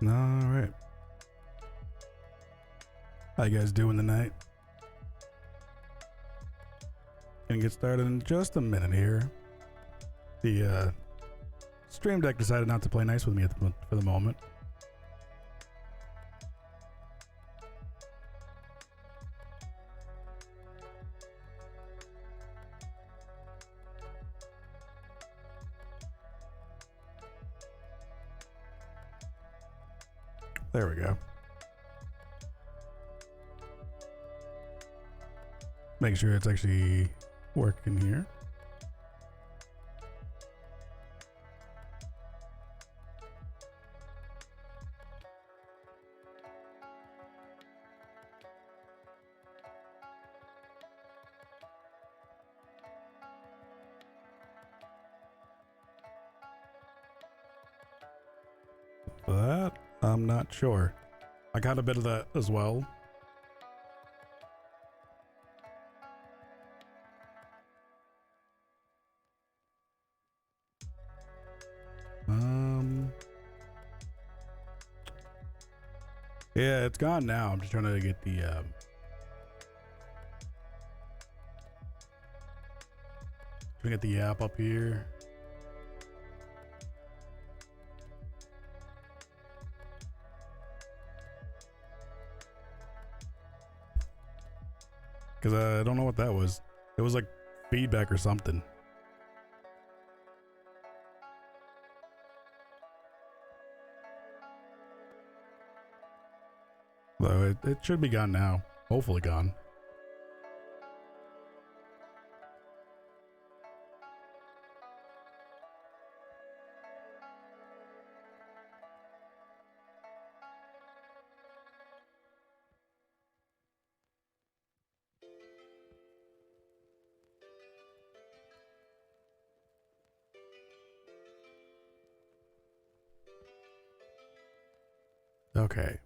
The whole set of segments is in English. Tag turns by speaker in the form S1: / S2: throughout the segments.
S1: All right. How you guys doing tonight? Gonna get started in just a minute here. The Stream Deck decided not to play nice with me for the moment. There we go. Make sure it's actually working here. That I'm not sure. I got a bit of that as well. Yeah, it's gone now. I'm just trying to get the app up here. Because I don't know what that was. It was like feedback or something. Though it should be gone now. Hopefully gone. Okay.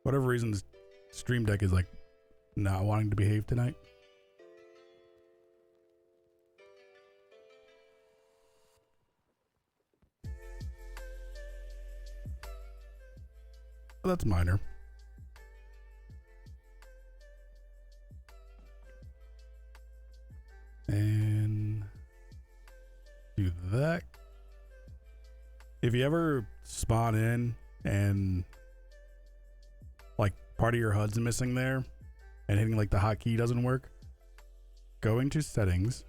S1: Whatever reason this Stream Deck is like not wanting to behave tonight. But that's minor. And do that. If you ever spawn in and like part of your HUD's missing there and hitting like the hotkey doesn't work, go into settings.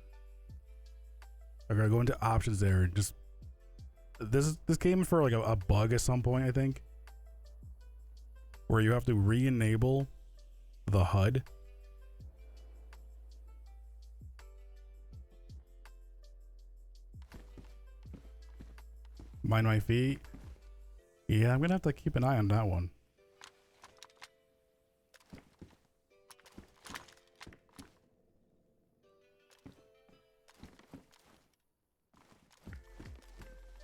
S1: Okay, go into options there and just this came for like a bug at some point, I think, where you have to re-enable the HUD. Mind my feet. Yeah, I'm gonna have to keep an eye on that one.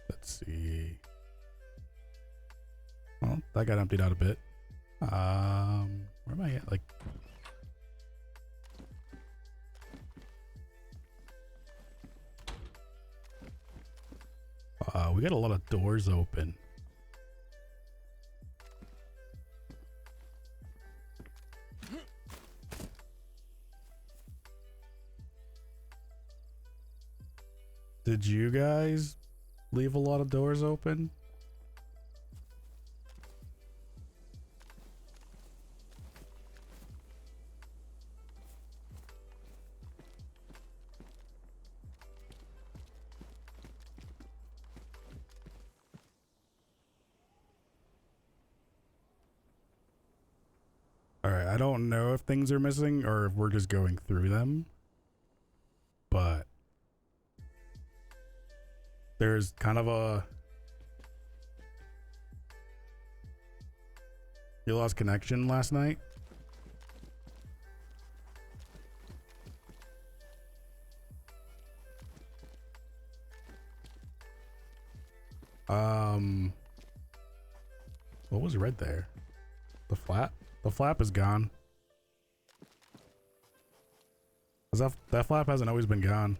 S1: Let's see. Well, that got emptied out a bit. Where am I at? Like, we got a lot of doors open. Did you guys leave a lot of doors open? Alright, I don't know if things are missing or if we're just going through them. But there's kind of a... You lost connection last night? What was red there? The flap? The flap is gone. 'Cause that flap hasn't always been gone.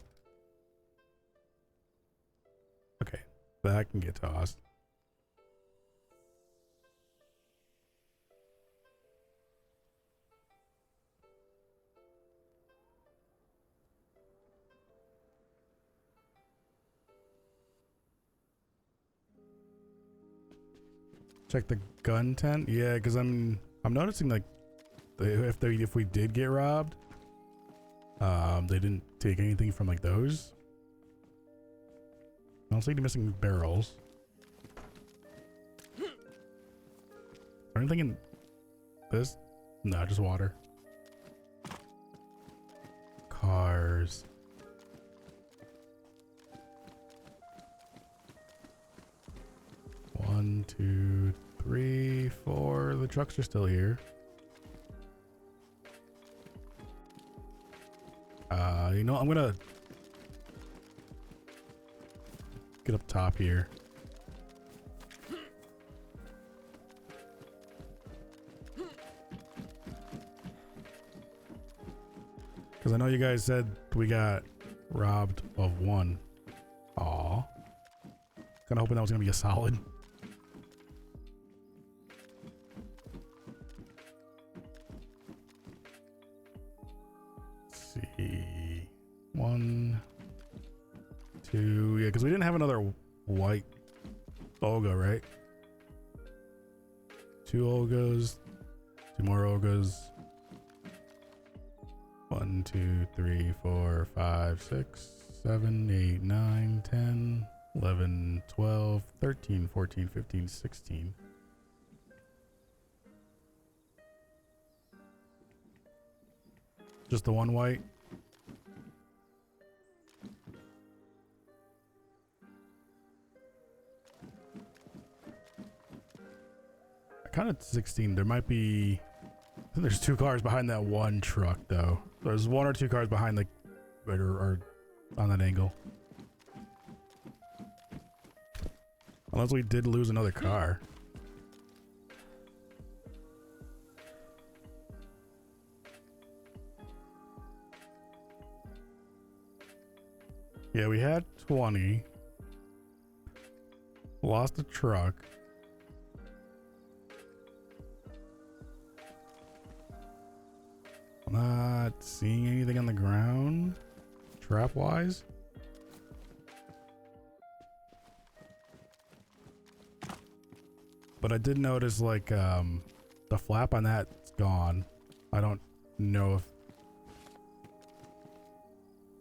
S1: Okay, that can get tossed. Check the gun tent. Yeah, because I'm noticing like if we did get robbed, they didn't take anything from like those. I don't see any missing barrels. Or anything in this? No, just water. Cars. One, two, three, four. The trucks are still here. You know, I'm gonna get up top here. Because I know you guys said we got robbed of one. Aw. Kinda hoping that was gonna be a solid. Let's see. One, two. Yeah, because we didn't have another white Olga, right? Two Olgas. Two more Olgas. 1, 2, 3, 4, 5, 6, 7, 8, 9, 10, 11, 12, 13, 14, 15, 16. Just the one white? I counted 16. There might be... I think there's 2 cars behind that one truck, though. There's 1 or 2 cars behind the... or on that angle. Unless we did lose another car. Yeah, we had 20. Lost a truck. Not seeing anything on the ground, trap wise. But I did notice like the flap on that's gone. I don't know if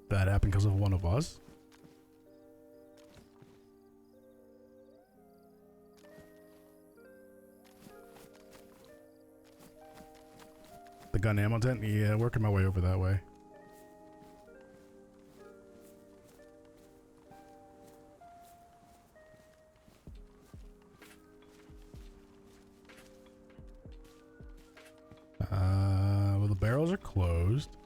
S1: that happened because of one of us. The gun ammo tent? Yeah, working my way over that way. Well, the barrels are closed.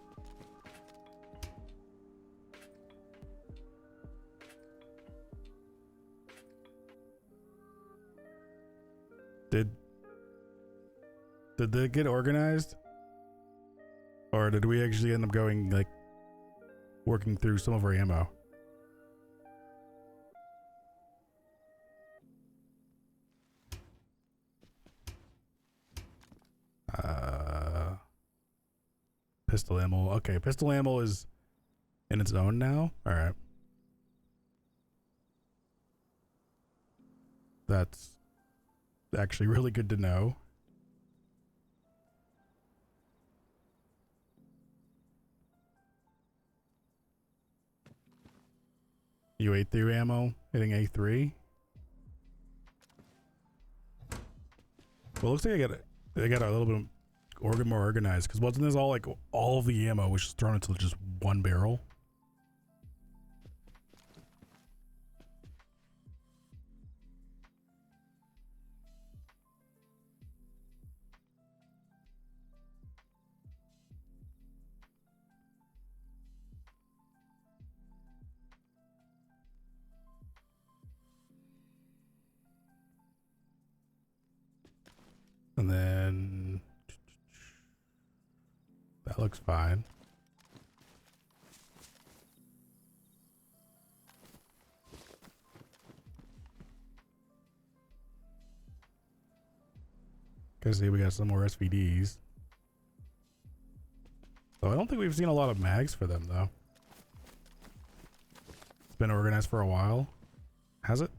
S1: Did they get organized? Or did we actually end up going, like, working through some of our ammo? Pistol ammo. Okay, pistol ammo is in its own now? Alright. That's actually really good to know. You ate through ammo, hitting A3. Well, looks like they got a little bit more organized, because wasn't this all like all of the ammo was just thrown into just one barrel? And then that looks fine. Cause see, we got some more SVDs. So I don't think we've seen a lot of mags for them though. It's been organized for a while. Has it?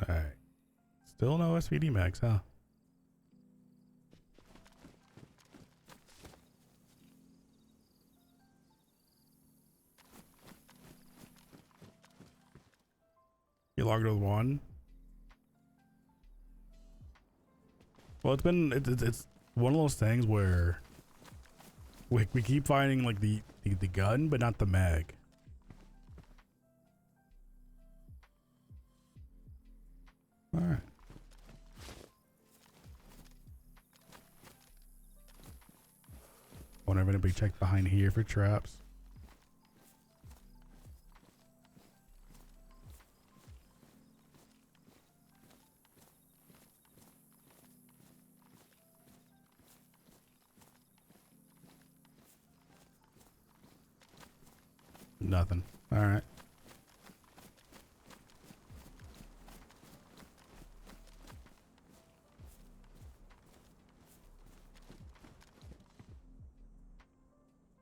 S1: Alright. Still no SVD mags, huh? You logged with one? Well, it's one of those things where we keep finding like the gun, but not the mag. All right. Wonder if anybody checked behind here for traps. Nothing. All right.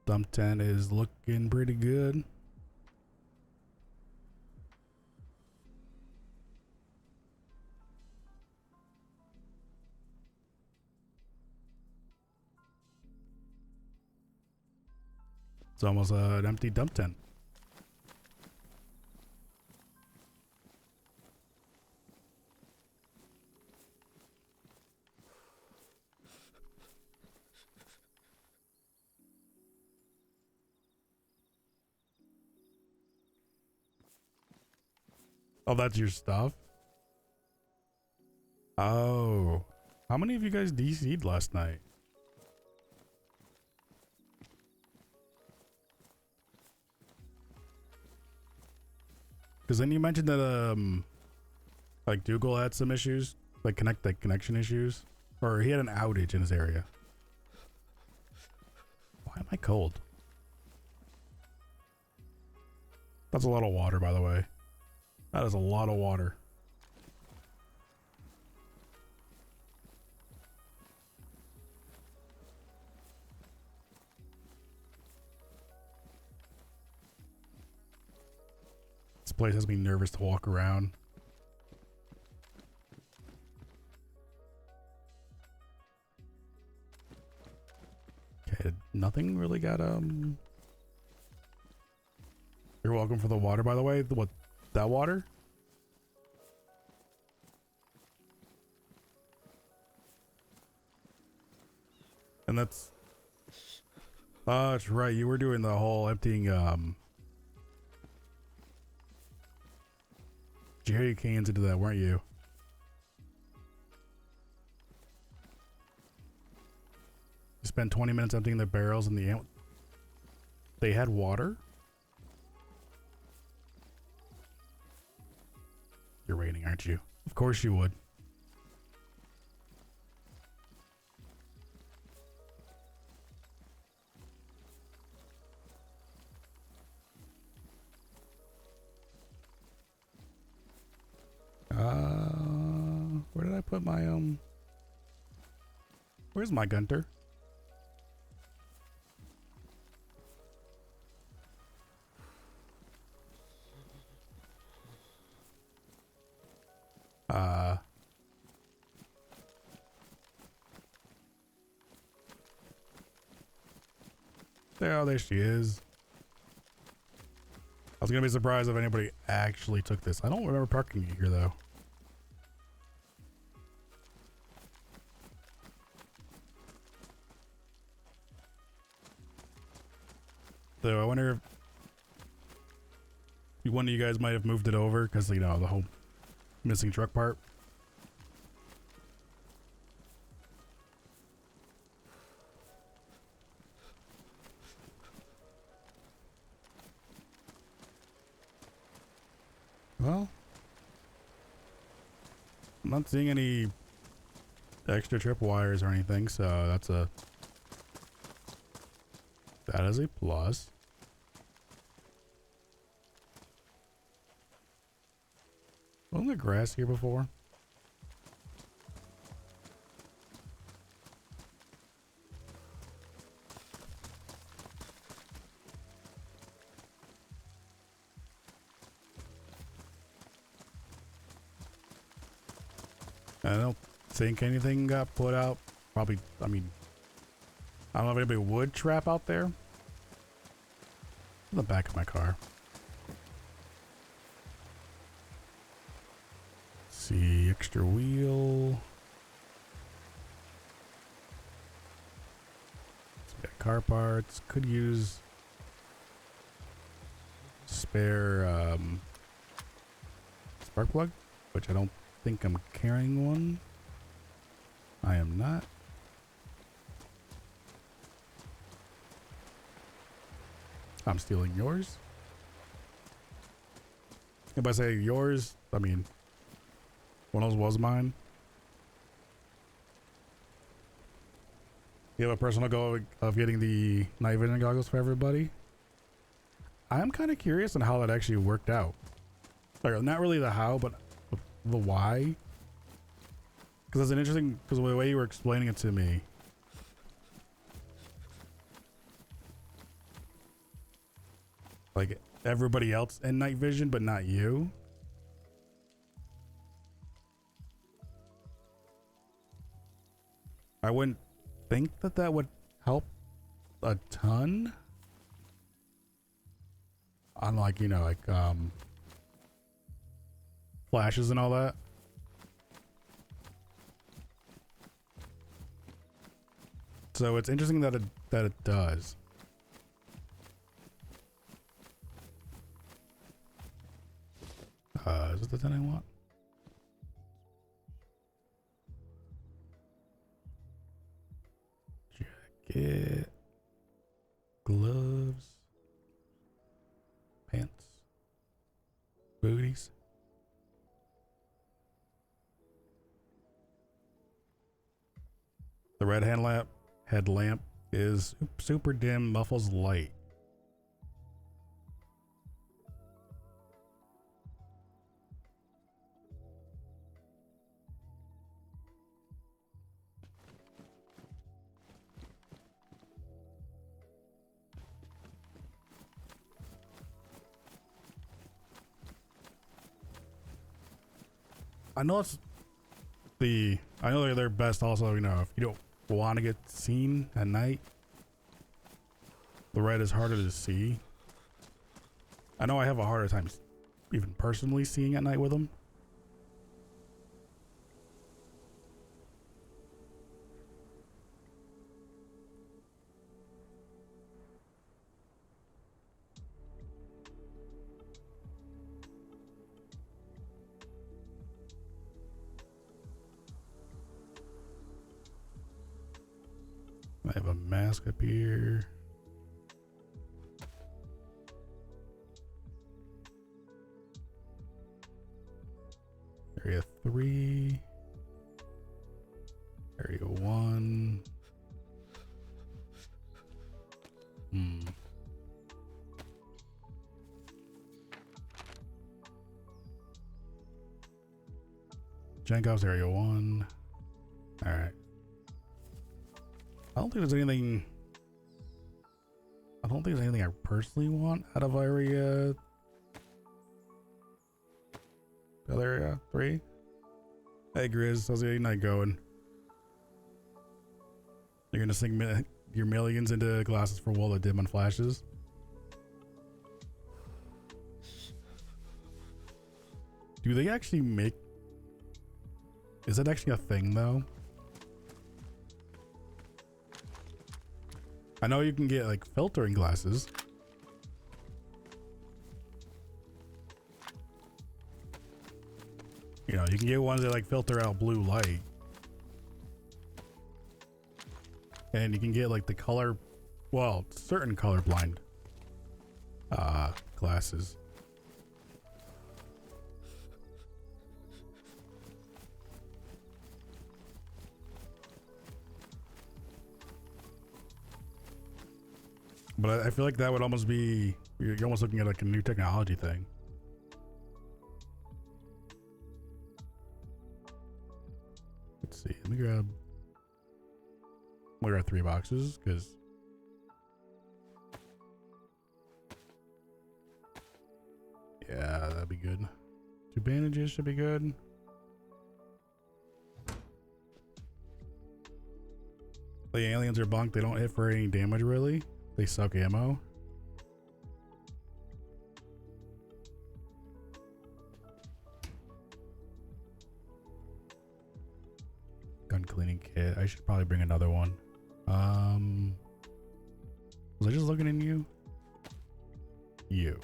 S1: Dump tent is looking pretty good. It's almost an empty dump tent. Oh, that's your stuff? Oh. How many of you guys DC'd last night? Because then you mentioned that, like Dougal had some issues, like connection issues, or he had an outage in his area. Why am I cold? That's a lot of water, by the way. That is a lot of water. This place has me nervous to walk around. Okay, nothing really got, You're welcome for the water, by the way. What, that water? And that's... Oh, that's right. You were doing the whole emptying, jerry cans into that, weren't you? You spent 20 minutes emptying the barrels and they had water? You're raining, aren't you? Of course you would. Where did I put my, where's my Gunter? There she is. I was gonna be surprised if anybody actually took this. I don't remember parking it here though. So I wonder if one of you guys might have moved it over because, you know, the whole missing truck part. Well, I'm not seeing any extra trip wires or anything, so that is a plus. Wasn't there grass here before? I don't think anything got put out. Probably, I mean, I don't know if anybody would trap out there. In the back of my car. Let's see, extra wheel. So we got car parts. Could use spare spark plug, which I don't think I'm carrying one. I am not. I'm stealing yours. If I say yours, I mean, one of those was mine. You have a personal goal of getting the night vision goggles for everybody. I'm kind of curious on how that actually worked out. Like, not really the how, but the why. Because it's an interesting, because the way you were explaining it to me. Like everybody else in night vision, but not you. I wouldn't think that that would help a ton. On like, you know, like flashes and all that. So it's interesting that it does. Is it the 10 I want? Jacket, gloves, pants, booties. The red headlamp is super dim, muffles light. I know they're best also, you know, if you don't want to get seen at night, the red is harder to see. I know I have a harder time even personally seeing at night with them. I have a mask up here. Area 3. Area 1. Jenkov's Area 1. Alright. I don't think there's anything I personally want out of area. Other area 3. Hey Grizz, how's your night going? You're gonna sink your millions into glasses for wall that dim on flashes. Do they actually make? Is that actually a thing though? I know you can get like filtering glasses. You know, you can get ones that like filter out blue light. And you can get like the color, well, certain colorblind glasses. But I feel like that would almost be, you're almost looking at like a new technology thing. Let's see, let me grab 3 boxes, because yeah, that'd be good. 2 bandages should be good. The aliens are bunk. They don't hit for any damage, really. They suck ammo. Gun cleaning kit. I should probably bring another one. Was I just looking at you? You.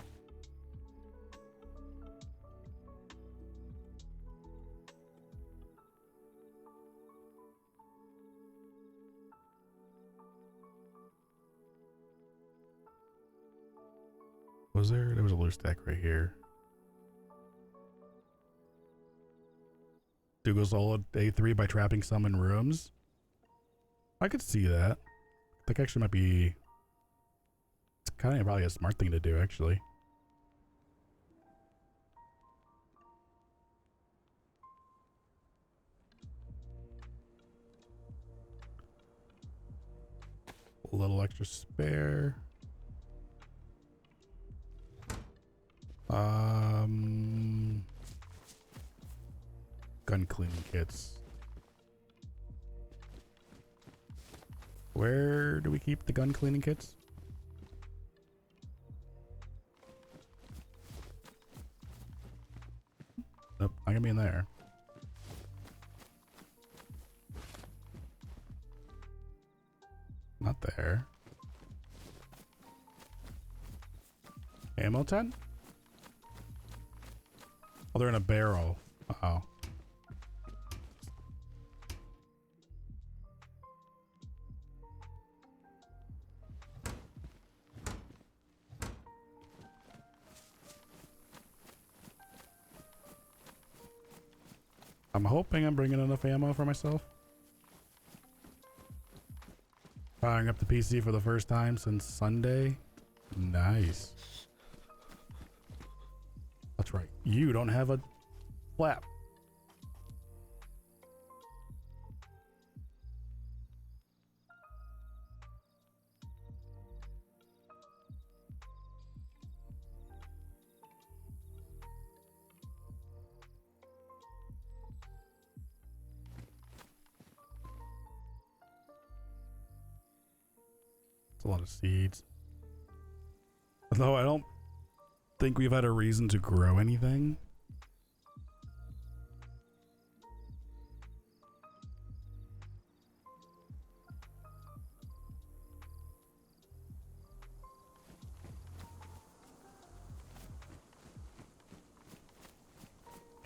S1: Was there? There was a loose stack right here. Do go solo A3 by trapping some in rooms. I could see that. I think actually might be. It's kind of probably a smart thing to do, actually. A little extra spare. Gun cleaning kits. Where do we keep the gun cleaning kits? Nope, not gonna be in there. Not there. Ammo tent? Oh, they're in a barrel. Uh-oh. I'm hoping I'm bringing enough ammo for myself. Firing up the PC for the first time since Sunday. Nice. That's right. You don't have a flap. It's a lot of seeds. Although I don't think we've had a reason to grow anything.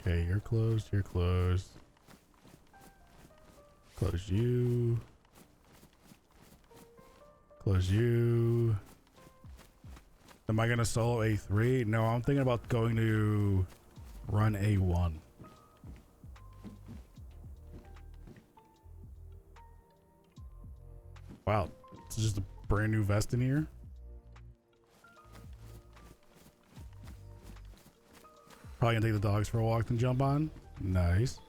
S1: Okay, you're closed, you're closed. Close you. Close you. Am I gonna solo A3? No, I'm thinking about going to run A1. Wow, it's just a brand new vest in here. Probably gonna take the dogs for a walk and jump on. Nice.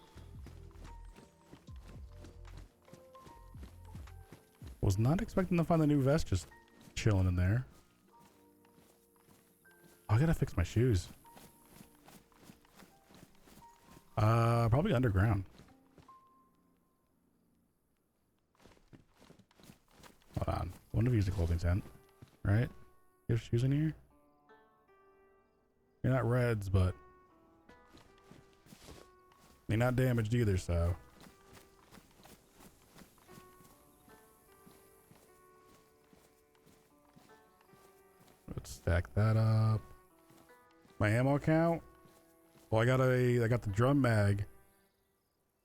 S1: Was not expecting to find the new vest just chilling in there. I gotta fix my shoes. Probably underground. Hold on. Wouldn't have used a clothing tent, right? You have shoes in here? You're not reds, but they're not damaged either, so. Let's stack that up. My ammo count? Well, I got the drum mag,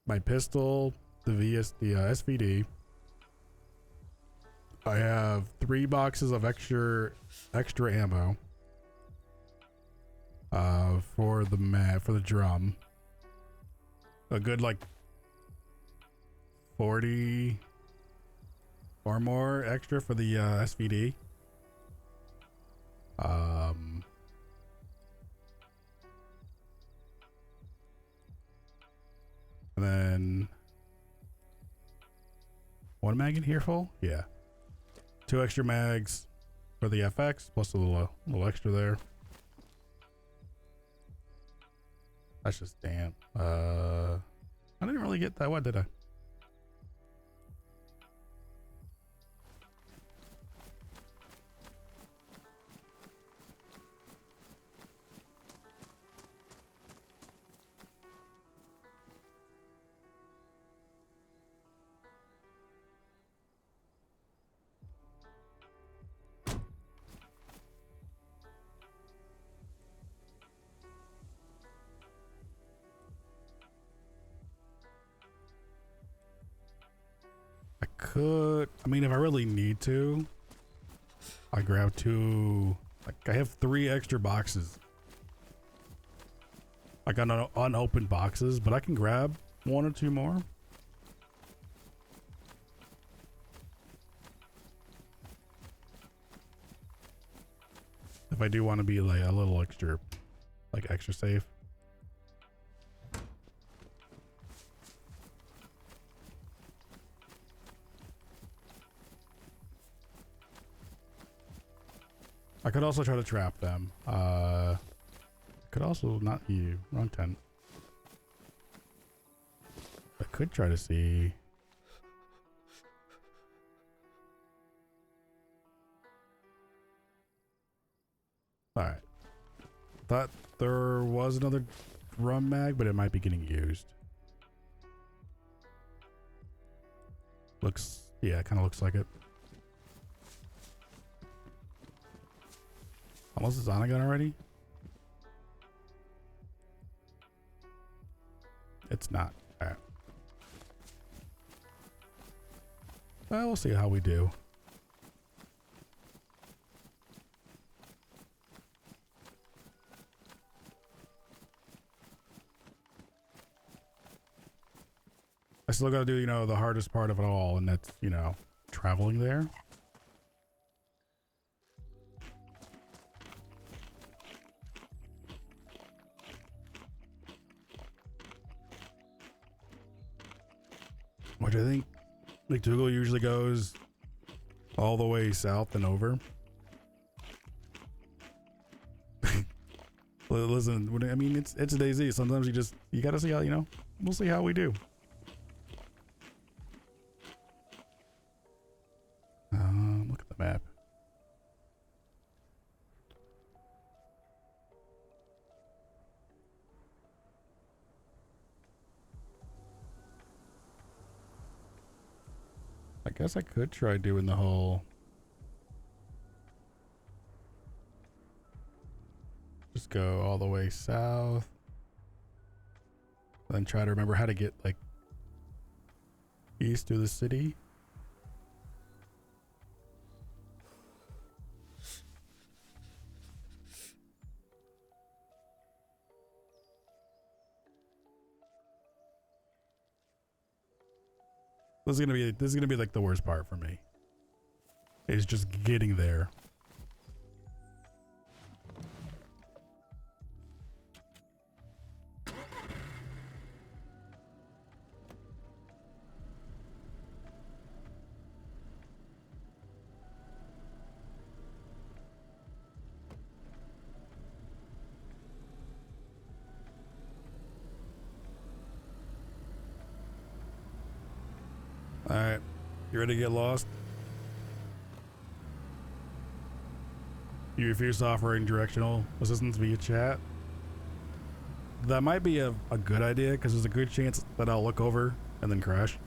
S1: my pistol, the SVD. I have 3 boxes of extra ammo. For the drum. A good like 40 or more extra for the SVD. And then 1 mag in here full? Yeah. 2 extra mags for the FX, plus a little extra there. That's just damn. I didn't really get that. What did I? could, I mean, if I really need to, I grab two, like I have 3 extra boxes. I got unopened boxes, but I can grab 1 or 2 more. If I do want to be like a little extra, like extra safe. I could also try to trap them. Could also not you. Wrong tent. I could try to see. Alright. Thought there was another drum mag, but it might be getting used. Looks, yeah, it kind of looks like it. Unless it's on again already. It's not. Alright. Well, we'll see how we do. I still gotta do, you know, the hardest part of it all, and that's, you know, traveling there. Which I think McDougal usually goes all the way south and over. Listen, I mean, it's DayZ. Sometimes you gotta see how, you know, we'll see how we do. Look at the map. I guess I could try doing the whole. Just go all the way south. Then try to remember how to get like east through the city. This is gonna be like the worst part for me. Is just getting there. Alright, you ready to get lost? You refuse offering directional assistance via chat? That might be a good idea, because there's a good chance that I'll look over and then crash.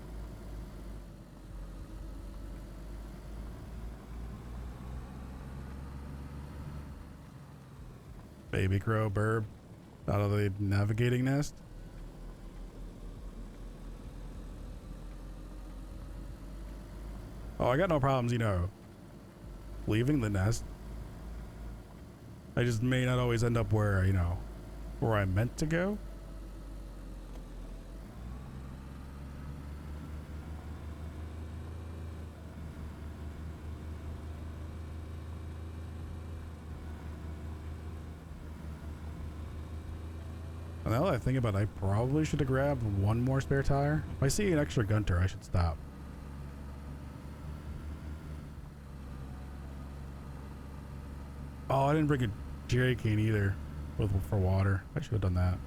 S1: Baby crow burb out of the navigating nest. Oh, I got no problems, you know, leaving the nest. I just may not always end up where, you know, where I meant to go. Now that I think about it, I probably should have grabbed 1 more spare tire. If I see an extra gunter, I should stop. Oh, I didn't bring a jerry can either for water. I should have done that.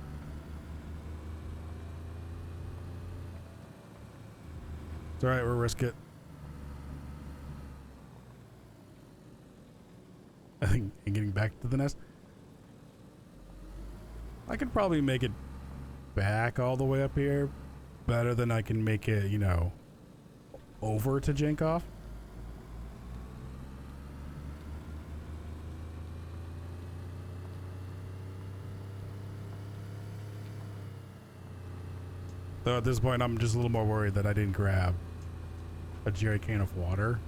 S1: It's alright, we'll risk it. I think getting back to the nest. I could probably make it back all the way up here better than I can make it, you know, over to Jenkoff. Though at this point, I'm just a little more worried that I didn't grab a jerry can of water.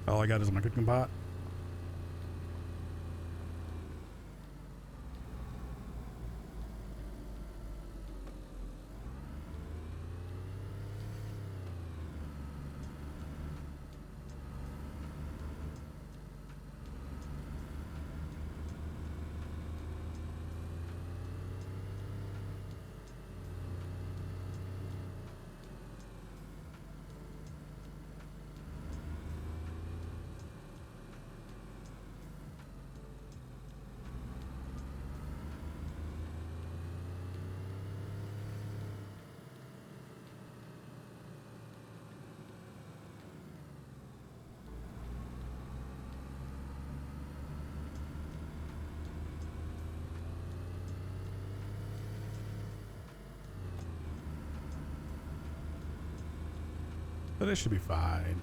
S1: All I got is my cooking pot. But it should be fine.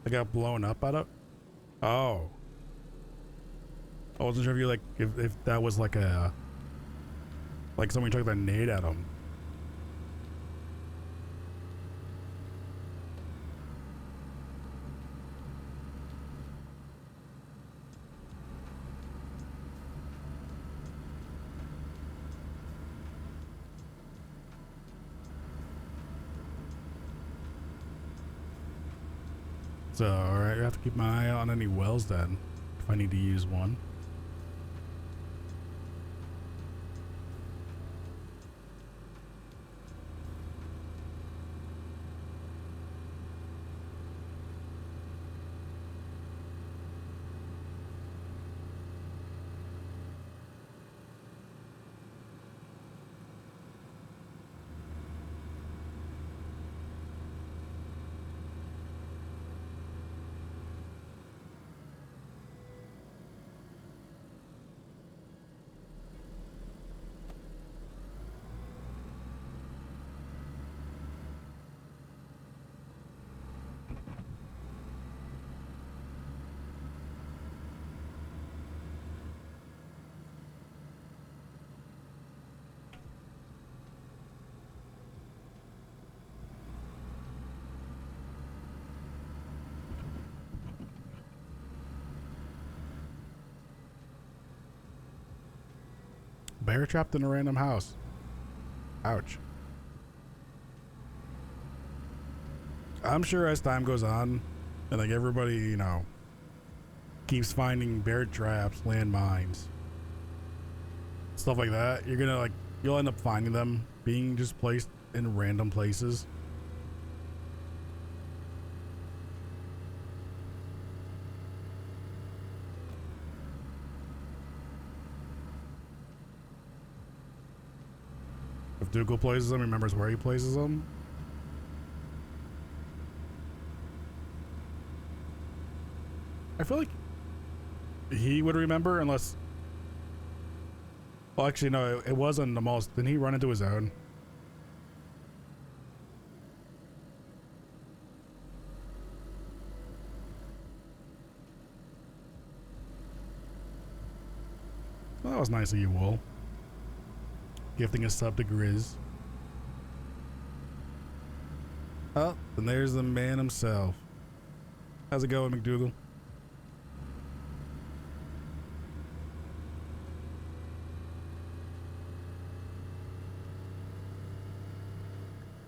S1: They got blown up out of. Oh, I wasn't sure if you like if that was like a like someone took that nade at them. So, alright, I have to keep my eye on any wells then, if I need to use one. Bear trapped in a random house. Ouch. I'm sure as time goes on, and like everybody, you know, keeps finding bear traps, landmines, stuff like that, you're gonna like, you'll end up finding them being just placed in random places. If Dougal places them, he remembers where he places them. I feel like he would remember unless... Well, actually, no, it wasn't the most. Didn't he run into his own? Well, that was nice of you, Wool. Gifting a sub to Grizz. Oh, and there's the man himself. How's it going, McDougal?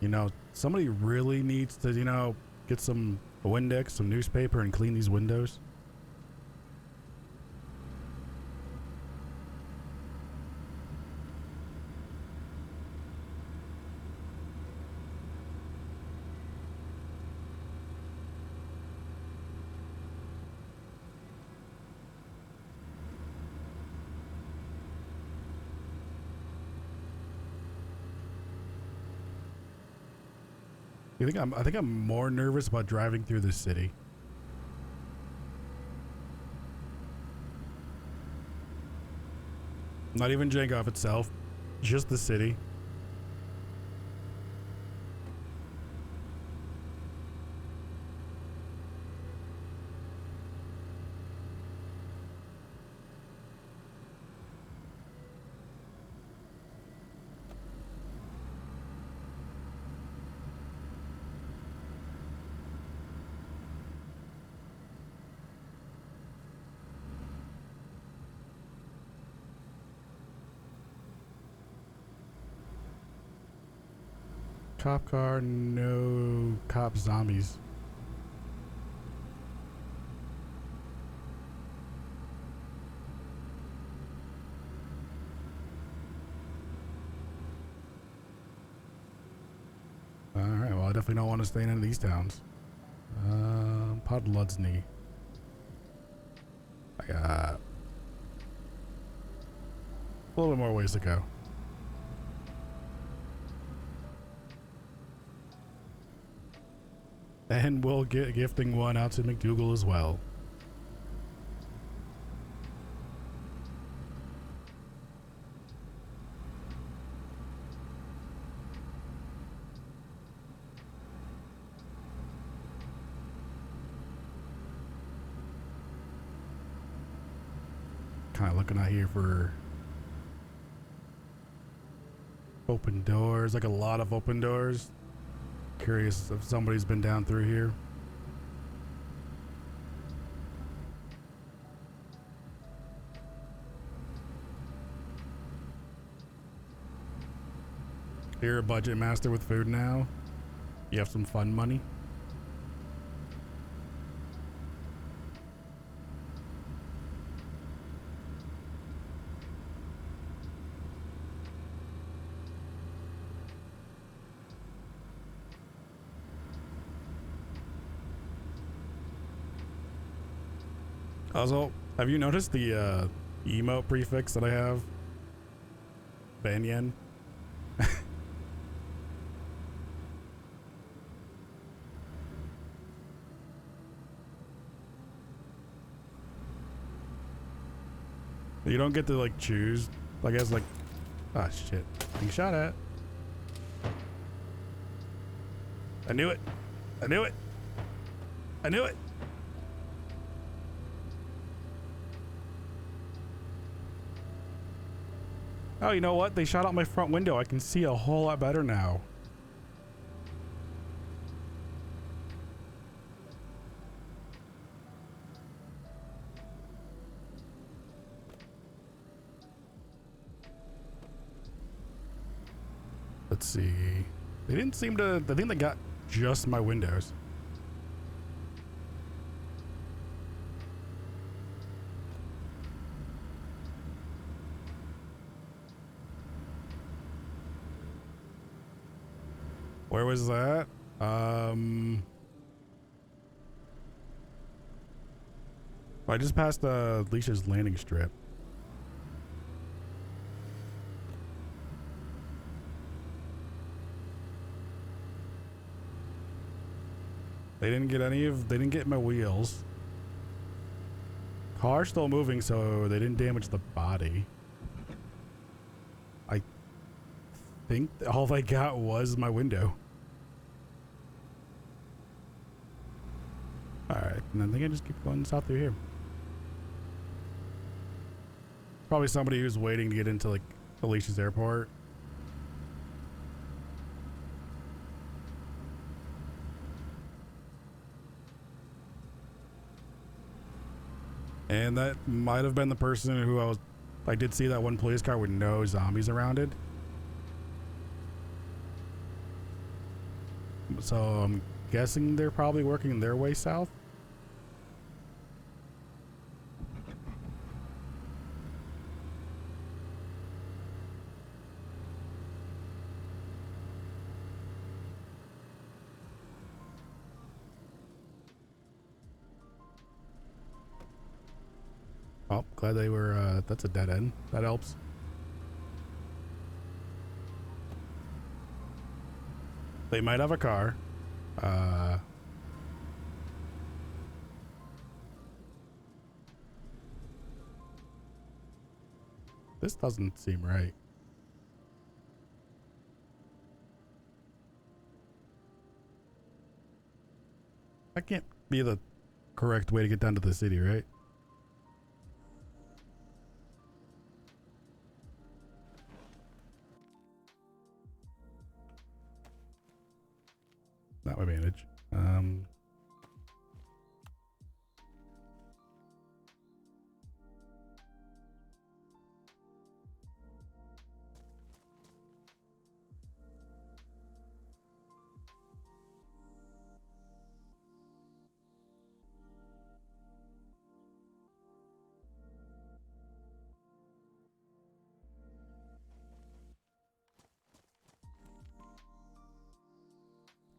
S1: You know, somebody really needs to, you know, get some Windex, some newspaper, and clean these windows. I think I'm more nervous about driving through this city. Not even Jangoff itself, just the city. Cop car, no cop zombies. Alright, well I definitely don't want to stay in any of these towns. Podludzny. I got a little more ways to go. And we'll get gifting one out to McDougal as well. Kind of looking out here for open doors, like a lot of open doors. Curious if somebody's been down through here. You're a budget master with food now. You have some fun money. Also, have you noticed the emote prefix that I have? Banyan. You don't get to like choose. I guess like, ah shit, being shot at. I knew it. I knew it. I knew it. Oh, you know what? They shot out my front window. I can see a whole lot better now. Let's see. They didn't seem to... I think they got just my windows. Where was that? I just passed Leisha's landing strip. They didn't get my wheels. Car's still moving, so they didn't damage the body. I think all they got was my window. Alright, and I think I just keep going south through here. Probably somebody who's waiting to get into like Alicia's airport. And that might have been the person who I did see that one police car with no zombies around it. So I'm guessing they're probably working their way south. Oh, glad they were, that's a dead end. That helps. They might have a car. Uh, this doesn't seem right. That can't be the correct way to get down to the city, right? Not my advantage.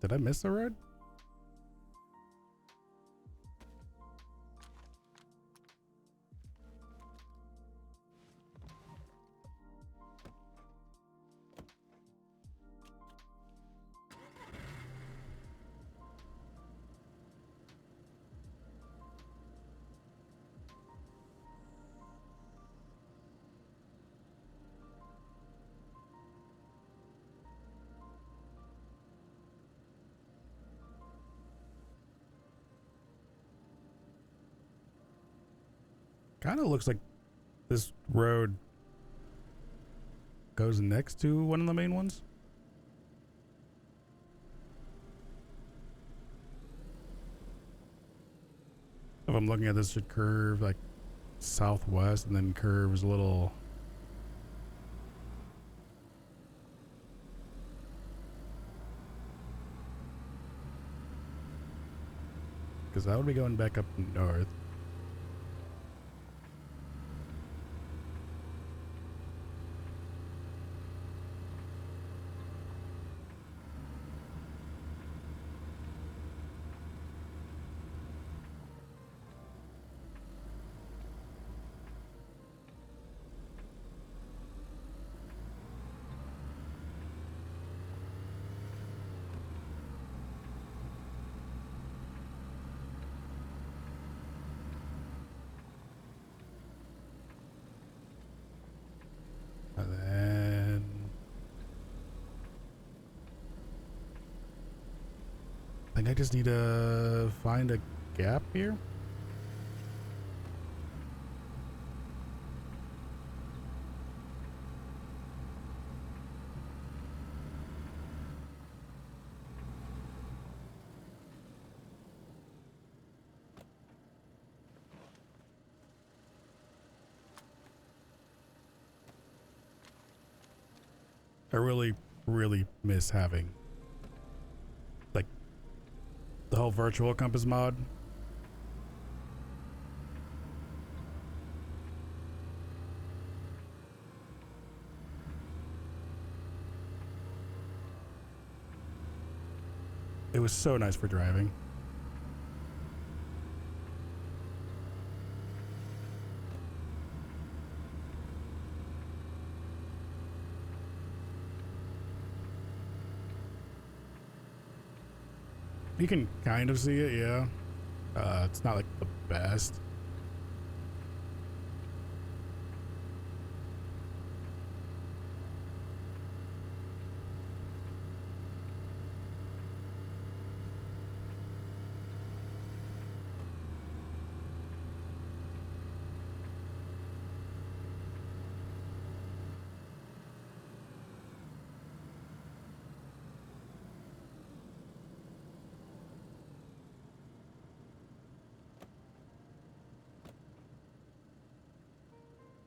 S1: Did I miss the road? Kind of looks like this road goes next to one of the main ones. If I'm looking at this, it should curve like southwest and then curves a little. Because that would be going back up north. And then I think I just need to find a gap here. I really, really miss having like the whole virtual compass mod. It was so nice for driving. You can kind of see it, yeah. It's not like the best.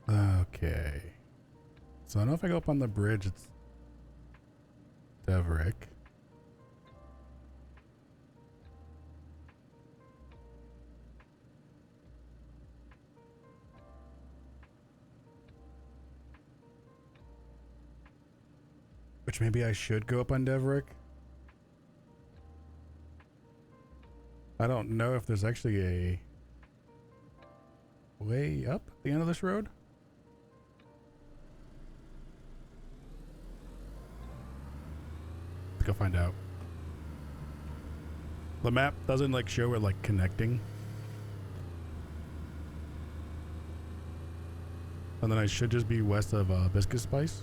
S1: Okay. So I know if I go up on the bridge, it's Deverick. Which maybe I should go up on Deverick. I don't know if there's actually a way up at the end of this road. Let's go find out. The map doesn't like show it like connecting. And then I should just be west of Biscuit Spice.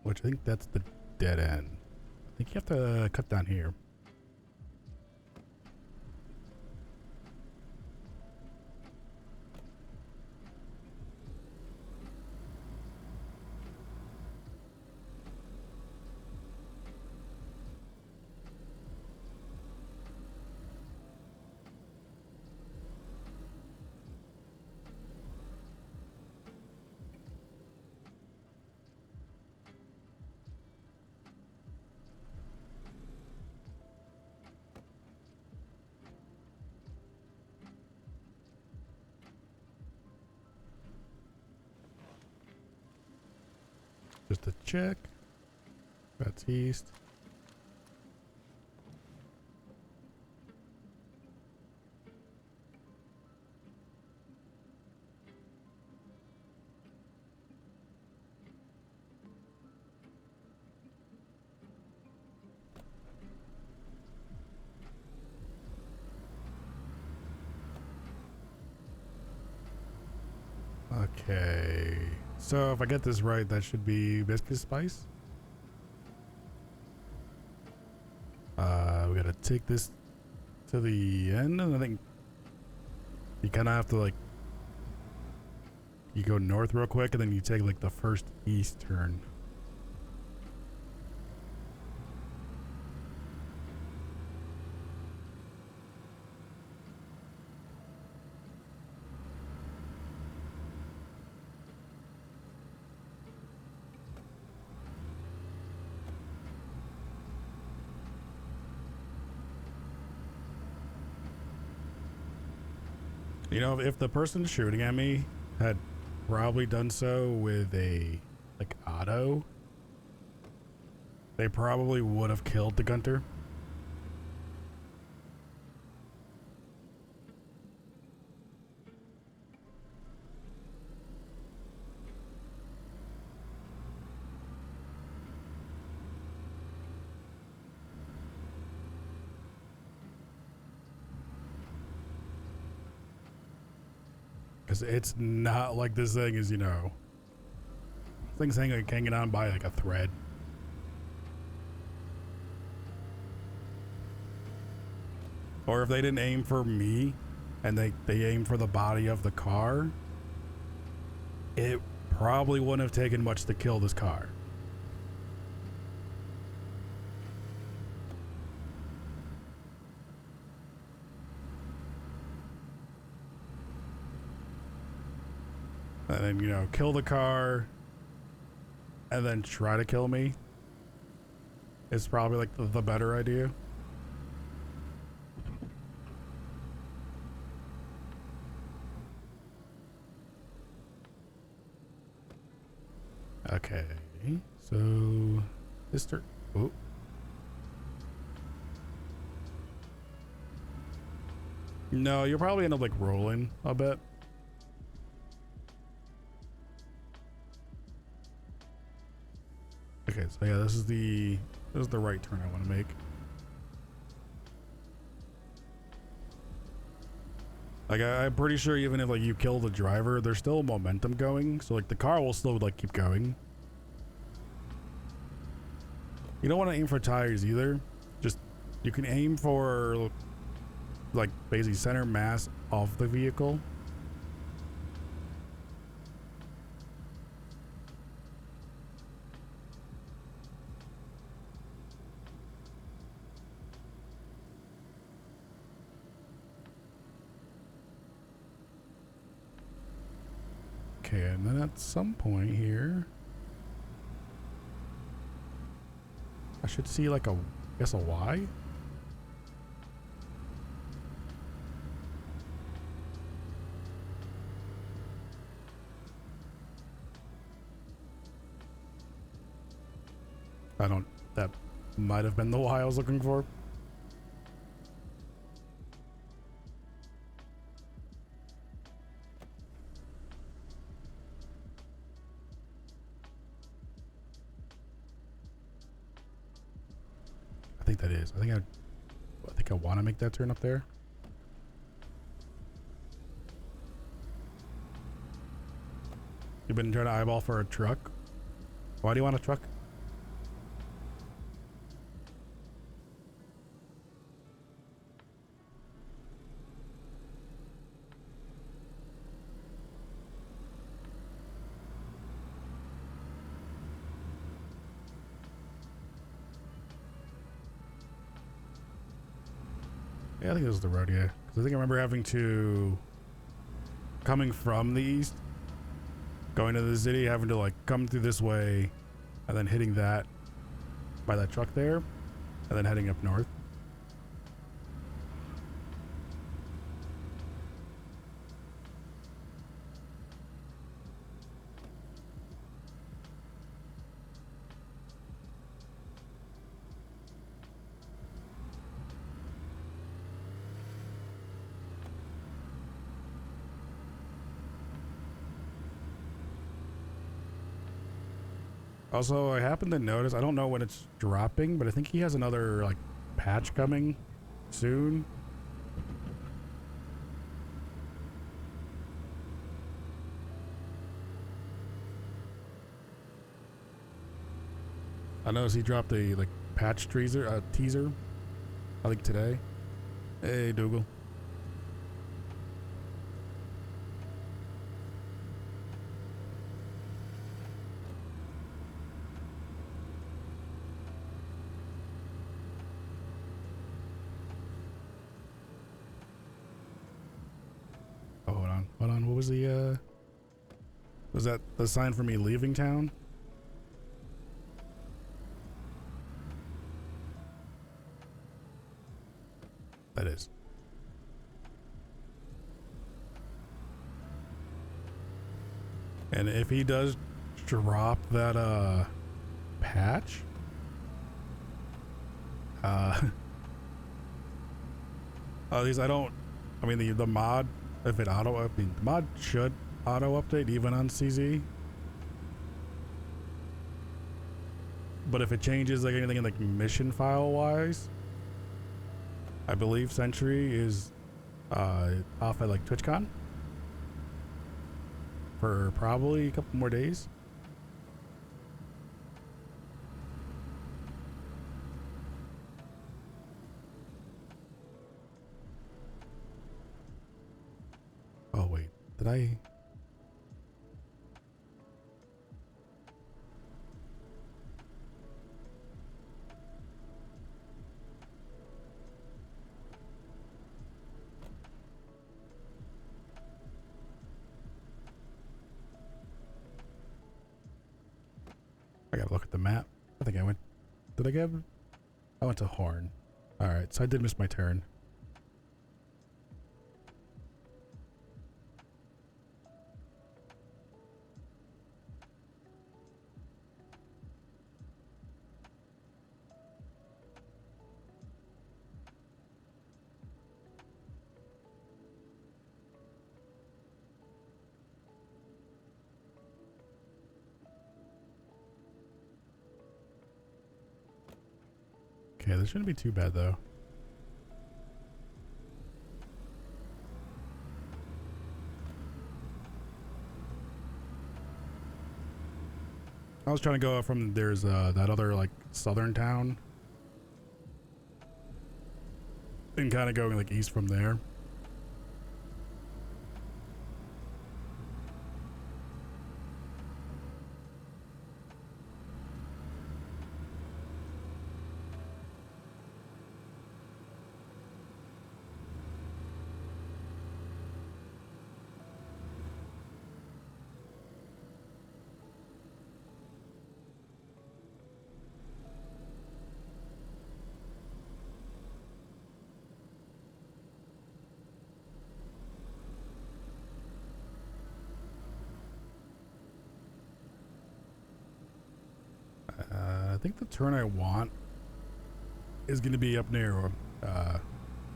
S1: Which I think that's the dead end. I think you have to cut down here. Just to check. That's east. Okay. So if I get this right, that should be Biscuit Spice. We gotta take this to the end, and I think you kind of have to like, you go north real quick, and then you take like the first east turn. You know, if the person shooting at me had probably done so with a like auto, they probably would have killed the Gunter. Because it's not like this thing is, you know, thing's hanging on by like a thread. Or if they didn't aim for me and they aimed for the body of the car, it probably wouldn't have taken much to kill this car. And then, you know, kill the car and then try to kill me is probably like the better idea. Okay, so Mr. Oh. No, you'll probably end up like rolling a bit. Okay, so yeah, this is the right turn I want to make. Like I'm pretty sure even if like you kill the driver, there's still momentum going, so like the car will still like keep going. You don't want to aim for tires either. Just you can aim for like basically center mass of the vehicle. Okay, and then at some point here, I should see like a, I guess a Y. I don't. That might have been the Y I was looking for. I think that is. I think I want to make that turn up there. You've been trying to eyeball for a truck. Why do you want a truck? Yeah, I think this is the road, yeah. Because I think I remember having to... Coming from the east, going to the city, having to like come through this way, and then hitting that by that truck there, and then heading up north. Also, I happen to notice, I don't know when it's dropping, but I think he has another, like, patch coming soon. I noticed he dropped a, like, patch teaser, I think today. Hey, Dougal. Oh, hold on. Hold on. What was the, was that the sign for me leaving town? That is. And if he does drop that, patch, at least I mean, the mod, if it the mod should auto update even on CZ. But if it changes like anything in like mission file wise, I believe Sentry is off at like TwitchCon for probably a couple more days. Oh wait, did I? I gotta look at the map. I think I went. Did I get? I went to Horn. All right, so I did miss my turn. Okay, this shouldn't be too bad though. I was trying to go from there's that other like southern town and kind of going like east from there. think the turn I want is going to be up near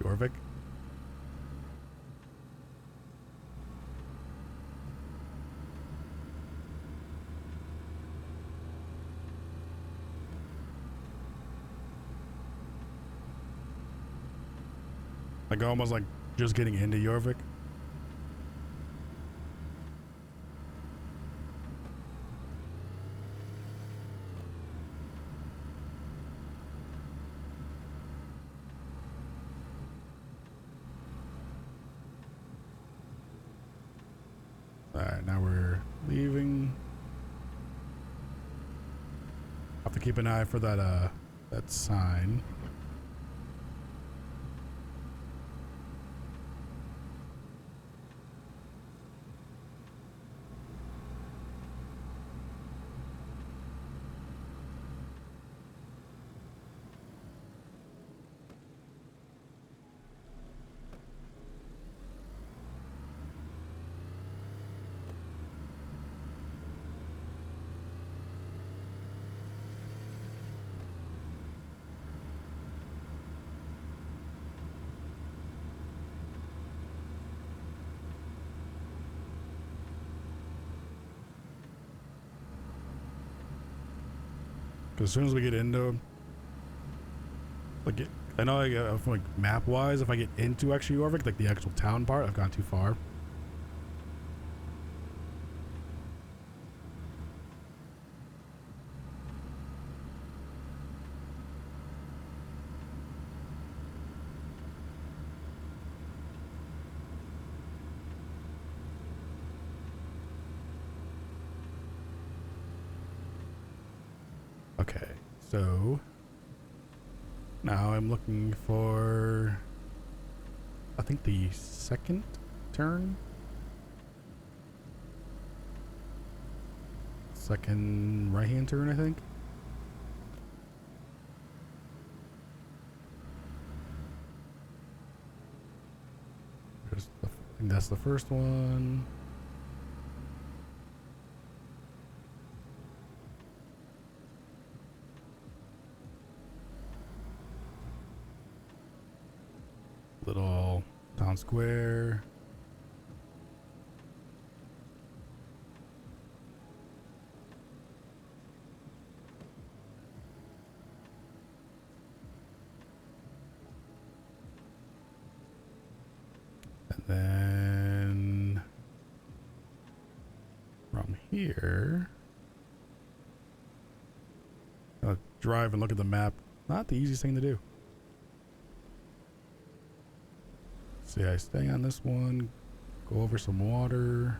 S1: Jorvik. Like almost like just getting into Jorvik. Alright, now we're leaving. Have to keep an eye for that that sign. Because as soon as we get into, like, I know, like map wise, if I get into actually Jorvik, like the actual town part, I've gone too far. Okay, so now I'm looking for, I think, the second turn. Second right-hand turn, I think. I think that's the first one. Little town square. And then from here, I'll drive and look at the map. Not the easiest thing to do. See, I stay on this one, go over some water.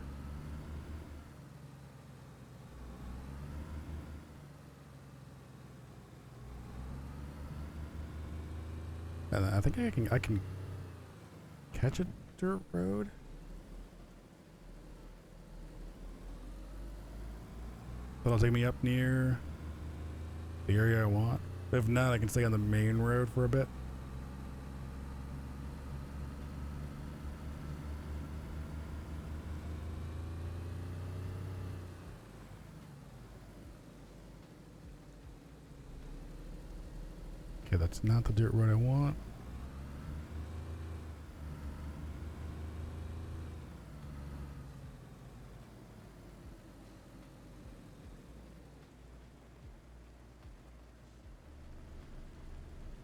S1: And I think I can catch a dirt road. That'll take me up near the area I want. If not, I can stay on the main road for a bit. Okay, that's not the dirt road I want.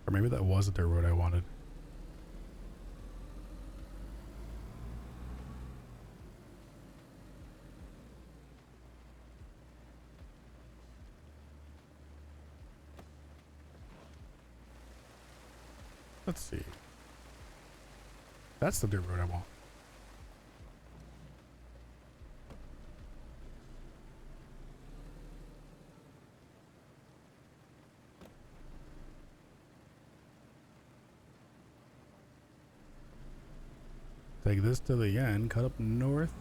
S1: Or maybe that was the dirt road I wanted. Let's see. That's the dirt road I want. Take this to the end, cut up north,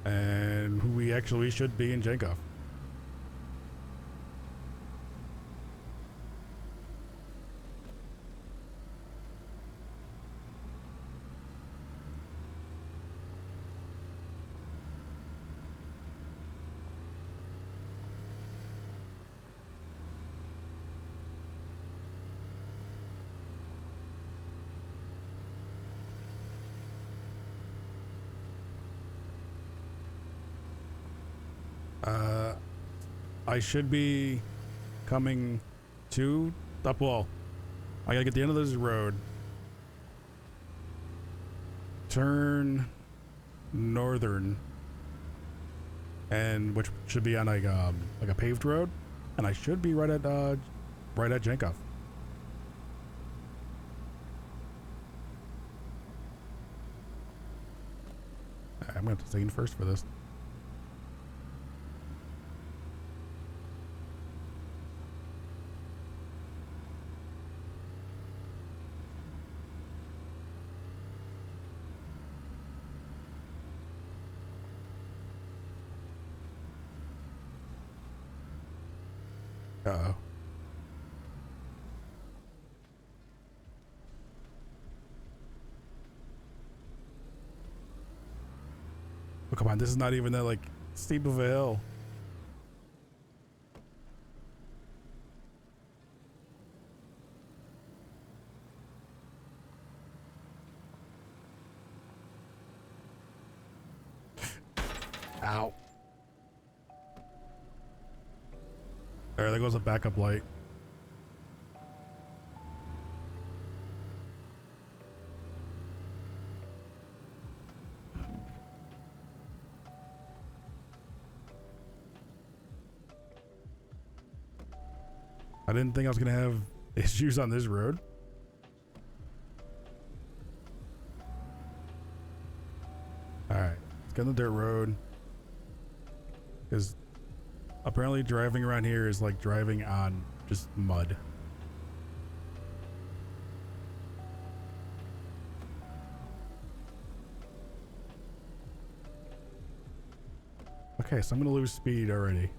S1: and we actually should be in Jankov. I should be coming to up. Well, I gotta get the end of this road, turn northern, and which should be on like a paved road, and I should be right at Jankov. I'm gonna have to sing first for this. Uh-oh. Oh, come on, this is not even that like steep of a hill. Ow. There goes a backup light. I didn't think I was gonna have issues on this road. Alright, let's get on the dirt road. Because apparently driving around here is like driving on just mud. Okay, so I'm gonna lose speed already.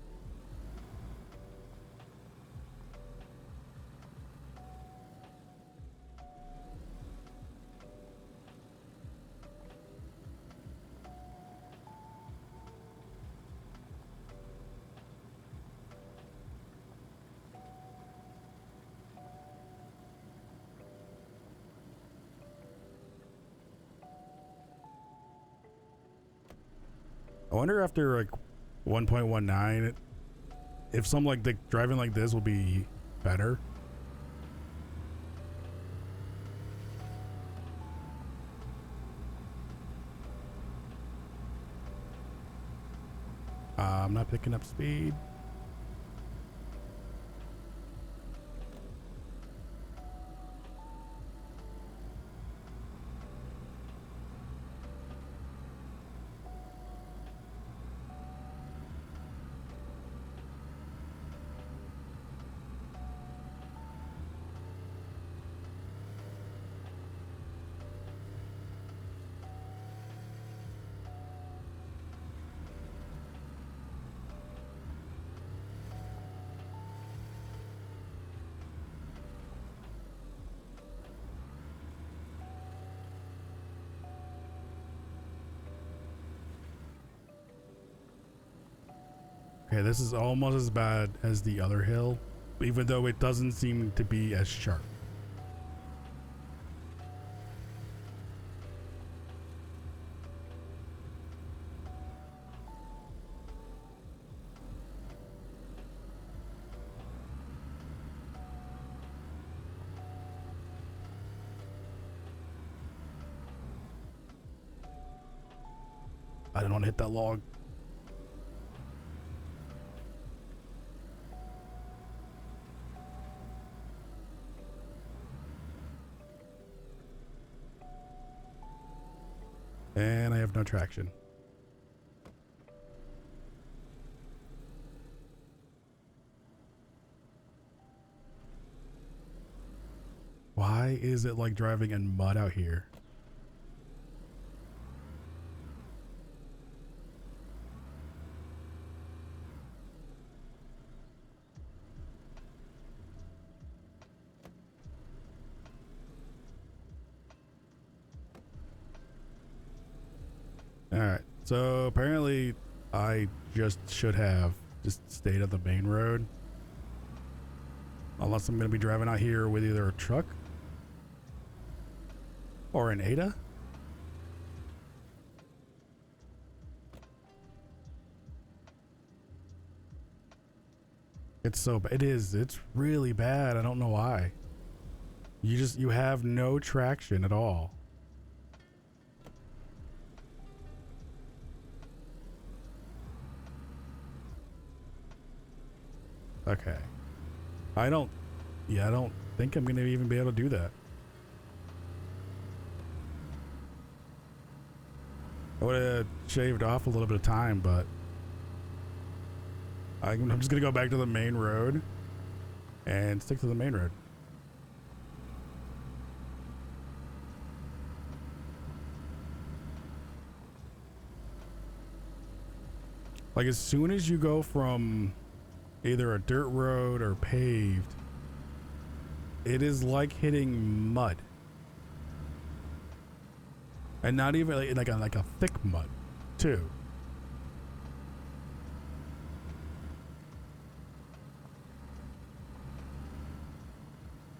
S1: I wonder after like 1.19 if some like the driving like this will be better. I'm not picking up speed. Okay, this is almost as bad as the other hill, even though it doesn't seem to be as sharp. I don't want to hit that log. And I have no traction. Why is it like driving in mud out here? Alright, so apparently I just should have just stayed on the main road. Unless I'm going to be driving out here with either a truck or an Ada. It's so bad. It is. It's really bad. I don't know why. You have no traction at all. Okay. I don't think I'm gonna even be able to do that. I would have shaved off a little bit of time, but I'm just gonna go back to the main road and stick to the main road. Like, as soon as you go from either a dirt road or paved, it is like hitting mud. And not even like a thick mud, too.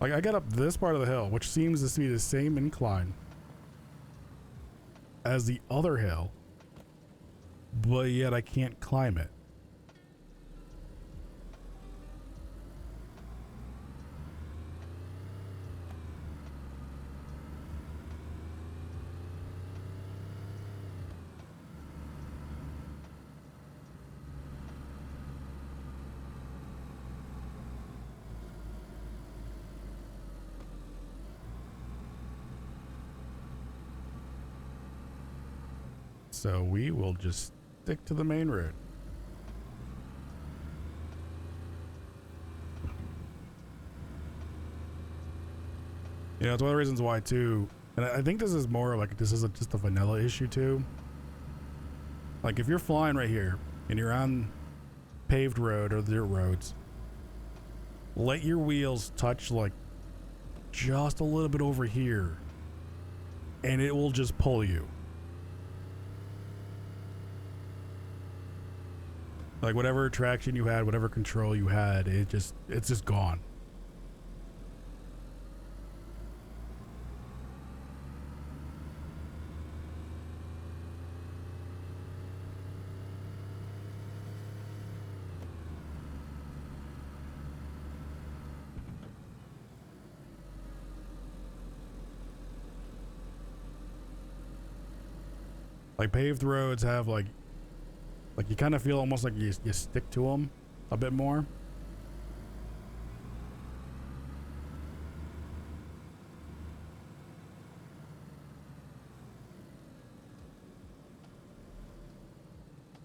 S1: Like, I got up this part of the hill, which seems to be the same incline as the other hill, but yet I can't climb it. So we will just stick to the main road. You know, it's one of the reasons why too, and I think this is more like, this is just a vanilla issue too. Like, if you're flying right here and you're on paved road or dirt roads, let your wheels touch like just a little bit over here and it will just pull you. Like, whatever traction you had, whatever control you had, it's just gone. Like, paved roads have like you kind of feel almost like you stick to them a bit more.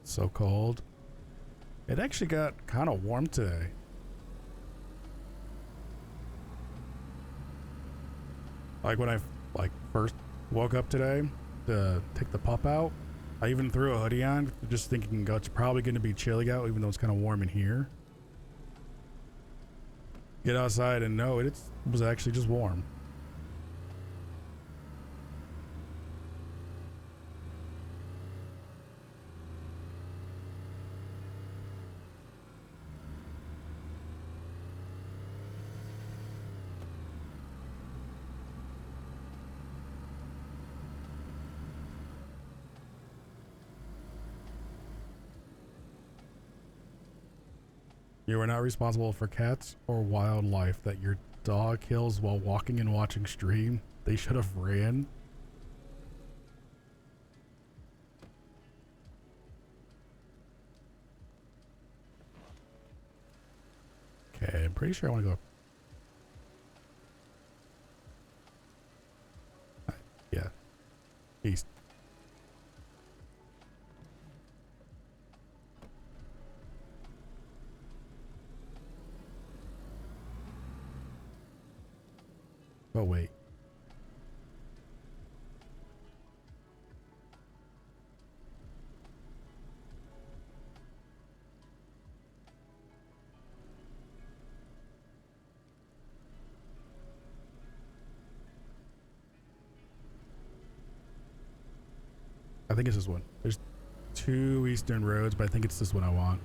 S1: So cold. It actually got kind of warm today. Like, when I first woke up today to take the pup out, I even threw a hoodie on, just thinking, oh, it's probably going to be chilly out, even though it's kind of warm in here. Get outside and no, it was actually just warm. You are not responsible for cats or wildlife that your dog kills while walking and watching stream. They should have ran. Okay, I'm pretty sure I want to go. Yeah. East. Oh, wait. I think it's this one. There's 2 eastern roads, but I think it's this one I want.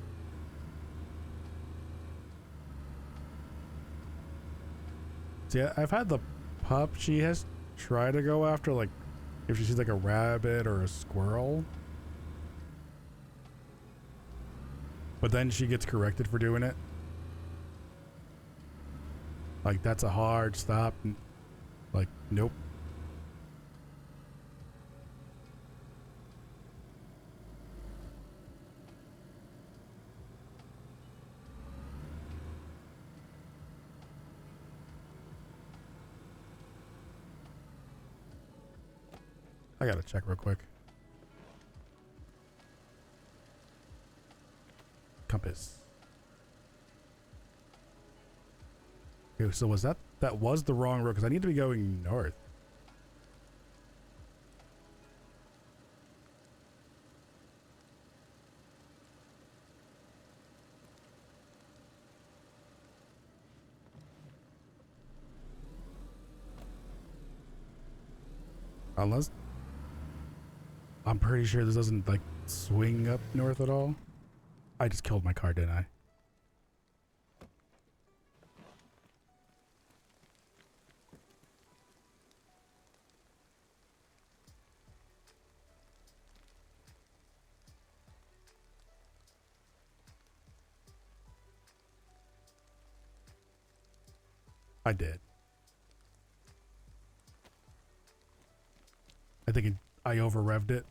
S1: See, I've had the pup. She has tried to go after, like, if she sees like a rabbit or a squirrel. But then she gets corrected for doing it. Like, that's a hard stop. Like, nope. I gotta check real quick. Compass. Okay, so was that was the wrong road? Because I need to be going north. Unless I'm pretty sure this doesn't like swing up north at all. I just killed my car, didn't I? I did. I think I over revved it.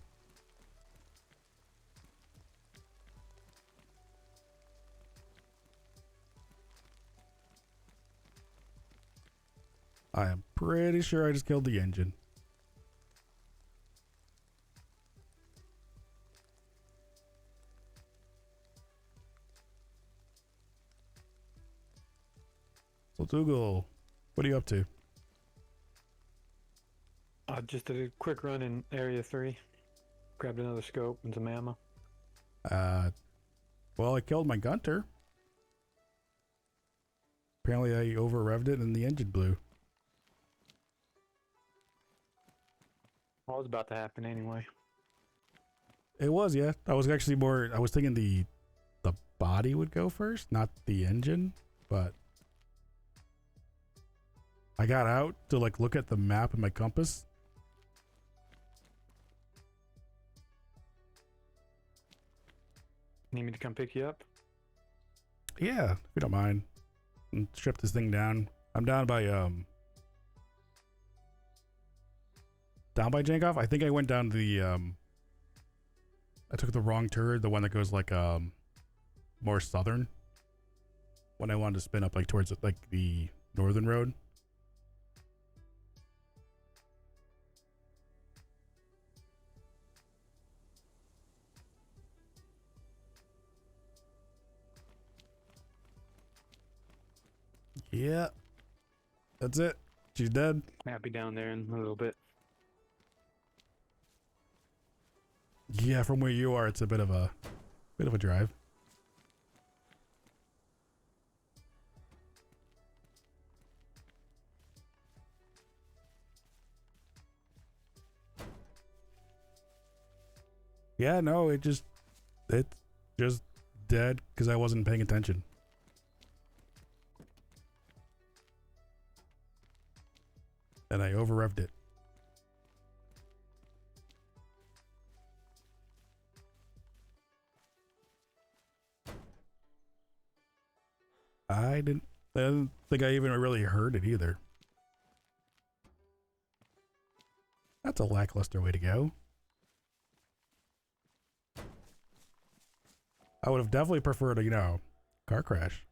S1: I am pretty sure I just killed the engine. So Dougal, what are you up to?
S2: I just did a quick run in Area 3. Grabbed another scope and some ammo.
S1: Well, I killed my Gunter. Apparently I over revved it and the engine blew.
S2: Well, it was about to happen anyway.
S1: It was, yeah. I was thinking the body would go first, not the engine, but I got out to like look at the map and my compass.
S2: Need me to come pick you up?
S1: Yeah, if you don't mind. And strip this thing down. I'm down by Jankoff. I think I went down the I took the wrong turn, the one that goes like more southern. When I wanted to spin up like towards like the northern road. Yeah. That's it. She's dead.
S2: I'll be down there in a little bit.
S1: Yeah, from where you are, it's a bit of a drive. Yeah, no, it's just dead because I wasn't paying attention. And I over revved it. I didn't think I even really heard it either. That's a lackluster way to go. I would have definitely preferred a, car crash.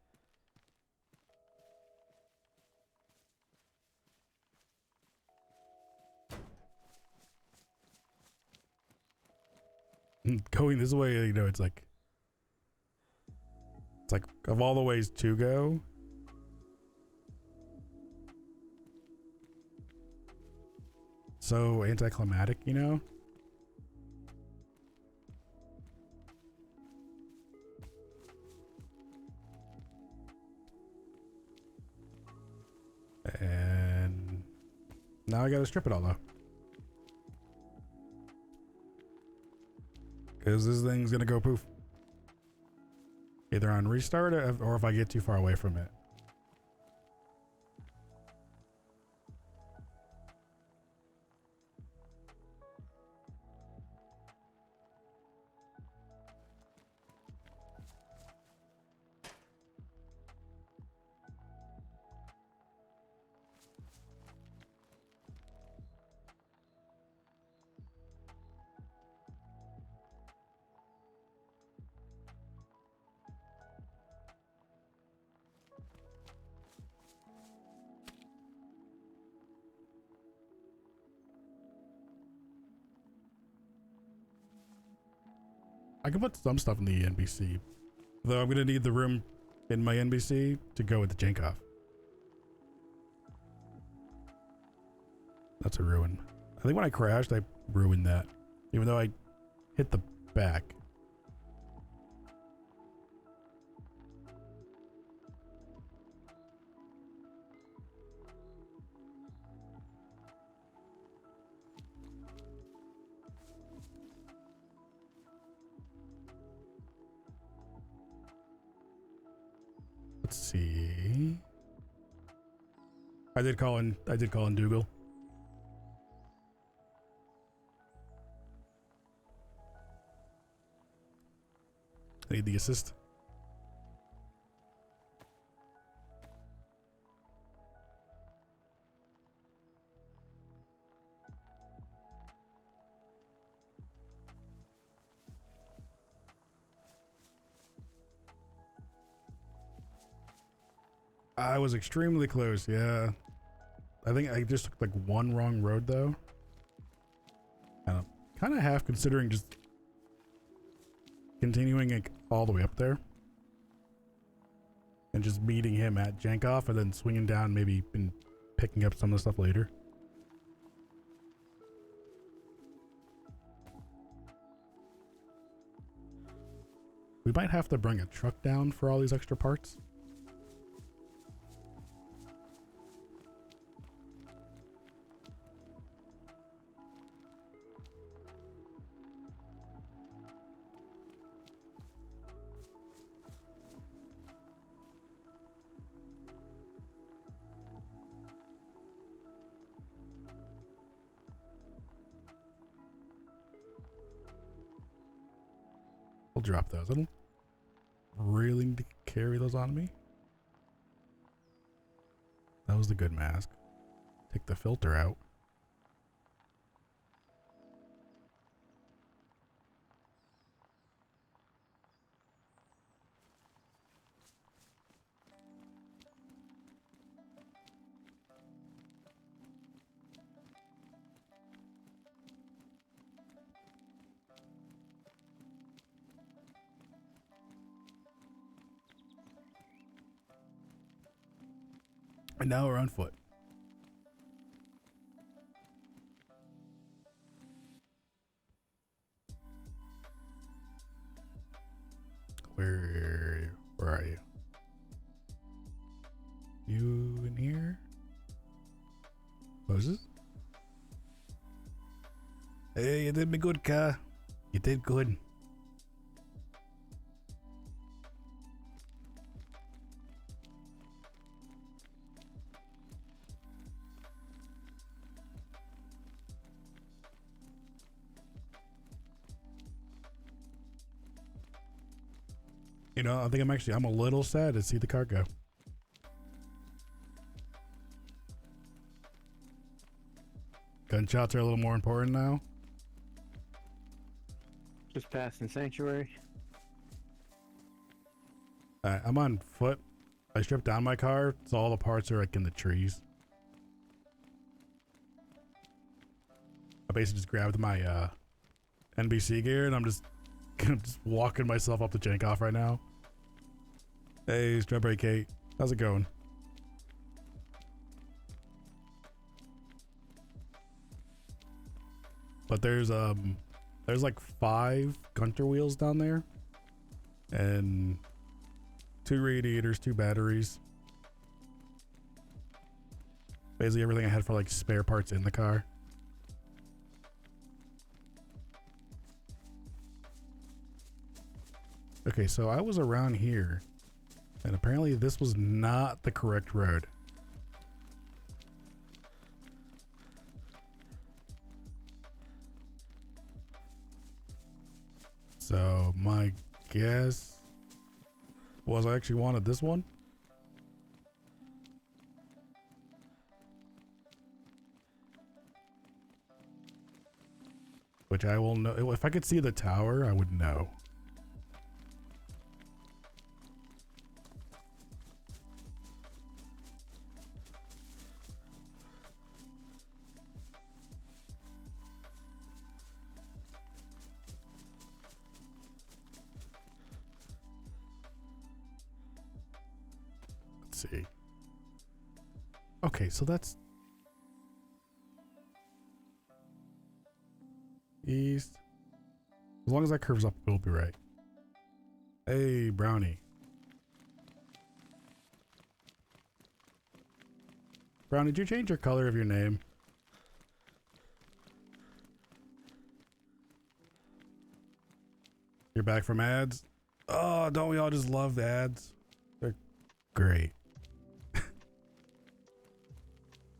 S1: Going this way, it's like of all the ways to go. So anticlimactic, And now I gotta strip it all though. Because this thing's gonna go poof. Either on restart or if I get too far away from it. I can put some stuff in the NBC, though I'm gonna need the room in my NBC to go with the Jankov. That's a ruin. I think when I crashed, I ruined that, even though I hit the back. Let's see. I did call in Dougal. I need the assist. I was extremely close, yeah. I think I just took like one wrong road though. And I'm kind of half considering just continuing it all the way up there. And just meeting him at Jankov and then swinging down maybe and picking up some of the stuff later. We might have to bring a truck down for all these extra parts. We'll drop those. I don't really need to carry those on me. That was the good mask. Take the filter out. And now we're on foot. Where are you? You in here? Moses? Hey, you did me good, car. You did good. You know, I think I'm a little sad to see the car go. Gunshots are a little more important now.
S2: Just passing Sanctuary.
S1: I'm on foot. I stripped down my car, so all the parts are like in the trees. I basically just grabbed my NBC gear and I'm just walking myself up to Jankov right now. Hey, Strawberry Kate. How's it going? But there's like 5 Gunter wheels down there. And 2 radiators, 2 batteries. Basically everything I had for like spare parts in the car. Okay, so I was around here, and apparently this was not the correct road. So my guess was I actually wanted this one. Which I will know. If I could see the tower, I would know. Let's see. Okay, so that's east. As long as that curves up, we'll be right. Hey, Brownie. Brownie, did you change your color of your name? You're back from ads? Oh, don't we all just love ads? They're great.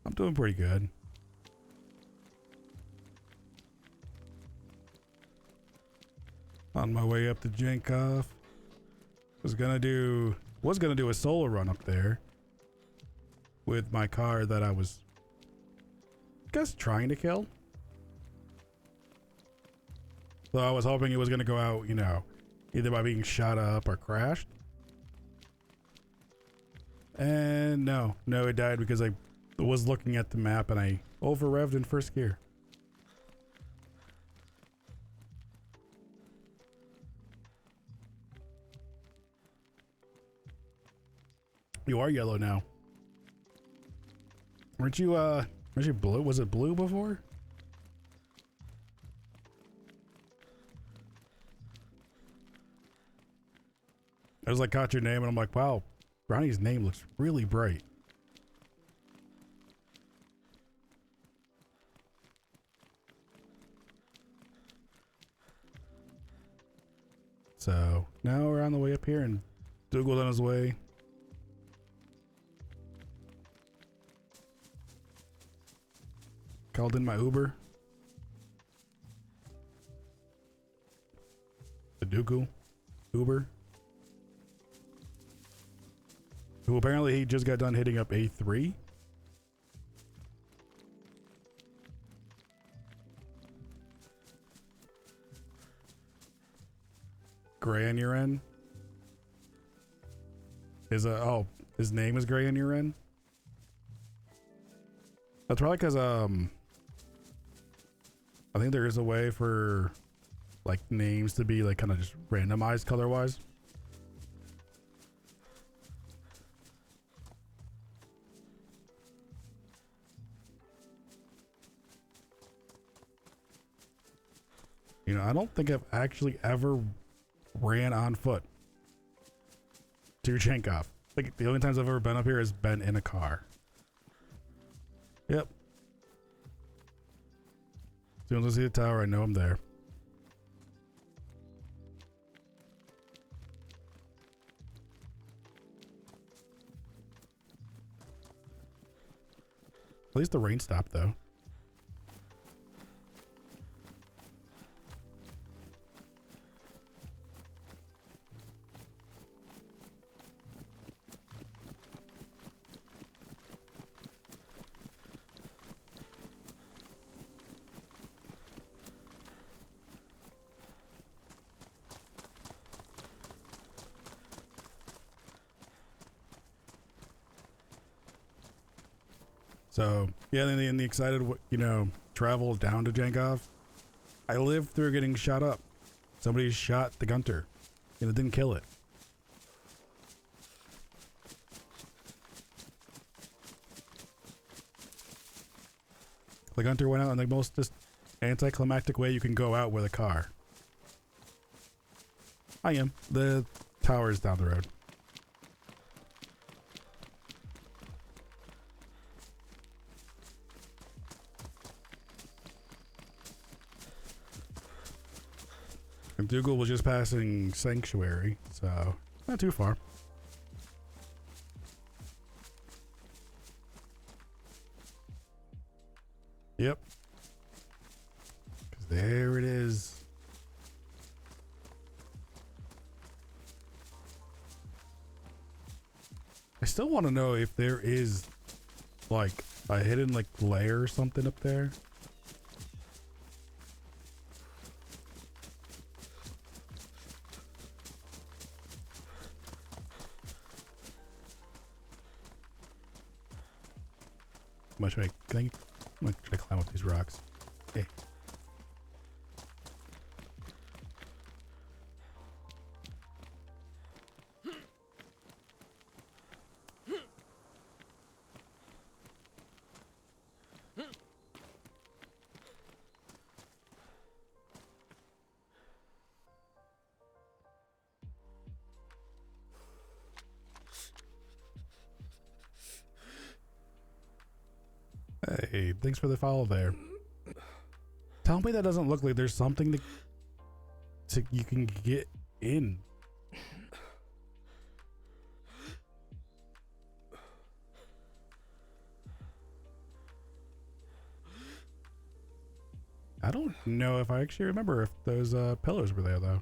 S1: I'm doing pretty good. On my way up to Jenkoff. Was gonna do a solo run up there with my car that I was, I guess, trying to kill. So I was hoping it was gonna go out, you know, either by being shot up or crashed. And no, it died because I was looking at the map and I over-revved in first gear. You are yellow now. Weren't you blue? Was it blue before? I was like, caught your name and I'm like, wow, Brownie's name looks really bright. So now we're on the way up here and Dougal's on his way. Called in my Uber. The Dougal Uber. Who apparently he just got done hitting up A3. Granuren. His name is Granuren. That's probably because I think there is a way for like names to be like kind of just randomized color wise. You know, I don't think I've actually ever ran on foot to Jenkoff. Like the only times I've ever been up here has been in a car. Yep. As soon as I see the tower, I know I'm there. At least the rain stopped though. So yeah, then in the excited, you know, travel down to Jenkoff, I lived through getting shot up. Somebody shot the Gunter, and it didn't kill it. The Gunter went out in the most just anticlimactic way you can go out with a car. I am. The tower's down the road. And Dougal was just passing Sanctuary, so not too far. Yep. 'Cause there it is. I still want to know if there is like a hidden like lair or something up there. How much should I climb up these rocks? Hey. Hey, thanks for the follow there. Tell me that doesn't look like there's something to you can get in. I don't know if I actually remember if those pillars were there though.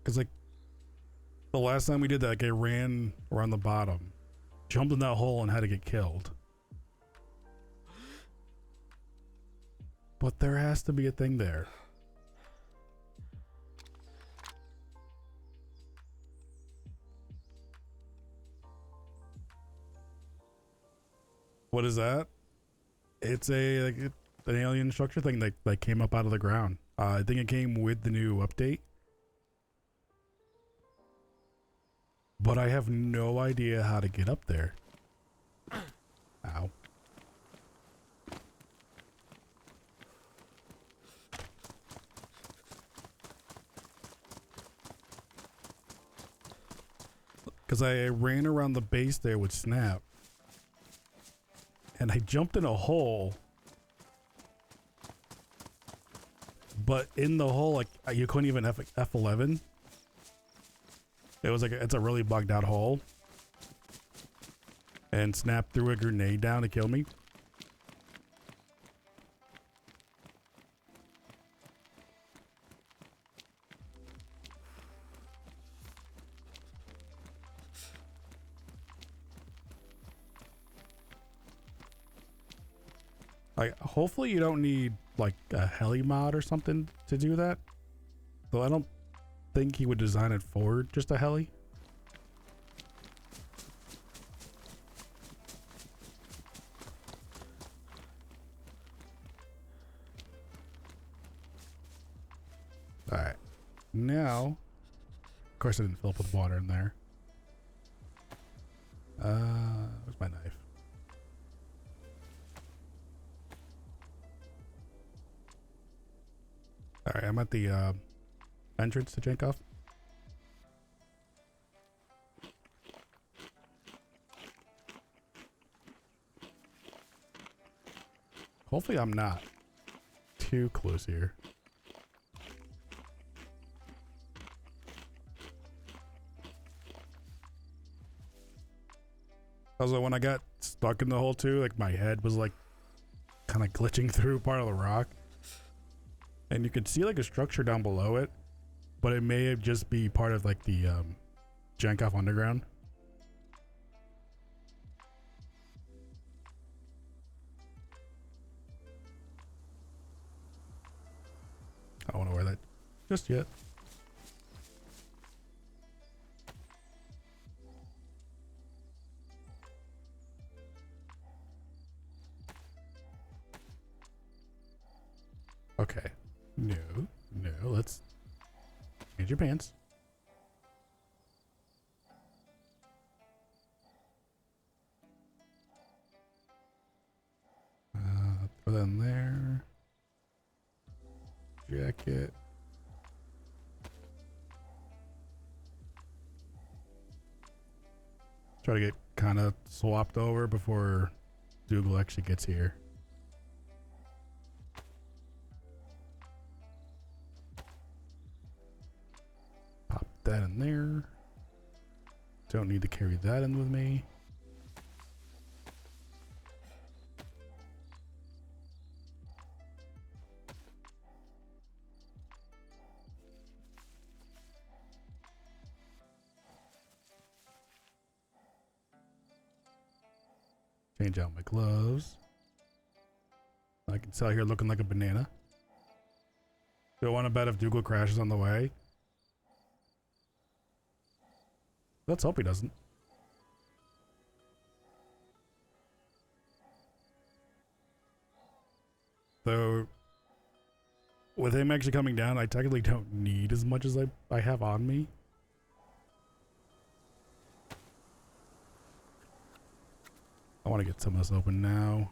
S1: Cause like the last time we did that, like I ran around the bottom, jumped in that hole and had to get killed. But there has to be a thing there. What is that? It's a like an alien structure thing that came up out of the ground. I think it came with the new update. But I have no idea how to get up there. Ow. Because I ran around the base there with Snap. And I jumped in a hole. But in the hole, like you couldn't even F11. It was like it's a really bugged out hole. And Snap threw a grenade down to kill me. Like, hopefully you don't need like a heli mod or something to do that. Though I don't think he would design it for just a heli. Alright. Now, of course I didn't fill up with water in there. Where's my knife? Alright, I'm at the entrance to Jankov. Hopefully I'm not too close here. Also, when I got stuck in the hole too, like my head was like kind of glitching through part of the rock. And you could see like a structure down below it, but it may have just be part of like the Jankov underground. I don't want to wear that just yet. Okay. No, let's change your pants. Throw that in there. Jacket. Try to get kind of swapped over before Dougal actually gets here. Pop that in there. Don't need to carry that in with me. Change out my gloves. I can sit out here looking like a banana. Don't want to bet if Dougal crashes on the way. Let's hope he doesn't. Though, with him actually coming down, I technically don't need as much as I have on me. I want to get some of this open now.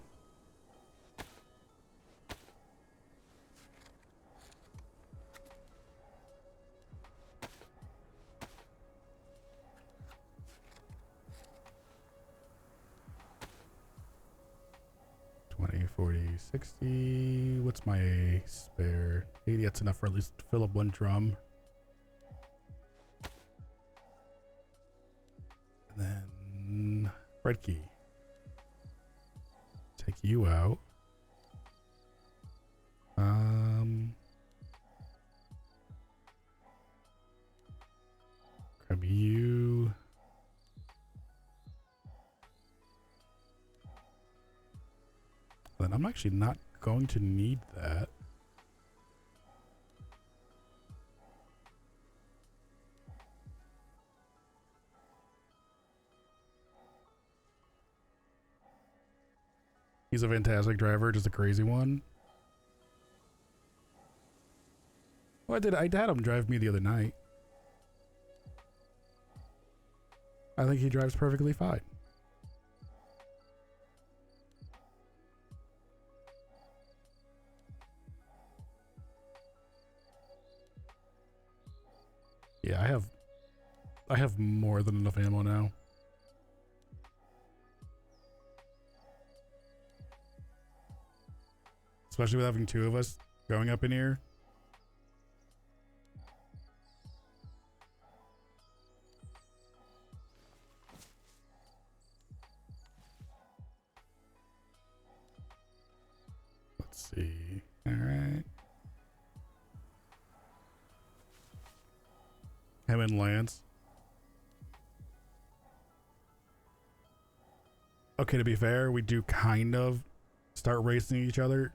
S1: 60. What's my spare? 80. That's enough for at least to fill up one drum. And then red key. Take you out. Grab you. Then I'm actually not going to need that. He's a fantastic driver, just a crazy one. Well, I had him drive me the other night. I think he drives perfectly fine. Yeah, I have more than enough ammo now. Especially with having two of us going up in here. Let's see. All right. Him and Lance. Okay, to be fair, we do kind of start racing each other.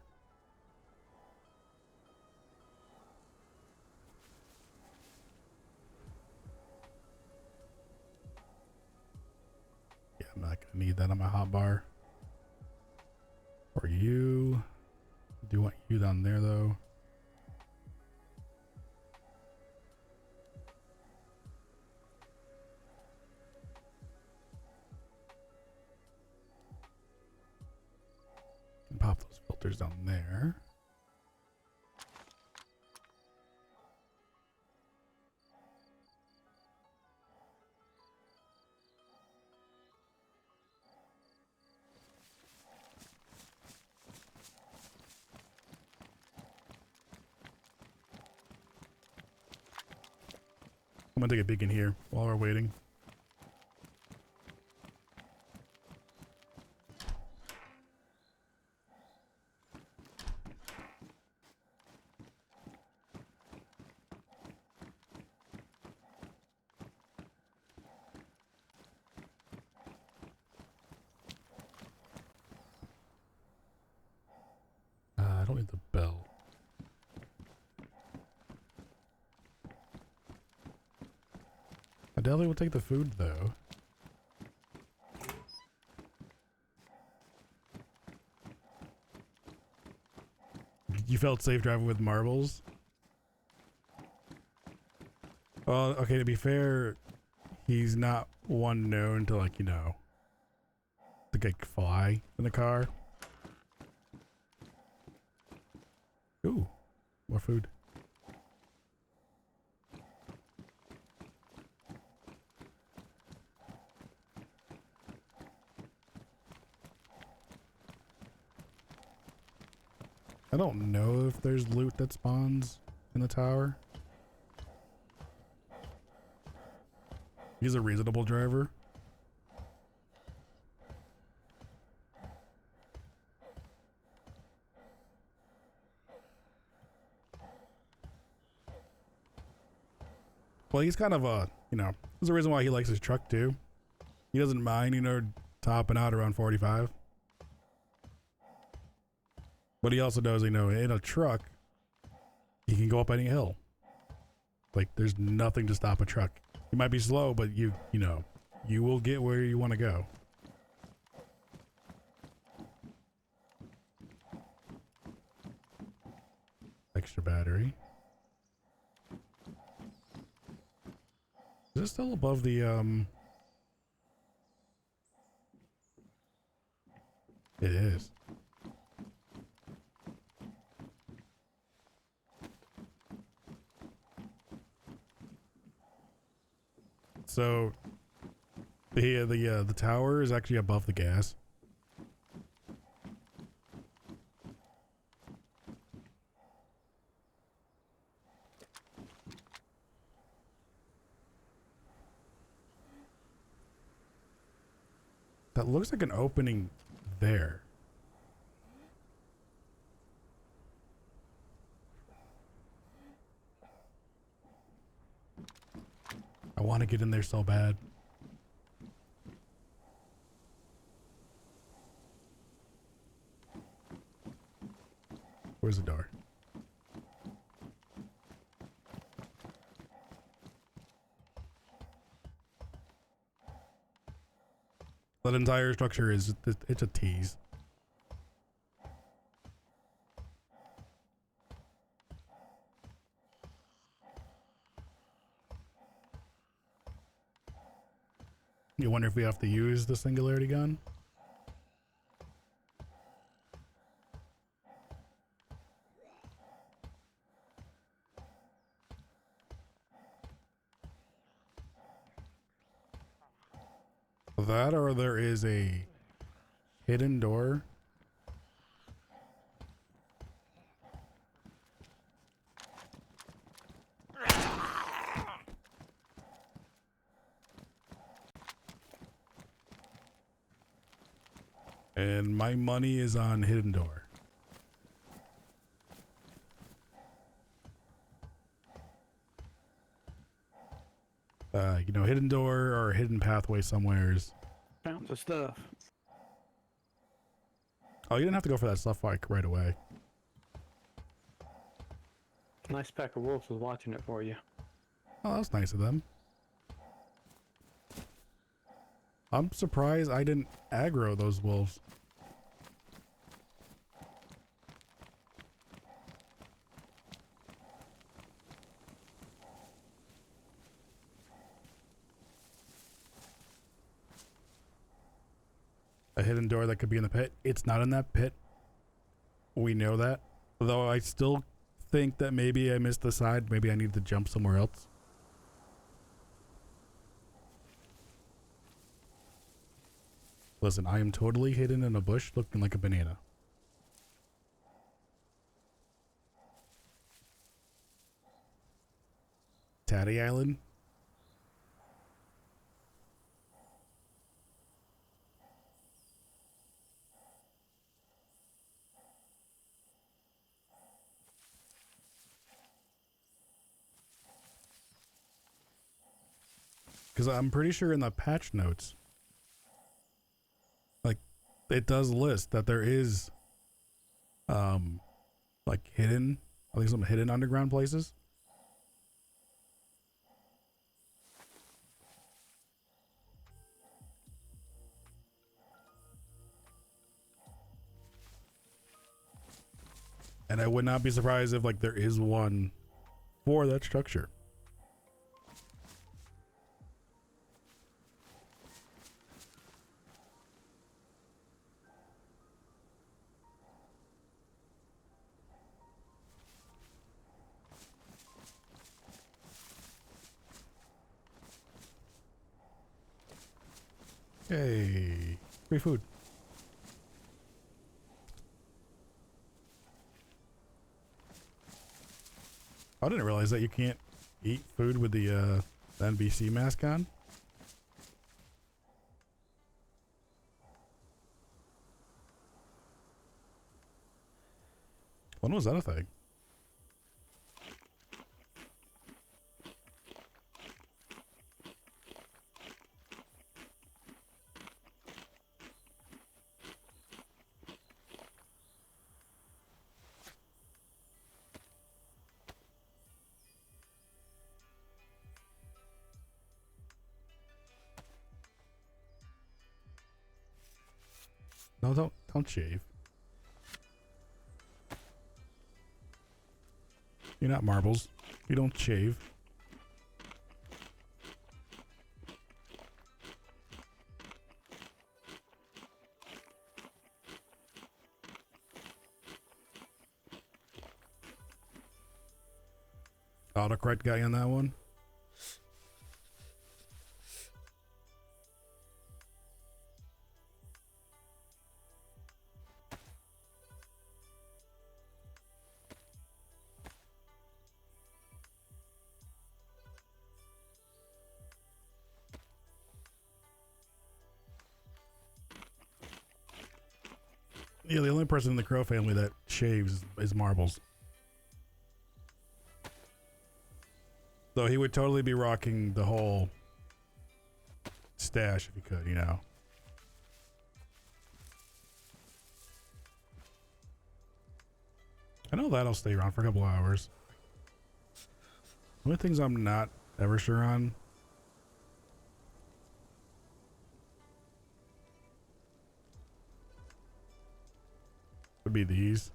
S1: Yeah, I'm not gonna need that on my hotbar. Or you. Do want you down there though. Pop those filters down there. I'm gonna take a peek in here while we're waiting. I don't need the bell. I definitely will take the food though. You felt safe driving with marbles? Well, okay, to be fair, he's not one known to, like, you know, to like fly in the car. Ooh, more food. I don't know if there's loot that spawns in the tower. He's a reasonable driver. Well, he's kind of a, you know, there's a reason why he likes his truck too. He doesn't mind, you know, topping out around 45. But he also knows, you know, in a truck, he can go up any hill. Like, there's nothing to stop a truck. You might be slow, but you know, you will get where you want to go. Extra battery. Is it still above the, It is. So the tower is actually above the gas. That looks like an opening there. I want to get in there so bad. Where's the door? That entire structure is, it's a tease. You wonder if we have to use the singularity gun? That, or there is a hidden door. And my money is on hidden door. You know, hidden door or hidden pathway somewheres.
S2: Found the stuff.
S1: Oh, you didn't have to go for that stuff like right away.
S2: Nice pack of wolves was watching it for you.
S1: Oh, that's nice of them. I'm surprised I didn't aggro those wolves. A hidden door that could be in the pit. It's not in that pit. We know that. Though I still think that maybe I missed the side. Maybe I need to jump somewhere else. Listen, I am totally hidden in a bush looking like a banana. Tatty Island? Because I'm pretty sure in the patch notes, like, it does list that there is, like hidden, I think some hidden underground places. And I would not be surprised if, like, there is one for that structure. Hey, free food. I didn't realize that you can't eat food with the NBC mask on. When was that a thing? No, don't shave. You're not marbles. You don't shave. Autocorrect guy on that one. Yeah, the only person in the Crow family that shaves is Marbles. So he would totally be rocking the whole stash if he could, you know. I know that'll stay around for a couple hours. One of the things I'm not ever sure on. Would be these.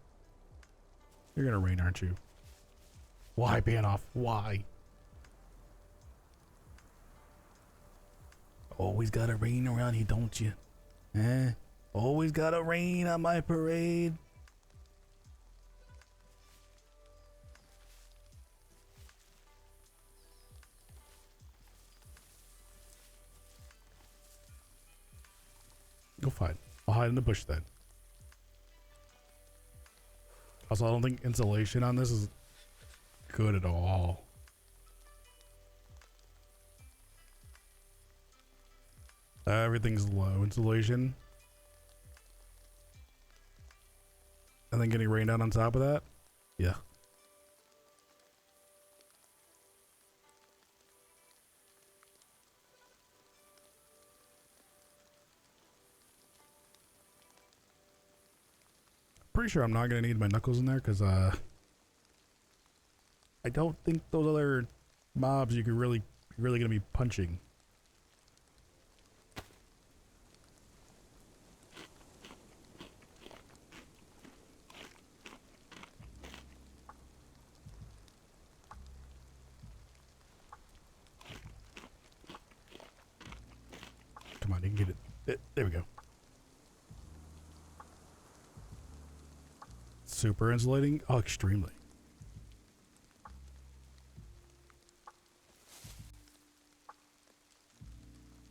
S1: You're gonna rain, aren't you? Why, Banoff? Why? Always gotta rain around here, don't you? Eh? Always gotta rain on my parade. Go fine. I'll hide in the bush then. Also, I don't think insulation on this is good at all. Everything's low insulation. And then getting rained out on top of that? Yeah. Pretty sure I'm not gonna need my knuckles in there because I don't think those other mobs you could really gonna be punching. Come on, you can get it. There we go. Super insulating? Oh, extremely.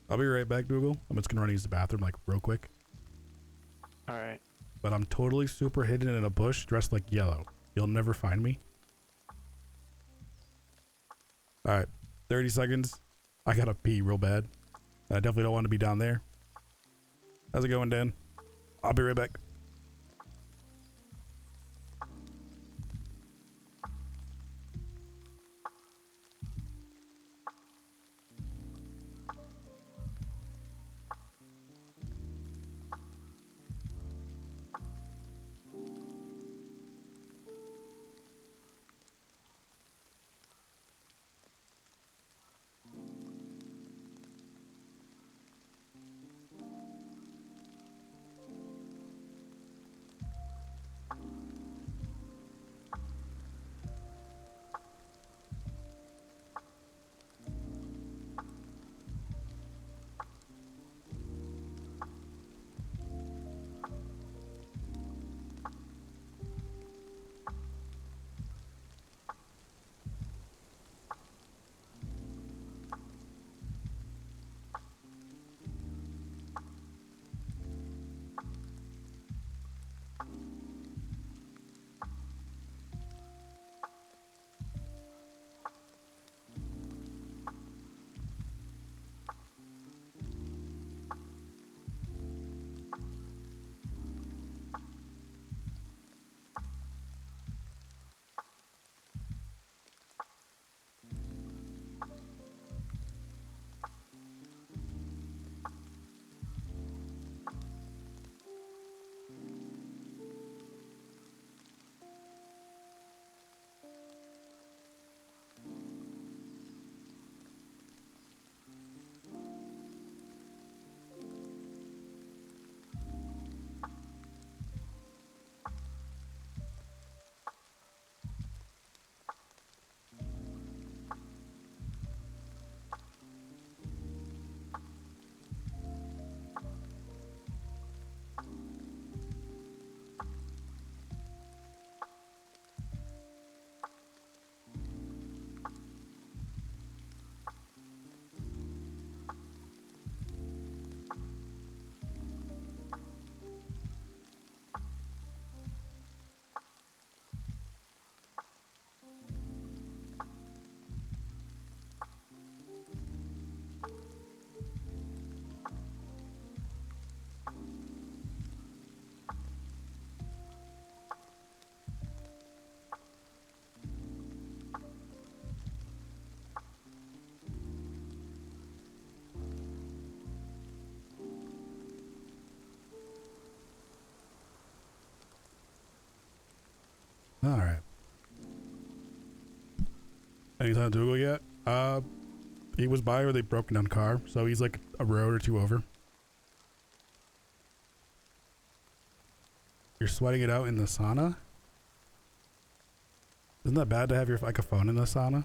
S1: I'll be right back, Google. I'm just gonna run to use the bathroom like real quick.
S2: Alright.
S1: But I'm totally super hidden in a bush dressed like yellow. You'll never find me. Alright, 30 seconds. I gotta pee real bad. I definitely don't want to be down there. How's it going, Dan? I'll be right back. All right. Anytime Dougal yet? He was by with a broken down car, so he's like a road or two over. You're sweating it out in the sauna? Isn't that bad to have your like a phone in the sauna?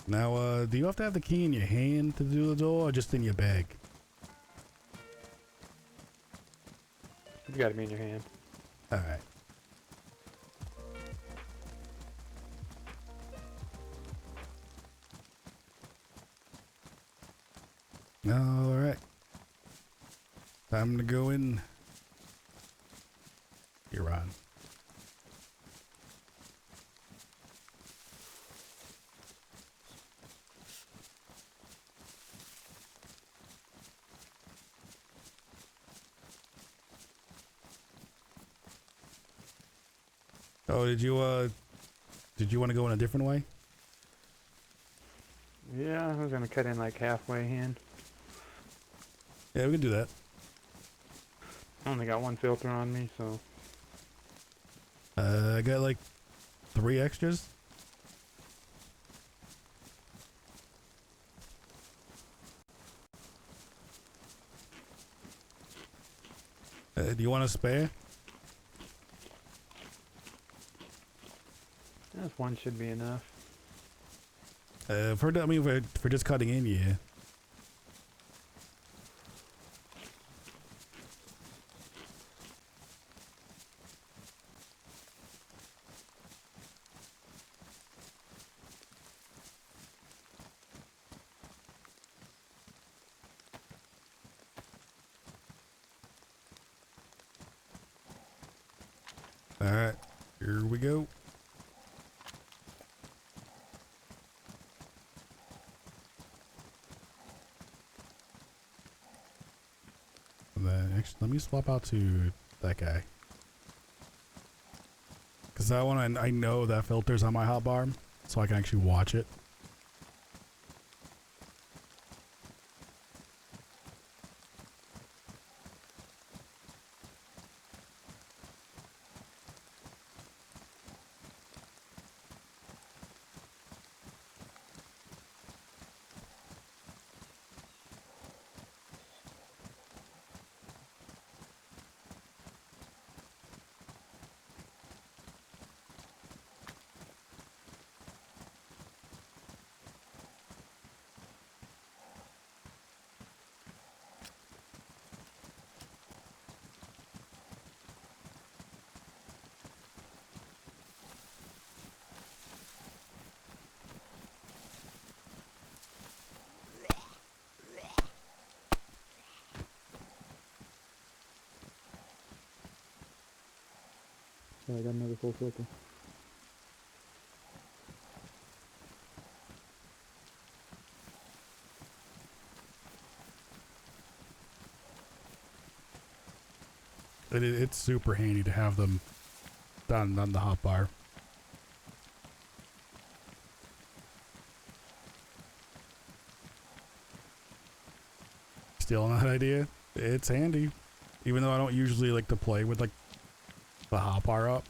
S1: Now, do you have to have the key in your hand to do the door or just in your bag?
S2: It's got to be in your hand.
S1: Alright. Alright. Time to go in. You're on. Oh, did you want to go in a different way?
S2: Yeah, I was gonna cut in like halfway in.
S1: Yeah, we can do that.
S2: I only got one filter on me, so
S1: I got like 3 extras. Do you want a spare?
S2: just one should be enough.
S1: For just cutting in, yeah. Alright, here we go. And then, actually, let me swap out to that guy. Because I know that filter's on my hotbar, so I can actually watch it.
S2: Yeah, I got another full filter.
S1: It's super handy to have them done on the hotbar. Stealing that idea? It's handy. Even though I don't usually like to play with like the hotbar up.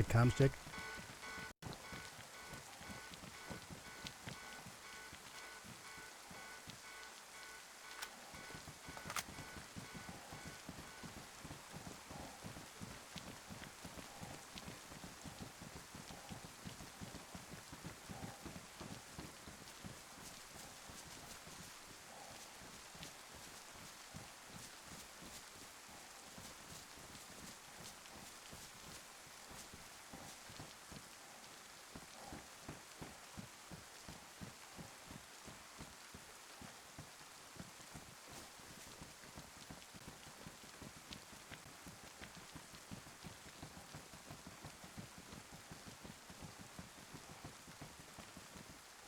S1: Calm stick.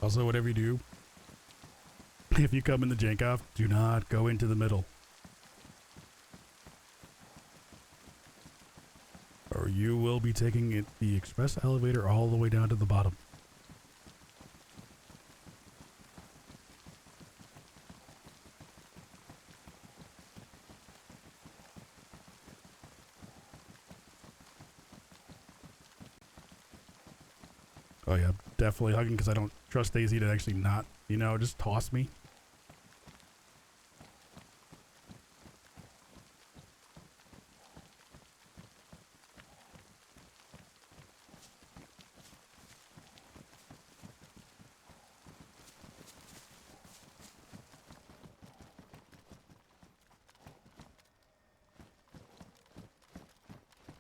S1: Also, whatever you do, if you come in the jank off, do not go into the middle. Or you will be taking the express elevator all the way down to the bottom. Oh yeah, definitely hugging because I don't trust Daisy to actually not, you know, just toss me.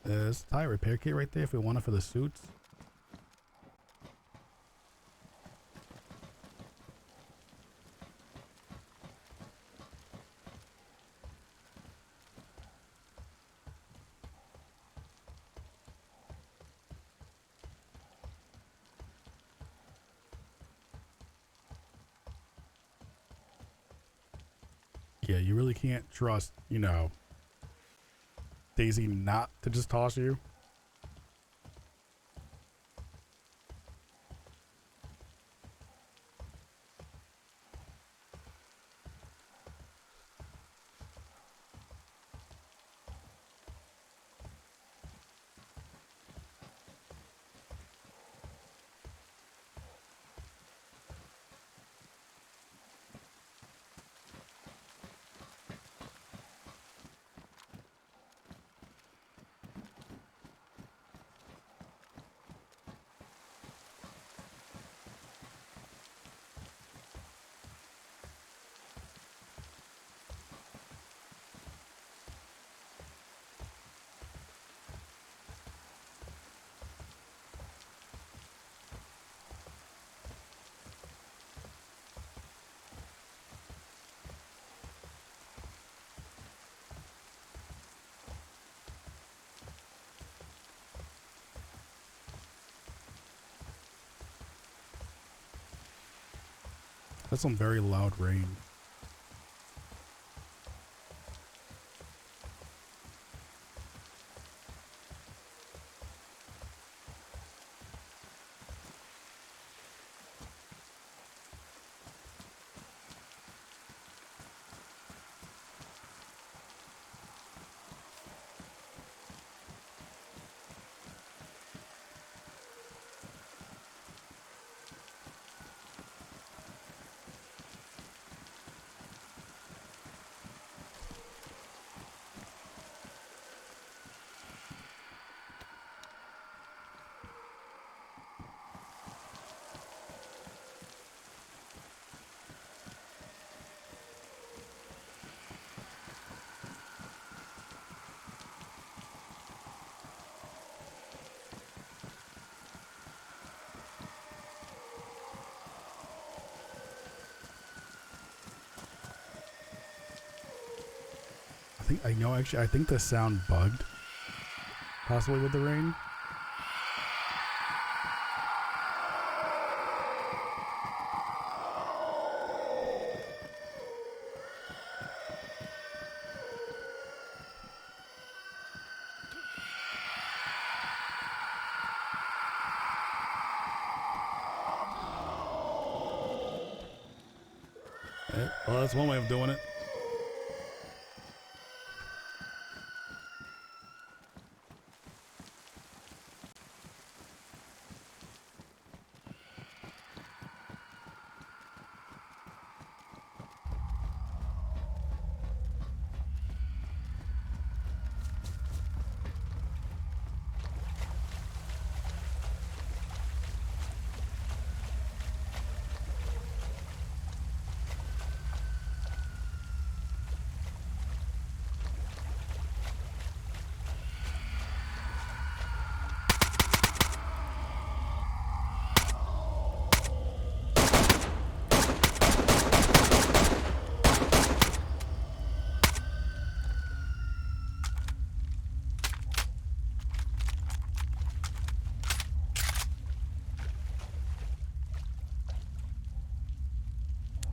S1: There's a tire repair kit right there if we want it for the suits. Yeah, you really can't trust, you know, Daisy not to just toss you. That's some very loud rain. I think the sound bugged. Possibly with the rain. Well, that's one way of doing it.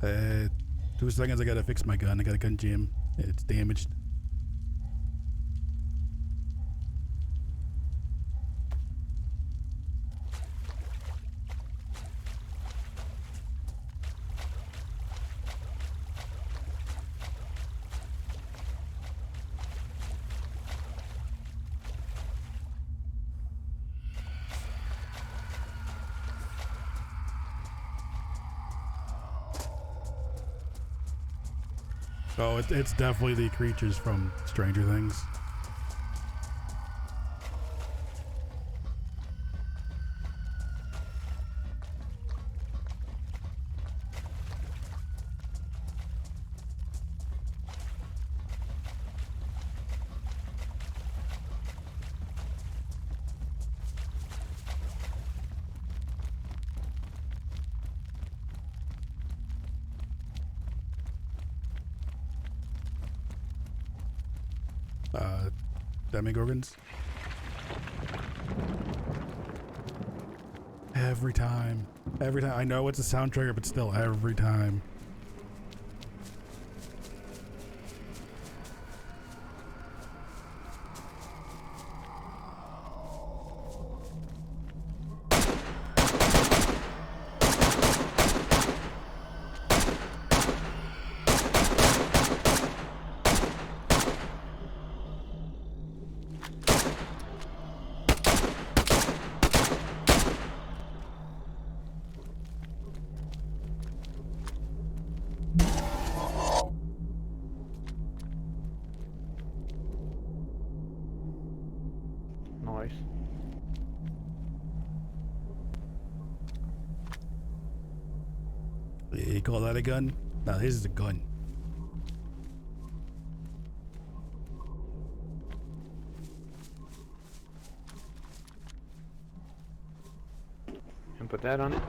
S1: Uh, 2 seconds. I gotta fix my gun. I got a gun jam. It's damaged. Oh, it's definitely the creatures from Stranger Things. Demigorgons. Every time. Every time. I know it's a sound trigger, but still, every time.
S2: Nice.
S1: You call that a gun? No, this is a gun.
S2: And put that on it.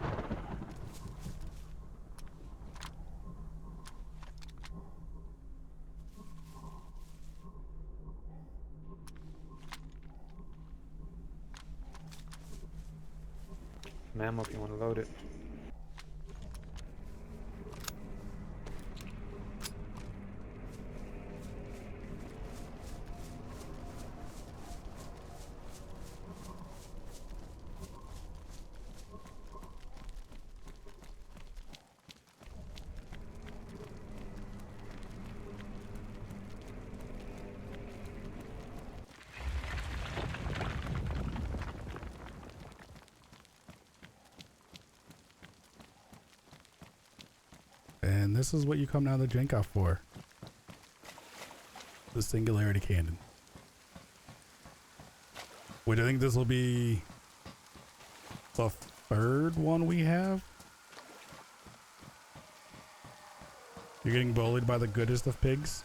S2: Some ammo if you want to load it.
S1: And this is what you come down to Jenkoff for. The Singularity Cannon. Which I think this will be the third one we have. You're getting bullied by the goodest of pigs.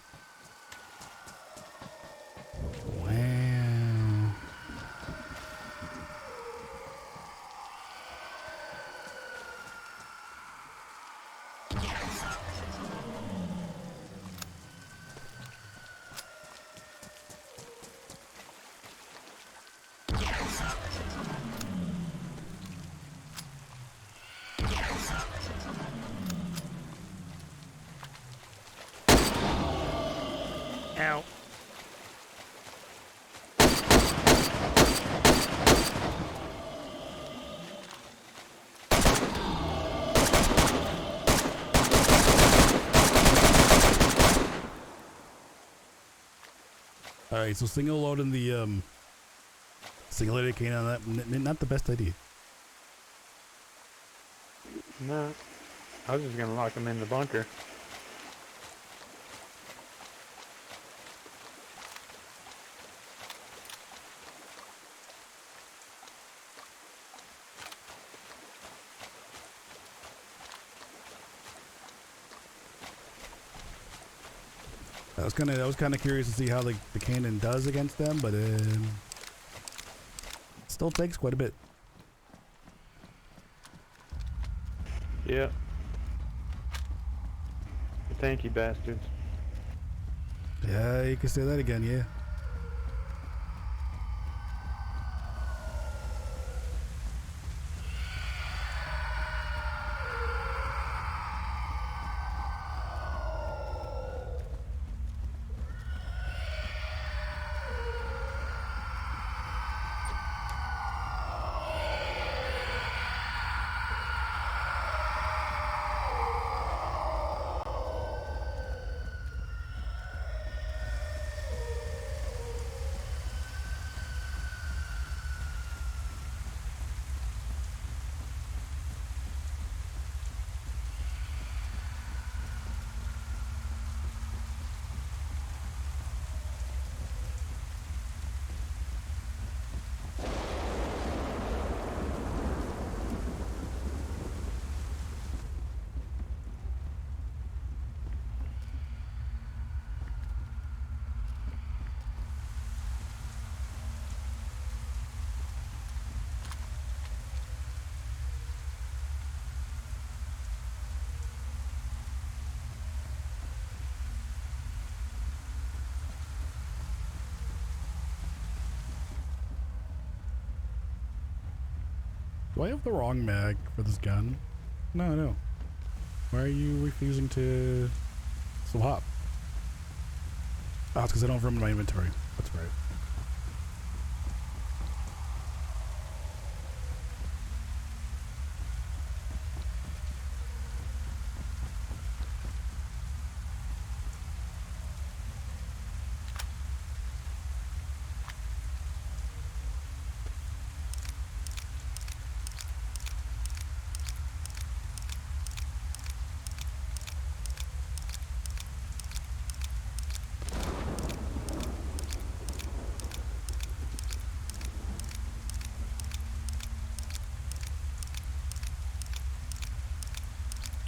S1: Wow. Ow. Alright, so single loading the Singularity Cannon, that not the best idea.
S2: No. I was just gonna lock them in the bunker.
S1: I was kind of curious to see how the cannon does against them, but it still takes quite a bit.
S2: Yeah. Thank you, bastards.
S1: Yeah, you can say that again, yeah. Do I have the wrong mag for this gun? No, no. Why are you refusing to swap? Oh, it's because I don't have room in my inventory. That's right.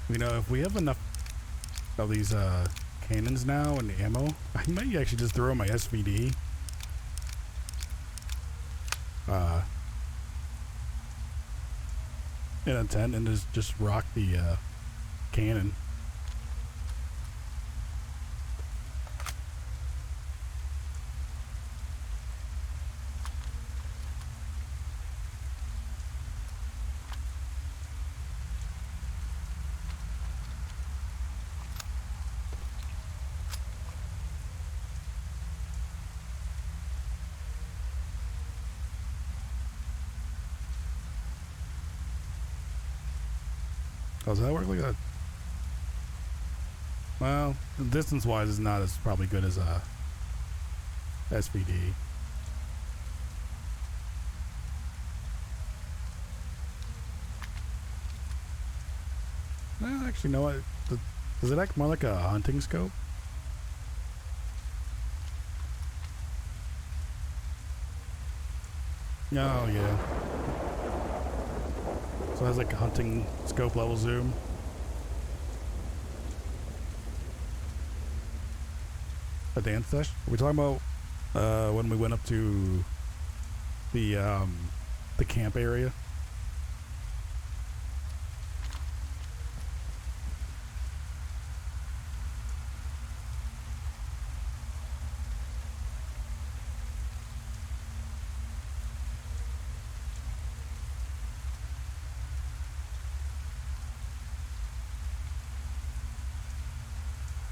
S1: You know, if we have enough of these cannons now and ammo, I might actually just throw my SVD. In a tent and just rock the cannon. Oh, does that work like that? Well, distance-wise, is not as probably good as SVD. Well, actually, you know what? Does it act more like a hunting scope? Oh, yeah. So it has like a hunting scope level zoom. A dance session? Are we talking about when we went up to the camp area?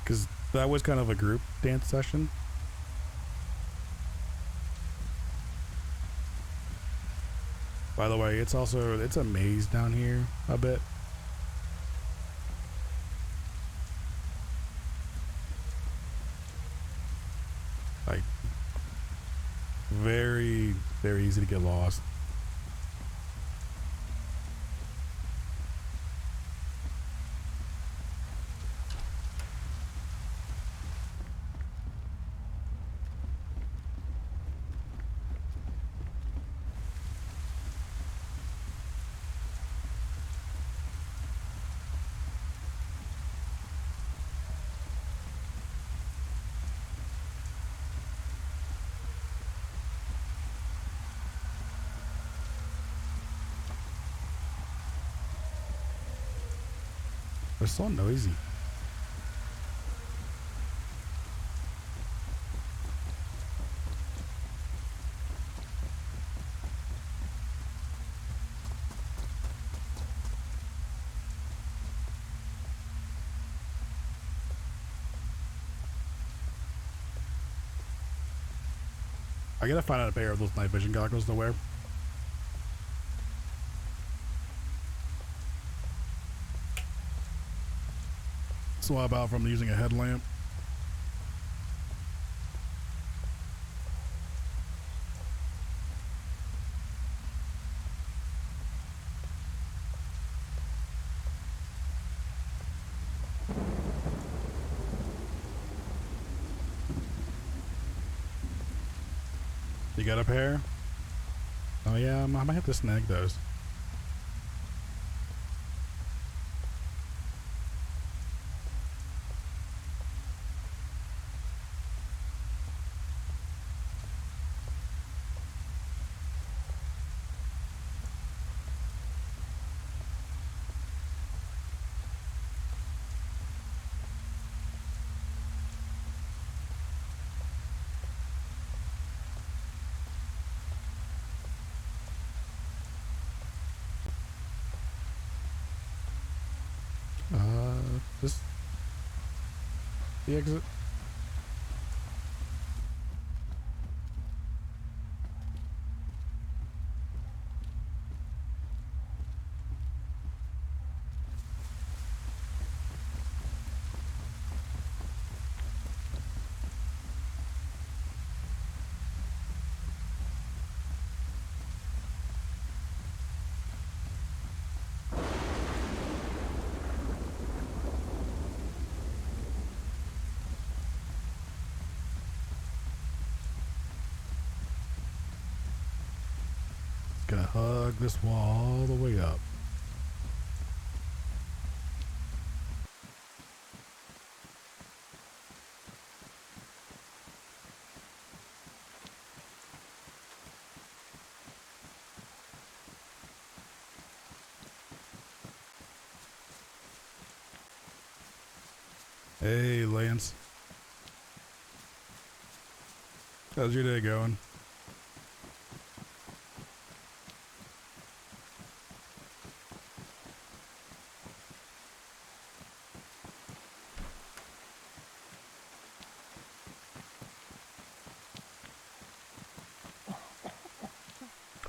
S1: Because that was kind of a group dance session. By the way, it's a maze down here a bit. Like, very, very easy to get lost. They're so noisy. I gotta find out a pair of those night vision goggles to wear. Swap out from using a headlamp. You got a pair? Oh yeah, I might have to snag those. This the exit? Gonna hug this wall all the way up. Hey, Lance. How's your day going?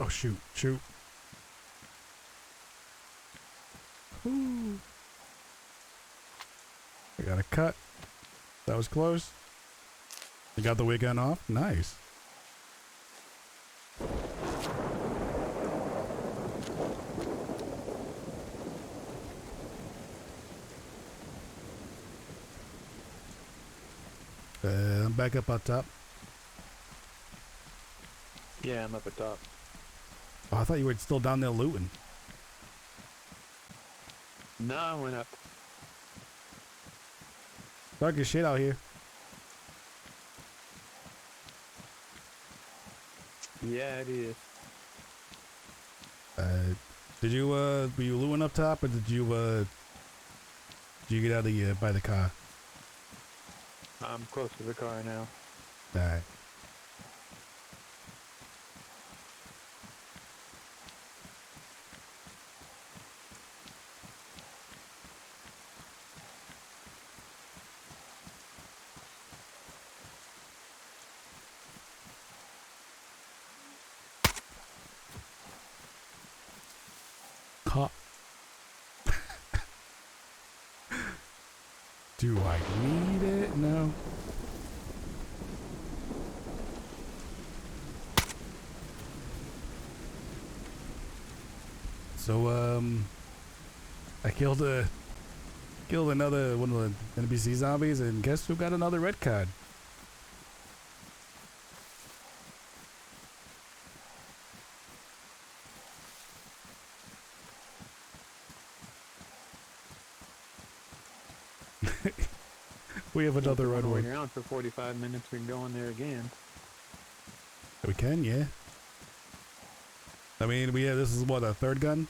S1: Oh, shoot, shoot. Ooh. I got a cut. That was close. You got the weekend off? Nice. I'm back up on top.
S2: Yeah, I'm up at top.
S1: Oh, I thought you were still down there looting.
S2: No, I went up.
S1: Dark as shit out here.
S2: Yeah, it is.
S1: Were you looting up top, or did you get out of the, by the car?
S2: I'm close to the car now.
S1: Alright. Cop. Do I need it? No. So, I killed another one of the NPC zombies, and guess who got another red card? We have another red
S2: We're
S1: one.
S2: around for 45 minutes. We can go in there again.
S1: We can, yeah. I mean, this is what, a third gun?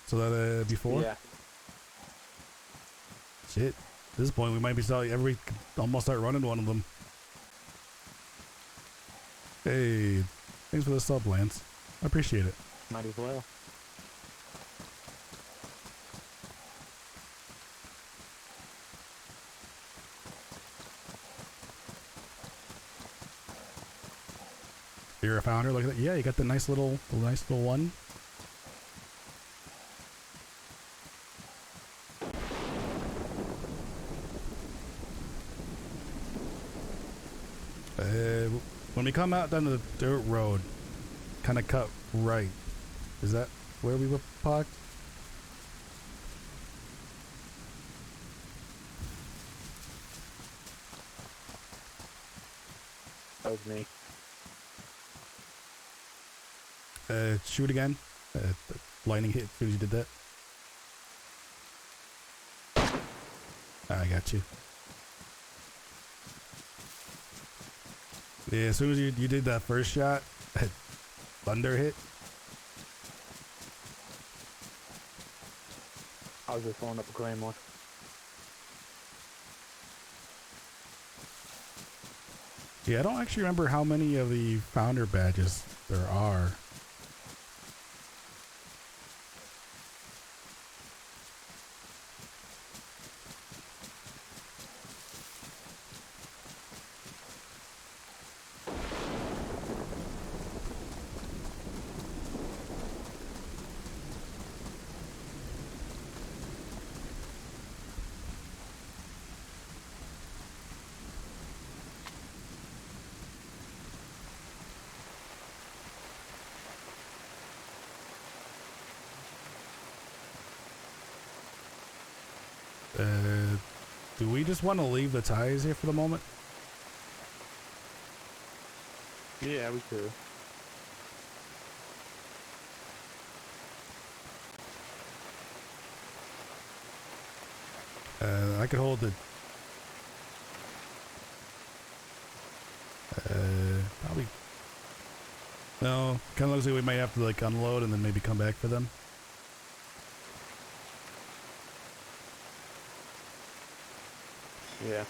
S1: So that, before?
S2: Yeah.
S1: Shit. At this point, we might be almost start running one of them. Hey, thanks for the sub, Lance. I appreciate it.
S2: Might as well.
S1: You're a founder. Look at that. Yeah, you got the nice little one. When we come out down the dirt road, kind of cut right. Is that where we were parked?
S2: That was me.
S1: Shoot again. The lightning hit as soon as you did that. I got you. Yeah, as soon as you did that first shot, thunder hit.
S2: I was just throwing up a claymore.
S1: Yeah, I don't actually remember how many of the founder badges there are. we just want to leave the ties here for the moment?
S2: Yeah, we could.
S1: I could hold the... probably... No, kind of looks like we might have to like unload and then maybe come back for them.
S2: Yeah.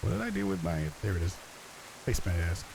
S1: What did I do with my... There it is. Face mask.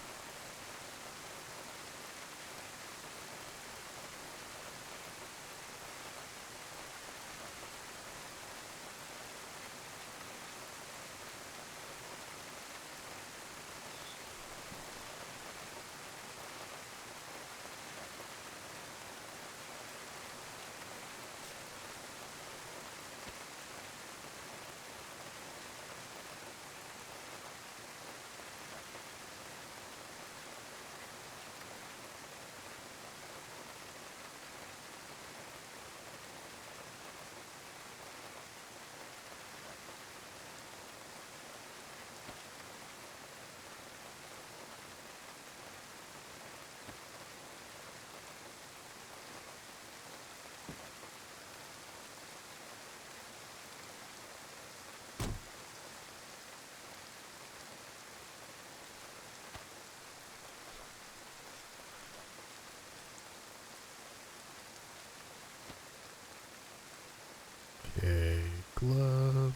S1: Okay, gloves.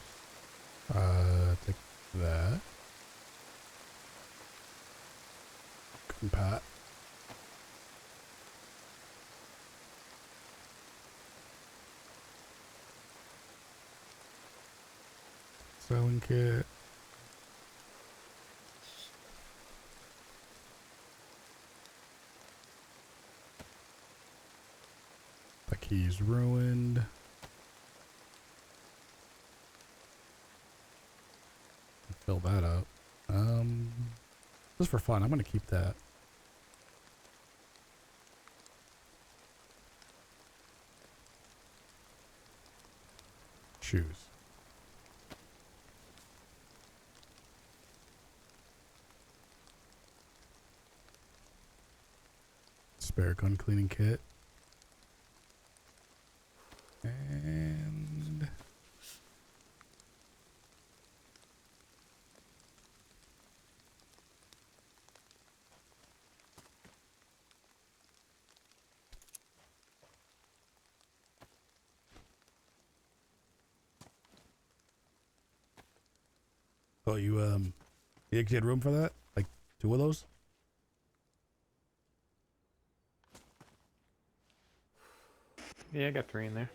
S1: Take that. Compat. Sewing kit. The key's ruined. Fill that up. Just for fun, I'm gonna keep that. Shoes. Spare gun cleaning kit. And oh, you had room for that? Like 2 of those?
S2: Yeah, I got 3 in there.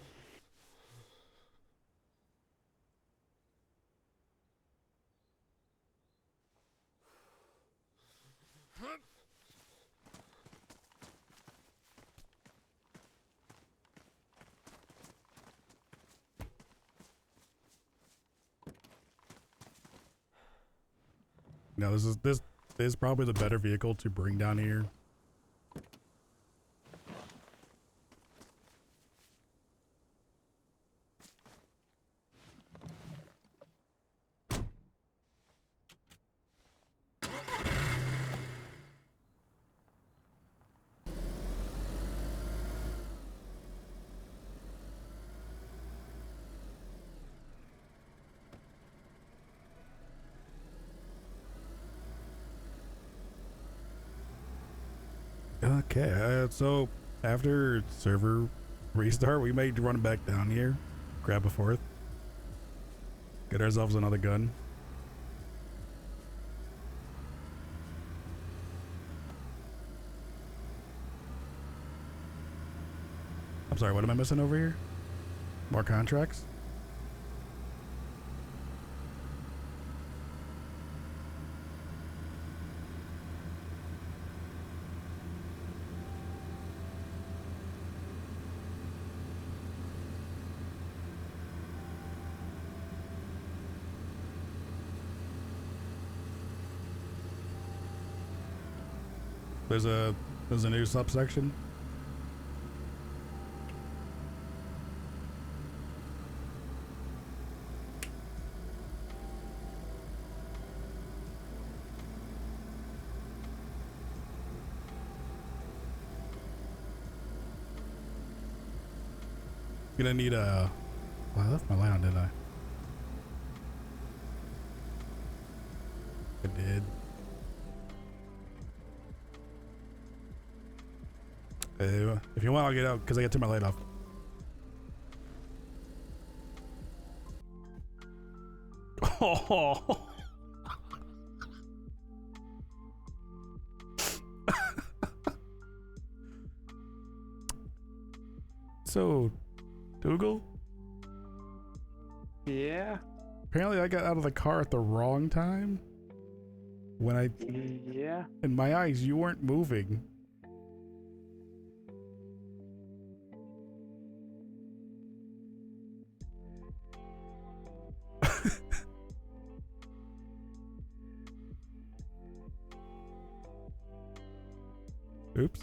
S1: No, this is probably the better vehicle to bring down here. Okay, so after server restart, we may run back down here, grab a 4th, get ourselves another gun. I'm sorry, what am I missing over here? More contracts? There's a new subsection. Gonna need a. Well, I left my light on, didn't I? I did. If you want, I'll get out because I got to turn my light off. Oh. So, Dougal?
S2: Yeah.
S1: Apparently I got out of the car at the wrong time. When I,
S2: Yeah.
S1: in my eyes, you weren't moving. Oops.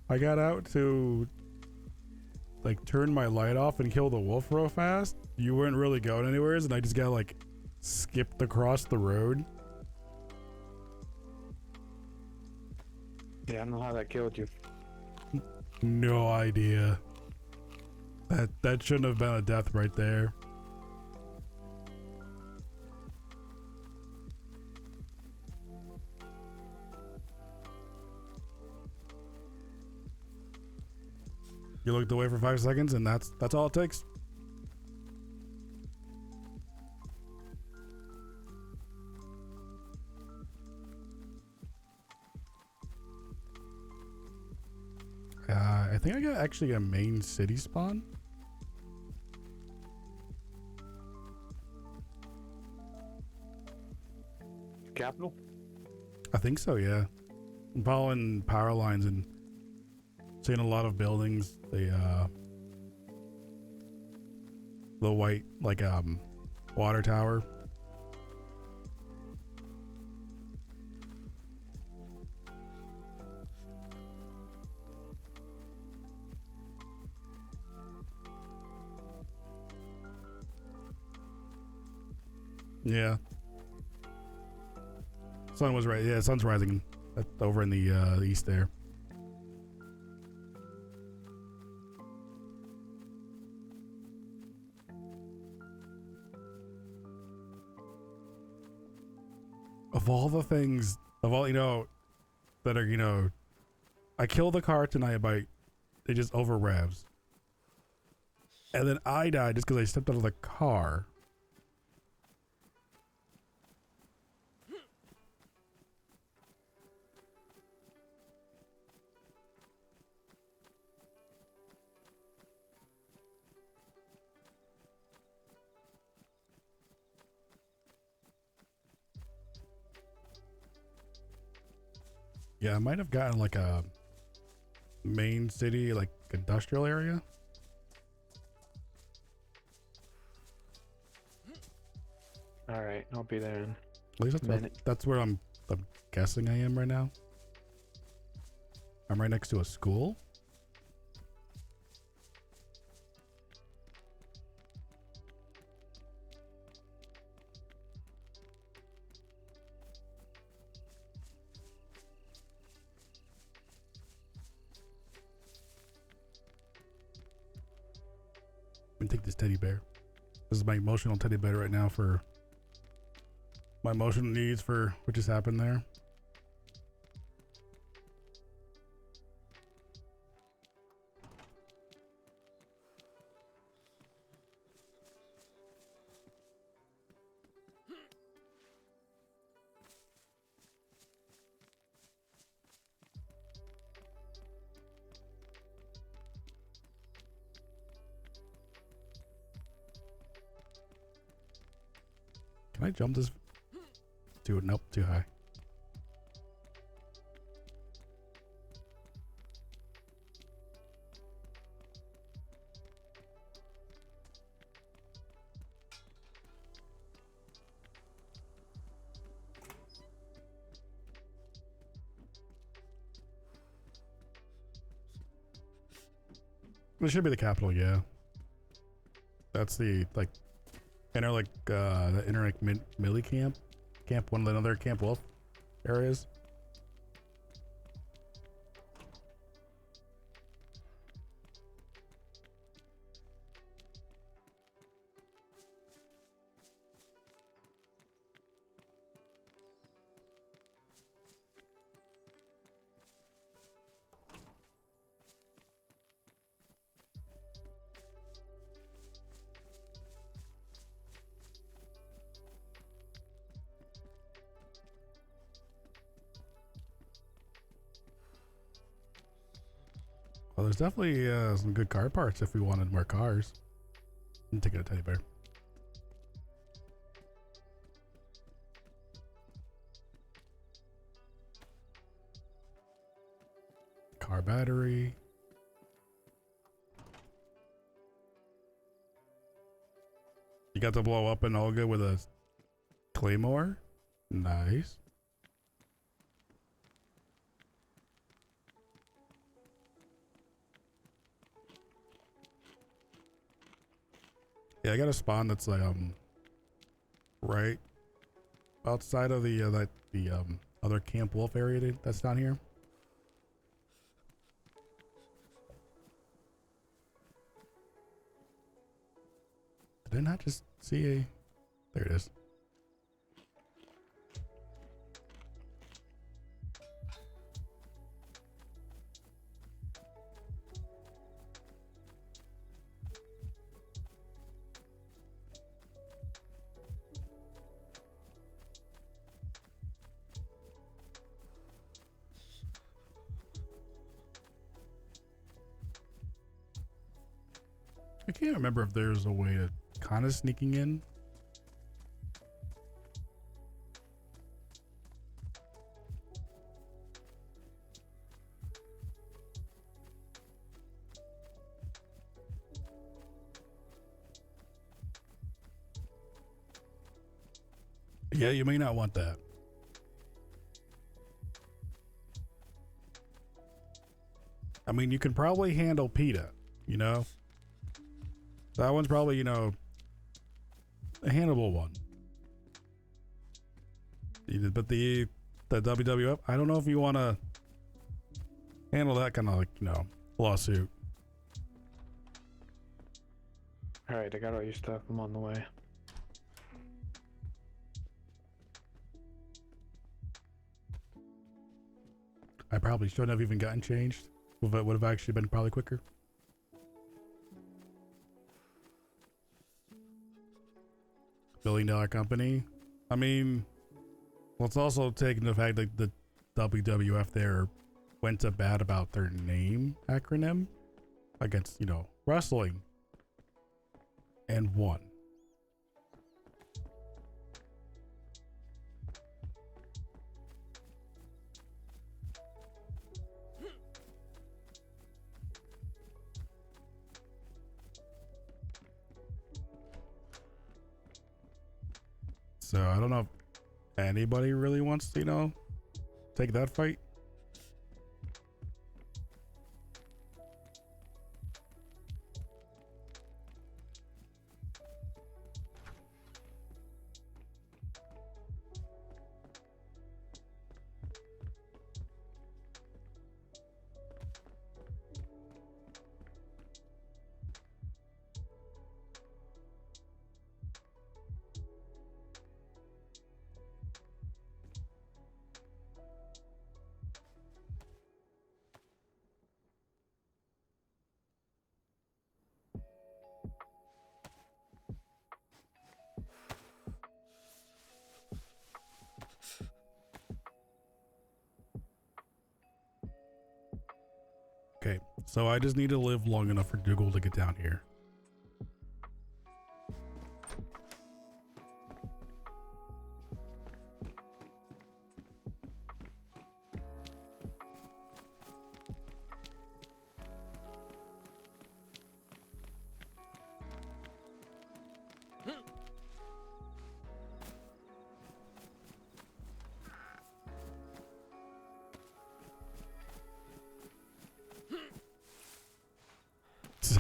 S1: I got out to like turn my light off and kill the wolf real fast. You weren't really going anywhere, and I just got like skipped across the road.
S2: Yeah, I don't know how that killed you.
S1: No idea. That shouldn't have been a death right there. You looked away for 5 seconds, and that's all it takes. I think I got actually a main city spawn.
S2: Capital?
S1: I think so, yeah. I'm following power lines and seeing a lot of buildings. The white water tower. Yeah. Sun was right. Yeah, sun's rising over in the east there. Of all the things, of all, that are, I kill the car tonight by it just over revs. And then I died just because I stepped out of the car. Yeah, I might have gotten like a main city, like industrial area.
S2: All right, I'll be there in
S1: At least
S2: a minute.
S1: that's where I'm guessing I am right now. I'm right next to a school. I'm gonna take this teddy bear. This is my emotional teddy bear right now for my emotional needs for what just happened there. Can I jump this? Dude, nope, too high. It should be the capital, yeah. That's the like the inner like Millie camp, one of the other Camp Wolf areas. Well, there's definitely some good car parts if we wanted more cars. I'm taking a teddy bear. Car battery. You got to blow up an Olga with a claymore. Nice. Yeah, I got a spawn that's like right outside of the other Camp Wolf area that's down here. Did I not just see a? There it is. I can't remember if there's a way to kind of sneaking in. Yeah, you may not want that. I mean, you can probably handle PETA, you know? That one's probably, you know, a handleable one. But the WWF, I don't know if you want to handle that kind of like, you know, lawsuit.
S2: Alright, I got all your stuff. I'm on the way.
S1: I probably shouldn't have even gotten changed. It would have actually been probably quicker. $1 billion company. I mean, let's also take into the fact that the WWF there went to bat about their name acronym against, you know, wrestling and won. So I don't know if anybody really wants to, you know, take that fight. Okay, so I just need to live long enough for Dougal to get down here.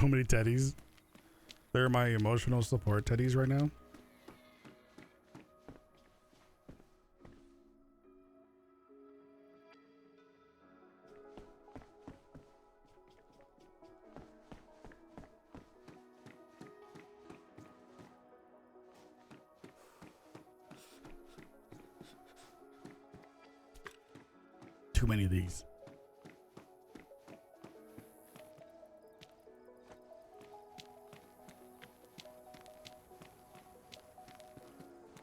S1: so many teddies. They're my emotional support teddies right now. Too many of these.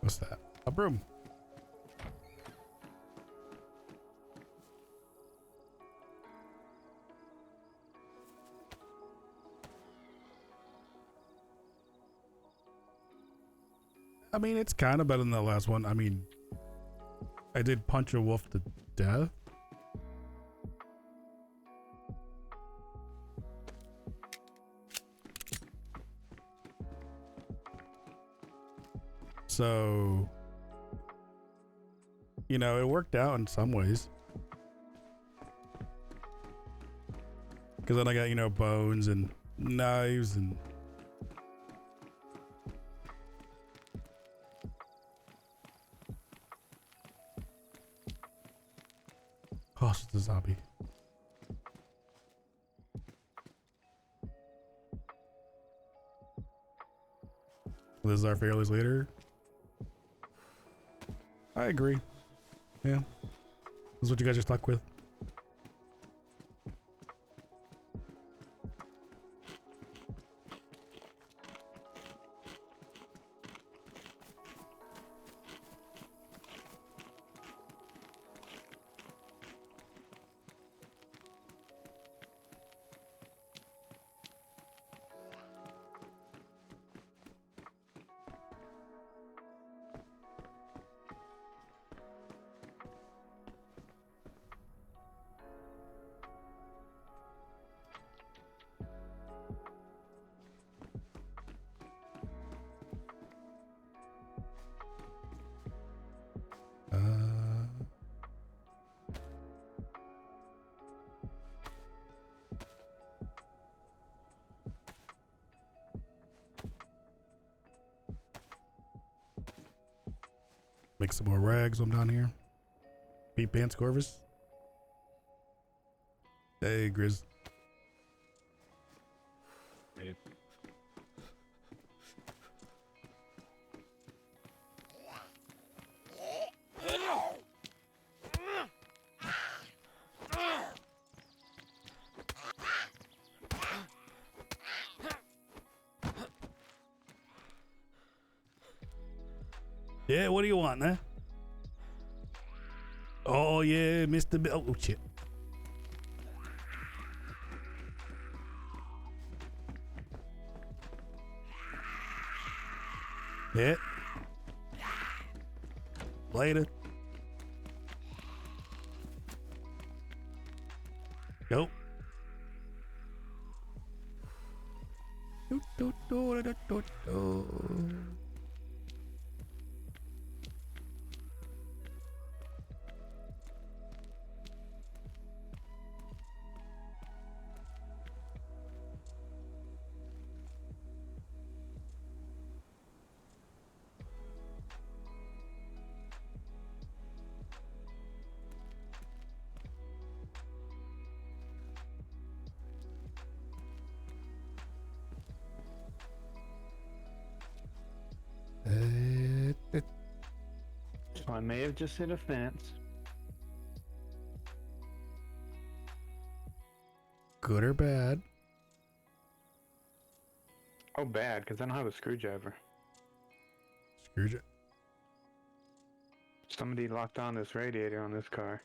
S1: What's that? A broom. I mean, it's kind of better than the last one. I mean, I did punch a wolf to death. So, you know, it worked out in some ways. Because then I got, you know, bones and knives and... Oh, it's a zombie. This is our failures later. I agree. Yeah. This is what you guys are stuck with. Make some more rags. I'm down here. Pete Pants Corvus. Hey, Grizz.
S2: Hey.
S1: Yeah, what do you want, huh? Oh, yeah, Mr. Oh, shit. Yeah. Later. Go. Do, do, do, do, do, do.
S2: So I may have just hit a fence.
S1: Good or bad?
S2: Oh, bad, because I don't have a screwdriver.
S1: Screwdriver.
S2: Somebody locked on this radiator on this car.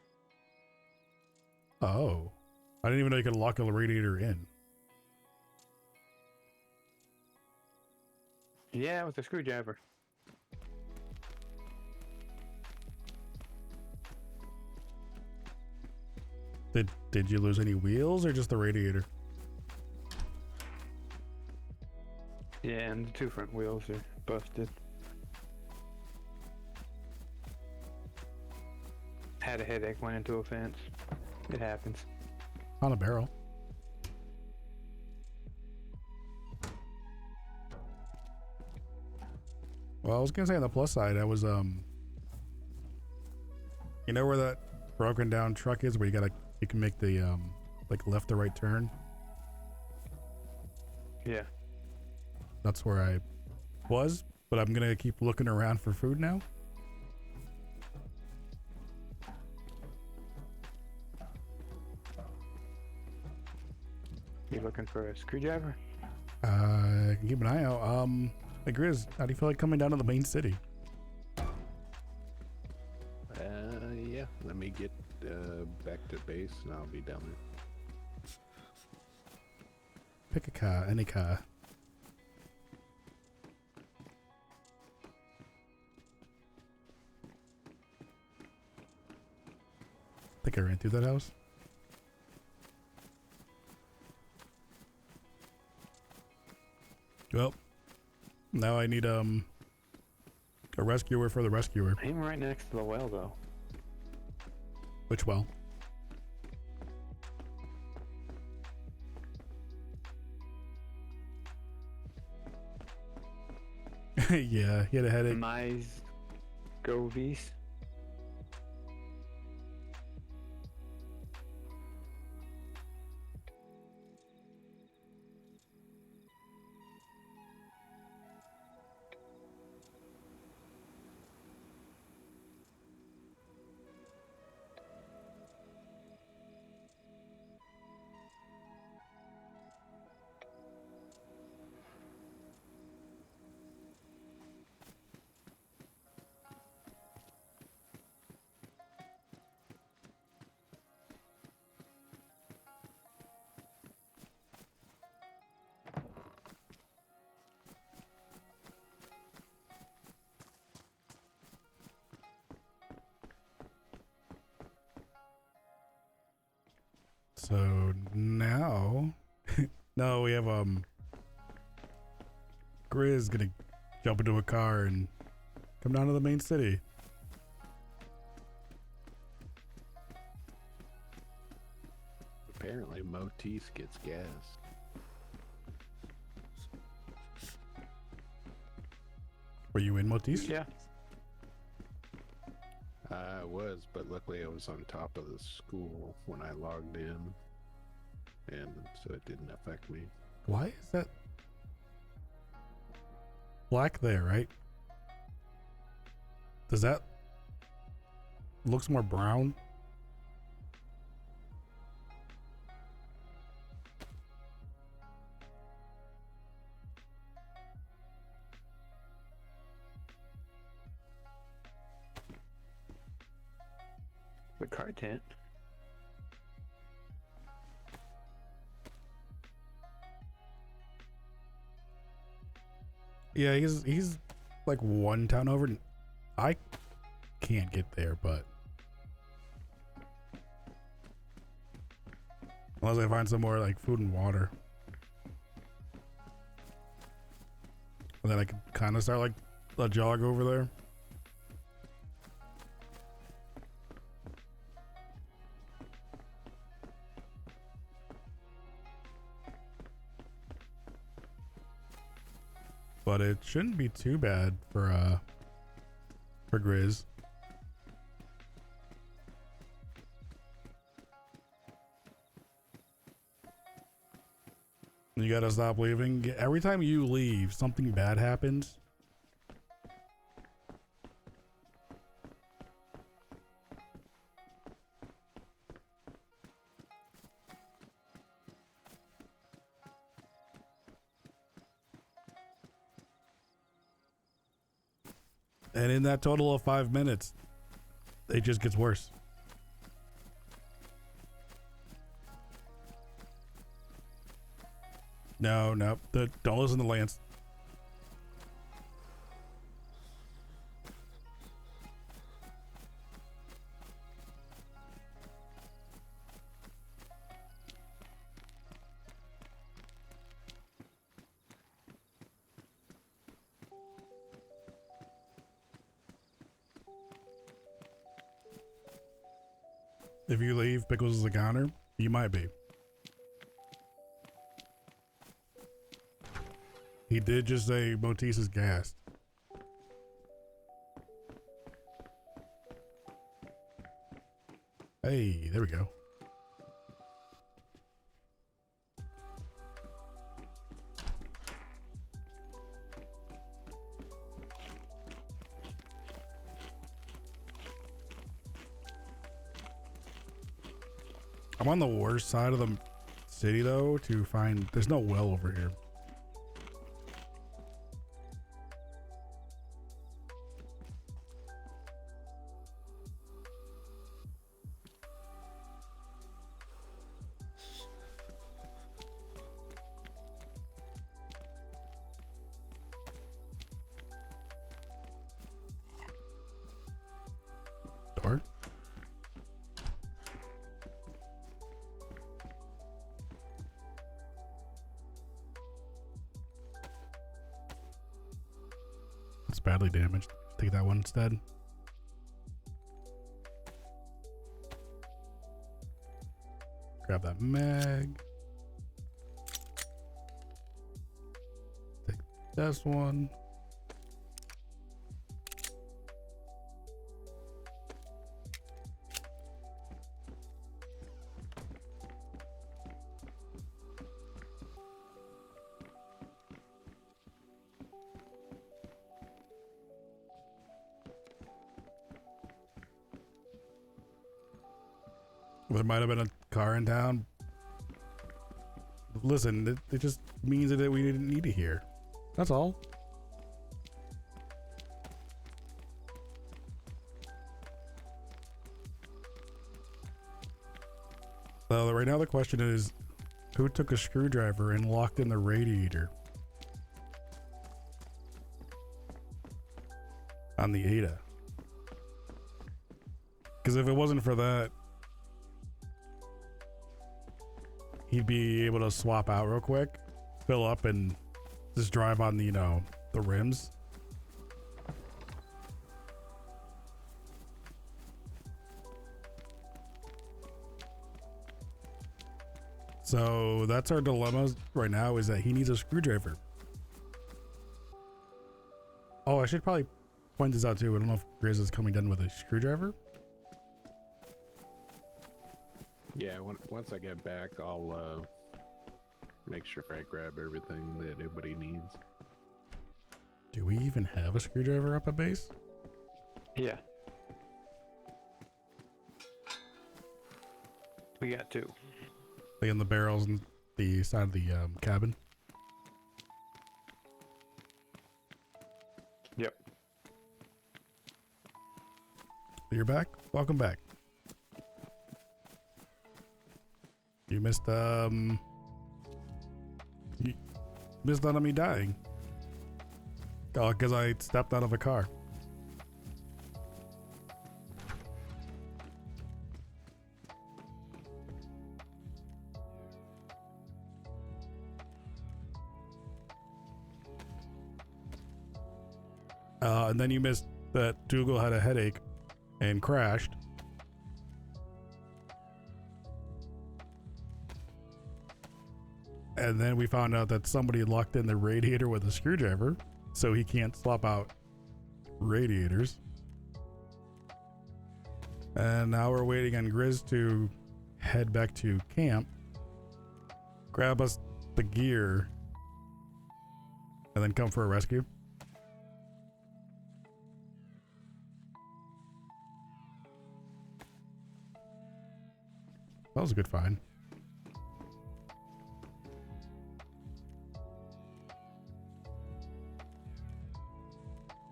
S1: Oh. I didn't even know you could lock a radiator in.
S2: Yeah, with a screwdriver.
S1: Did you lose any wheels or just the radiator?
S2: Yeah, and the two front wheels are busted. Had a headache, went into a fence. It happens.
S1: On a barrel. Well, I was gonna say on the plus side, I was you know where that broken down truck is, where you can make the like left or right turn.
S2: Yeah.
S1: That's where I was, but I'm gonna keep looking around for food now.
S2: You looking for a screwdriver?
S1: I can keep an eye out. Hey Grizz, how do you feel like coming down to the main city?
S3: Yeah. Let me get back to base, and I'll be down there.
S1: Pick a car, any car. I think I ran through that house. Well, now I need a rescuer for the rescuer.
S2: I'm right next to the well, though.
S1: Which well? Yeah, he had a headache.
S2: Mize Govies.
S1: So now, no, we have Grizz gonna jump into a car and come down to the main city.
S3: Apparently, Motis gets gas.
S1: Were you in Motis?
S2: Yeah.
S3: I was, but luckily I was on top of the school when I logged in, and so it didn't affect me.
S1: Why is that black there, right? Does that looks more brown?
S2: The car tent.
S1: Yeah, he's like one town over. I can't get there, but unless I find some more like food and water, and then I could kind of start like a jog over there. But it shouldn't be too bad for Grizz. You gotta stop leaving. Every time you leave, something bad happens. And in that total of 5 minutes, it just gets worse. No, don't listen to Lance. If you leave Pickles as a counter, you might be. He did just say Motis is gassed. Hey, there we go. I'm on the worst side of the city though to find. There's no well over here. Door. It's badly damaged. Take that one instead. Grab that mag. Take this one. There might have been a car in town. Listen, it just means that we didn't need it here. That's all. So right now the question is, who took a screwdriver and locked in the radiator on the Ada? Because if it wasn't for that, he'd be able to swap out real quick, fill up, and just drive on the, the rims. So that's our dilemma right now, is that he needs a screwdriver. Oh, I should probably point this out too. I don't know if Grizz is coming down with a screwdriver.
S3: Yeah, once I get back, I'll make sure I grab everything that everybody needs.
S1: Do we even have a screwdriver up at base?
S2: Yeah. We got two.
S1: Like in the barrels and the side of the cabin?
S2: Yep.
S1: You're back? Welcome back. You missed you missed out on me dying. Oh, because I stepped out of a car. And then you missed that Dougal had a headache and crashed. And then we found out that somebody locked in the radiator with a screwdriver, so he can't swap out radiators. And now we're waiting on Grizz to head back to camp, grab us the gear, and then come for a rescue. That was a good find.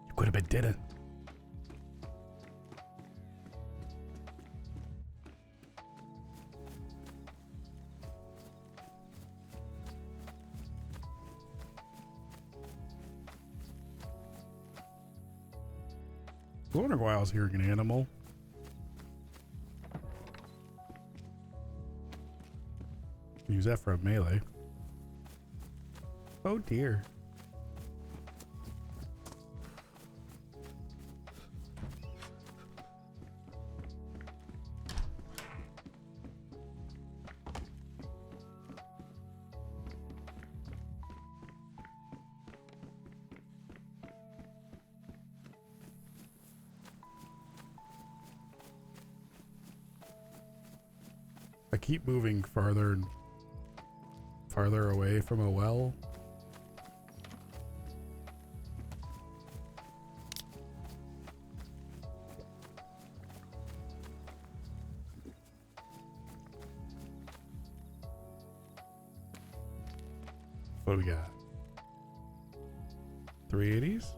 S1: You could have been dead. I wonder why I was hearing an animal. Use that for a melee. Oh dear. I keep moving farther and farther away from a well. What do we got? 380s?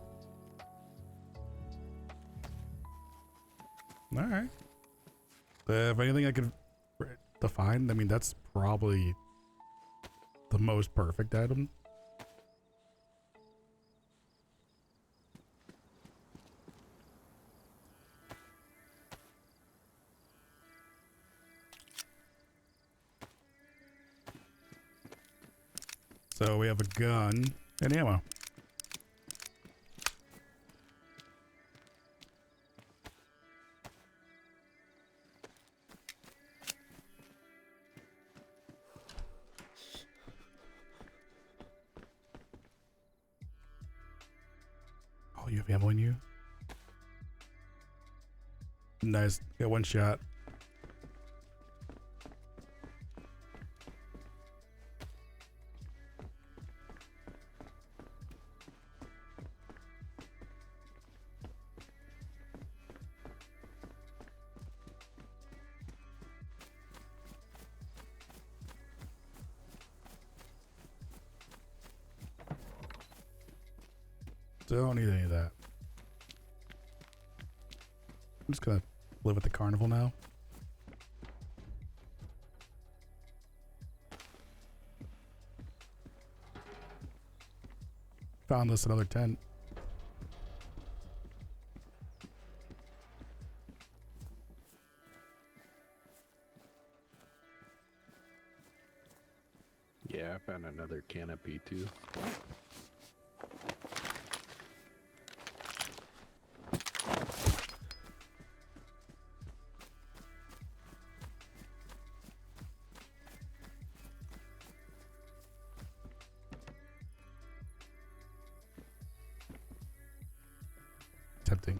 S1: Alright. If anything I could define, I mean, that's probably the most perfect item. So we have a gun and ammo. Oh, you have ammo in you? Nice. Got one shot. Don't need any of that. I'm just gonna live at the carnival now. Found this another tent.
S3: Yeah, I found another canopy too.
S1: Tempting.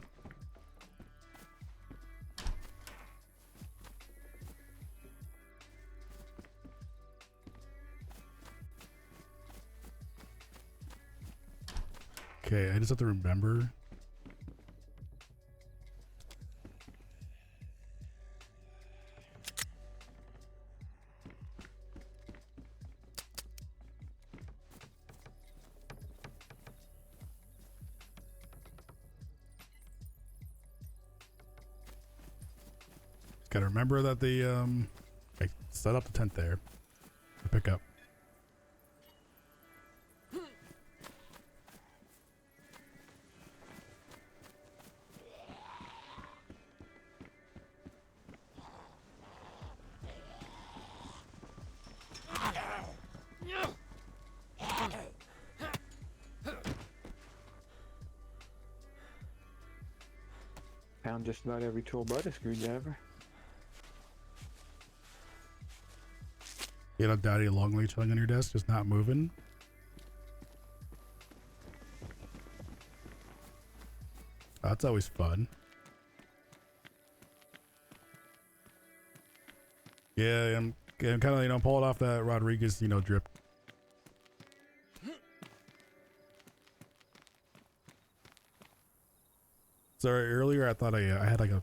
S1: Okay, I just have to remember. Gotta remember that I set up the tent there to pick up.
S2: Found just about every tool but a screwdriver.
S1: You know, Daddy long lead chilling on your desk, just not moving. Oh, that's always fun. Yeah, I'm kind of, you know, pulling off that Rodriguez, you know, drip. Sorry, earlier I thought I had like a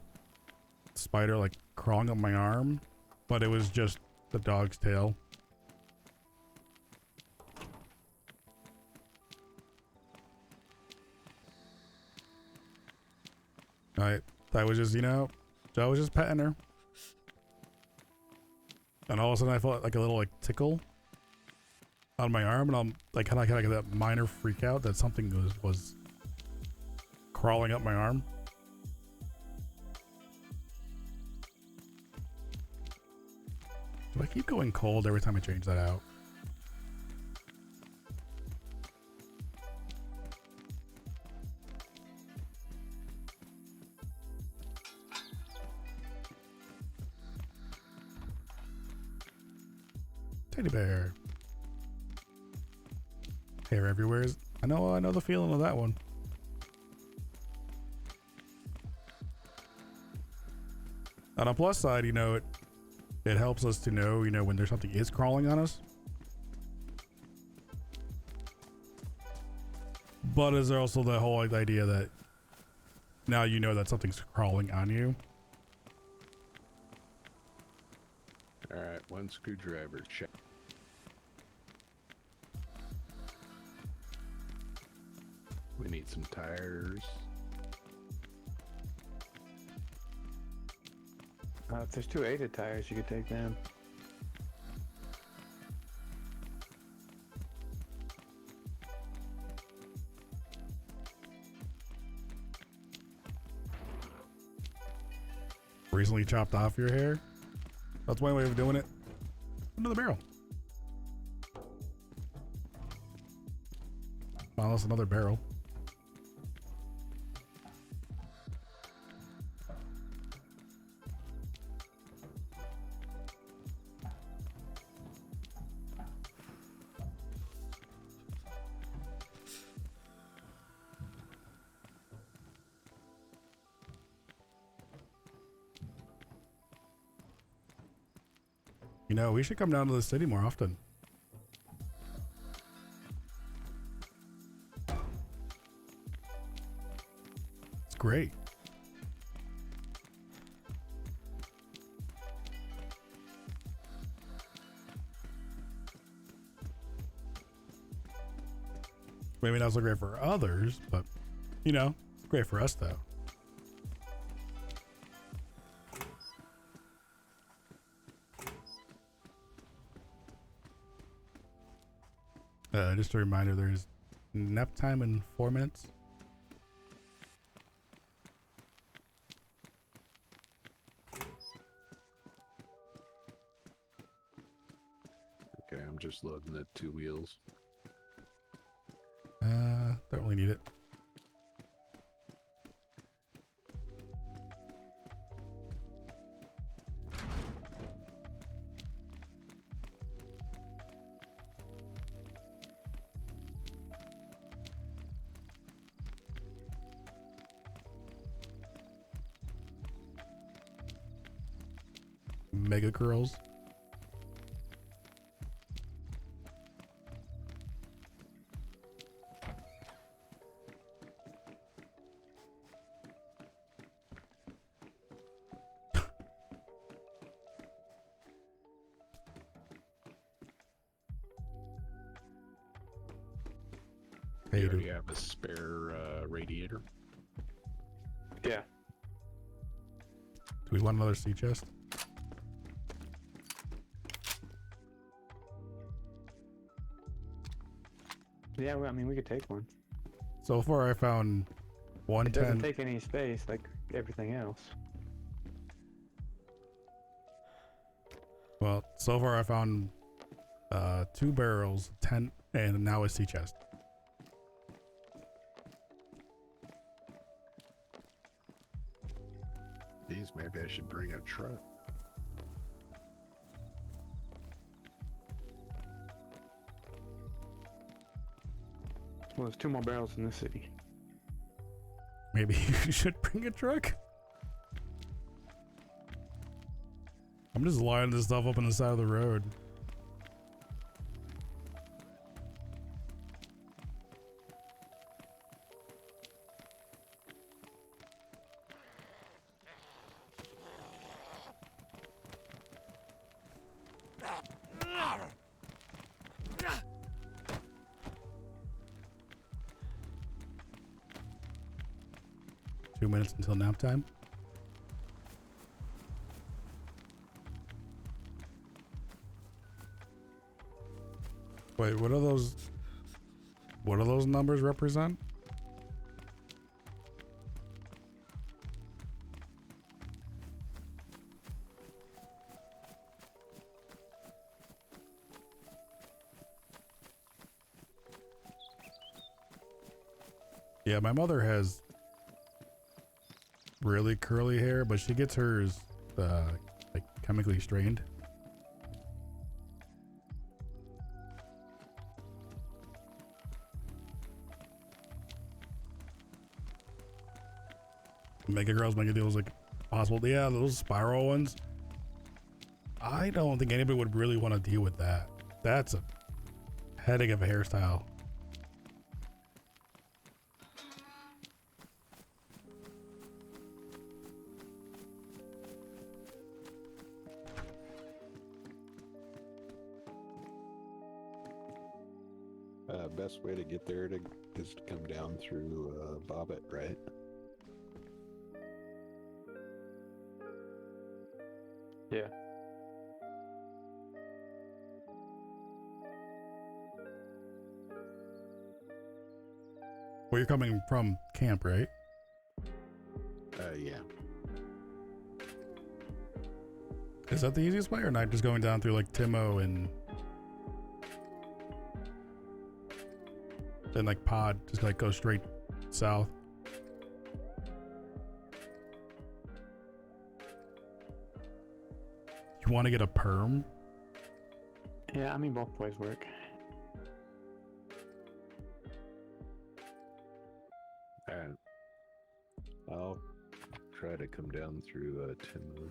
S1: spider like crawling up my arm, but it was just the dog's tail. I was just, you know, I was just petting her. And all of a sudden I felt like a little like tickle on my arm, and I'm like kind of get that minor freak out that something was crawling up my arm. Do I keep going cold every time I change that out? Teddy bear. Hair everywhere. I know the feeling of that one. On a plus side, you know, it helps us to know, when there's something is crawling on us. But is there also the whole idea that now you know that something's crawling on you?
S3: All right, one screwdriver check. We need some tires.
S2: If there's 2 aided tires, you could take them.
S1: Recently chopped off your hair? That's one way of doing it. Another barrel. Well, that's another barrel. We should come down to the city more often. It's great. Maybe not so great for others, but it's great for us though. Just a reminder, there's nap time in 4 minutes.
S3: Okay, I'm just loading the 2 wheels.
S1: Don't really need it. Mega curls.
S3: You
S1: Hey,
S3: already have a spare radiator.
S2: Yeah.
S1: do we want another sea chest?
S2: Yeah, well, I mean, we could take one.
S1: So far, I found
S2: It doesn't
S1: 110.
S2: take any space like everything else.
S1: Well, so far I found 2 barrels, 10, and now a sea chest.
S3: Geez, maybe I should bring a truck.
S2: Well, there's 2 more barrels in the city.
S1: Maybe you should bring a truck. I'm just lining this stuff up on the side of the road. Minutes until nap time. Wait, what are those? What do those numbers represent? Yeah, my mother has really curly hair, but she gets hers like chemically strained. Mega girls, mega deals, like possible. Yeah, those spiral ones. I don't think anybody would really want to deal with that. That's a headache of a hairstyle.
S3: Best way to get there is to come down through Bobbit, right?
S2: Yeah.
S1: Well, you're coming from camp, right?
S3: Yeah.
S1: Is that the easiest way, or not just going down through like Timo and then like Pod, just like go straight south? You want to get a perm?
S2: Yeah, I mean, both ways work.
S3: And I'll try to come down through Timo.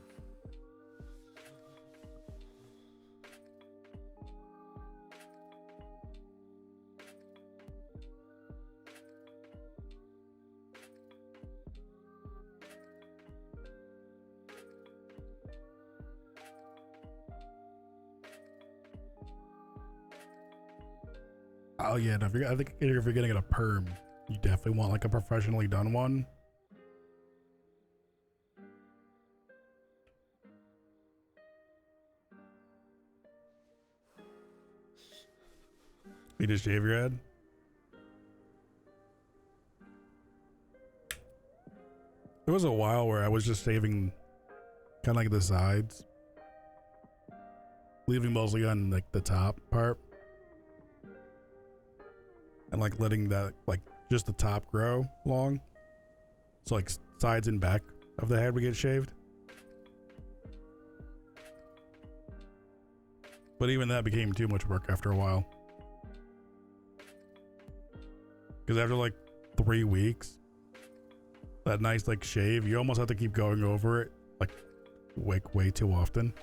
S1: Oh yeah, no, I think if you're gonna get a perm, you definitely want like a professionally done one. You just shave your head? There was a while where I was just shaving kind of like the sides, leaving mostly on like the top part, and like letting that like just the top grow long, so like sides and back of the head would get shaved. But even that became too much work after a while, because after like 3 weeks, that nice like shave, you almost have to keep going over it like way too often.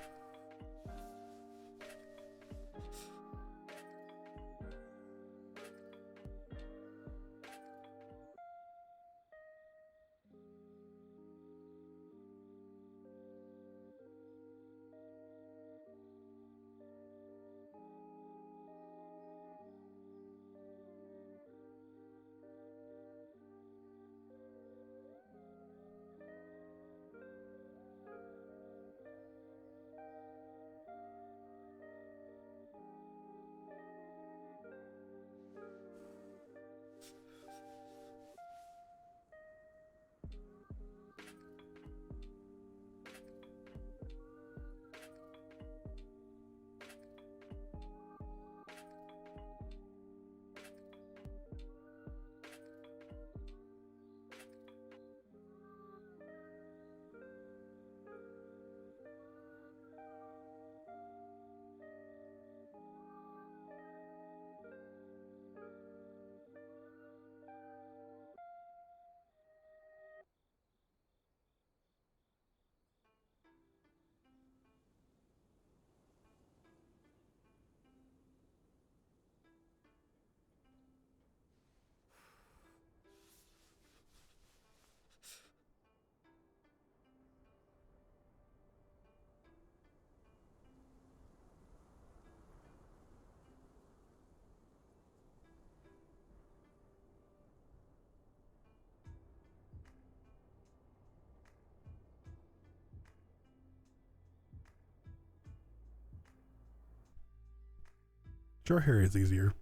S1: Short hair is easier.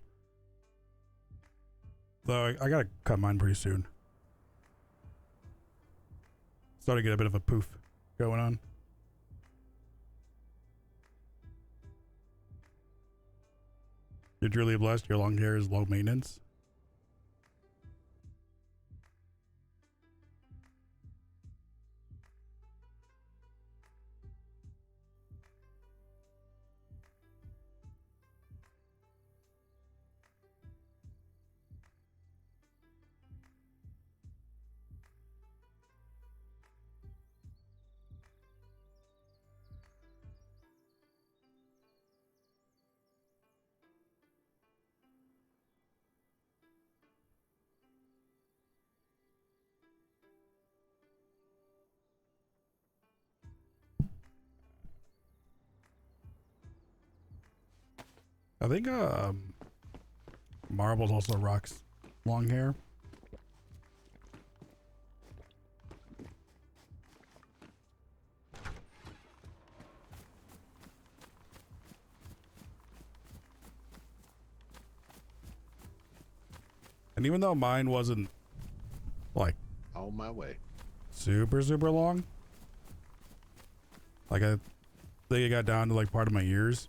S1: Though I gotta cut mine pretty soon. Starting to get a bit of a poof going on. You're truly blessed. Your long hair is low maintenance. I think Marbles also rocks long hair. And even though mine wasn't like
S3: On my way.
S1: super long, like I think it got down to like part of my ears.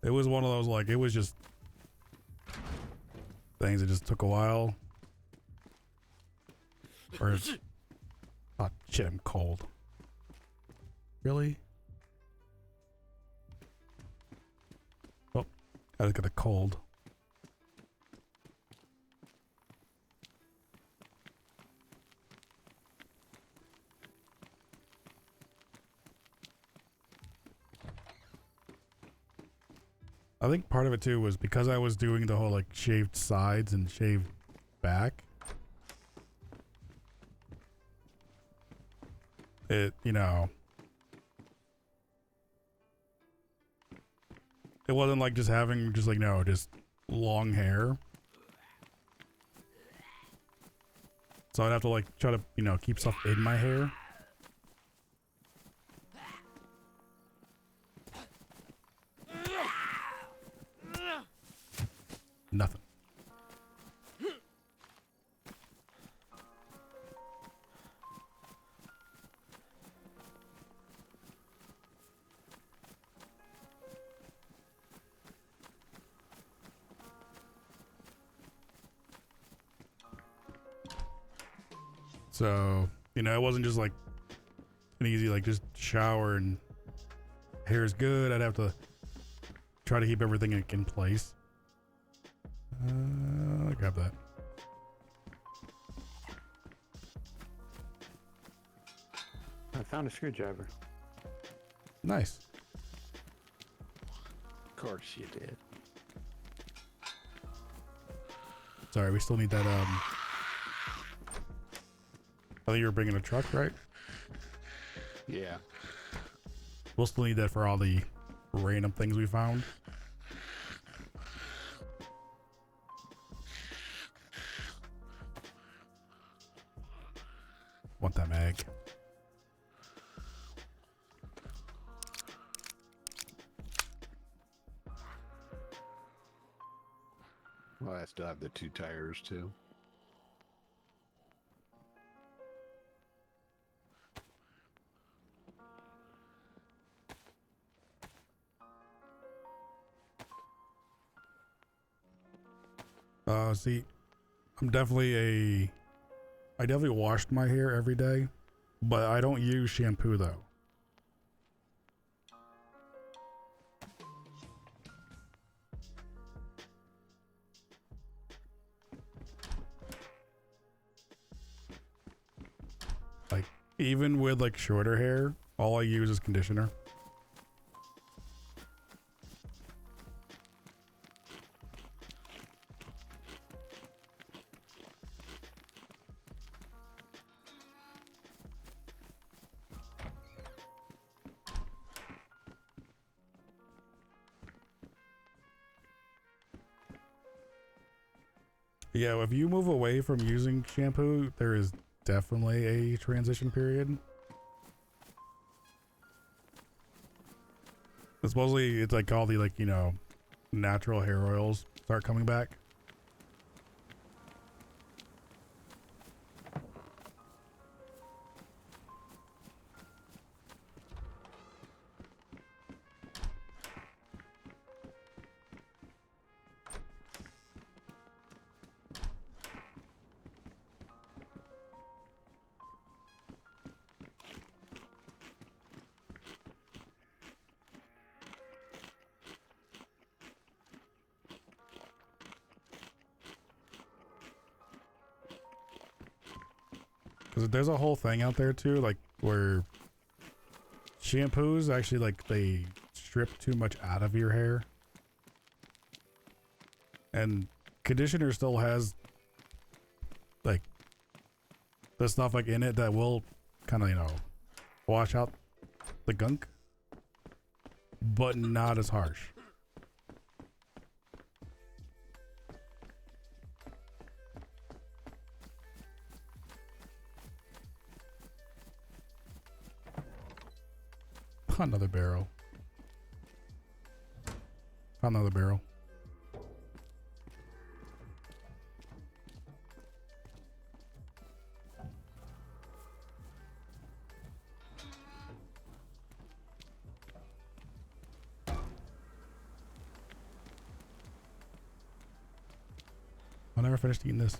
S1: It was one of those, like, it was just things that just took a while. Or, oh shit, I'm cold. Really? Oh, I just got a cold. I think part of it too was because I was doing the whole like shaved sides and shaved back. It, you know, it wasn't like just having just like, no, just long hair. So I'd have to like try to, you know, keep stuff in my hair. Nothing. So, you know, it wasn't just like an easy, like just shower and hair's good. I'd have to try to keep everything in place. Grab that.
S2: I found a screwdriver.
S1: Nice.
S3: Of course you did.
S1: Sorry, we still need that, I think you were bringing a truck, right?
S3: Yeah.
S1: We'll still need that for all the random things we found. Want that mag.
S3: Well, I still have the 2 tires too.
S1: See, I definitely washed my hair every day, but I don't use shampoo though. Like, even with like shorter hair, all I use is conditioner. Yeah, if you move away from using shampoo, there is definitely a transition period. Supposedly, it's like all the, like, you know, natural hair oils start coming back. Because there's a whole thing out there too, like where shampoos actually, like, they strip too much out of your hair, and conditioner still has like the stuff like in it that will kind of, you know, wash out the gunk. but not as harsh. Another barrel. Found another barrel. I'll never finish eating this.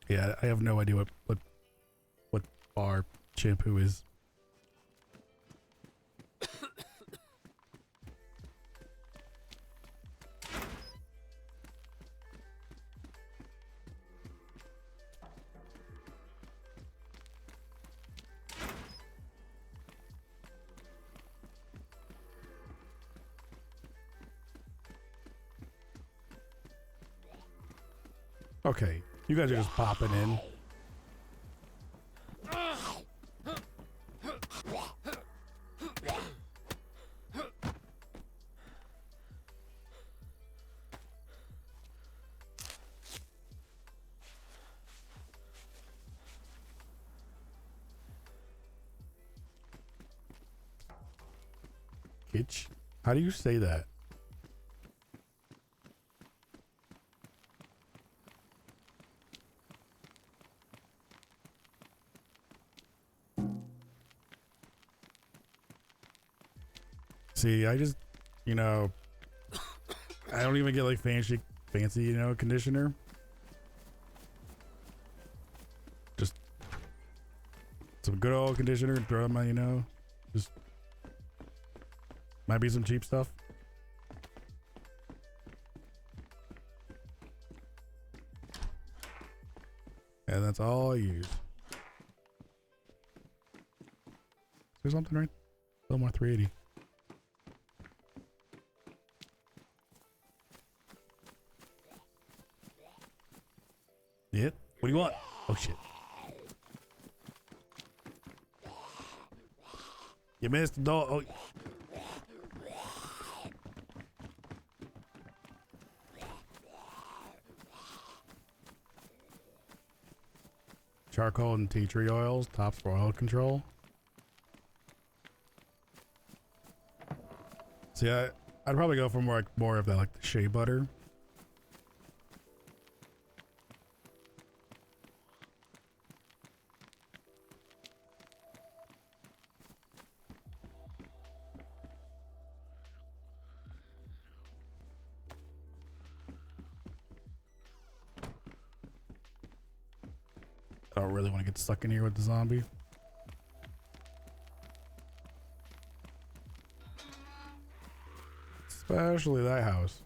S1: Yeah, I have no idea what bar shampoo is. Okay, you guys are just popping in. Kitch? How do you say that? See, I just, you know, I don't even get like fancy, you know, conditioner. Just some good old conditioner and throw in my, you know, just might be some cheap stuff. And that's all I use. There's something right? Still more 380. Yep. What do you want? Oh shit. You missed the dog. Oh. Charcoal and tea tree oils, tops for oil control. See, I'd probably go for more of that, like the shea butter. I don't really want to get stuck in here with the zombie. Especially that house.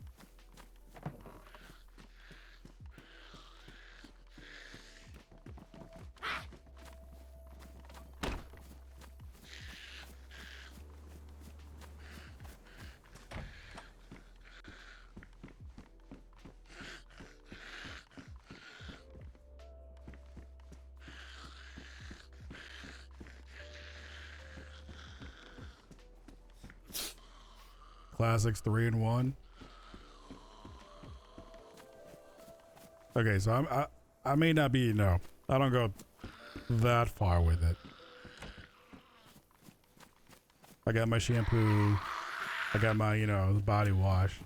S1: Classics 3 and 1. Okay, so I may not be, no, I don't go that far with it. I got my shampoo. I got my, you know, body wash.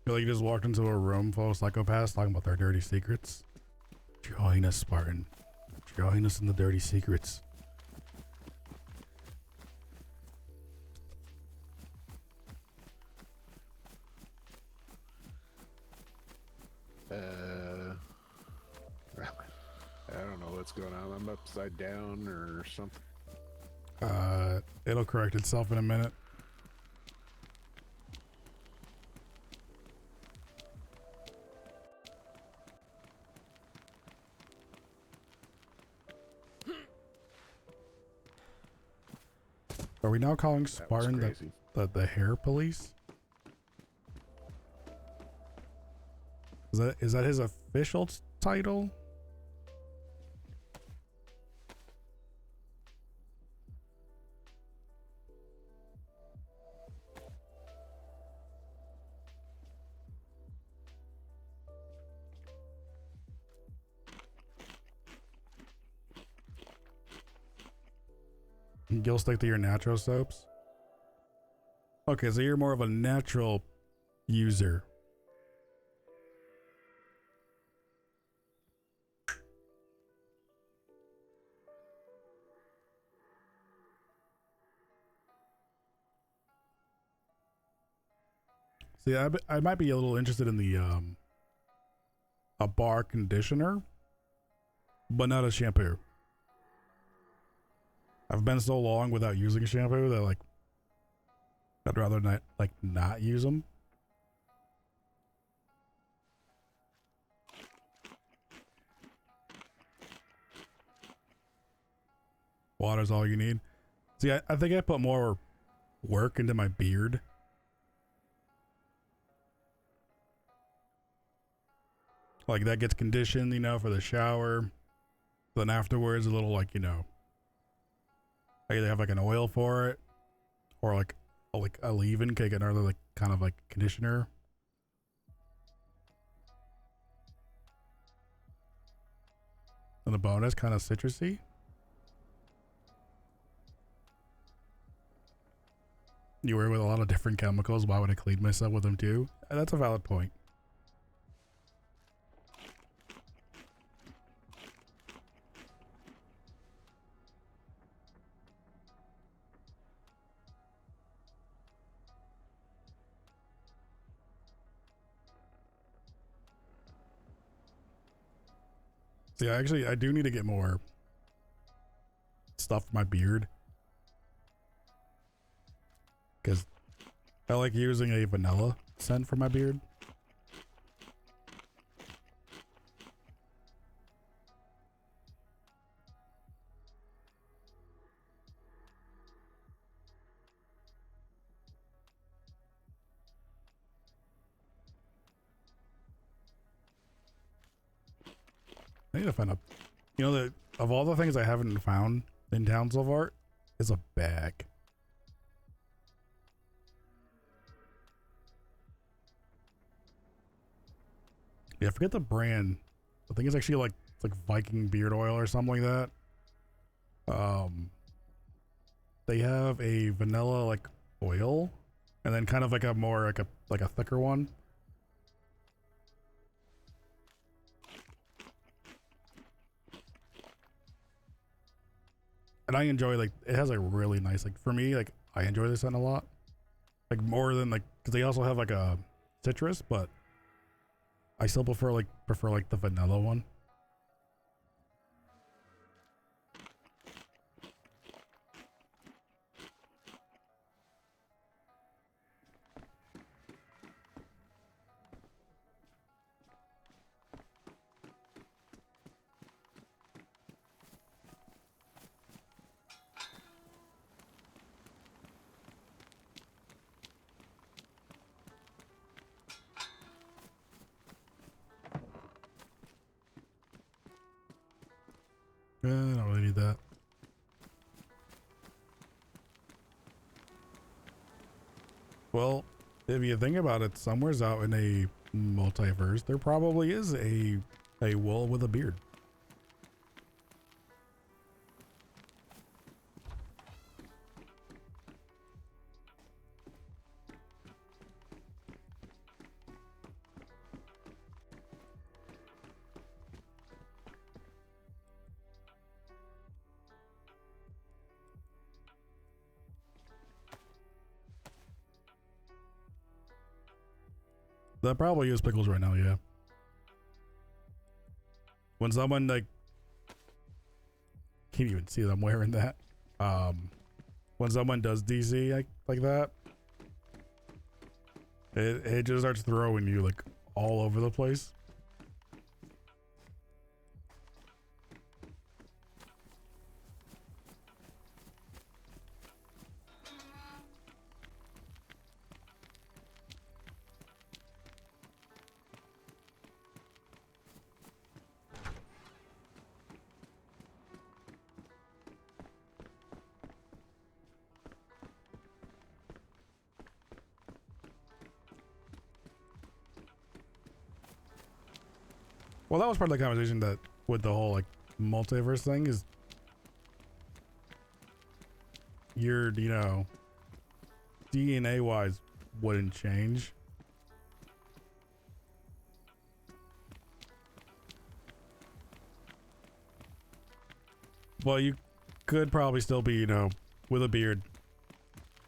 S1: Feel like you just walked into a room full of psychopaths talking about their dirty secrets. Join us, Spartan. Join us in the dirty secrets.
S3: I don't know what's going on. I'm upside down or something.
S1: It'll correct itself in a minute. Are we now calling
S3: That was
S1: Spartan
S3: crazy.
S1: the hair police? Is that his official title? You'll stick to your natural soaps? Okay, so you're more of a natural user. See, I might be a little interested in the a bar conditioner, but not a shampoo. I've been so long without using shampoo that like I'd rather not use them. Water's all you need. See, I think I put more work into my beard. Like that gets conditioned, you know, for the shower. Then afterwards, a little like, you know, I either have like an oil for it, or like a leave-in, get another like kind of like conditioner. And the bonus, kind of citrusy. You work with a lot of different chemicals. Why would I clean myself with them too? That's a valid point. See, I do need to get more stuff for my beard. Because I like using a vanilla scent for my beard. I need to find a, you know, that of all the things I haven't found in town so far, is a bag. Yeah, I forget the brand. I think it's actually like it's like Viking beard oil or something like that. They have a vanilla like oil, and then kind of like a more like a thicker one. And I enjoy like it has a really nice like for me like I enjoy this scent a lot, like more than like because they also have like a citrus, but I still prefer like the vanilla one. I don't really need that. Well, if you think about it, somewhere's out in a multiverse, there probably is a wolf with a beard. That probably use pickles right now, yeah. When someone like can't even see that I'm wearing that. When someone does DC like that, it just starts throwing you like all over the place. Well, that was part of the conversation that with the whole like multiverse thing is your, you know, DNA wise wouldn't change. Well, you could probably still be, you know, with a beard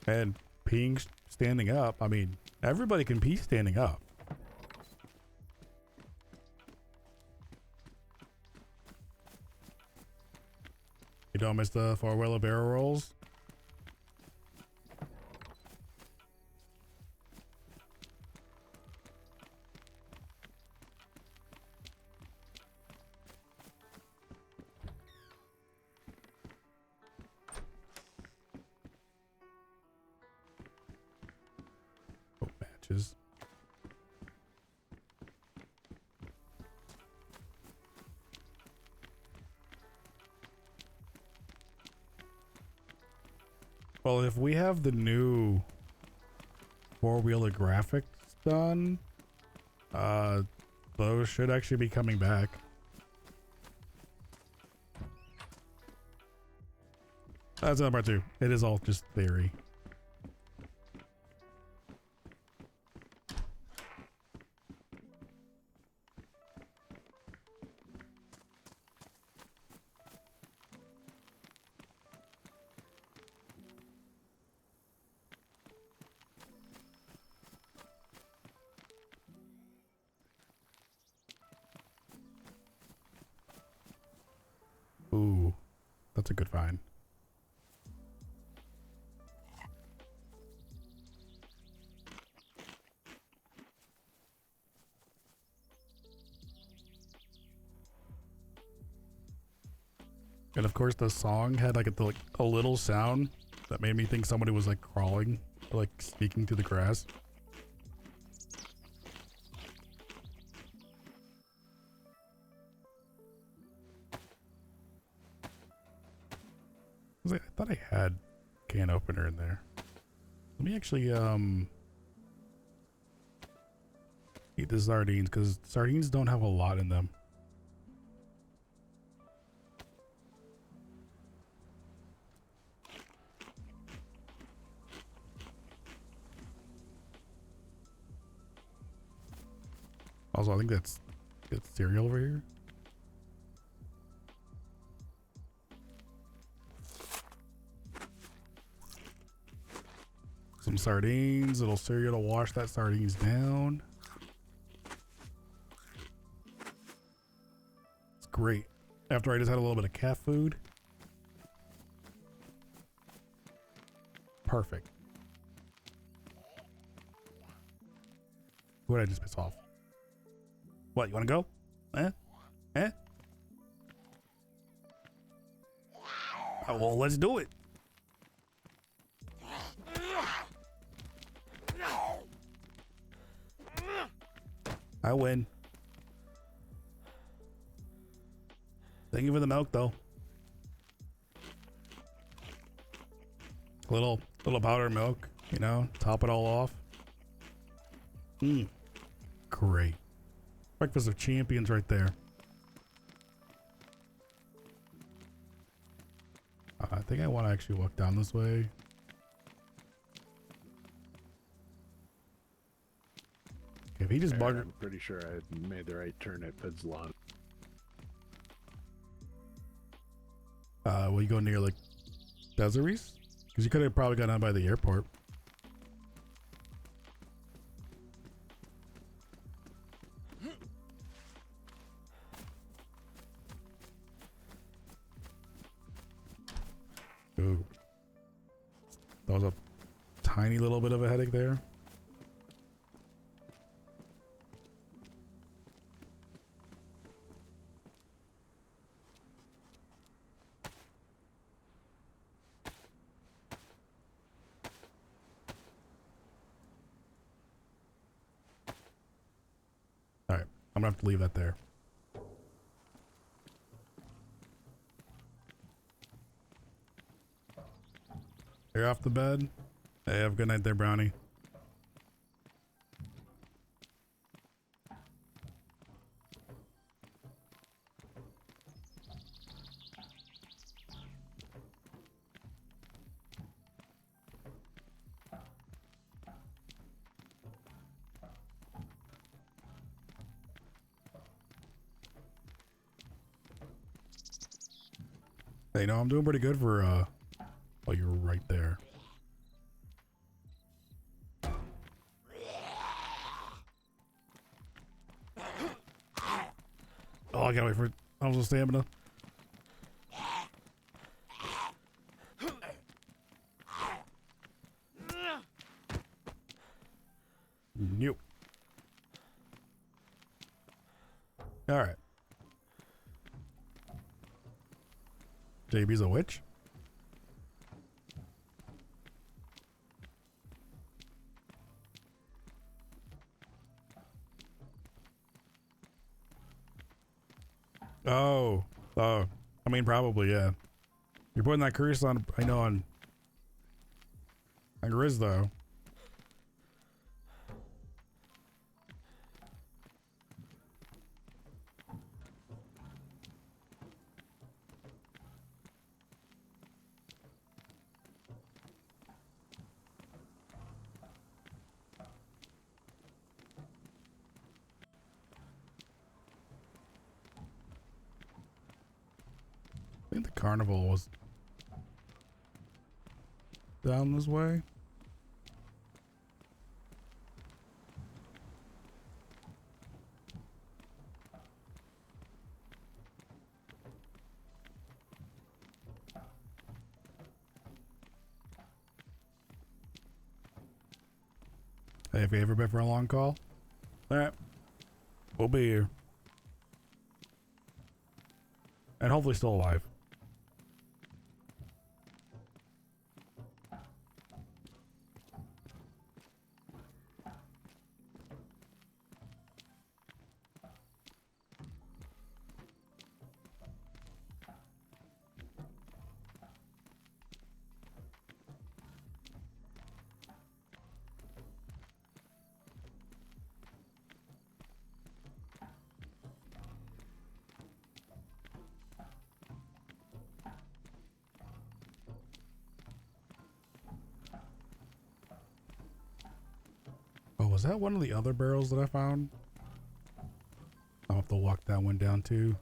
S1: and peeing standing up. I mean, everybody can pee standing up. You don't miss the four-wheeler barrel rolls? Oh, matches. Well, if we have the new four-wheeler graphics done, those should actually be coming back. That's another part too. It is all just theory. Ooh, that's a good find. And of course the song had like a little sound that made me think somebody was like crawling, or, like speaking to the grass. I thought I had can opener in there. Let me actually eat the sardines because sardines don't have a lot in them. Also, I think that's cereal over here. Some sardines, little cereal to wash that sardines down. It's great. After I just had a little bit of cat food. Perfect. Who did I just piss off? What, you wanna go? Eh? Eh? Oh, well, let's do it. I win. Thank you for the milk, though. Little powder milk, you know, top it all off. Great. Breakfast of champions right there. I think I want to actually walk down this way. If he just buggered.
S3: I'm pretty sure I made the right turn at Ped's Lawn.
S1: Will you go near like Desiree's? Because you could have probably gotten out by the airport. Ooh. That was a tiny little bit of a headache there. All right, I'm gonna have to leave that there. You're off the bed. Hey, have a good night there, Brownie. Hey, no, I'm doing pretty good for, oh, you're right there. Oh, I gotta wait for almost a stamina. Nope. All right. JB's a witch? Oh. Oh. I mean, probably, yeah. You're putting that curse on, I know, on Grizz, though. I think the carnival was down this way. Hey, have you ever been for a long call? Alright. We'll be here. And hopefully still alive. Oh, was that one of the other barrels that I found? I'll have to walk that one down too.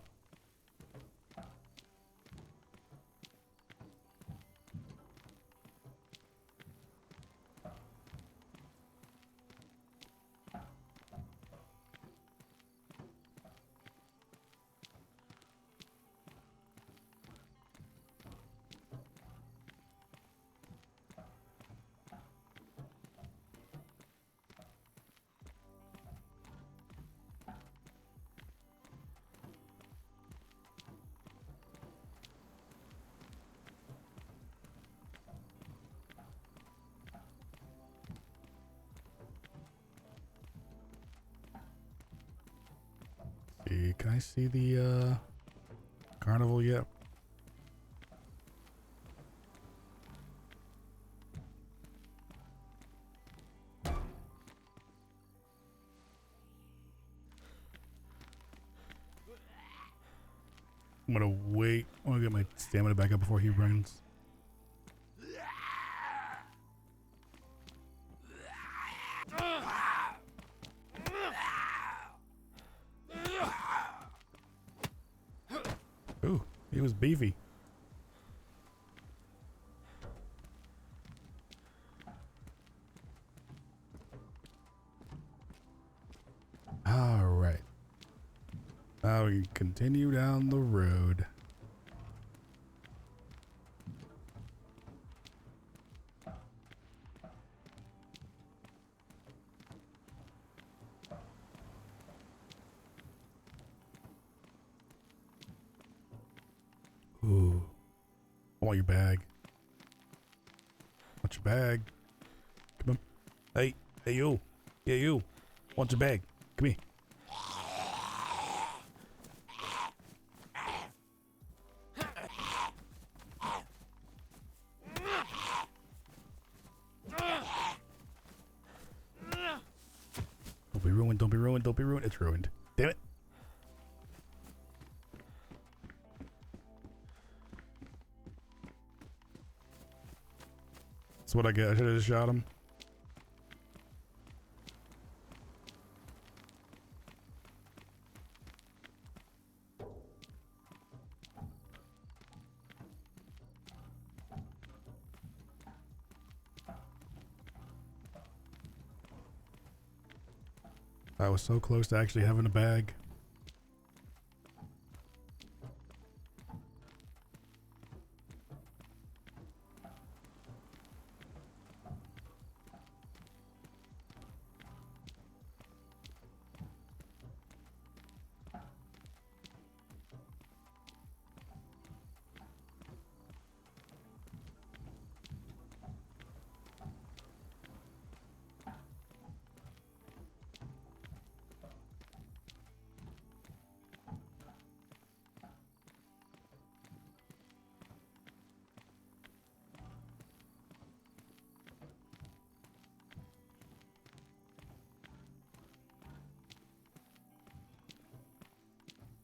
S1: Can I see the carnival yet? I'm gonna wait. I want to get my stamina back up before he runs. Ooh, he was beefy. All right. Now we continue down the road. I want your bag. Want your bag. Come on. Hey, hey you. Yeah, you. Want your bag. Come here. Don't be ruined, don't be ruined, don't be ruined. It's ruined. Damn it. That's what I get. I should have just shot him. I was so close to actually having a bag.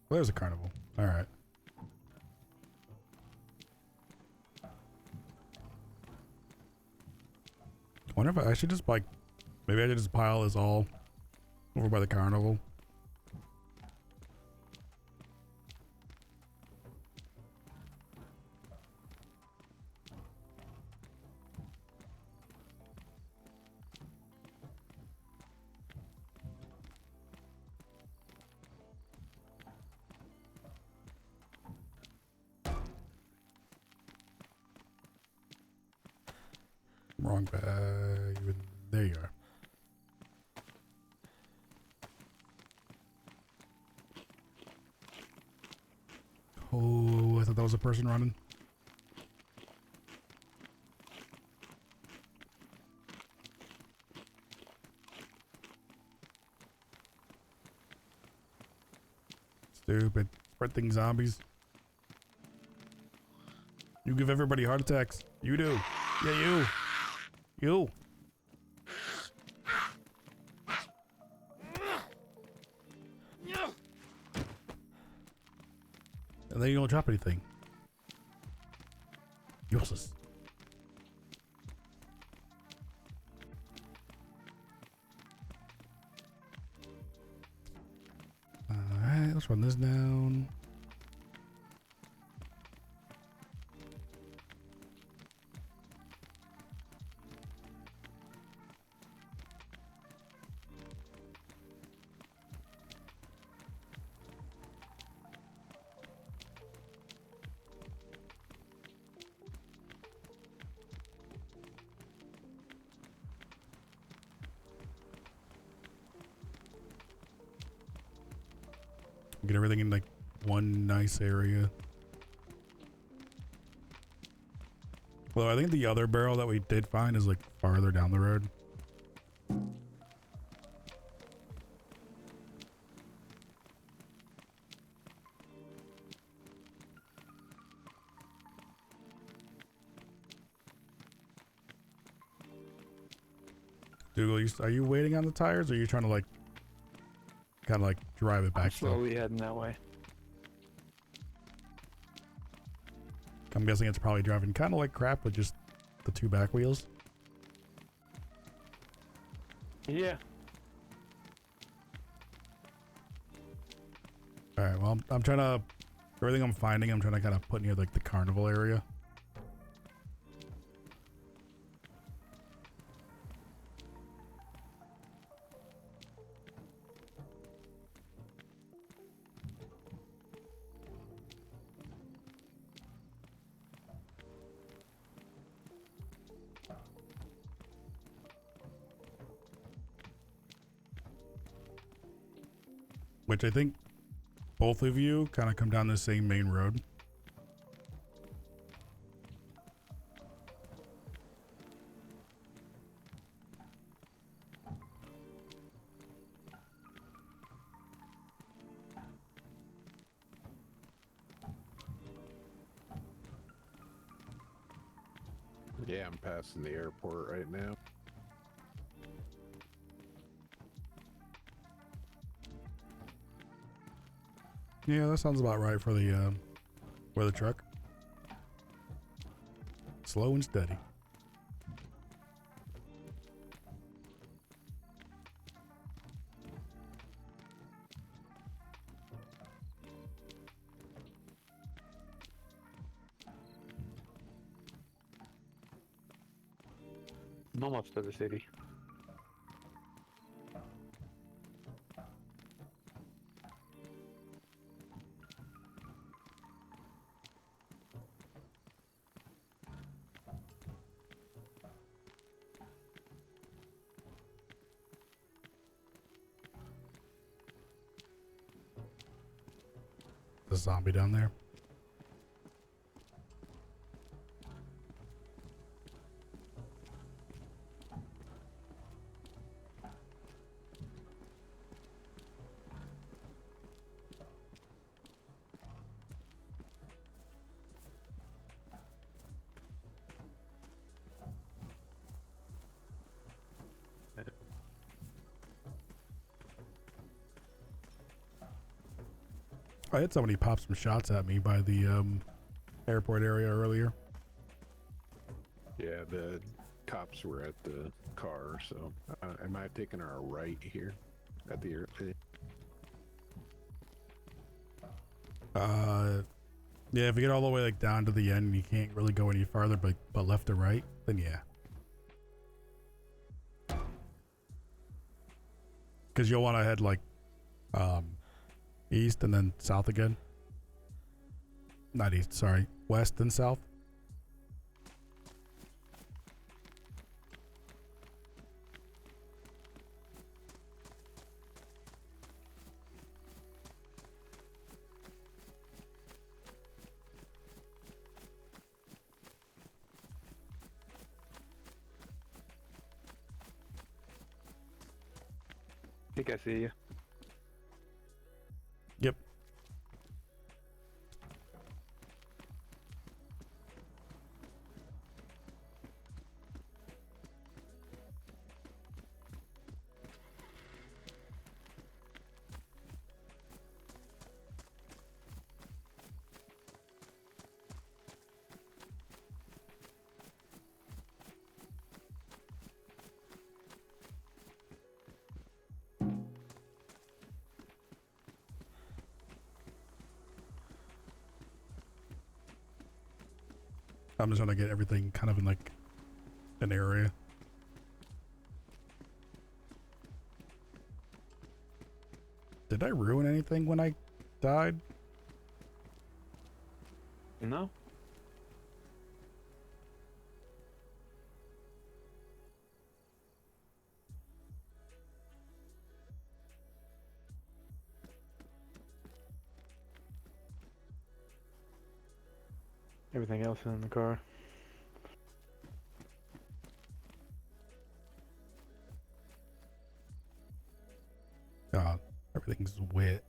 S1: Well, there's a carnival. All right. I wonder if I should just like, maybe I should just pile this all over by the carnival. Wrong bag. There you are. Oh, I thought that was a person running. Stupid. Spread things zombies. You give everybody heart attacks. You do. Yeah, you. You. And then you don't drop anything. Useless. Alright, let's run this down. Get everything in like one nice area. Well, I think the other barrel that we did find is like farther down the road. Dougal, are you waiting on the tires or are you trying to like kind of like drive it back?
S2: I'm slowly heading that way.
S1: I'm guessing it's probably driving kind of like crap with just the two back wheels.
S2: Yeah.
S1: All right. Well, I'm trying to, everything I'm finding, I'm trying to kind of put near like the carnival area. Which I think both of you kind of come down the same main road.
S3: Yeah, I'm passing the airport right now.
S1: Yeah, that sounds about right for the weather truck. Slow and steady.
S2: I'm almost to the city.
S1: The zombie down there. I had somebody pop some shots at me by the airport area earlier.
S3: Yeah, the cops were at the car, so am I taking our right here at the airport?
S1: Yeah, if you get all the way like down to the end and you can't really go any farther but left or right, then yeah. Because you'll want to head like east and then south again. Not east, sorry. West and south.
S2: I think I see you.
S1: Yep. I'm just gonna get everything kind of in like an area. Did I ruin anything when I died?
S2: No? Everything else is in the car.
S1: Everything's wet.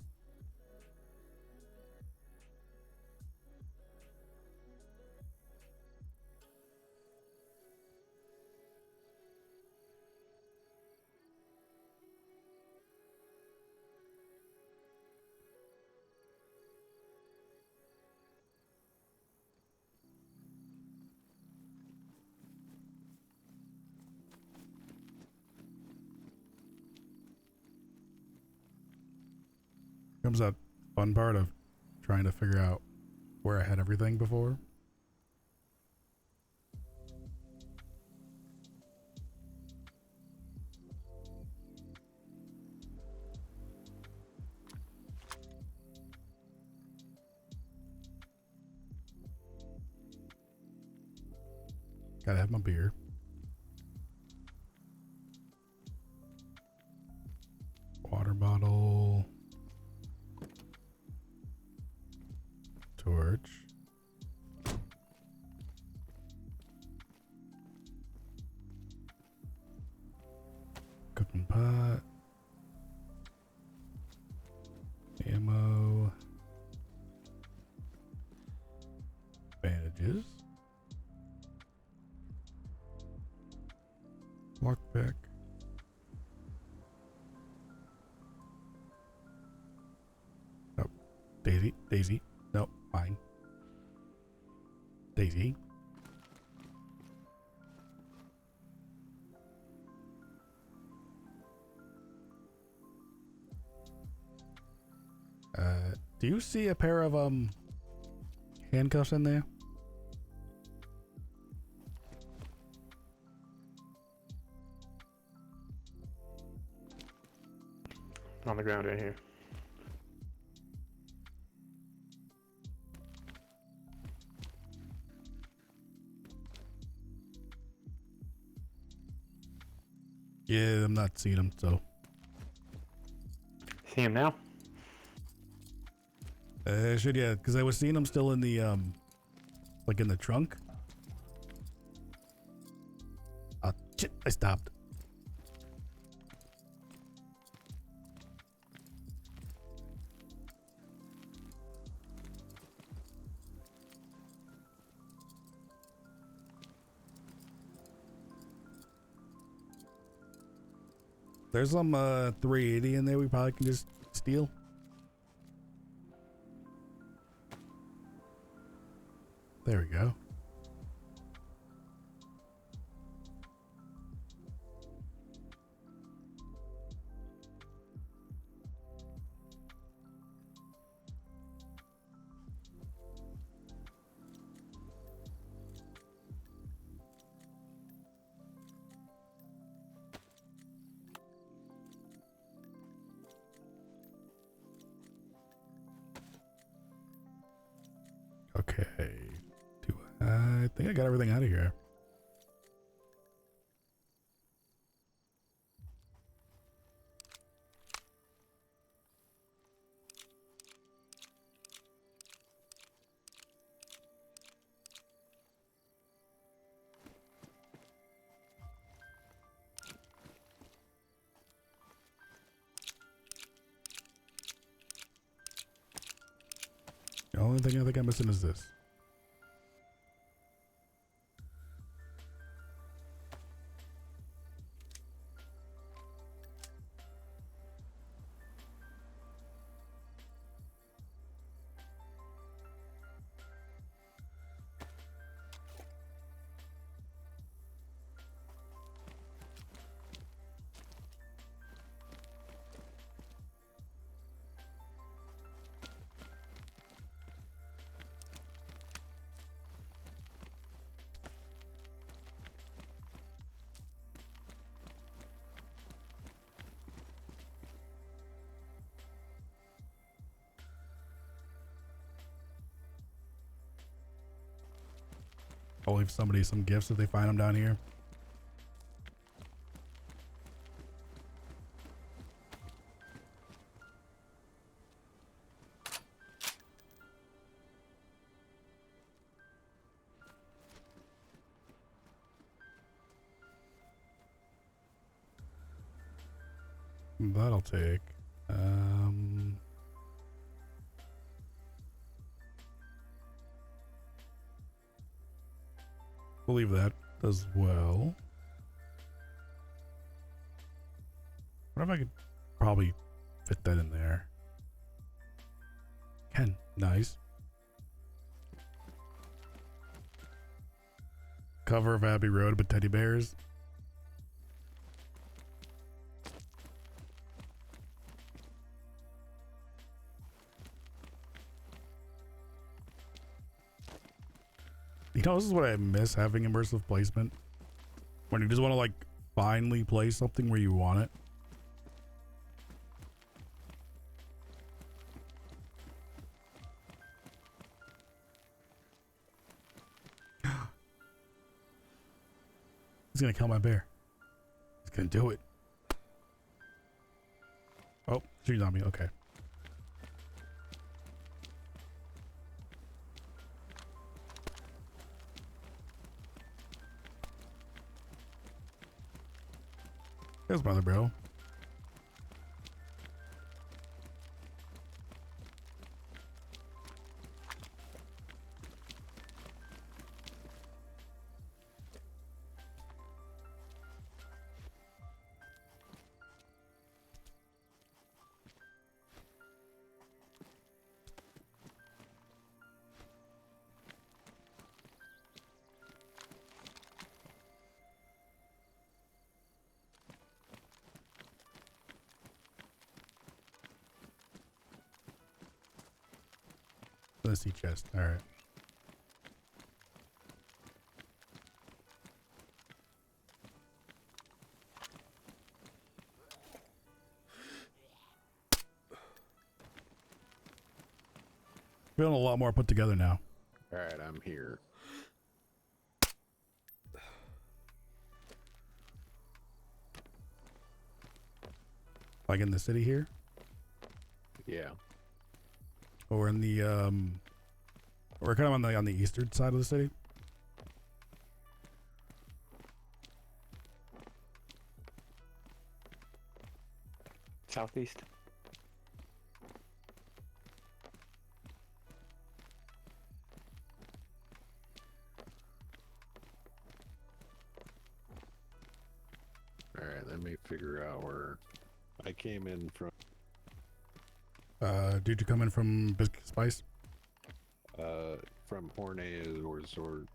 S1: Comes that fun part of trying to figure out where I had everything before. Gotta have my beer. Water bottle. Torch. Cooking pot. Ammo. Bandages. Lockpick. Oh, Daisy. Daisy. No, fine. Daisy. Do you see a pair of handcuffs in there?
S2: On the ground right here.
S1: Yeah, I'm not seeing them, so.
S2: See him now?
S1: Should, yeah, because I was seeing them still in the, like in the trunk. Oh, shit, I stopped. There's some 380 in there we probably can just steal. There we go. Okay. I think I got everything out of here. The only thing I think I'm missing is this. I'll leave somebody some gifts if they find them down here. That'll take. We'll leave that as well. What if I could probably fit that in there? Can. Nice. Cover of Abbey Road with teddy bears. You know, this is what I miss having immersive placement. When you just want to like finally place something where you want it. He's gonna kill my bear. He's gonna do it. Oh, shooting on me. Okay. There's my other bro. Let's see chest. All right. Feeling a lot more put together now.
S3: All right, I'm here.
S1: Like in the city here,
S3: Yeah.
S1: or in the we're kind of on the eastern side of the city.
S2: Southeast.
S3: All right, let me figure out where I came in from.
S1: Did you come in from Biscuit Spice?
S3: From Horne Resort.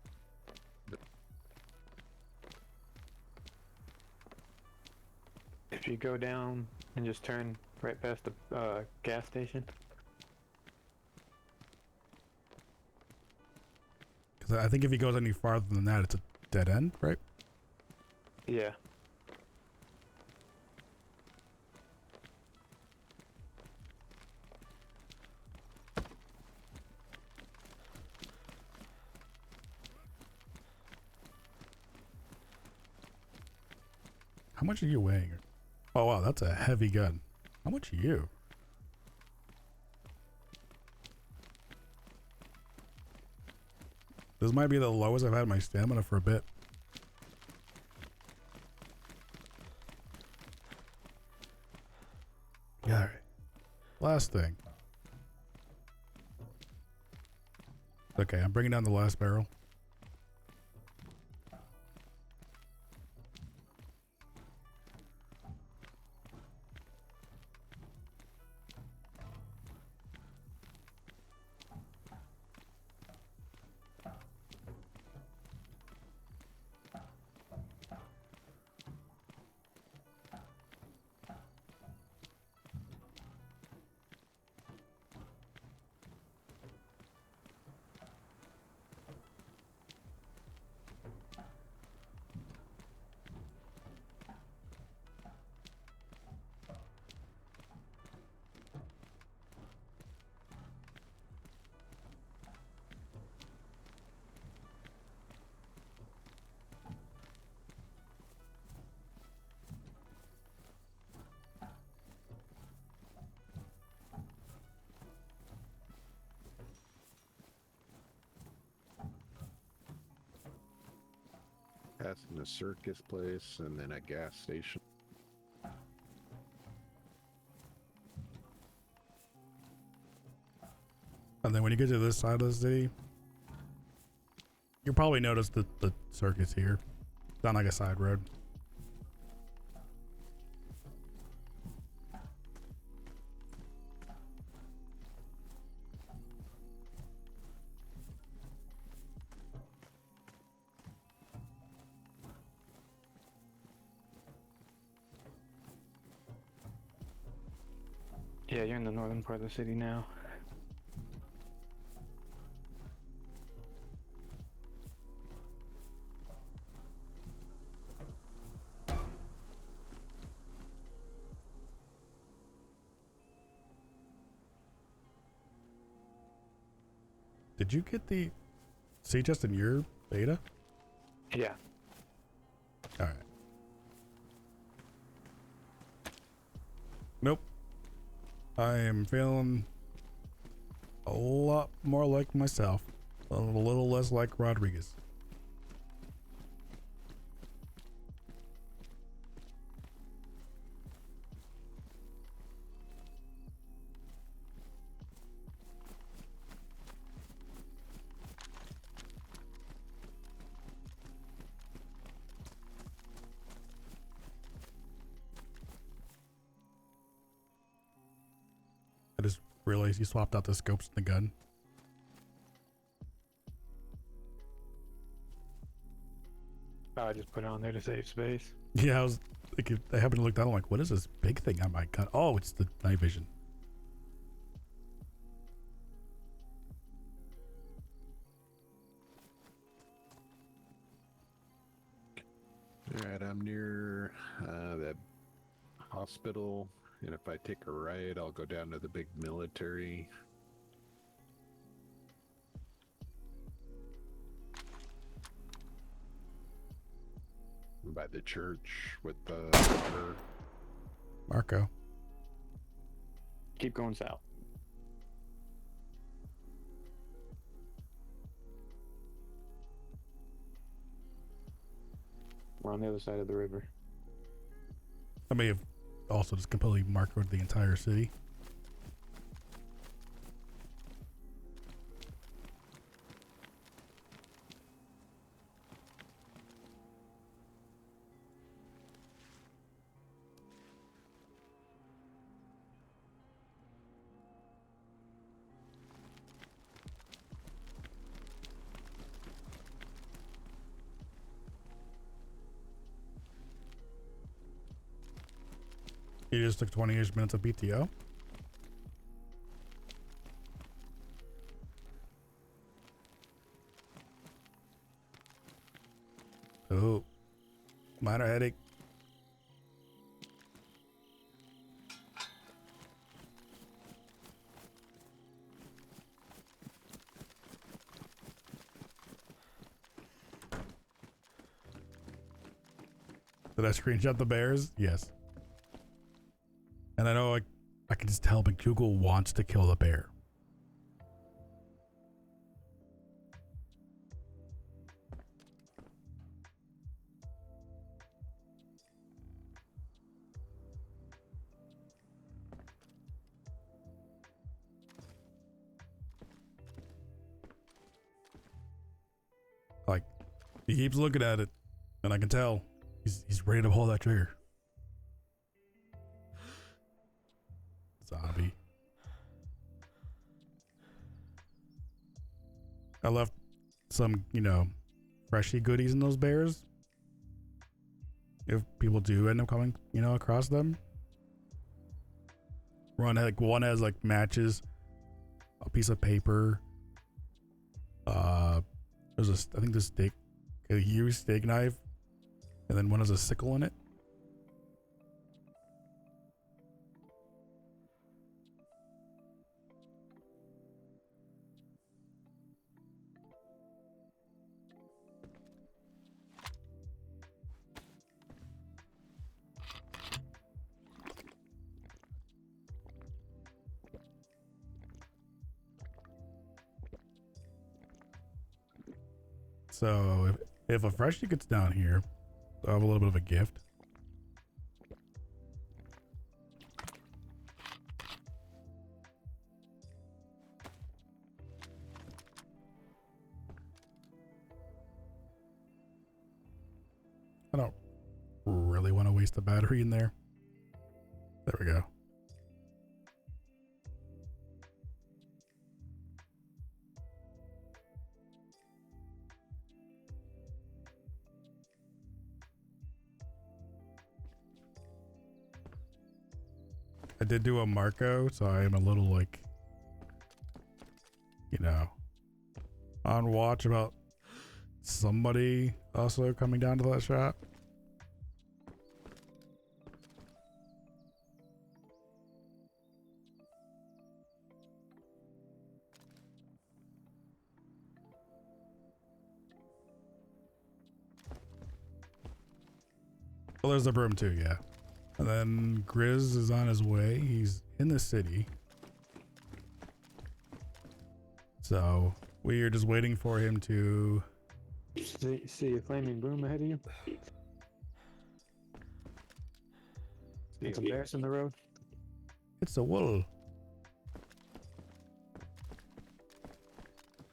S2: If you go down and just turn right past the gas station.
S1: Because I think if he goes any farther than that, it's a dead end, right?
S2: Yeah.
S1: How much are you weighing? Oh wow, that's a heavy gun. How much are you? This might be the lowest I've had my stamina for a bit. Yeah, alright. Last thing. Okay, I'm bringing down the last barrel.
S3: Passing a circus place and then a gas station.
S1: And then when you get to this side of the city, you'll probably notice the circus here. It's on like a side road.
S2: Yeah, you're in the northern part of the city now.
S1: Did you get the sea chest in your beta?
S2: Yeah.
S1: All right. Nope. I am feeling a lot more like myself. A little less like Rodriguez. I just realized you swapped out the scopes and the gun.
S2: I just put it on there to save space.
S1: Yeah, I happened to look down. I'm like, what is this big thing on my gun? Oh, it's the night vision.
S3: hospital, and if I take a right, I'll go down to the big military. By the church with the water.
S1: Marco.
S2: Keep going south. We're on the other side of the river.
S1: I may have also just completely marked the entire city. You just took 20-ish minutes of PTO? Oh. Minor headache. Did I screenshot the bears? Yes. And I know I can just tell McDougal wants to kill the bear. Like, he keeps looking at it, and I can tell he's ready to pull that trigger. Zombie. I left some, freshy goodies in those bears. If people do end up coming, across them. One has like matches, a piece of paper. There's I think this steak, a huge steak knife, and then one has a sickle in it. So if a freshie gets down here, I have a little bit of a gift. I don't really want to waste a battery in there. There we go. I did do a Marco, so I am a little on watch about somebody also coming down to that shop. Well, there's the broom too, yeah. And then Grizz is on his way. He's in the city. So we are just waiting for him to...
S2: See a flaming broom ahead of you? And some bears in the road?
S1: It's a wool.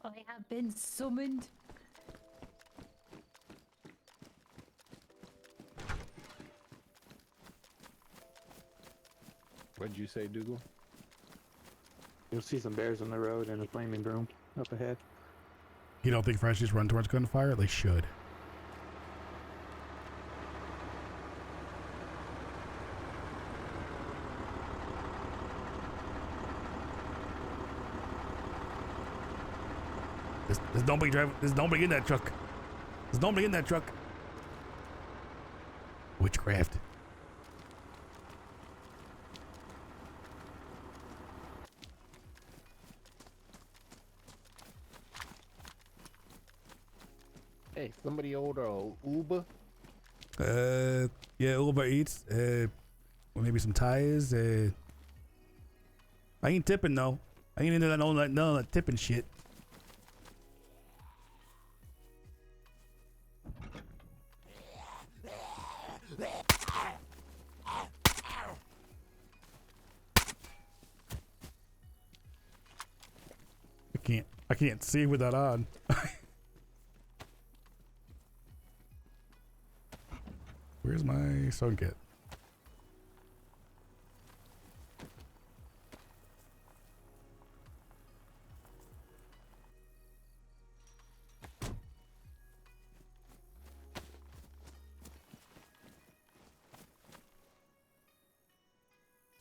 S4: I have been summoned.
S3: What'd you say, Dougal?
S2: You'll see some bears on the road and a flaming broom up ahead.
S1: You don't think Freshies run towards gunfire? They should. There's nobody driving. There's nobody in that truck. There's nobody in that truck. Witchcraft.
S3: Hey, somebody order a Uber?
S1: Yeah, Uber Eats. Maybe some tires. I ain't tipping though. I ain't into that none of that tipping shit. I can't see with that on. Where's my sun kit?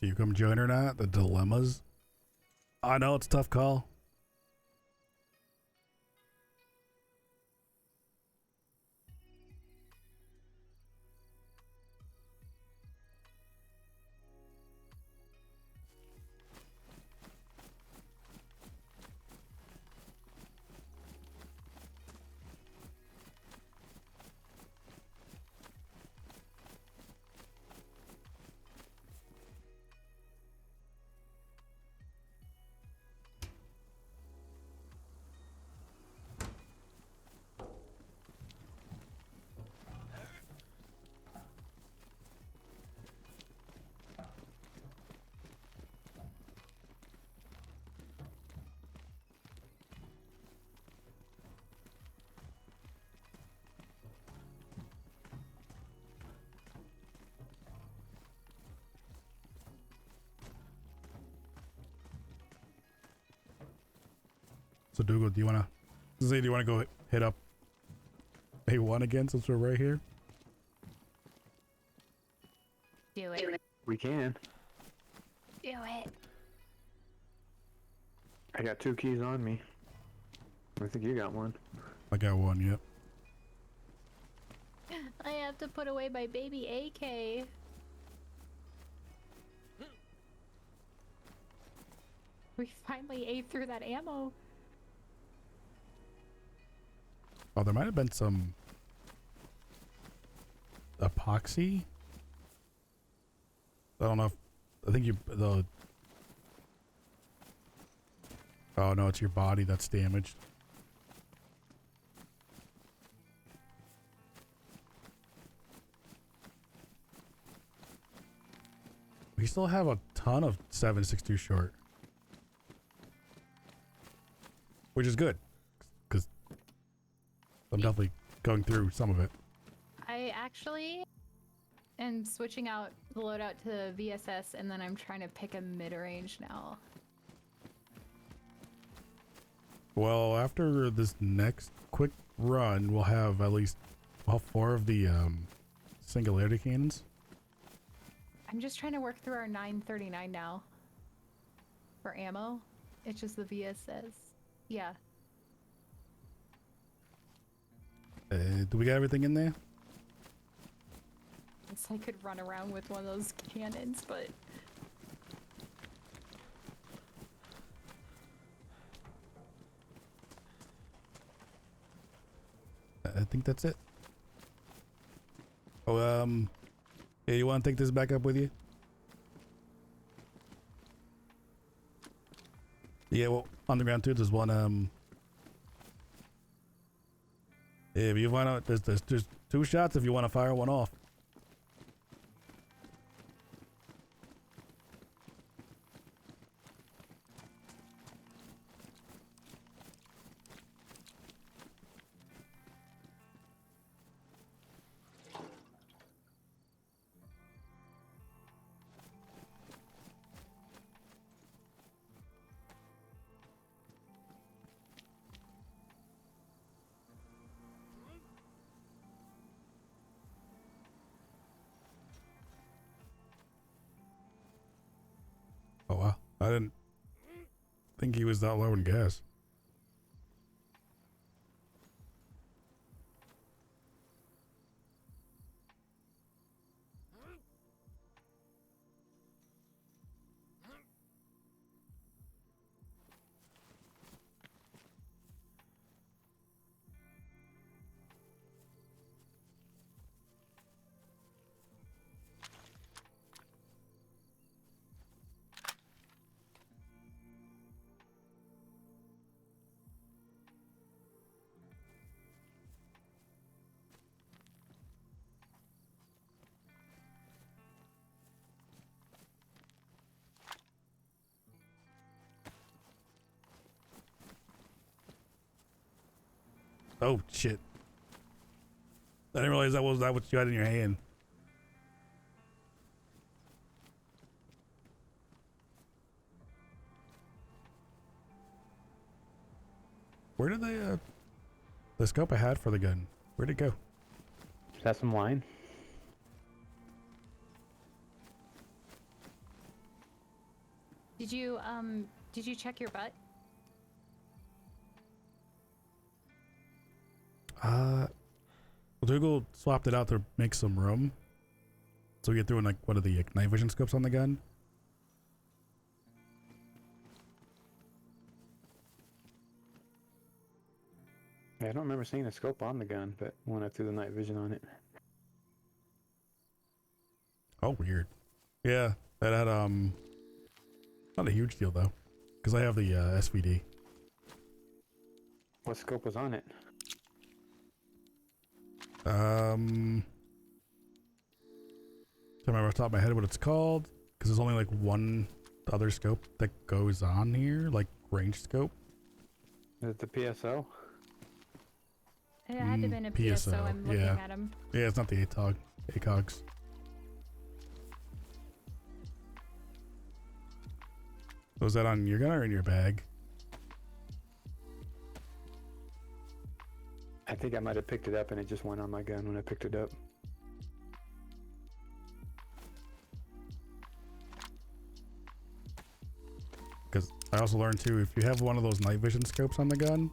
S1: Do you come join or not? The dilemmas. I know it's a tough call. So Dougal, do you wanna go hit up A1 again since we're right here?
S4: Do it.
S2: We can.
S4: Do it.
S2: I got 2 keys on me. I think you got one.
S1: I got one, yep.
S4: I have to put away my baby AK. We finally ate through that ammo.
S1: Oh, there might have been some epoxy. I don't know if I think the oh no, it's your body that's damaged. We still have a ton of 7.62 short, which is good because I'm definitely going through some of it.
S4: I actually am switching out the loadout to VSS, and then I'm trying to pick a mid-range now.
S1: Well, after this next quick run, we'll have at least 4 of the singularity cannons.
S4: I'm just trying to work through our 939 now. For ammo. It's just the VSS. Yeah.
S1: Do we got everything in there?
S4: Guess I could run around with one of those cannons, but...
S1: I think that's it. Oh, yeah, you want to take this back up with you? Yeah, well, on the ground too, there's one, if you find out, there's 2 shots if you want to fire one off. Oh wow, I didn't think he was that low in gas. Oh shit! I didn't realize that was not what you had in your hand. Where did the scope I had for the gun? Where'd it go?
S2: Is that some wine?
S4: Did you check your butt?
S1: Well, Dougal swapped it out to make some room. So we get through in like one of the night vision scopes on the gun.
S2: Yeah, I don't remember seeing a scope on the gun, but when I threw the night vision on it.
S1: Oh, weird. Yeah, that had not a huge deal though, because I have the SVD.
S2: What scope was on it?
S1: Don't remember off the top of my head what it's called, because there's only like one other scope that goes on here, like range scope.
S2: Is it the PSO?
S4: It had to have been a
S1: PSO,
S4: PSO. I'm looking
S1: yeah.
S4: at him.
S1: Yeah, it's not the ACOGs. Was that on your gun or in your bag?
S2: I think I might have picked it up and it just went on my gun when I picked it up.
S1: Because I also learned too, if you have one of those night vision scopes on the gun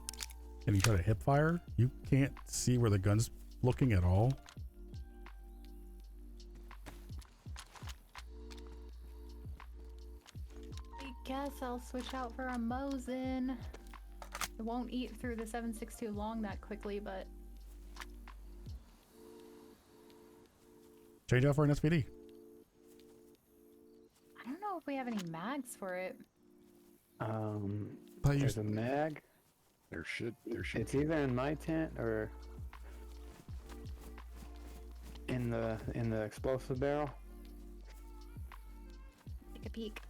S1: and you try to hip fire, you can't see where the gun's looking at all.
S4: I guess I'll switch out for a Mosin. It won't eat through the 7.62 long that quickly, but
S1: Change out for an SVD.
S4: I don't know if we have any mags for it.
S1: Thought you
S2: There's a mag.
S3: There should
S2: It's either in my tent or in the explosive barrel.
S4: Take a peek.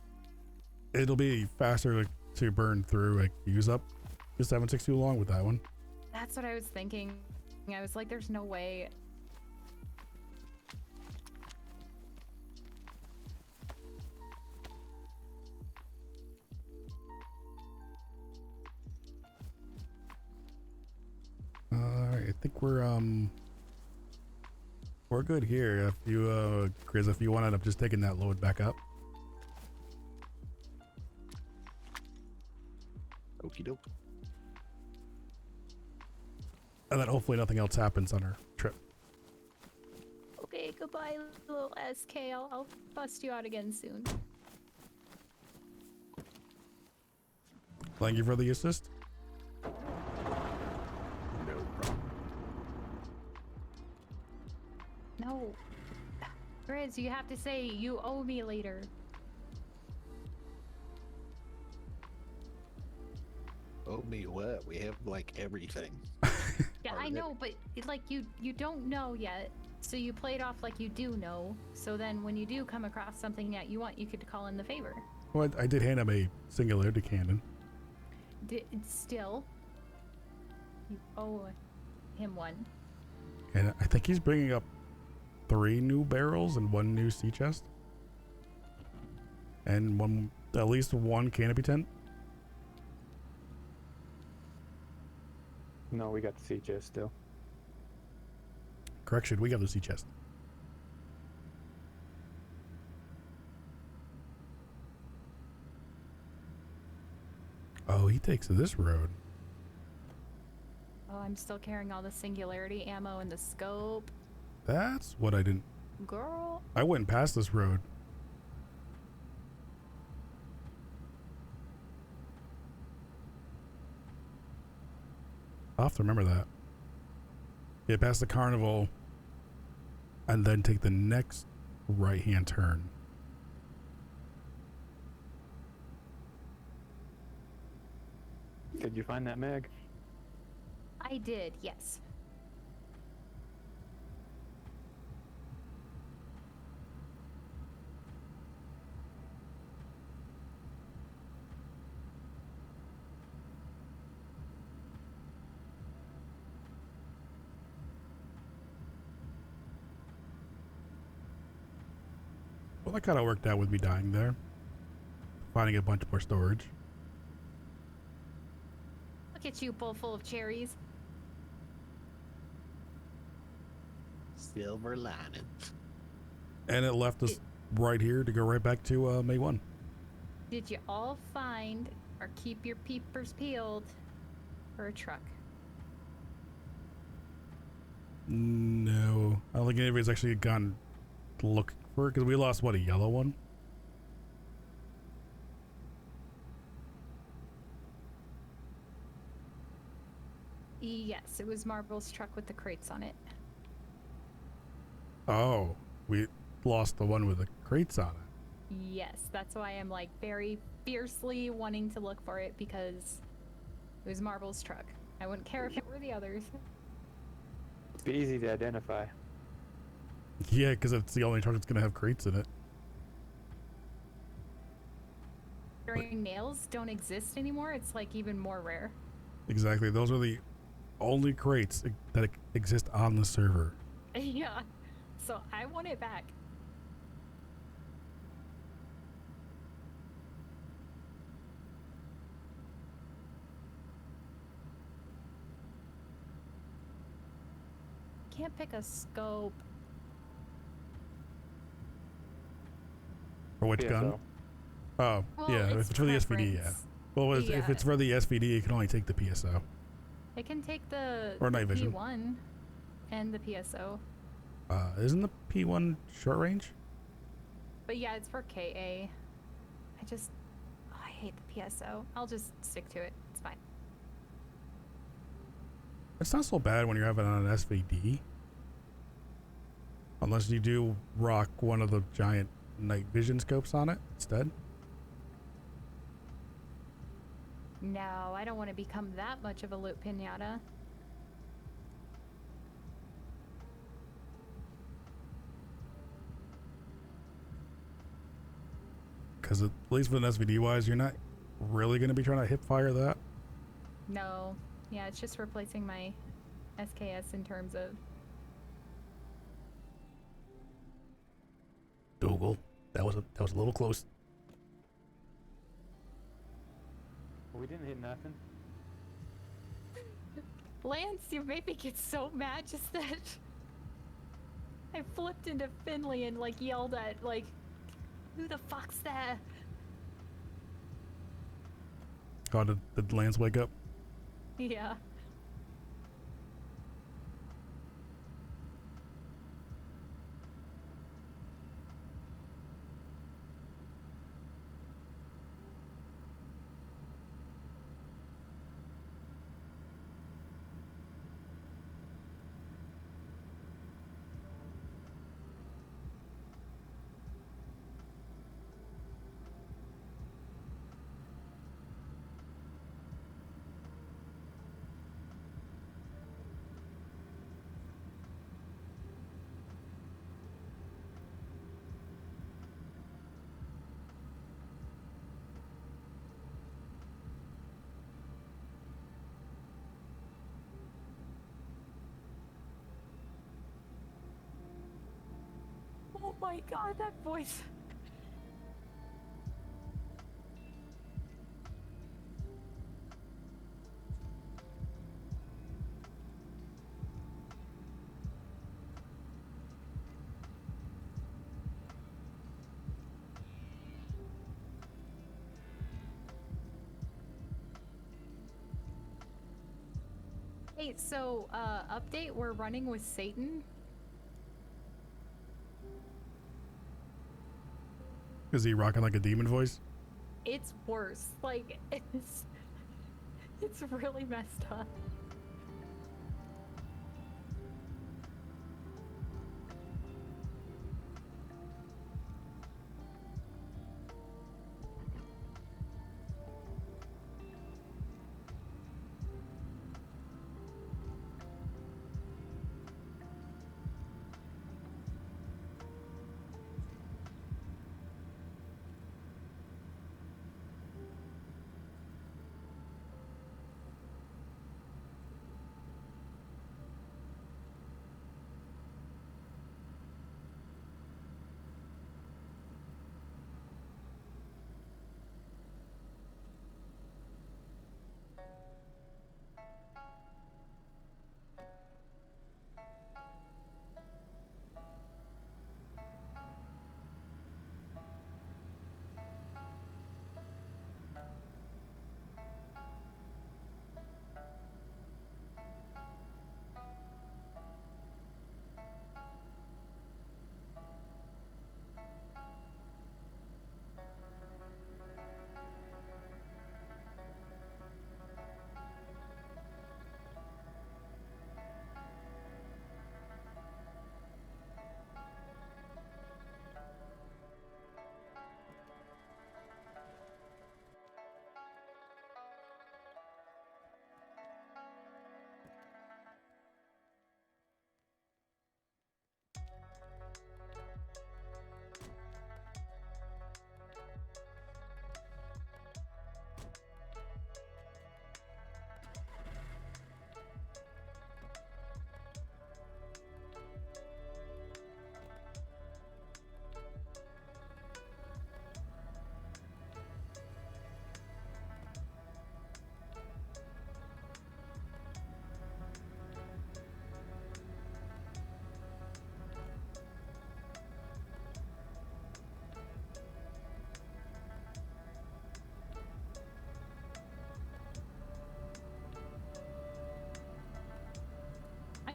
S1: It'll be faster to burn through, like use up the 7.62 long with that one.
S4: That's what I was thinking. I was like, there's no way.
S1: I think we're good here. If you Chris, if you want to end up just taking that load back up.
S3: Okie doke.
S1: And then hopefully nothing else happens on our trip.
S4: Okay, goodbye, little SK. I'll bust you out again soon.
S1: Thank you for the assist.
S3: No problem.
S4: No. Grizz, you have to say you owe me later.
S3: Oh me what? We have like everything.
S4: Yeah, I know, but like you don't know yet. So you play it off like you do know. So then when you do come across something that you want, you could call in the favor.
S1: Well, I did hand him a singularity cannon.
S4: Still, you owe him one.
S1: And I think he's bringing up 3 new barrels and 1 new sea chest. And at least one canopy tent.
S2: No, we got the sea chest still.
S1: Correction, we got the sea chest. Oh, he takes this road.
S4: Oh, I'm still carrying all the singularity ammo and the scope.
S1: That's what I didn't.
S4: Girl.
S1: I went past this road. I'll have to remember that. Yeah, past the carnival and then take the next right-hand turn.
S2: Did you find that mag?
S4: I did, yes.
S1: Well, that kind of worked out with me dying there. Finding a bunch more storage.
S4: Look at you, bowl full of cherries.
S3: Silver lining.
S1: And it left us right here to go right back to May 1.
S4: Did you all find or keep your peepers peeled for a truck?
S1: No. I don't think anybody's actually gone to look for it because we lost, what, a yellow one?
S4: Yes, it was Marble's truck with the crates on it.
S1: Oh, we lost the one with the crates on it.
S4: Yes, that's why I'm like very fiercely wanting to look for it because it was Marble's truck. I wouldn't care if it were the others.
S2: It'd be easy to identify.
S1: Yeah, because it's the only truck that's going to have crates in it.
S4: During nails don't exist anymore. It's like even more rare.
S1: Exactly. Those are the only crates that exist on the server.
S4: Yeah, so I want it back. Can't pick a scope.
S1: For which gun?
S2: PSO.
S1: Oh,
S4: Well,
S1: yeah. If
S4: it's
S1: it's for the SVD, yeah.
S4: preference.
S1: Well, if
S4: Yeah.
S1: it's for the SVD, you can only take the PSO.
S4: It can take the
S1: Or night vision.
S4: P1 and the PSO.
S1: Isn't the P1 short range?
S4: But yeah, it's for KA. I hate the PSO. I'll just stick to it. It's fine.
S1: It's not so bad when you're having it on an SVD. Unless you do rock one of the giant night vision scopes on it instead.
S4: No, I don't want to become that much of a loot pinata.
S1: Because at least with an SVD wise, you're not really going to be trying to hip fire that.
S4: No. Yeah, it's just replacing my SKS in terms of...
S1: Dougal. That was a little close.
S2: We didn't hit nothing.
S4: Lance, you made me get so mad just that. I flipped into Finley and like yelled at like, who the fuck's that?
S1: God, did Lance wake up?
S4: Yeah. Oh my god, that voice. Hey, so, update, we're running with Satan.
S1: Is he rocking like a demon voice?
S4: It's worse. Like, it's really messed up.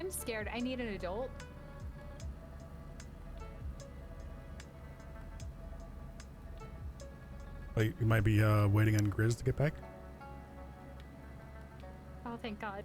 S4: I'm scared. I need an adult.
S1: Wait, you might be waiting on Grizz to get back.
S4: Oh, thank God.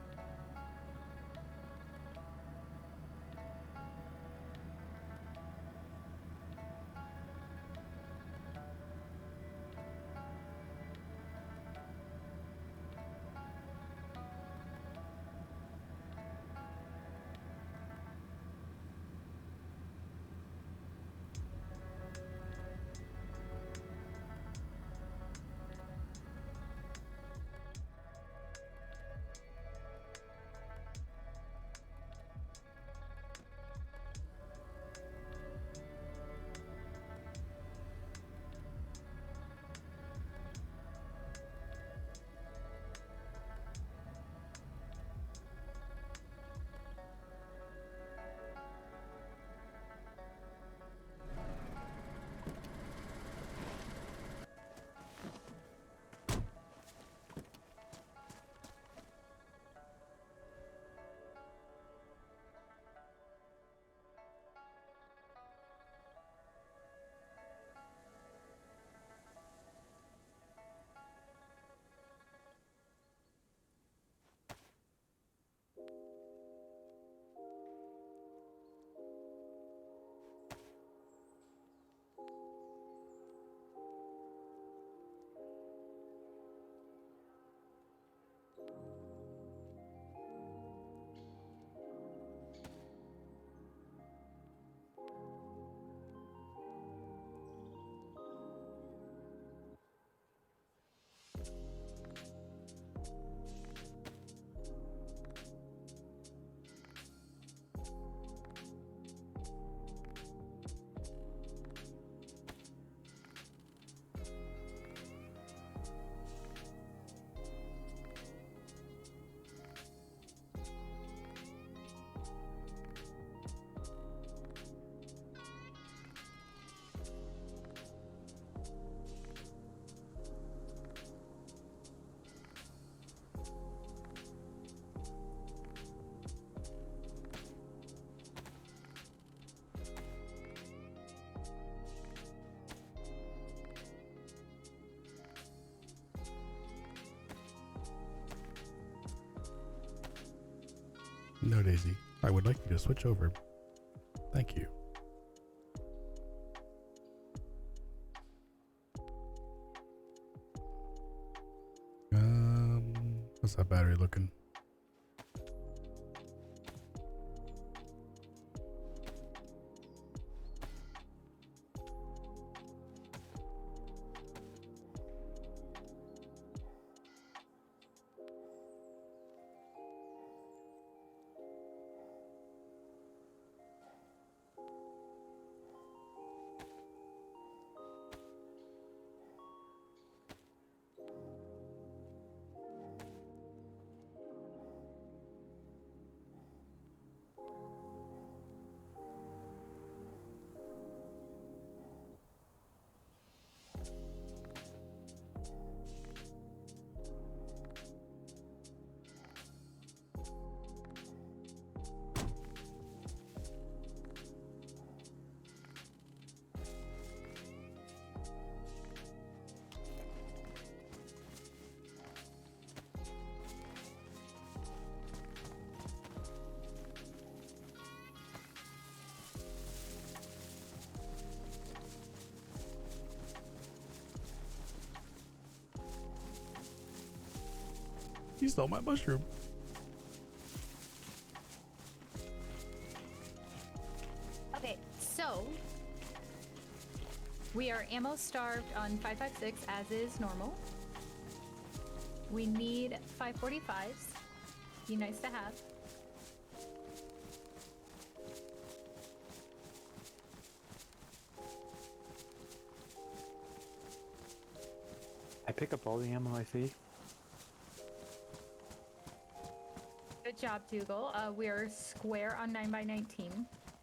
S1: No, Daisy. I would like you to switch over. Thank you. How's that battery looking? You stole my mushroom.
S4: Okay, so we are ammo starved on 5.56 as is normal. We need 5.45s. Be nice to have.
S2: I pick up all the ammo I see.
S4: Good job, Dougal. We are square on 9x19.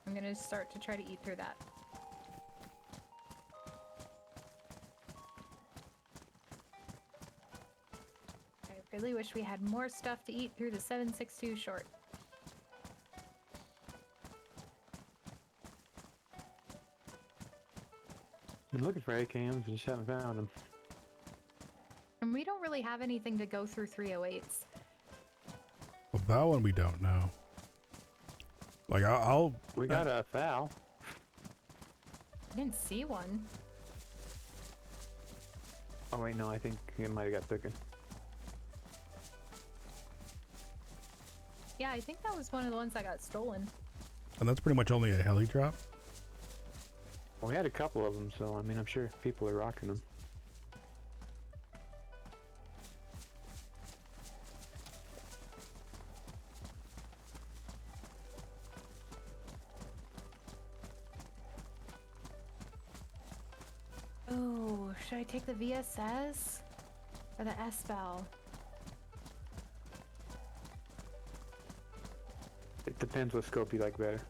S4: I'm gonna start to try to eat through that. I really wish we had more stuff to eat through the 7.62 short.
S2: Been looking for AKMs, just haven't found them.
S4: And we don't really have anything to go through 308s.
S1: Well, that one we don't know. Like I'll
S2: We got a foul.
S4: I didn't see one.
S2: Oh wait, no, I think it might have got taken.
S4: Yeah, I think that was one of the ones that got stolen.
S1: and that's pretty much only a heli drop.
S2: Well, we had a couple of them, so I mean, I'm sure people are rocking them.
S4: Oh, should I take the VSS or the S-Bell?
S2: It depends what scope you like better.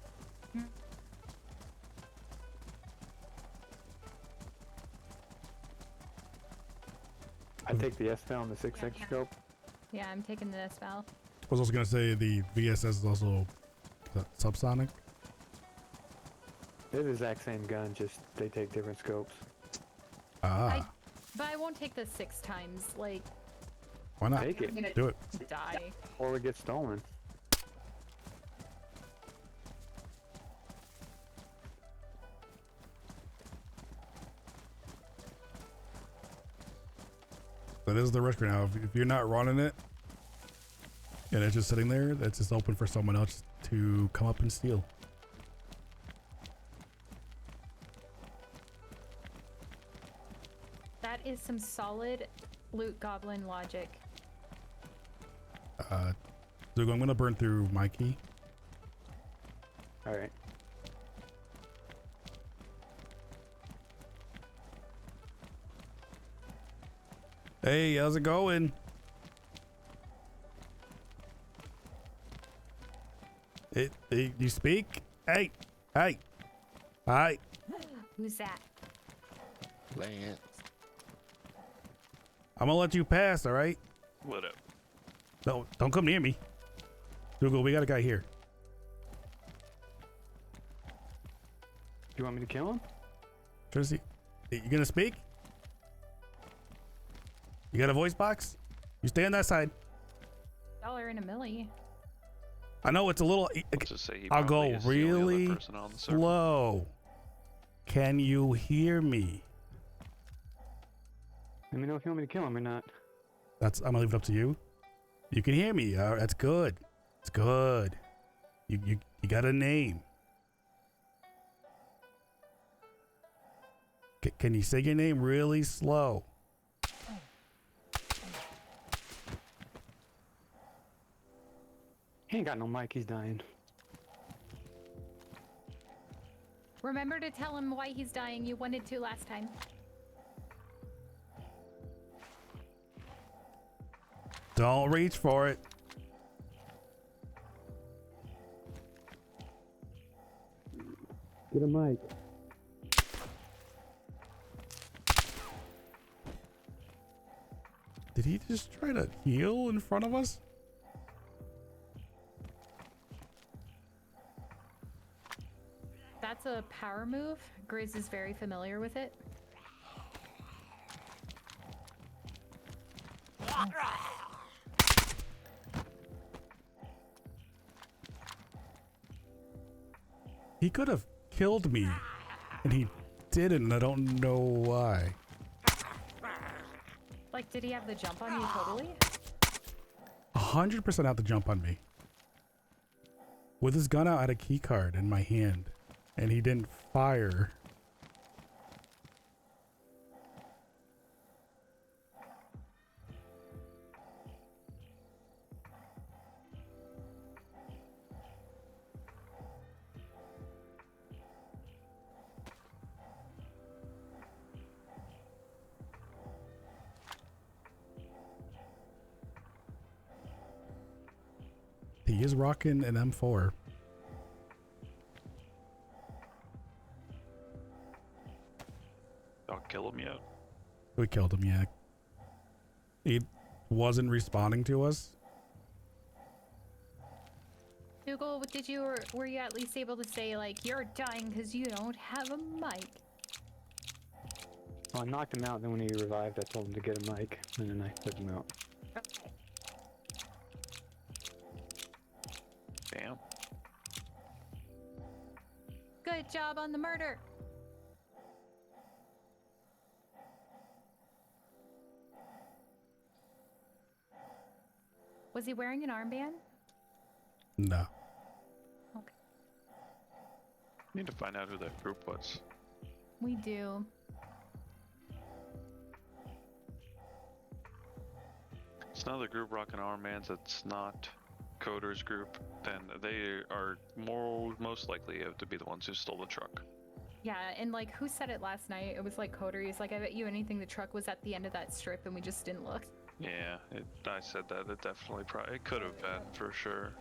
S2: I take the S-Foul and the 6X scope.
S4: Yeah, I'm taking the S-Bell.
S1: I was also gonna say the VSS is also subsonic.
S2: They're the exact same gun, just they take different scopes.
S1: Ah,
S4: But I won't take the 6 times. Like,
S1: why not?
S2: Take it,
S4: I'm gonna
S1: Do it.
S4: die.
S2: or it gets stolen.
S1: That is the risk right now. If you're not running it and it's just sitting there, that's just open for someone else to come up and steal.
S4: That is some solid loot goblin logic.
S1: Zugo, I'm gonna burn through my key.
S2: Alright.
S1: Hey, how's it going? You speak? Hey, hey, hi.
S4: Who's that?
S3: Lance.
S1: I'm gonna let you pass, all right?
S5: What up?
S1: No, don't come near me. Zugo, we got a guy here.
S2: You want me to kill him?
S1: Try to see. You gonna speak? You got a voice box? You stay on that side.
S4: $1 in a milli.
S1: I know it's a little.
S5: Let's just say he
S1: I'll
S5: probably
S1: go
S5: is the only other
S1: really
S5: person on the server.
S1: slow. Can you hear me?
S2: Let me know if you want me to kill him or not.
S1: I'm gonna leave it up to you. You can hear me. That's good. It's good. You got a name. Can you say your name really slow?
S2: He ain't got no mic, he's dying.
S4: Remember to tell him why he's dying. You wanted to last time.
S1: Don't reach for it.
S2: Get a mic.
S1: Did he just try to heal in front of us?
S4: That's a power move. Grizz is very familiar with it.
S1: He could have killed me, and he didn't, and I don't know why.
S4: Like, did he have the jump on you totally?
S1: 100% out the jump on me. With his gun out, I had a key card in my hand, and he didn't fire. He is rocking an M4.
S5: Don't kill him yet.
S1: We killed him, yeah. He wasn't responding to us.
S4: Google, were you at least able to say, like, you're dying because you don't have a mic?
S2: Well, I knocked him out, then when he revived, I told him to get a mic, and then I took him out.
S4: Okay.
S5: Damn.
S4: Good job on the murder. Was he wearing an armband?
S1: No.
S4: Okay.
S5: Need to find out who that group was.
S4: We do.
S5: It's another group rocking armbands that's not Coder's group. Then they are most likely to be the ones who stole the truck.
S4: Yeah, and like, who said it last night? It was like Coder. He's like, I bet you anything the truck was at the end of that strip and we just didn't look.
S5: Yeah, I said that. It definitely it could have been for sure.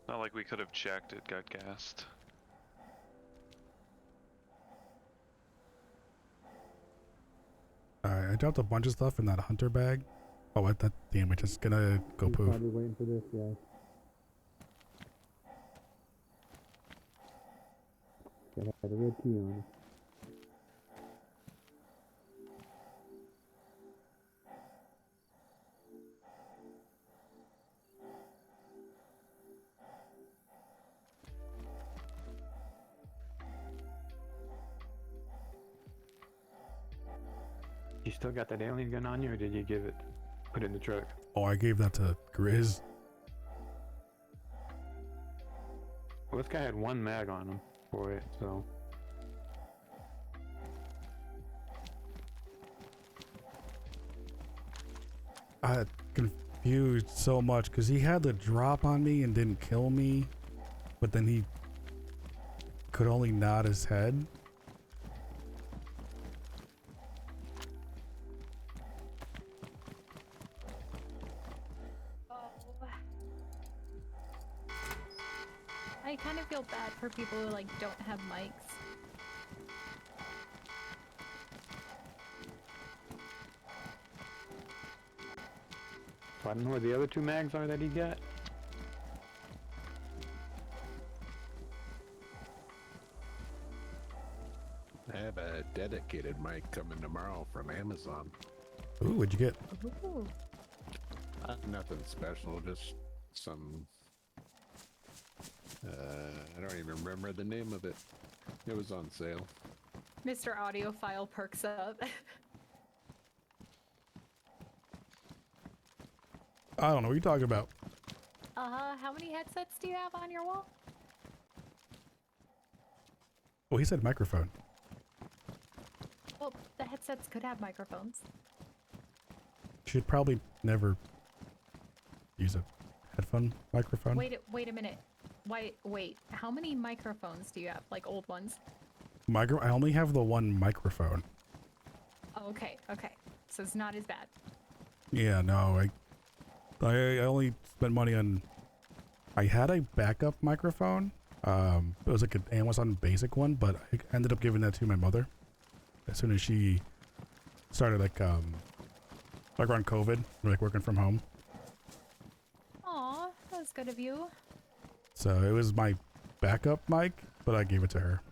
S5: Not like we could have checked. It got gassed.
S1: Alright, I dropped a bunch of stuff in that hunter bag. Oh, what? That damn it! Just gonna go
S2: He's
S1: poof.
S2: probably waiting for this, yeah. Gotta have the red key on it. You still got that alien gun on you, or did you put it in the truck?
S1: Oh, I gave that to Grizz.
S2: Well, this guy had one mag on him for it, so.
S1: I got confused so much because he had the drop on me and didn't kill me, but then he could only nod his head.
S4: I kind of feel bad for people who like don't have mics.
S2: So I don't know where the other two mags are that he got.
S3: I have a dedicated mic coming tomorrow from Amazon.
S1: Ooh, what'd you get?
S4: Ooh.
S3: Nothing special, just some. I don't even remember the name of it. It was on sale.
S4: Mr. Audiophile perks up.
S1: I don't know what you're talking about.
S4: How many headsets do you have on your wall?
S1: Oh, he said microphone.
S4: Well, the headsets could have microphones.
S1: Should probably never use a headphone microphone.
S4: Wait a minute. Wait. How many microphones do you have? Like old ones?
S1: I only have the one microphone.
S4: Oh, okay. So it's not as bad.
S1: Yeah, no, I only spent money on. I had a backup microphone. It was like an Amazon basic one, but I ended up giving that to my mother as soon as she started like around COVID, like working from home.
S4: Aw, that was good of you.
S1: So it was my backup mic, but I gave it to her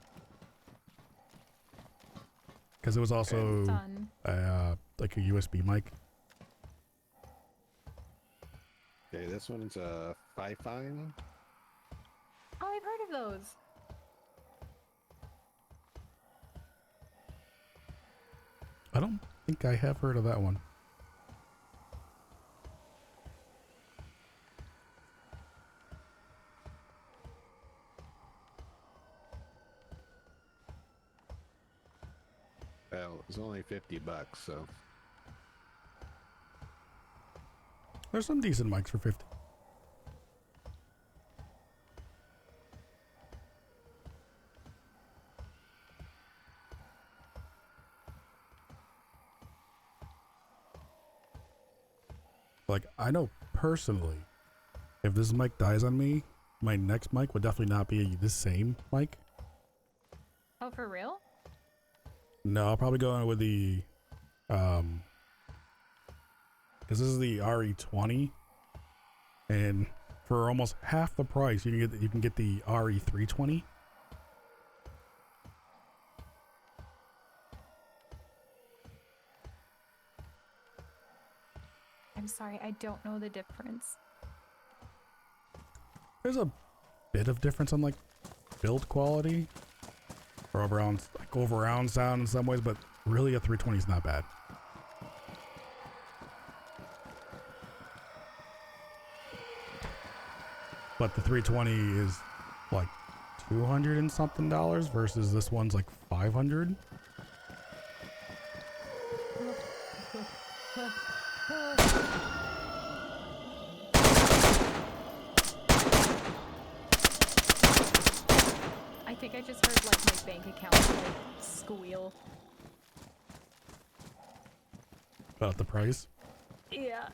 S1: because it was also
S4: Son.
S1: like a USB mic.
S3: Okay, this one's a Fifine.
S4: Oh, I've heard of those.
S1: I don't think I have heard of that one.
S3: Well, it was only $50, so.
S1: There's some decent mics for 50. Like, I know personally, if this mic dies on me, my next mic would definitely not be the same mic.
S4: Oh, for real?
S1: No, I'll probably go in with the, because this is the RE20, and for almost half the price, you can get the RE320.
S4: I'm sorry, I don't know the difference.
S1: There's a bit of difference on like build quality or overall sound in some ways, but really a 320 is not bad. But the 320 is like $200 and something versus this one's like 500.
S4: I think I just heard like my bank account like squeal.
S1: About the price.
S4: Yeah.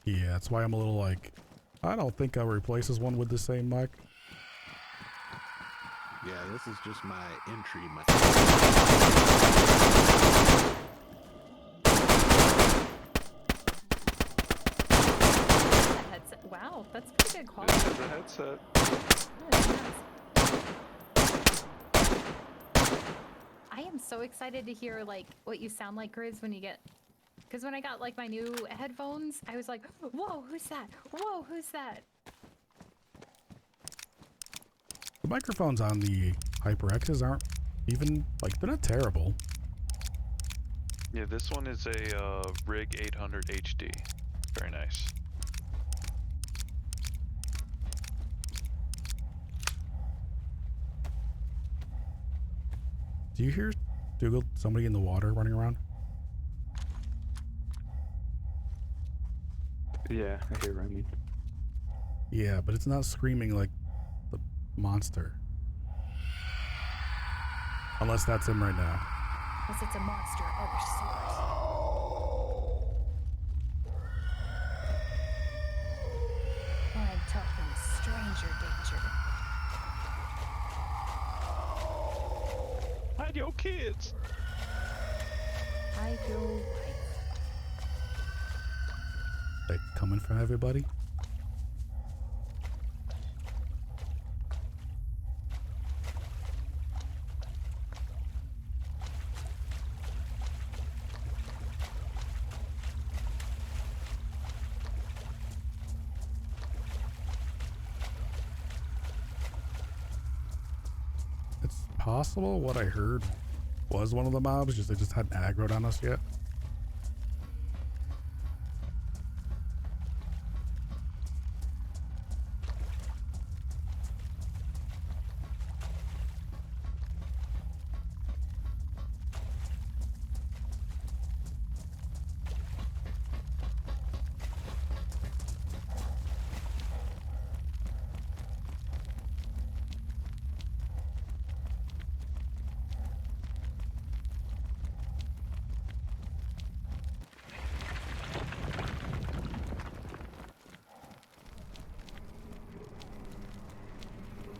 S1: Yeah, that's why I'm a little like, I don't think I'll replace this one with the same mic.
S3: Yeah, this is just my entry.
S4: That headset. Wow, that's pretty good quality.
S5: This is a headset.
S4: I am so excited to hear like what you sound like, Grizz, when you get. Because when I got like my new headphones, I was like, "Whoa, who's that? Whoa, who's that?"
S1: The microphones on the HyperXs aren't even like, they're not terrible.
S5: Yeah, this one is a Rig 800 HD. Very nice.
S1: Do you hear Dougal, somebody in the water running around?
S2: Yeah, I hear Remy.
S1: Yeah, but it's not screaming like the monster. Unless that's him right now.
S4: Unless it's a monster of other sewers. I'm talking stranger danger.
S5: Hide your kids!
S4: I go
S1: Like coming from everybody. It's possible what I heard was one of the mobs, just they just hadn't aggroed on us yet.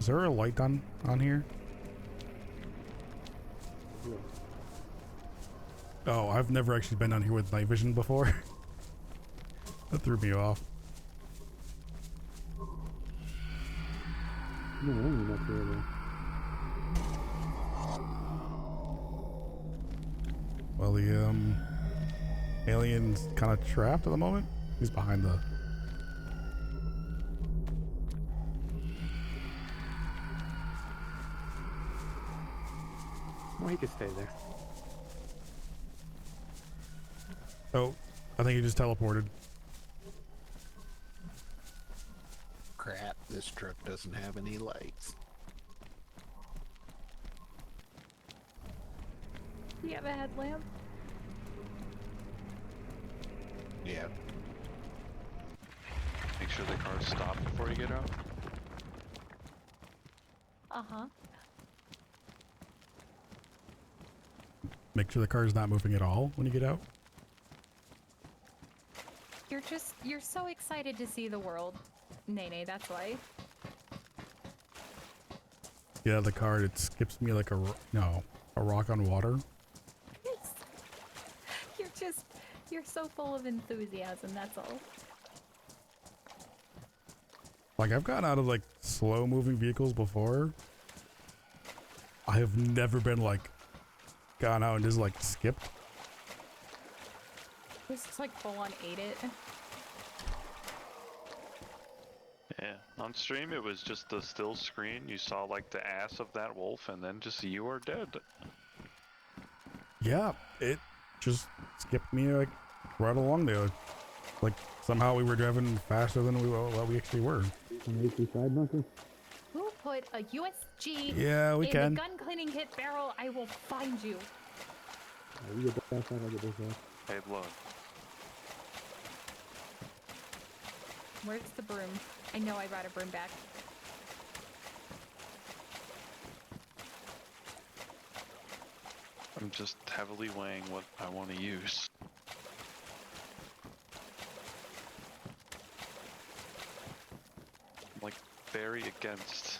S1: Is there a light on here? Oh, I've never actually been on here with night vision before. That threw me off. Well, the alien's kind of trapped at the moment. He's behind the.
S2: Well, he could stay there.
S1: Oh, I think he just teleported.
S3: Crap, this truck doesn't have any lights.
S4: Do you have a headlamp?
S3: Yeah.
S5: Make sure the car's stopped before you get out.
S4: Uh-huh.
S1: Make sure the car's not moving at all when you get out.
S4: You're so excited to see the world. Nene, that's why.
S1: Yeah, the car, it skips me like a rock on water.
S4: You're so full of enthusiasm, that's all.
S1: Like, I've gotten out of like slow moving vehicles before. I have never been like gone out and just like skipped.
S4: Just like full on ate it.
S5: Yeah, on stream it was just a still screen. You saw like the ass of that wolf, and then just you are dead.
S1: Yeah, it just skipped me like right along there. Like somehow we were driving faster than we actually were.
S4: Who put a USG
S1: Yeah, we
S4: in
S1: can.
S4: the gun cleaning kit barrel? I will find you.
S5: Hey, look.
S4: Where's the broom? I know I brought a broom back.
S5: I'm just heavily weighing what I want to use. I'm like very against.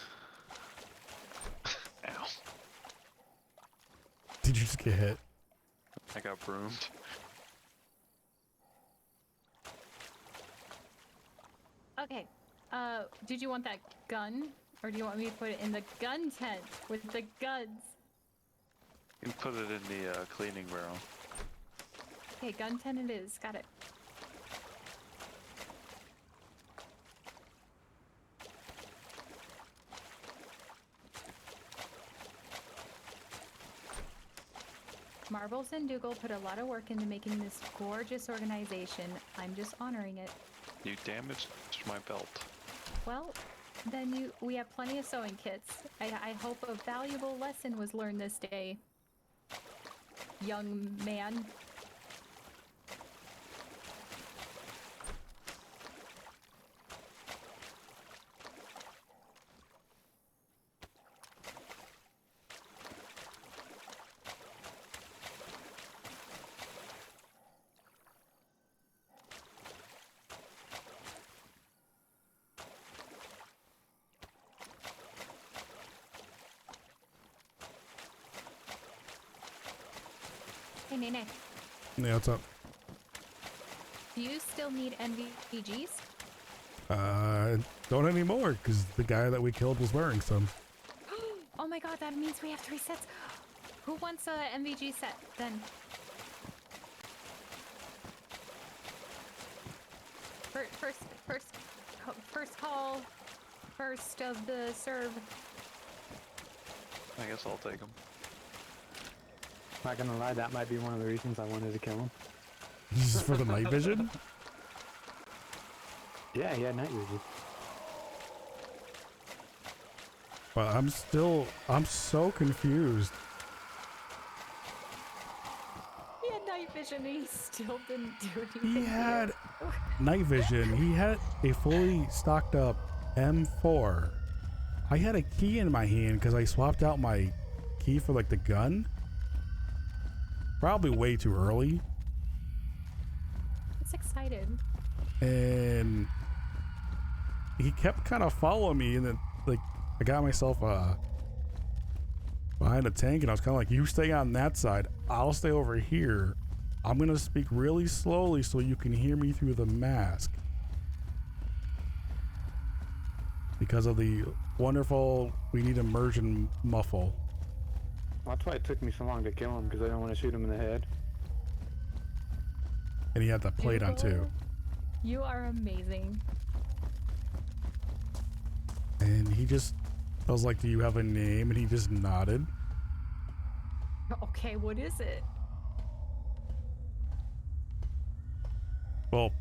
S5: Ow.
S1: Did you just get hit?
S5: I got broomed.
S4: Okay. Did you want that gun? Or do you want me to put it in the gun tent with the guns?
S5: You can put it in the cleaning barrel.
S4: Okay, gun tent it is. Got it. Marbles and Dougal put a lot of work into making this gorgeous organization. I'm just honoring it.
S5: You damaged my belt.
S4: Well, then we have plenty of sewing kits. I hope a valuable lesson was learned this day, young man. Hey, Nene,
S1: Yeah, what's up?
S4: do you still need NVGs?
S1: Don't anymore, because the guy that we killed was wearing some.
S4: Oh my god, that means we have 3 sets. Who wants a MVG set then? First call, first of the serve.
S5: I guess I'll take them.
S2: Not gonna lie, that might be one of the reasons I wanted to kill him.
S1: This is for the night vision?
S2: Yeah, he had night vision.
S1: But I'm so confused.
S4: He had night vision and he still didn't do anything.
S1: He
S4: to
S1: had
S4: you.
S1: night vision. He had a fully stocked up M4. I had a key in my hand because I swapped out my key for like the gun. Probably way too early.
S4: It's excited.
S1: And he kept kind of following me, and then like I got myself behind a tank, and I was kind of like, you stay on that side, I'll stay over here. I'm gonna speak really slowly so you can hear me through the mask, because of the wonderful we need immersion muffle.
S2: That's why it took me so long to kill him, because I don't want to shoot him in the head.
S1: And he had that plate on too.
S4: Dougal, you are amazing.
S1: And he just, I was like, do you have a name? And he just nodded.
S4: Okay, what is it?
S1: Well,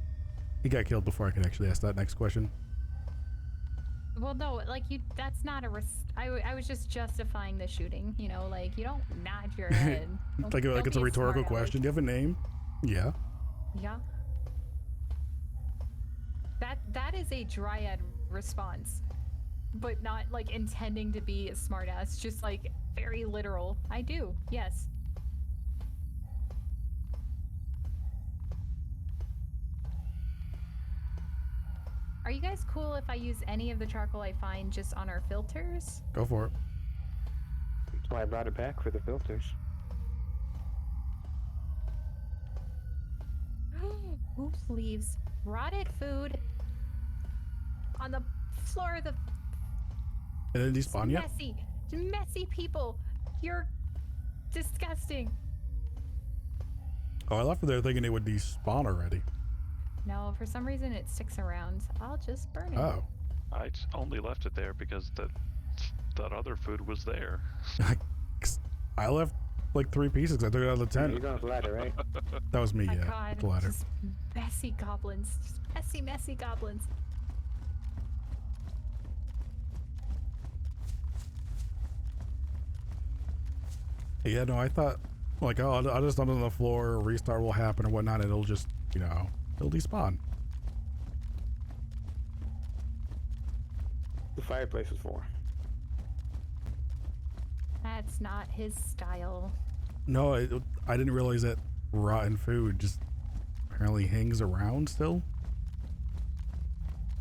S1: he got killed before I could actually ask that next question.
S4: Well, no, like that's not a I was just justifying the shooting, you know, like you don't nod your head.
S1: Like
S4: Don't
S1: it's a
S4: be
S1: rhetorical
S4: smart aleck.
S1: question. Do you have a name? Yeah.
S4: Yeah. That is a dryad response, but not like intending to be a smartass, just like very literal. I do, yes. Are you guys cool if I use any of the charcoal I find just on our filters?
S1: Go for it.
S2: That's why I brought it back for the filters.
S4: Who leaves rotted food on the floor of the
S1: And then despawn yet?
S4: messy people? You're disgusting.
S1: Oh, I left it there thinking it would despawn already.
S4: No, for some reason it sticks around. I'll just burn it.
S1: Oh.
S5: only left it there because that other food was there.
S1: I left like 3 pieces. I took it out of the
S2: You're
S1: tent.
S2: going with the ladder, right?
S1: That was me,
S4: My
S1: yeah.
S4: God,
S1: The ladder.
S4: just messy goblins. Just messy goblins.
S1: Yeah, no, I thought, like, oh, I'll just dump it on the floor, a restart will happen or whatnot, and it'll just, you know, it'll despawn.
S2: The fireplace was for.
S4: That's not his style.
S1: No, I didn't realize that rotten food just apparently hangs around still.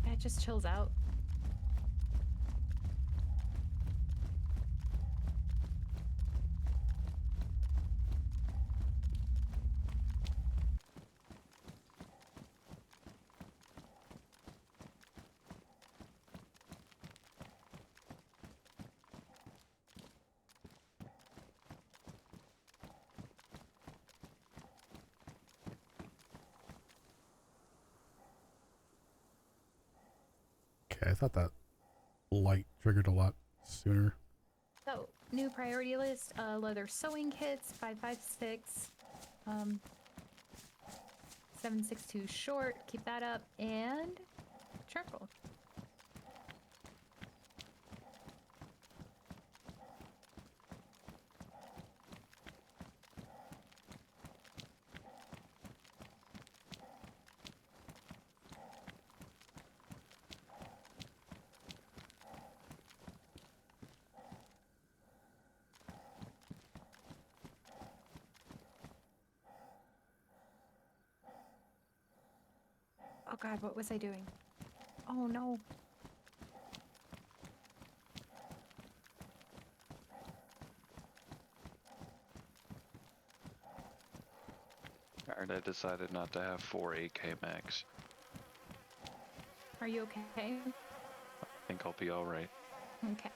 S4: It just chills out.
S1: Okay, I thought that light triggered a lot sooner.
S4: So, new priority list, leather sewing kits, 556, 762 short, keep that up, and charcoal. Oh God, what was I doing? Oh no.
S5: And I decided not to have 4 AK max.
S4: Are you okay?
S5: I think I'll be alright.
S4: Okay.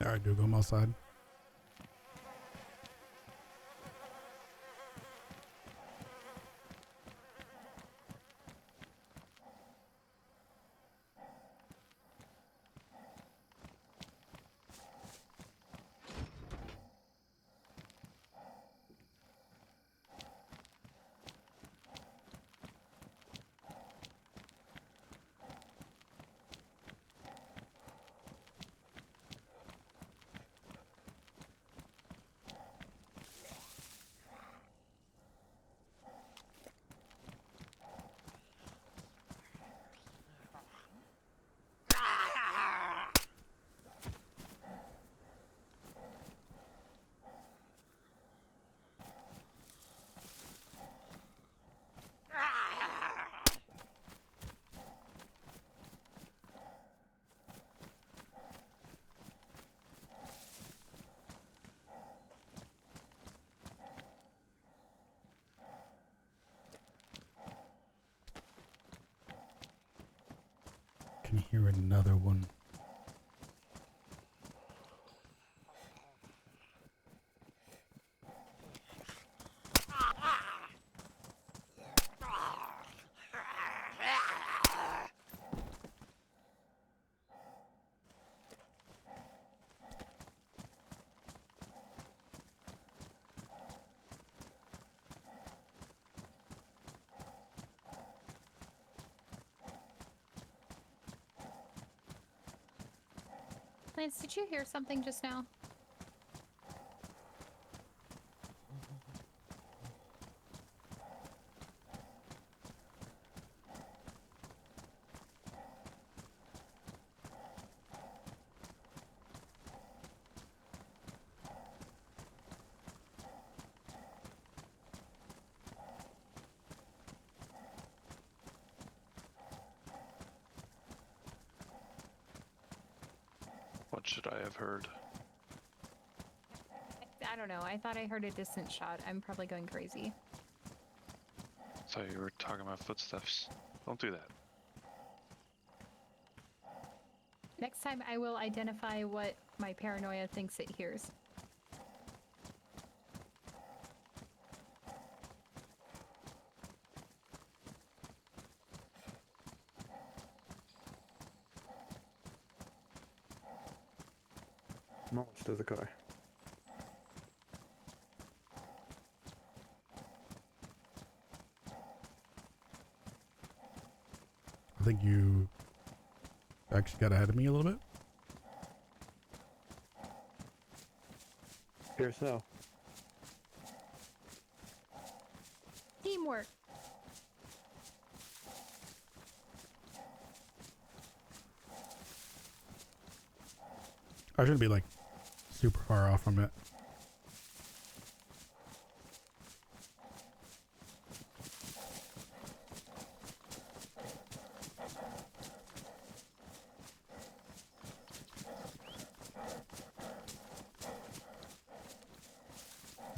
S1: Alright, dude, I'm outside. Can hear another one.
S4: Lance, did you hear something just now?
S5: What should I have heard?
S4: I don't know. I thought I heard a distant shot. I'm probably going crazy.
S5: Thought you were talking about footsteps. Don't do that.
S4: Next time I will identify what my paranoia thinks it hears.
S2: I'm almost to the car.
S1: I think you actually got ahead of me a little bit.
S2: Here, so.
S4: Teamwork.
S1: I shouldn't be like super far off from it.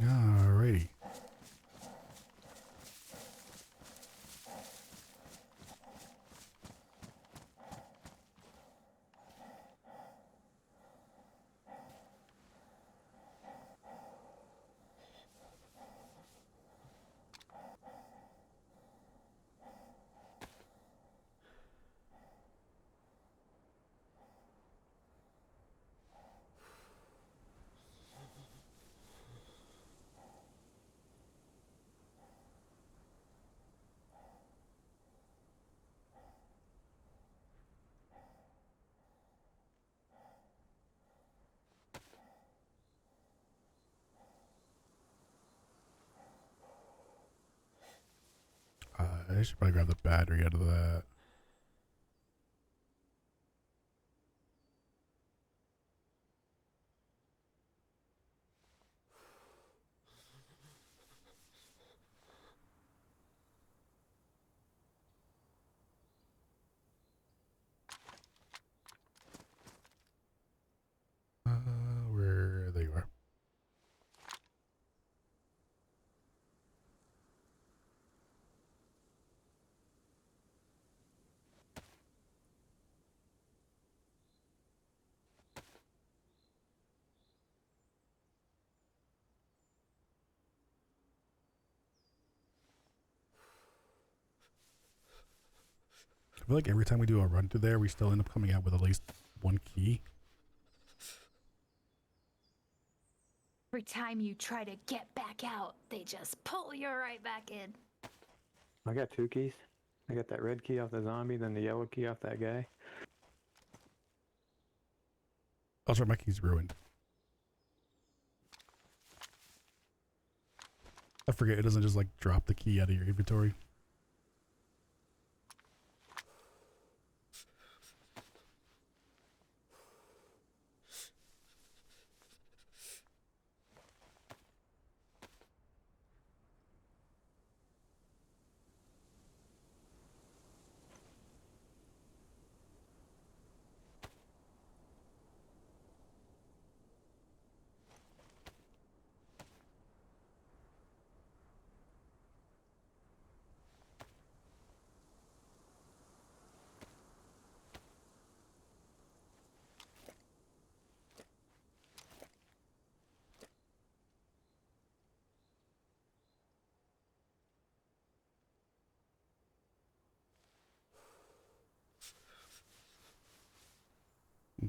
S1: Alrighty. I should probably grab the battery out of that. Where they are. I feel like every time we do a run through there, we still end up coming out with at least one key.
S4: Every time you try to get back out, they just pull you right back in.
S2: I got 2 keys. I got that red key off the zombie, then the yellow key off that guy.
S1: Also, my key's ruined. I forget it doesn't just like drop the key out of your inventory.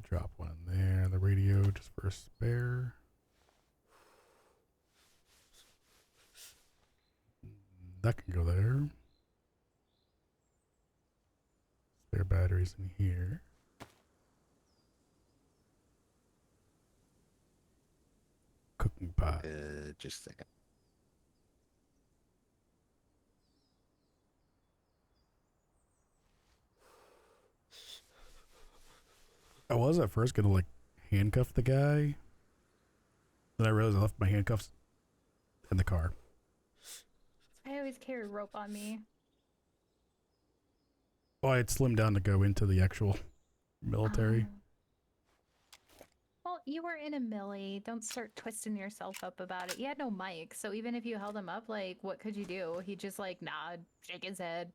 S1: Drop one in there, the radio just for a spare. That can go there. Spare batteries in here. Cooking pot.
S3: Just a second.
S1: I was at first gonna like handcuff the guy. Then I realized I left my handcuffs in the car.
S4: I always carry rope on me.
S1: Well, I had slimmed down to go into the actual military.
S4: you were in a melee. Don't start twisting yourself up about it. He had no mic, so even if you held him up, like, what could you do? He'd just, like, nod, shake his head.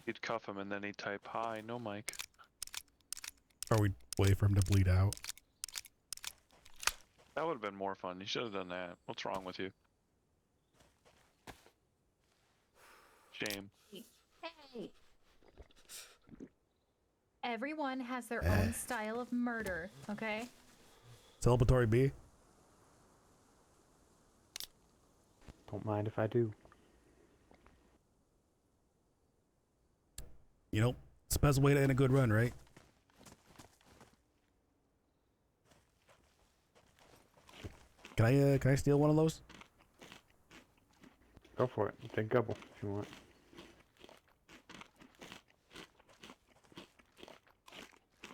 S5: He'd cuff him and then he'd type, "Hi, no mic."
S1: Or we'd wait for him to bleed out.
S5: That would have been more fun. You should have done that. What's wrong with you? Shame.
S4: Hey! Everyone has their
S1: Eh.
S4: own style of murder, okay?
S1: Celebratory B.
S2: Don't mind if I do.
S1: You know, it's the best way to end a good run, right? Can I steal one of those?
S2: Go for it. Take a couple if you want.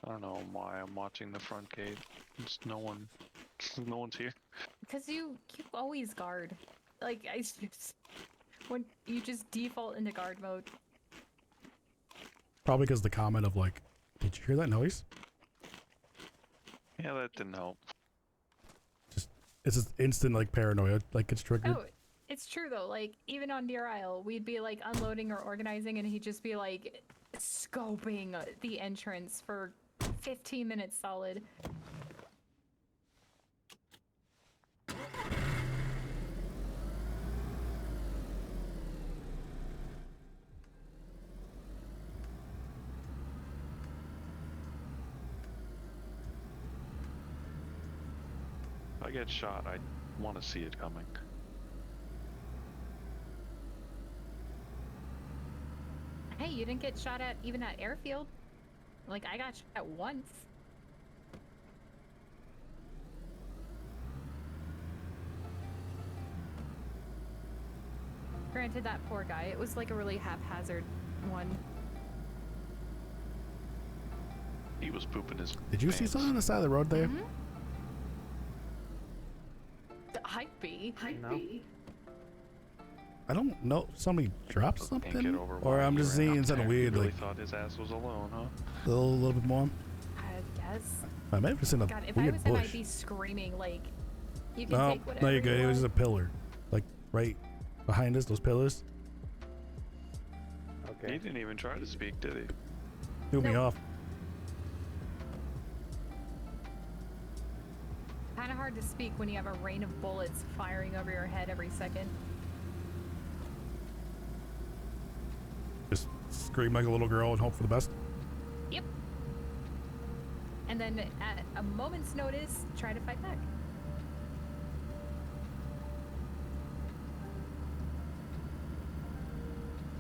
S5: I don't know why I'm watching the front gate. Just no one, no one's here.
S4: Because you always guard. Like, I just... When you just default into guard mode.
S1: Probably because the comment of like, did you hear that noise?
S5: Yeah, that didn't help.
S1: It's just instant like paranoia, like it's triggered.
S4: Oh, it's true though. Like, even on Deer Isle, we'd be like unloading or organizing, and he'd just be like scoping the entrance for 15 minutes solid.
S5: If I get shot, I want to see it coming.
S4: Hey, you didn't get shot at even at airfield. Like, I got shot at once. Granted, that poor guy, it was like a really haphazard one.
S5: He was pooping his
S1: Did you see
S5: pants.
S1: something on the side of the road there?
S4: Mhm. Hype B.
S2: No.
S1: I don't know. Somebody dropped
S5: Can't get
S1: something,
S5: over
S1: or
S5: why
S1: I'm
S5: he
S1: just
S5: ran
S1: seeing
S5: up
S1: something
S5: there. He
S1: weird,
S5: really
S1: like
S5: thought his ass was alone, huh?
S1: a little bit more.
S4: I guess.
S1: I may have just seen a
S4: God, if I
S1: weird
S4: was him,
S1: bush.
S4: I'd be screaming like, "You can
S1: No,
S4: take whatever
S1: no, you're good.
S4: you
S1: It was
S4: want."
S1: just a pillar, like right behind us. Those pillars
S5: He
S2: Okay.
S5: didn't even try to speak, did he?
S1: threw me
S4: Nope.
S1: off.
S4: Kind of hard to speak when you have a rain of bullets firing over your head every second.
S1: Just scream like a little girl and hope for the best.
S4: Yep. And then at a moment's notice, try to fight back.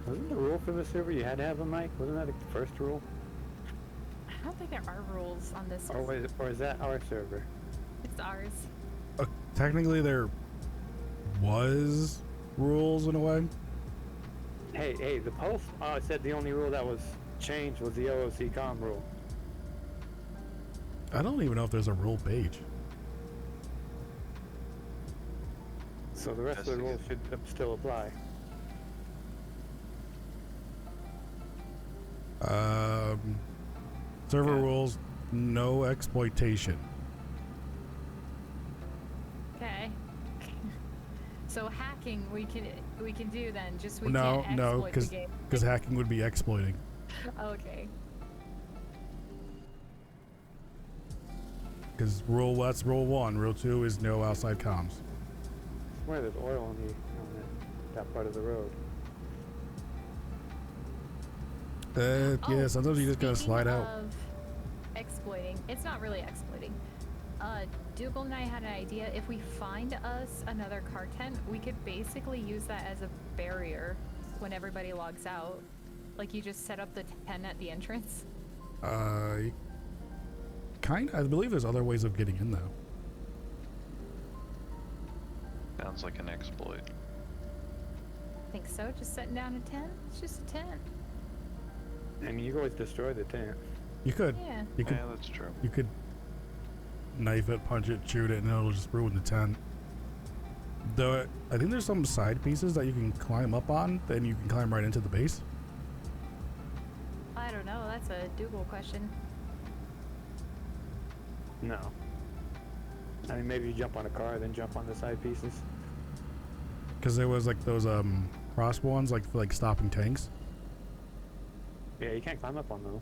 S2: Wasn't the rule for the server you had to have a mic? Wasn't that the first rule?
S4: I don't think there are rules on this.
S2: Or is that our server?
S4: It's ours.
S1: Technically, there was rules in a way.
S2: Hey, the Pulse said the only rule that was changed was the OOC com rule.
S1: I don't even know if there's a rule page.
S2: So the rest of the rules should still apply.
S1: Server
S5: Yeah.
S1: rules, no exploitation.
S4: Okay. So hacking we can do then. Just we
S1: No,
S4: can't
S1: no,
S4: exploit the game.
S1: because hacking would be exploiting.
S4: Okay.
S1: Because that's rule 1. Rule 2 is no outside comms.
S2: I swear there's oil on that part of the road.
S1: Yeah, sometimes you just gotta
S4: speaking
S1: slide out.
S4: Of exploiting, it's not really exploiting. Dougal and I had an idea. If we find us another car tent, we could basically use that as a barrier when everybody logs out. Like, you just set up the tent at the entrance.
S1: I believe there's other ways of getting in though.
S5: Sounds like an exploit.
S4: I think so. Just setting down a tent. It's just a tent.
S2: I mean, you can always destroy the tent.
S1: You could.
S4: Yeah.
S1: You could.
S5: Yeah, that's true.
S1: You could knife it, punch it, shoot it, and it'll just ruin the tent. Though I think there's some side pieces that you can climb up on, then you can climb right into the base.
S4: I don't know. That's a Dougal question.
S2: No. I mean, maybe you jump on a car, then jump on the side pieces.
S1: Because there was like those cross ones, like for like stopping tanks.
S2: Yeah, you can't climb up on those.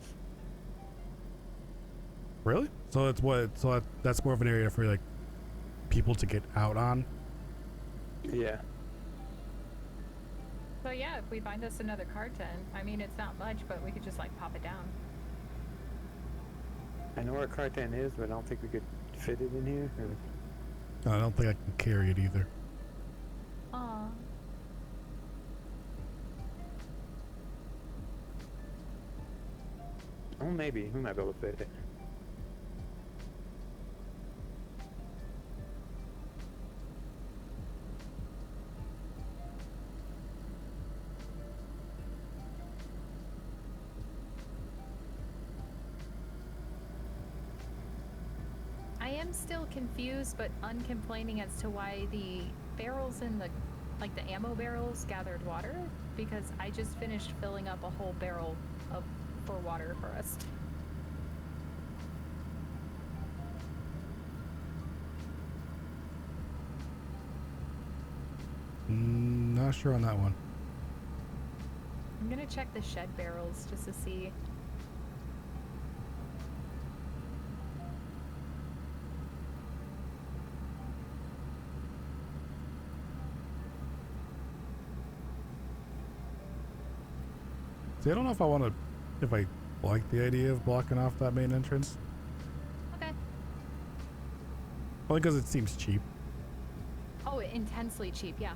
S1: Really? So it's what? So that's more of an area for like people to get out on.
S2: Yeah.
S4: So yeah, if we find us another car tent, I mean, it's not much, but we could just like pop it down.
S2: I know where a car tent is, but I don't think we could fit it in here. Or...
S1: I don't think I can carry it either.
S4: Aw.
S2: Oh, maybe. We might be able to fit it.
S4: I am still confused but uncomplaining as to why the barrels in the, like the ammo barrels gathered water, because I just finished filling up a whole barrel of for water for us.
S1: Not sure on that one.
S4: I'm gonna check the shed barrels just to see.
S1: See, I don't know if I want to, if I like the idea of blocking off that main entrance.
S4: Okay.
S1: Only because it seems cheap.
S4: Oh, intensely cheap, yeah.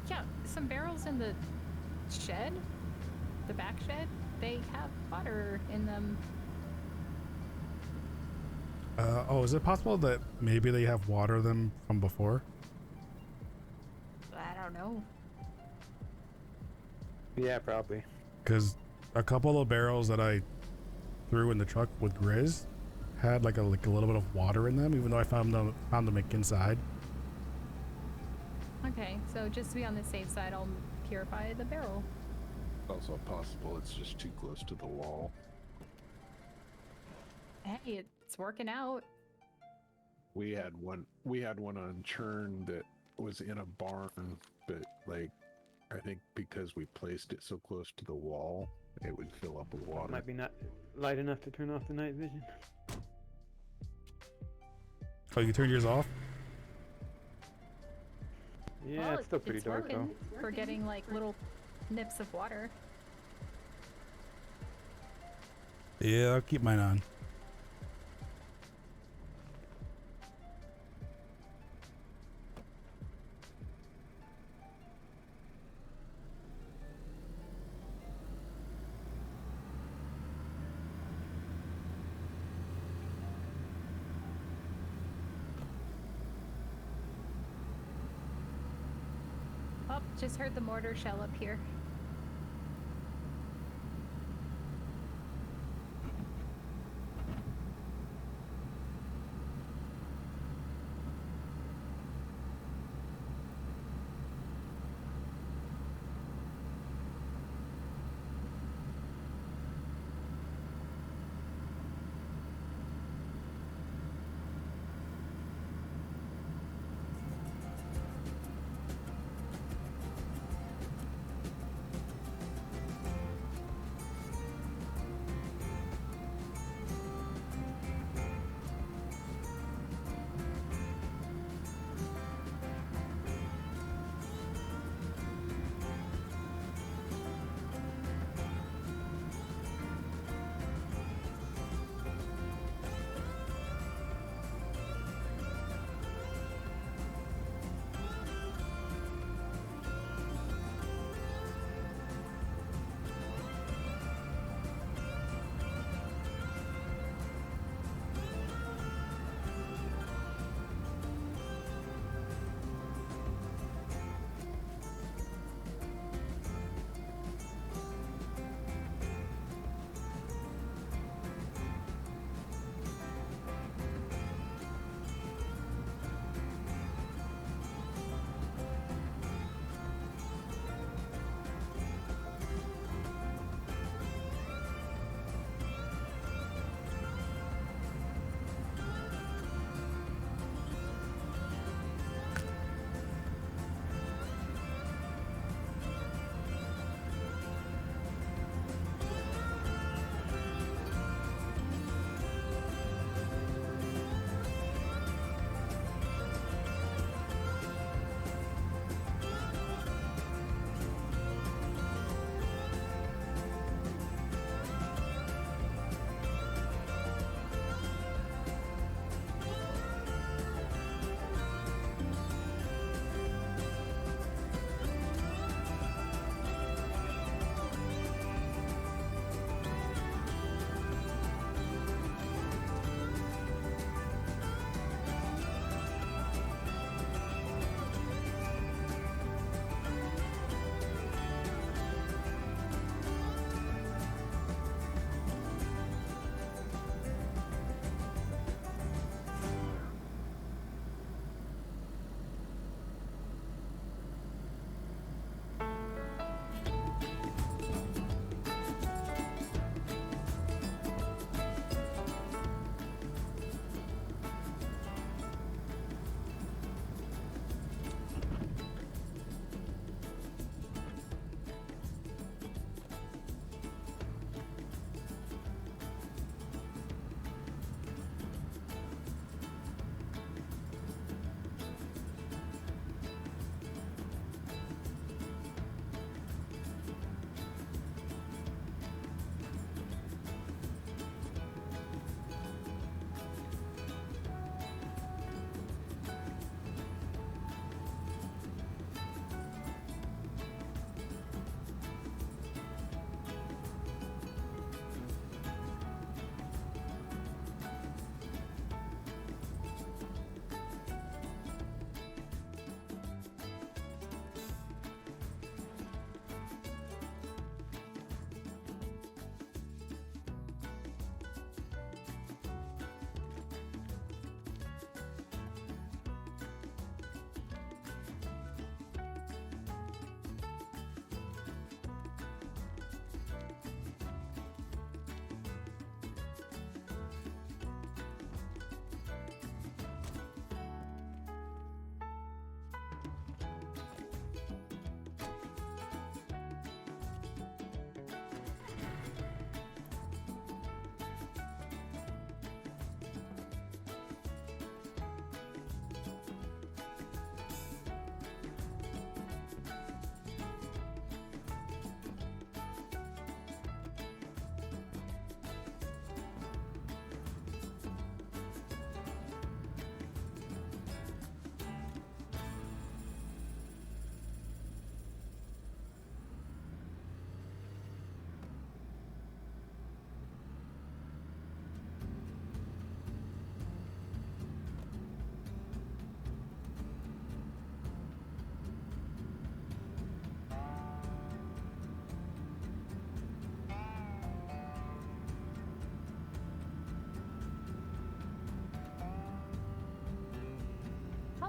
S4: Yeah, some barrels in the shed, the back shed, they have water in them.
S1: Oh, is it possible that maybe they have water them from before?
S4: I don't know.
S2: Yeah, probably.
S1: Because a couple of barrels that I threw in the truck with Grizz had like a little bit of water in them, even though I found them like inside.
S4: Okay, so just to be on the safe side, I'll purify the barrel.
S3: Also possible it's just too close to the wall.
S4: Hey, it's working out.
S3: We had one on churn that was in a barn, but like I think because we placed it so close to the wall, it would fill up with water.
S2: Might be not light enough to turn off the night vision.
S1: Oh, you turned yours off?
S2: Yeah,
S4: Well,
S2: it's still pretty dark
S4: working
S2: though.
S4: for getting like little nips of water.
S1: Yeah, I'll keep mine on.
S4: Oh, just heard the mortar shell up here.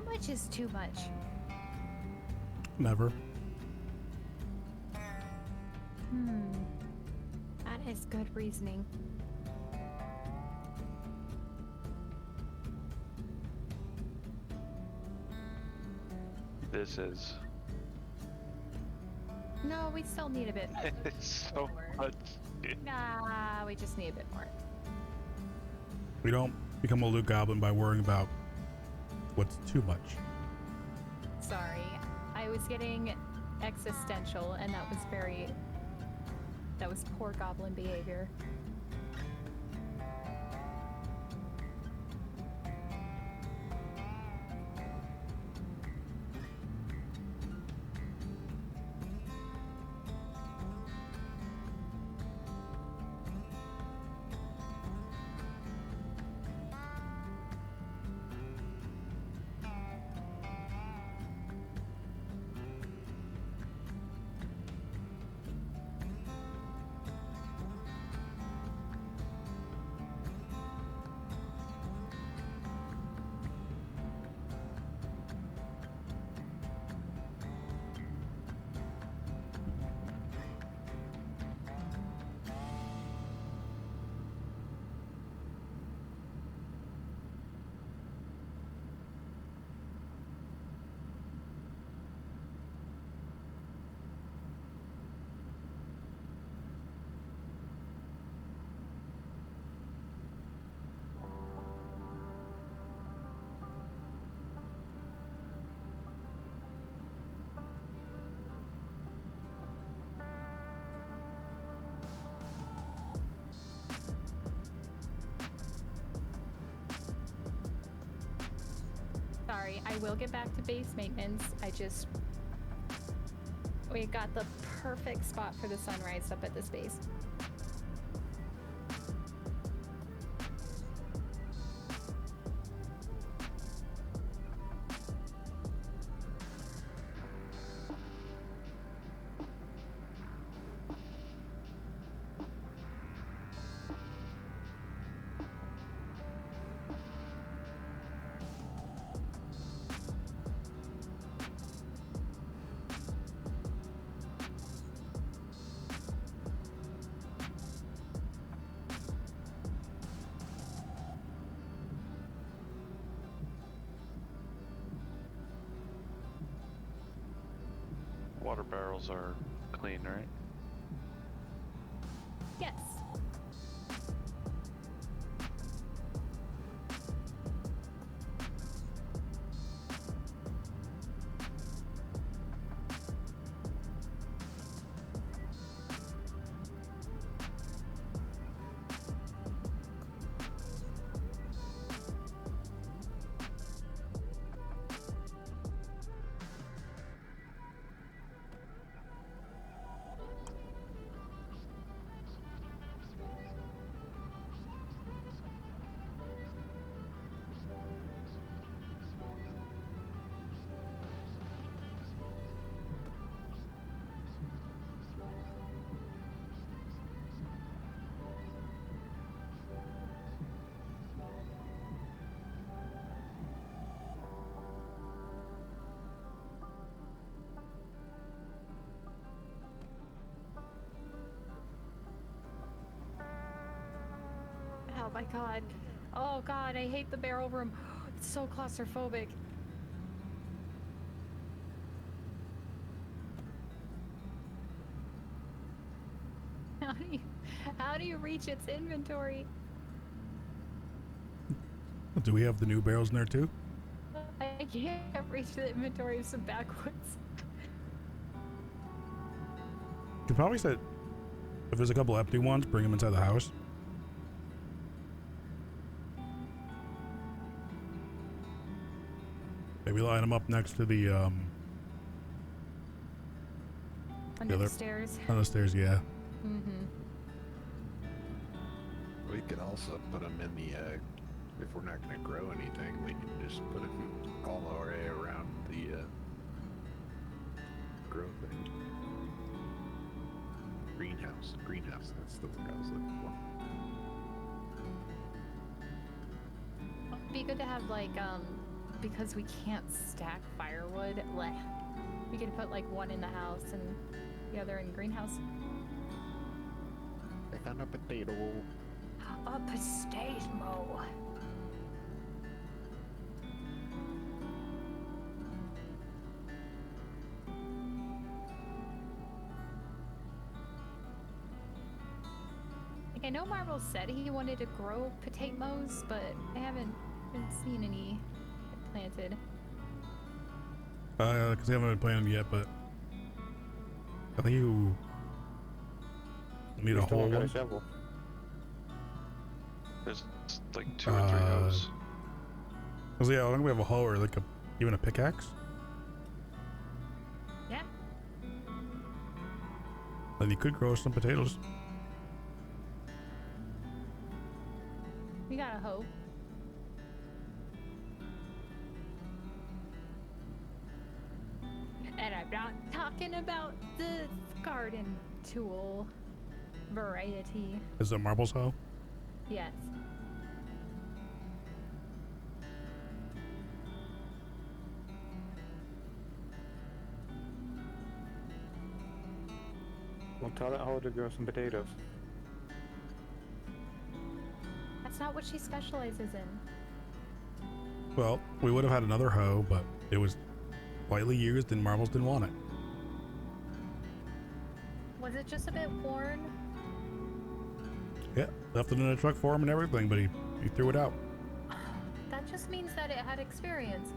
S4: much is too much?
S1: Never.
S4: That is good reasoning.
S5: This is
S4: No, we still need a bit.
S5: it's so
S4: more.
S5: much.
S4: Nah, we just need a bit more.
S1: We don't become a loot goblin by worrying about what's too much.
S4: Sorry, I was getting existential, and that was poor goblin behavior. Sorry, I will get back to base maintenance. We got the perfect spot for the sunrise up at this base.
S5: Water barrels are clean, right?
S4: Yes. Oh my god. Oh god, I hate the barrel room. It's so claustrophobic. How do you reach its inventory?
S1: Do we have the new barrels in there too?
S4: I can't reach the inventory of some backwoods.
S1: You could probably say if there's a couple empty ones, bring them inside the house. Maybe line them up next to the
S4: Under
S1: other-
S4: the stairs.
S1: on the stairs. Yeah.
S4: Mm-hmm.
S3: We could also put them in the, if we're not going to grow anything, we can just put them all our way around the, grow thing. Greenhouse, that's the word I was looking for.
S4: It'd be good to have like because we can't stack firewood, we could put like one in the house and the other in greenhouse.
S3: I found a potato.
S4: A potato. Like, I know Marvel said he wanted to grow potatoes, but I haven't seen any planted.
S1: Because they haven't been planning yet, but I think you need
S2: We
S1: a
S2: still
S1: whole
S2: got a
S1: one.
S2: shovel.
S5: There's like 2 or 3 hoes.
S1: Because yeah, I think we have a hoe or like even a pickaxe.
S4: Yeah.
S1: Then you could grow some potatoes.
S4: We got a hoe. And I'm not talking about the garden tool variety.
S1: Is it Marble's hoe?
S4: Yes.
S2: We'll tell that hoe to grow some potatoes.
S4: That's not what she specializes in.
S1: Well, we would have had another hoe, but it was lightly used and Marbles didn't want it.
S4: Was it just a bit worn?
S1: Yeah, left it in a truck for him and everything, but he threw it out.
S4: That just means that it had experience.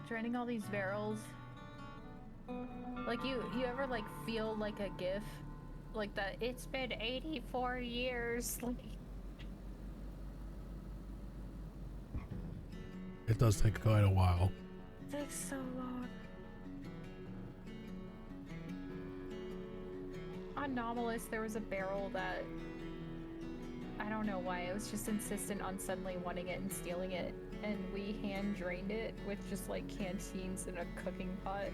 S4: Draining all these barrels. Like you ever like feel like a GIF? Like that it's been 84 years. Like
S1: It does take quite a while.
S4: it takes so long. On Anomalous, there was a barrel that I don't know why, I was just insistent on suddenly wanting it and stealing it, and we hand drained it with just like canteens and a cooking pot.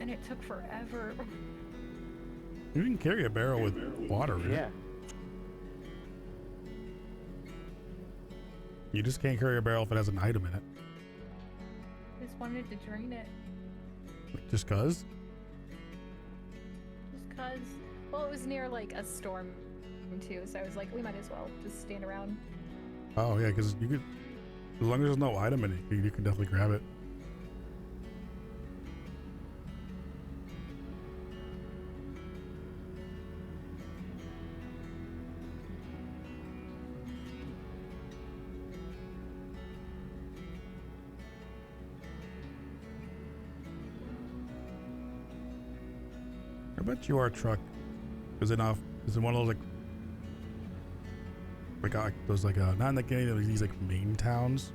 S4: And it took forever.
S1: You can carry a barrel with water in it.
S2: Yeah.
S1: You just can't carry a barrel if it has an item in it.
S4: I just wanted to drain it.
S1: Just cause?
S4: Just cause, well, it was near like a storm too, so I was like, we might as well just stand around.
S1: Oh yeah, because you could, as long as there's no item in it, you can definitely grab it. I bet you our truck is enough. Is it one of those those not like any of these like main towns?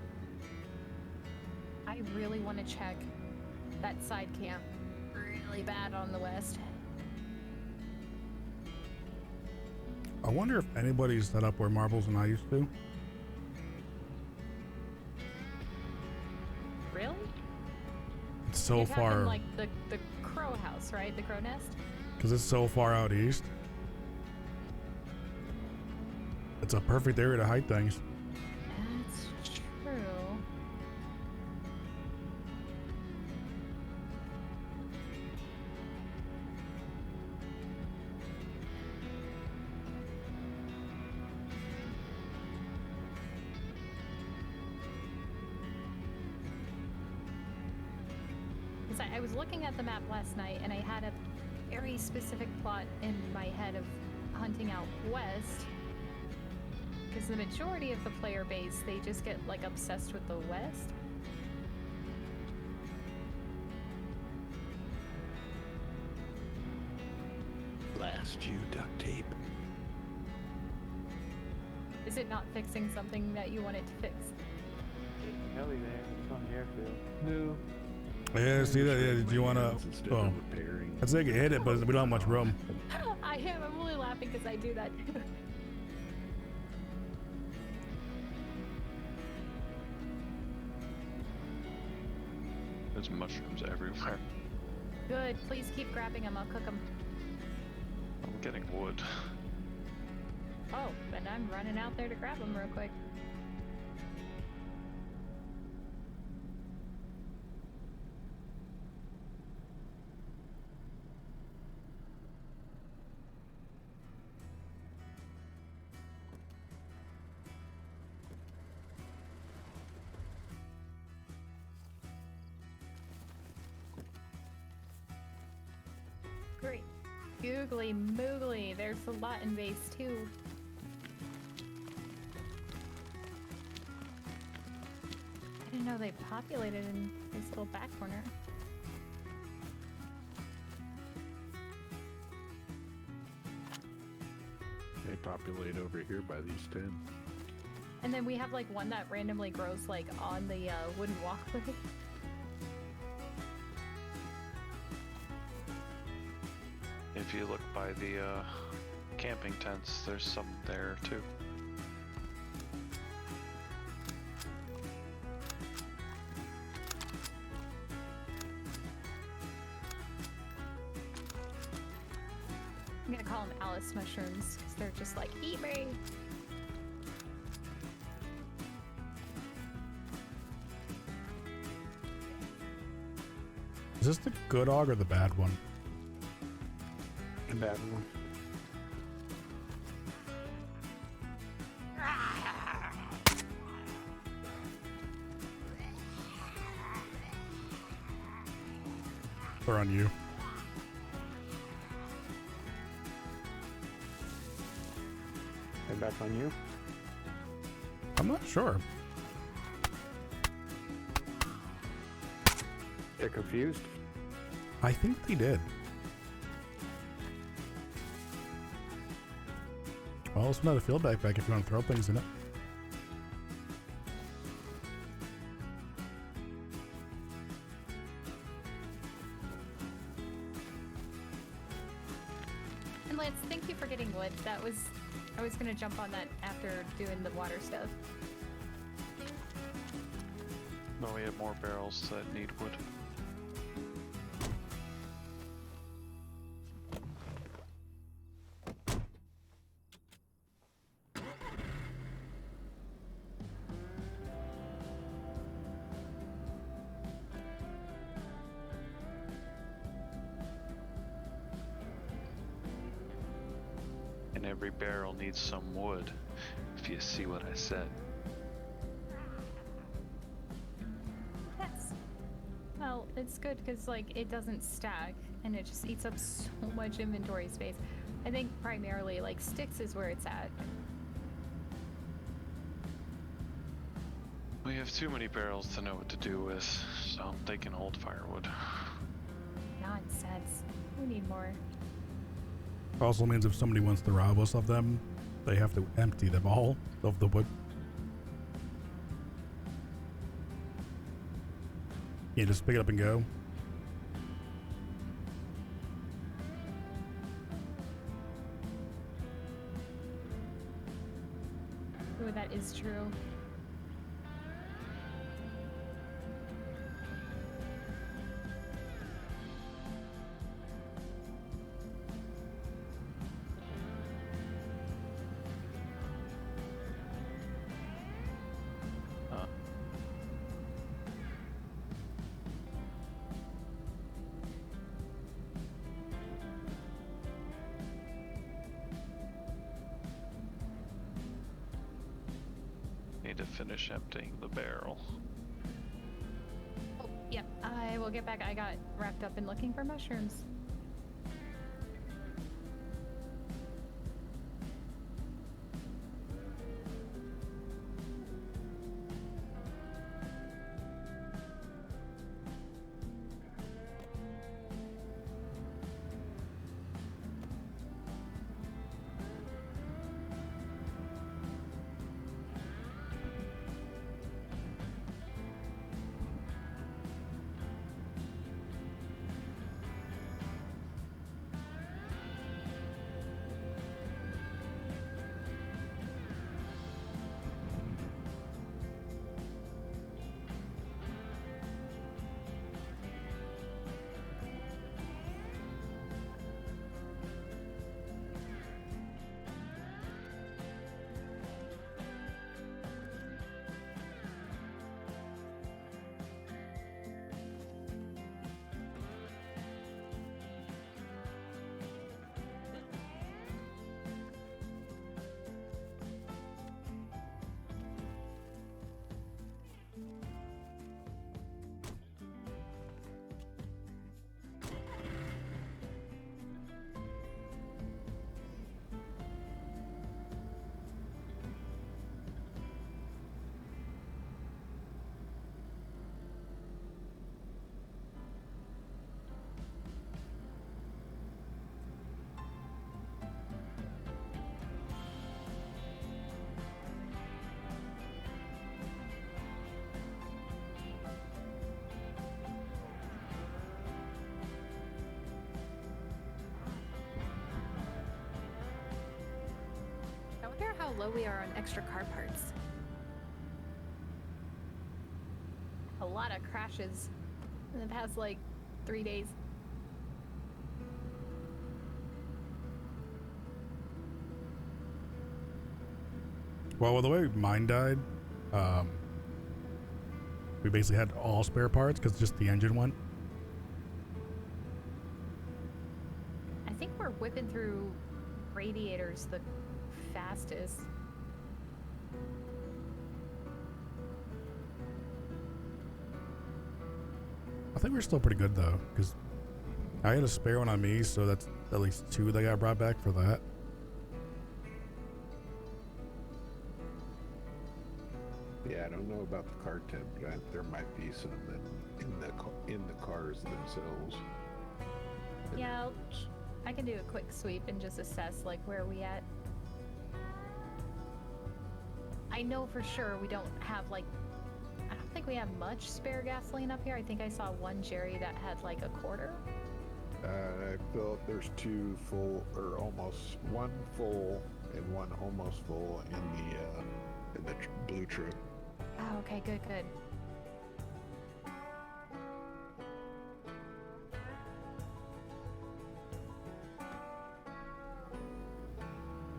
S4: I really want to check that side camp really bad on the west.
S1: I wonder if anybody's set up where Marbles and I used to.
S4: Really?
S1: It's so
S4: You're talking
S1: far,
S4: like the crow house, right? The crow nest?
S1: because it's so far out east. It's a perfect area to hide things.
S4: That's true. Because I was looking at the map last night and I had a very specific plot in my head of hunting out west. Because the majority of the player base, they just get like obsessed with the west.
S3: Blast you, duct tape.
S4: is it not fixing something that you want it to fix?
S2: Heli there. It's on the airfield. No.
S1: Yeah, see that? Yeah, do you want to?
S3: Instead
S1: Oh,
S3: of repairing.
S1: I'd say you can hit it, but we don't have much room.
S4: I am. I'm only laughing because I do that too.
S5: There's mushrooms everywhere.
S4: Good. Please keep grabbing them. I'll cook them.
S5: I'm getting wood.
S4: Oh, then I'm running out there to grab them real quick. Great. Googly moogly. There's a lot in base too. I didn't know they populated in this little back corner.
S3: They populate over here by these 10.
S4: And then we have like one that randomly grows like on the wooden walkway.
S5: If you look by the camping tents, there's some there too.
S4: I'm gonna call them Alice mushrooms because they're just like, eat me.
S1: Is this the good og or the bad one?
S2: The bad one.
S1: Or on you?
S2: They're back on you.
S1: I'm not sure.
S2: They're confused.
S1: I think they did. Well, it's another field backpack if you want to throw things in it.
S4: And Lance, thank you for getting wood. That was, I was gonna jump on that after doing the water stuff.
S5: No, we have more barrels that need wood. And every barrel needs some wood, if you see what I said.
S4: Yes. Well, it's good because like it doesn't stack and it just eats up so much inventory space. I think primarily like sticks is where it's at.
S5: We have too many barrels to know what to do with, so they can hold firewood.
S4: Nonsense. We need more.
S1: Also means if somebody wants to rob us of them, they have to empty them all of the wood. You just pick it up and go.
S4: Ooh, that is true.
S5: Need to finish emptying the barrel.
S4: Oh, yep. I will get back. I got wrapped up in looking for mushrooms. low we are on extra car parts. A lot of crashes in the past, like, 3 days.
S1: Well, the way mine died, we basically had all spare parts because just the engine went.
S4: I think we're whipping through radiators the fastest.
S1: I think we're still pretty good though, because I had a spare one on me, so that's at least 2 that got brought back for that.
S3: Yeah, I don't know about the car tent, but there might be some that in the cars themselves.
S4: Yeah, I can do a quick sweep and just assess like where we at. I know for sure we don't have like, I don't think we have much spare gasoline up here. I think I saw one Jerry that had like a quarter.
S3: I felt there's 2 full, or almost 1 full and 1 almost full in the blue truck.
S4: Oh, okay, good, good.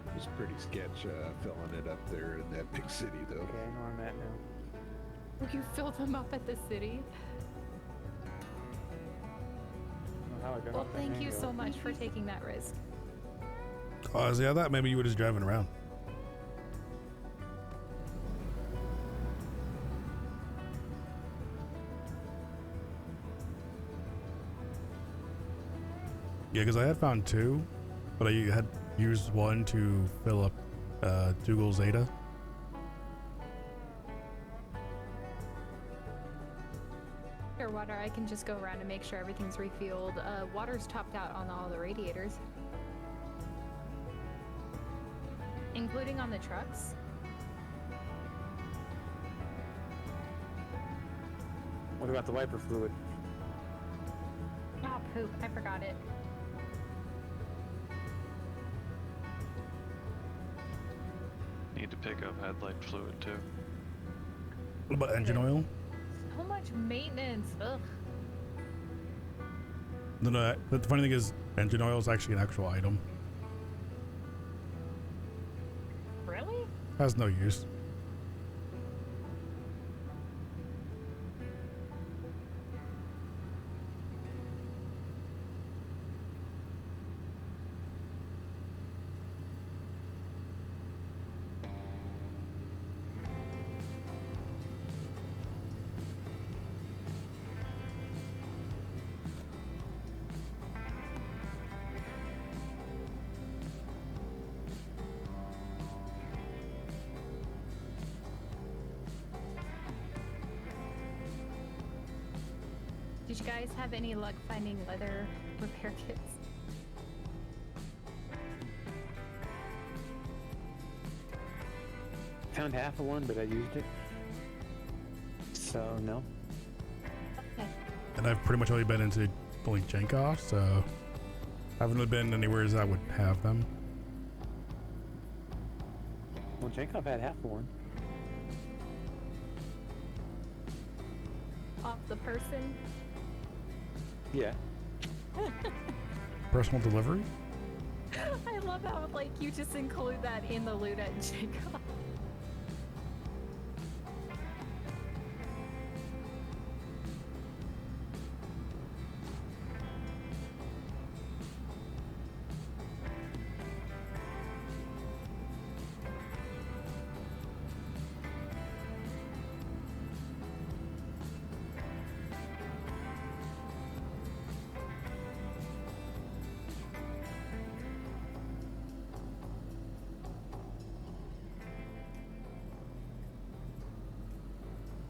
S3: It was pretty sketch filling it up there in that big city, though.
S2: Okay, I know where I'm at now.
S4: You filled them up at the city.
S2: I don't know how I got
S4: Well,
S2: off that
S4: thank you
S2: main
S4: so
S2: road.
S4: much for taking that risk.
S1: Oh, yeah, that maybe you were just driving around. Yeah, because I had found 2, but I had used 1 to fill up Dougal Zeta.
S4: Or water, I can just go around and make sure everything's refueled. Water's topped out on all the radiators. Including on the trucks.
S2: What about the wiper fluid?
S4: Oh, poop, I forgot it.
S5: Need to pick up headlight fluid too.
S1: What about engine oil?
S4: So much maintenance. Ugh.
S1: No, but the funny thing is, engine oil is actually an actual item.
S4: Really?
S1: Has no use.
S4: Did you guys have any luck finding leather repair kits?
S2: Found half of one, but I used it. So, no.
S4: Okay.
S1: And I've pretty much only been into only Jenkoff, so I haven't really been anywhere as I would have them.
S2: Well, Jacob had half of one.
S4: Off the person?
S2: Yeah.
S1: Personal delivery?
S4: I love how, like, you just include that in the loot at Jacob.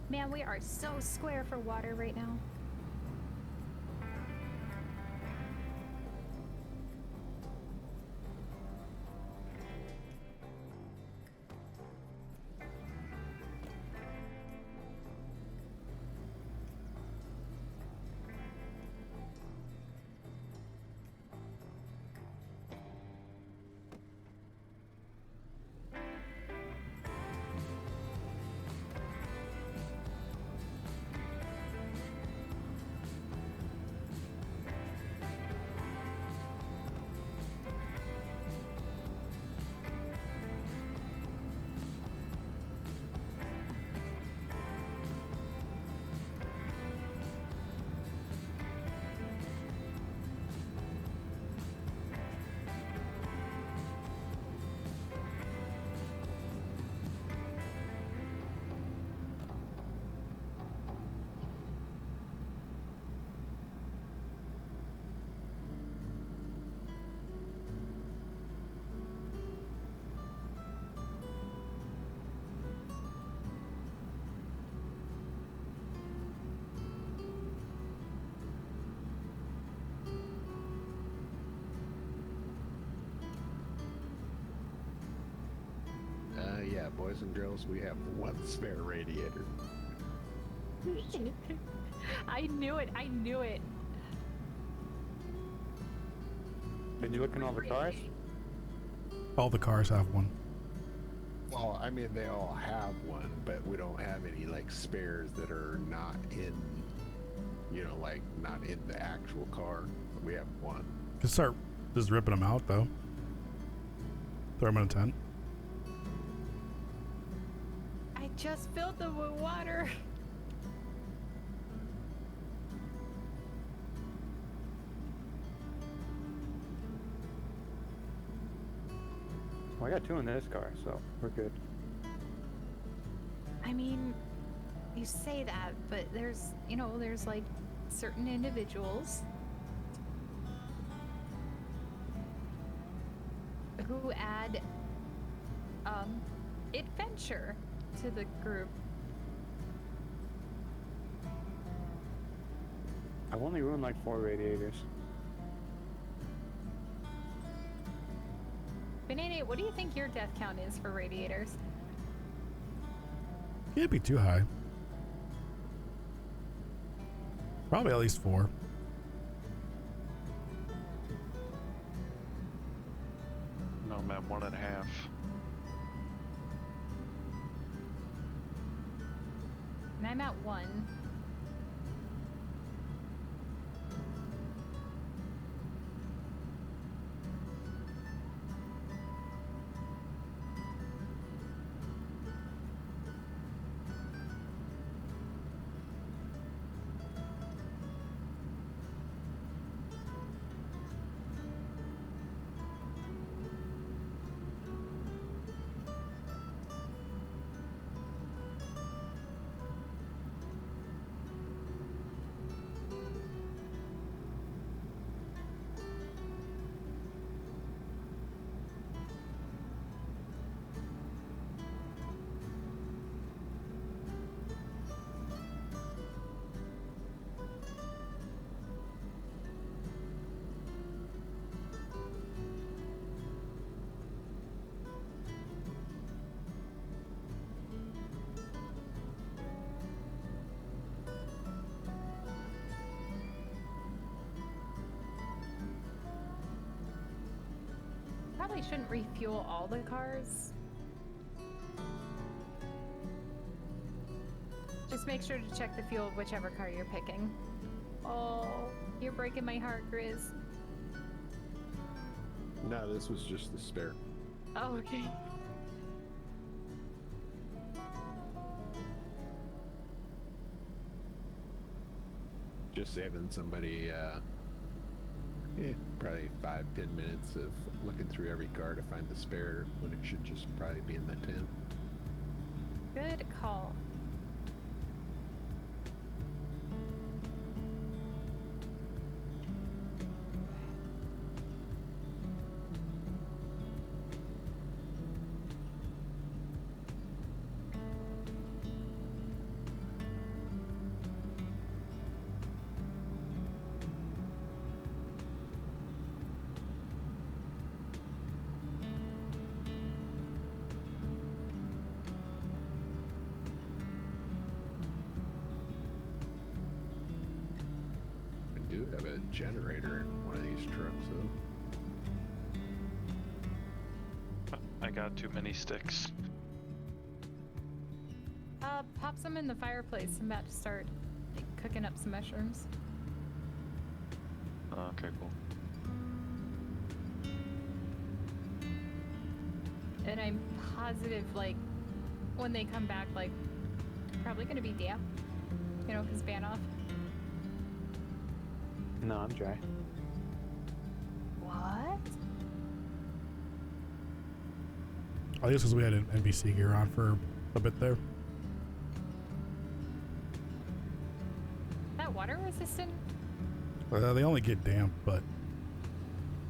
S4: Man, we are so square for water right now.
S3: boys and girls, we have one spare radiator.
S4: I knew it. I knew it.
S2: Did you look in all the cars?
S1: All the cars have one.
S3: Well, I mean, they all have one, but we don't have any like spares that are not in, you know, like not in the actual car. We have one.
S1: Could start just ripping them out though. Throw them in a tent.
S4: I just filled them with water.
S2: Well, I got 2 in this car, so we're good.
S4: I mean, you say that, but there's, you know, there's like certain individuals who add adventure to the group.
S2: I've only ruined like 4 radiators.
S4: Banana, what do you think your death count is for radiators?
S1: Can't be too high. Probably at least 4.
S5: No, I'm at 1.5.
S4: And I'm at 1. Probably shouldn't refuel all the cars. Just make sure to check the fuel of whichever car you're picking. Oh, you're breaking my heart, Grizz.
S3: No, this was just the spare.
S4: Oh, okay.
S3: Just saving somebody, probably 5-10 minutes of looking through every car to find the spare when it should just probably be in the tent.
S4: Good call.
S3: We do have a generator in one of these trucks, though.
S5: I got too many sticks.
S4: Pop some in the fireplace. I'm about to start cooking up some mushrooms.
S5: Okay, cool.
S4: And I'm positive, like, when they come back, like, probably gonna be damp. You know, because ban off.
S2: No, I'm dry.
S4: What?
S1: I guess because we had an NBC gear on for a bit there.
S4: That water resistant?
S1: They only get damp, but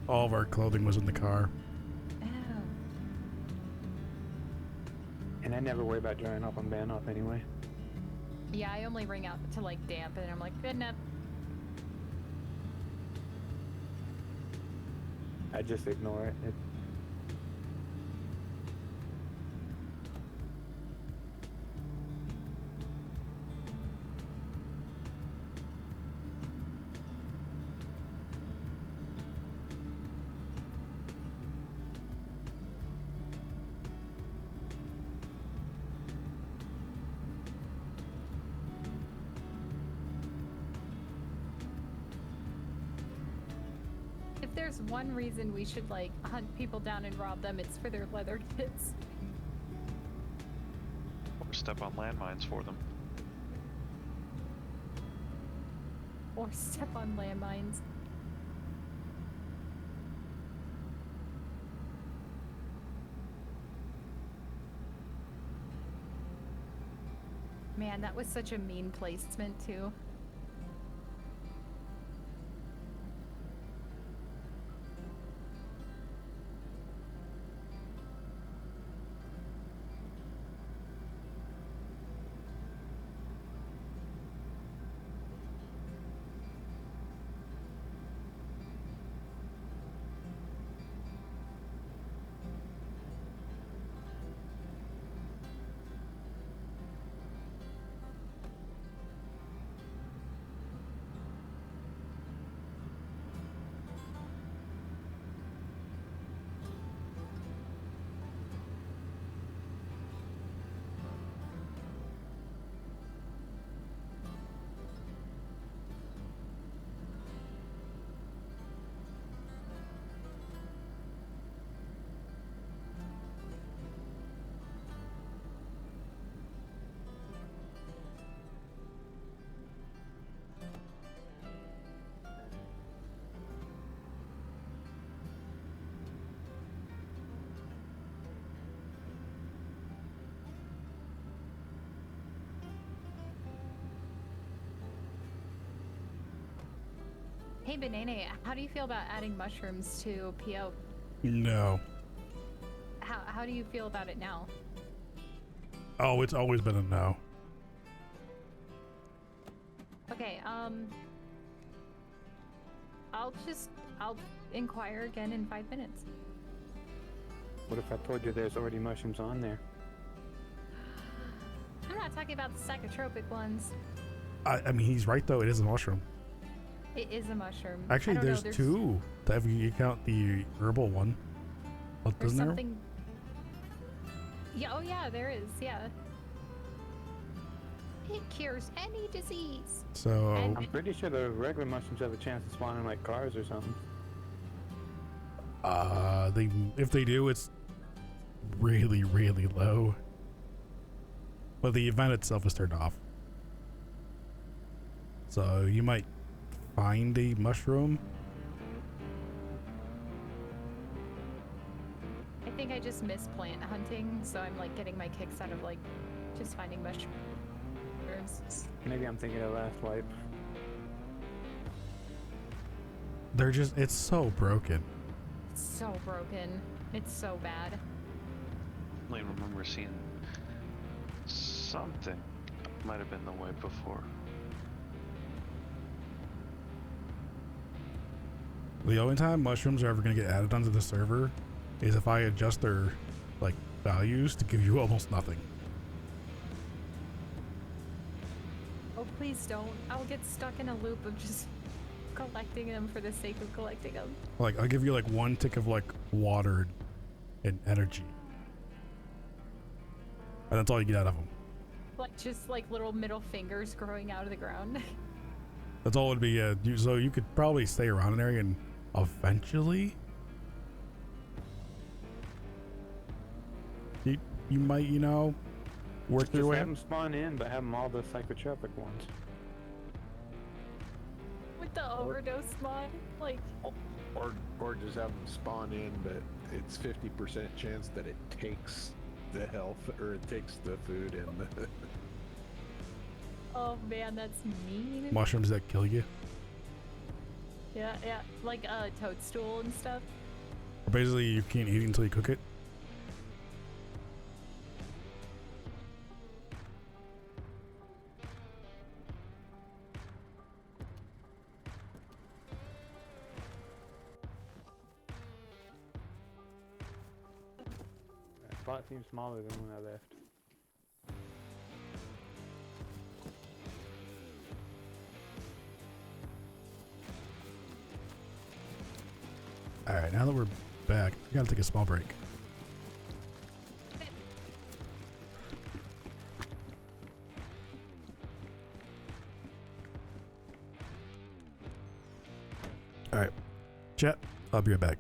S1: all of our clothing was in the car.
S4: Oh.
S2: And I never worry about drying off on ban off anyway.
S4: Yeah, I only ring out to, like, damp, and I'm like, good enough.
S2: I just ignore it.
S4: there's one reason we should like hunt people down and rob them, it's for their leather kits.
S5: Or step on landmines for them.
S4: Or step on landmines. Man, that was such a mean placement too. Hey, Banana, how do you feel about adding mushrooms to PO?
S1: No.
S4: How do you feel about it now?
S1: Oh, it's always been a no.
S4: Okay, I'll inquire again in 5 minutes.
S2: What if I told you there's already mushrooms on there?
S4: I'm not talking about the psychotropic ones.
S1: I mean, he's right though. It is a mushroom.
S4: It is a mushroom.
S1: Actually,
S4: I don't know,
S1: there's two. If you count the herbal one. What,
S4: There's
S1: isn't there?
S4: something. Yeah. Oh yeah, there is. Yeah. It cures any disease.
S1: So
S4: And-
S2: I'm pretty sure the regular mushrooms have a chance of spawning like cars or something.
S1: if they do, it's really, really low. But the event itself is turned off. So you might find a mushroom.
S4: I think I just miss plant hunting, so I'm like getting my kicks out of like just finding mushrooms.
S2: Maybe I'm thinking of last wipe.
S1: They're just, it's so broken.
S4: It's so broken. It's so bad.
S5: I only remember seeing something. Might have been the way before.
S1: The only time mushrooms are ever going to get added onto the server is if I adjust their like values to give you almost nothing.
S4: Oh, please don't. I'll get stuck in a loop of just collecting them for the sake of collecting them.
S1: Like I'll give you like one tick of like water and energy, and that's all you get out of them.
S4: Like just like little middle fingers growing out of the ground.
S1: That's all it'd be. So you could probably stay around an area and eventually you might, you know, work
S2: Just
S1: your way
S2: have
S1: up.
S2: them spawn in, but have them all the psychotropic ones.
S4: With the overdose mod, like
S3: Or just have them spawn in, but it's 50% chance that it takes the health or it takes the food and the
S4: oh man, that's mean.
S1: Mushrooms that kill you.
S4: Yeah, like toadstool and stuff.
S1: Or basically, you can't eat it until you cook it.
S2: That spot seems smaller than when I left.
S1: All right, now that we're back, we gotta take a small break. All right, chat. I'll be right back.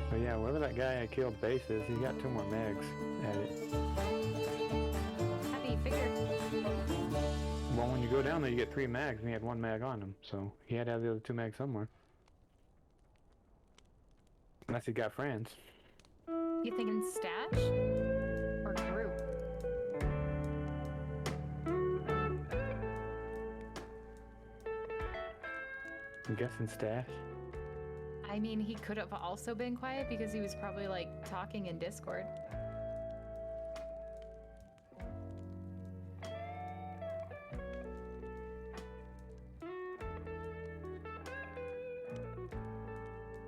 S2: But yeah, wherever that guy I killed base is, he's got 2 more mags at it.
S4: How do you figure?
S2: Well, when you go down there, you get 3 mags, and he had 1 mag on him, so he had to have the other 2 mags somewhere. Unless he got friends.
S4: You thinking stash or group?
S2: I'm guessing stash.
S4: I mean, he could have also been quiet because he was probably like talking in Discord.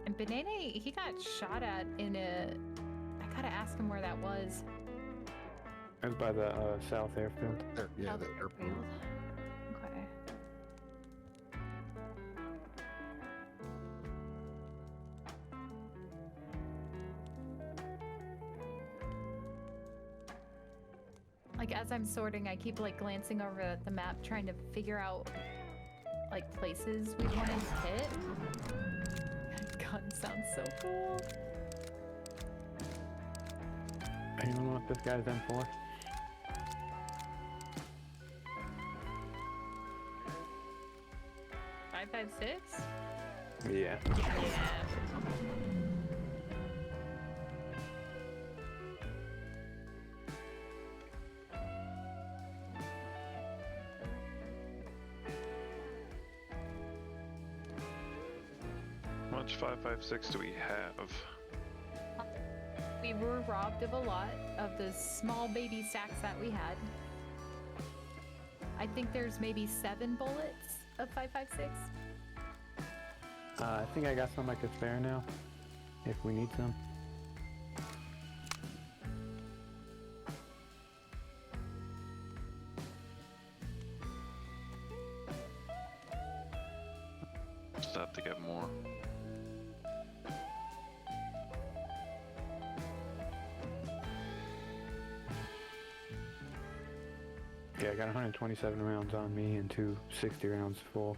S4: And Banana, he got shot at in a... I gotta ask him where that was.
S2: It was by the south airfield.
S3: Yeah,
S4: South
S3: the airport.
S4: Airfield. Okay. Like, as I'm sorting, I keep like glancing over at the map, trying to figure out like places we want to hit. Gun sounds so cool.
S2: Anyone want this guy's M4?
S4: 5.56?
S2: Yeah.
S4: Yeah.
S5: How much 5.56 do we have?
S4: We were robbed of a lot of the small baby stacks that we had. I think there's maybe 7 bullets of 5.56.
S2: I think I got some I could spare now, if we need some.
S5: Just have to get more.
S2: Yeah, I got 127 rounds on me and 260 rounds full.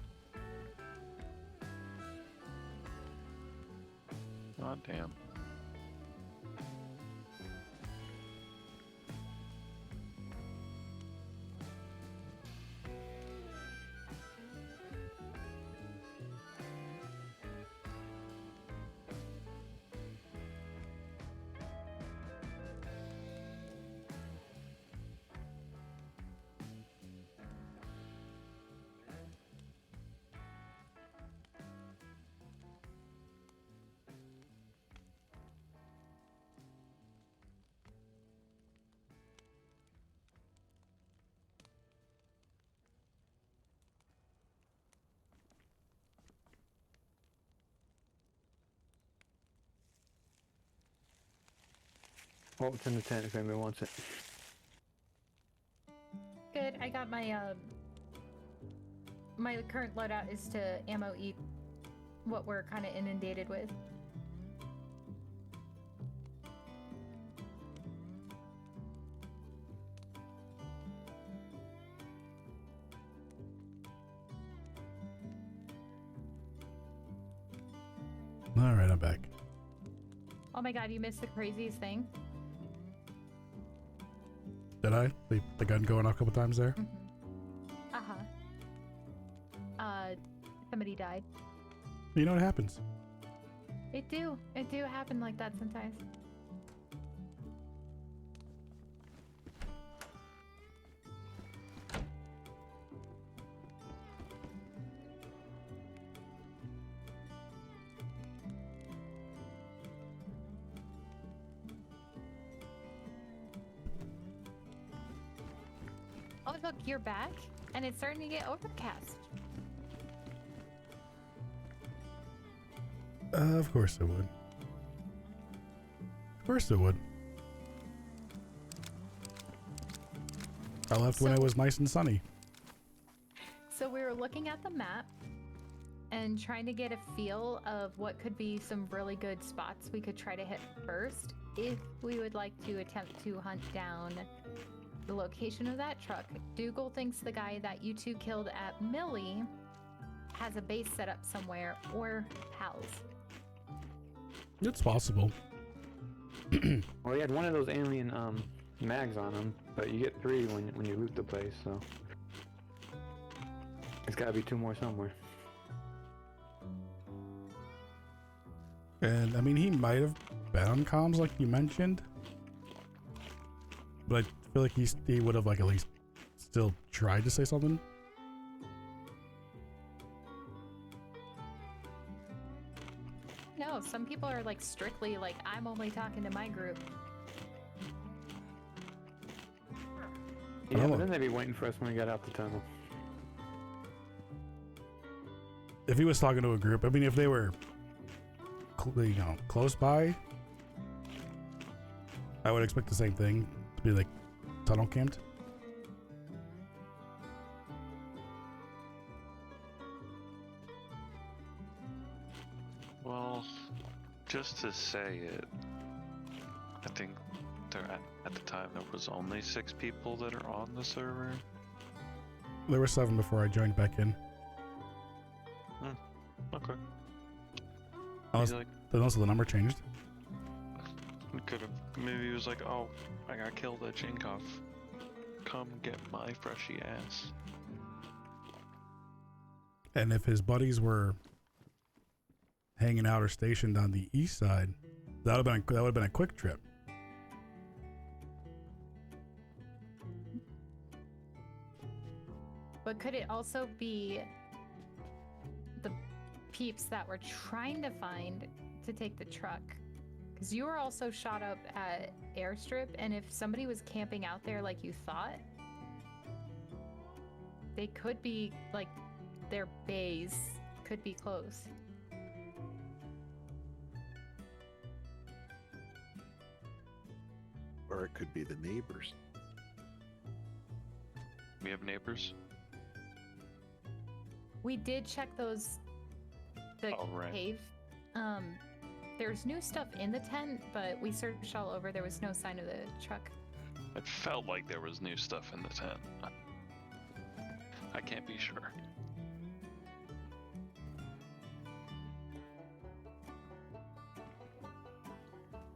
S5: God damn.
S2: Oh, it's in the tent if anybody wants it.
S4: Good. I got my my current loadout is to ammo eat what we're kind of inundated with.
S1: All right, I'm back.
S4: Oh my god, you missed the craziest thing.
S1: Did I? The gun going off a couple times there?
S4: Uh-huh. Somebody died.
S1: You know what happens.
S4: It do happen like that sometimes. Oh look, you're back, and it's starting to get overcast.
S1: Of course it would. Of course it would. I left when it was nice and sunny.
S4: So we were looking at the map and trying to get a feel of what could be some really good spots we could try to hit first if we would like to attempt to hunt down the location of that truck. Dougal thinks the guy that you two killed at Millie has a base set up somewhere, or Hal's.
S1: It's possible.
S2: Well, he had one of those alien mags on him, but you get 3 when you loot the place, so there's gotta be 2 more somewhere.
S1: And I mean, he might have been on comms like you mentioned, but I feel like he would have like at least still tried to say something.
S4: No, some people are like strictly like, I'm only talking to my group.
S2: Yeah,
S1: Oh.
S2: but then they'd be waiting for us when we got out the tunnel.
S1: If he was talking to a group, I mean, if they were, close by, I would expect the same thing to be like tunnel camped.
S5: Well, just to say it, I think there at the time there was only 6 people that are on the server.
S1: There were 7 before I joined back in.
S5: Okay.
S1: Oh,
S5: He's like,
S1: then also the number changed.
S5: could have. Maybe he was like, oh, I got killed at Chinkov. Come get my freshy ass.
S1: And if his buddies were hanging out or stationed on the east side, that would have been a quick trip.
S4: But could it also be the peeps that were trying to find to take the truck? Because you were also shot up at Airstrip, and if somebody was camping out there like you thought, they could be, like, their bays could be close.
S3: Or it could be the neighbors.
S5: We have neighbors.
S4: We did check the
S5: Oh, right.
S4: cave. There's new stuff in the tent, but we searched all over. There was no sign of the truck.
S5: It felt like there was new stuff in the tent. I can't be sure.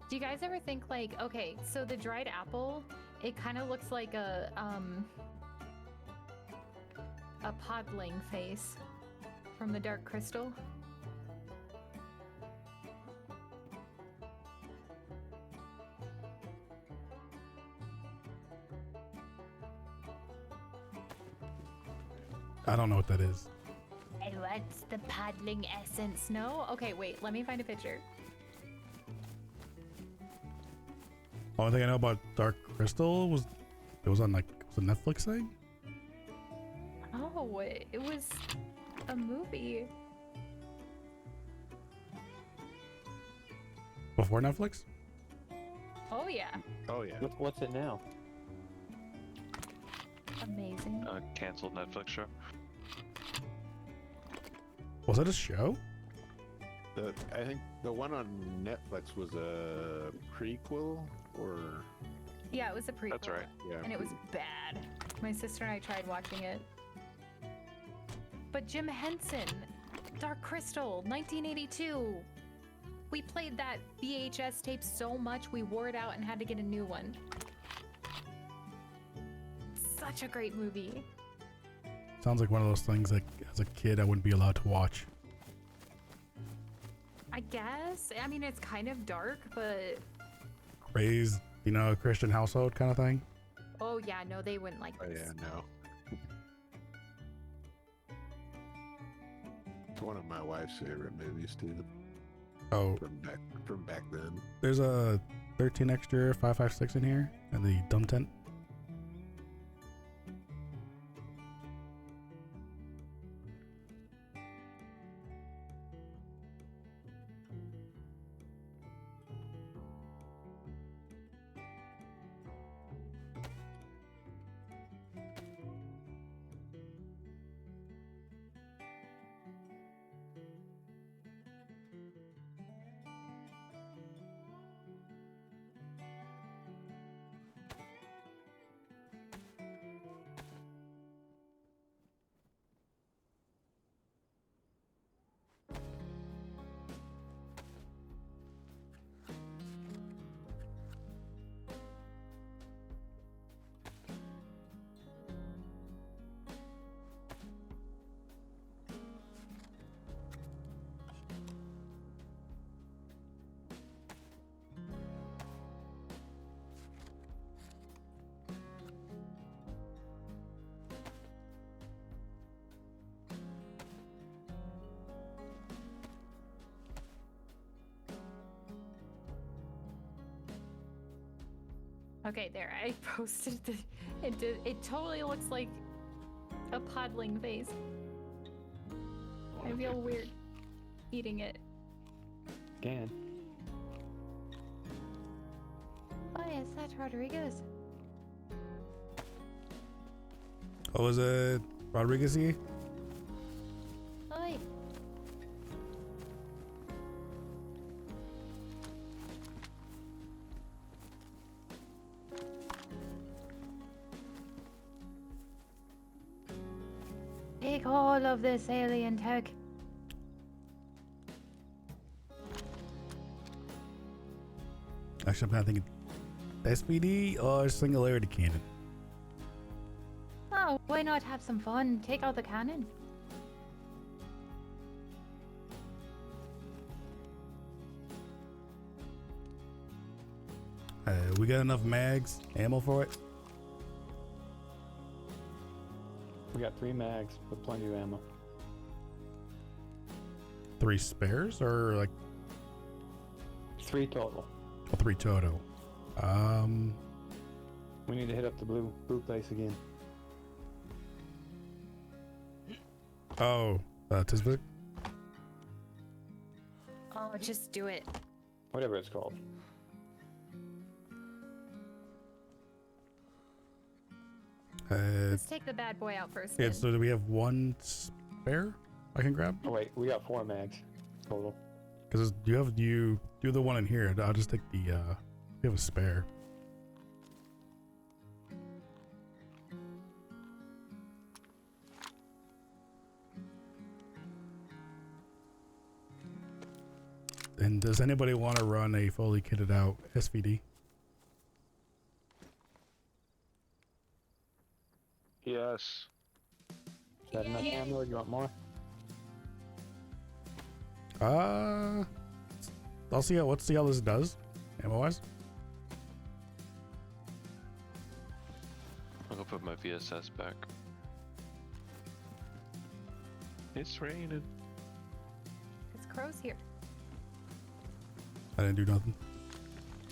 S4: Do you guys ever think, like, okay, so the dried apple, it kind of looks like a podling face from the Dark Crystal?
S1: I don't know what that is.
S4: And what's the podling essence? No? Okay, wait, let me find a picture.
S1: Only thing I know about Dark Crystal was it was on like was a Netflix thing.
S4: Oh, it was a movie.
S1: Before Netflix?
S4: Oh, yeah.
S3: Oh yeah.
S2: What's it now?
S4: Amazing.
S5: Canceled Netflix show.
S1: Was it a show?
S3: I think the one on Netflix was a prequel, or
S4: Yeah, it was a prequel.
S5: That's right.
S3: yeah,
S4: And it was bad. My sister and I tried watching it. But Jim Henson, Dark Crystal, 1982. We played that VHS tape so much we wore it out and had to get a new one. Such a great movie.
S1: Sounds like one of those things that as a kid I wouldn't be allowed to watch.
S4: I guess. I mean, it's kind of dark, but
S1: Raised, a Christian household kind of thing.
S4: oh yeah, no, they wouldn't like
S3: oh
S4: this.
S3: yeah, no. It's one of my wife's favorite movies too,
S1: Oh,
S3: from back then.
S1: there's a 13 extra 556 in here and the dumb tent.
S4: Okay, there. I posted the. It totally looks like a podling face. I feel weird eating it.
S2: Scan.
S4: Oh, yes, that's Rodriguez.
S1: What was it? Rodriguez-y?
S4: Hi. Take all of this alien tech.
S1: Actually, I'm kind of thinking SVD or Singularity Cannon.
S4: Oh, why not have some fun? Take out the cannon.
S1: We got enough mags, ammo for it.
S2: We got 3 mags with plenty of ammo.
S1: 3 spares or like
S2: 3 total.
S1: 3 total.
S2: We need to hit up the blue place again.
S1: Oh, Tisbit.
S4: Oh, just do it.
S2: Whatever it's called.
S4: Let's take the bad boy out first.
S1: Yeah,
S4: then.
S1: so do we have 1 spare I can grab?
S2: Oh wait, we got 4 mags total.
S1: Because you do the one in here. I'll just take the we have a spare. And does anybody want to run a fully kitted out SVD?
S5: Yes.
S2: Is that enough ammo or do you want more?
S1: Let's see how this does, ammo wise.
S5: I'm gonna put my VSS back. It's raining.
S4: It's Crow's here.
S1: I didn't do nothing.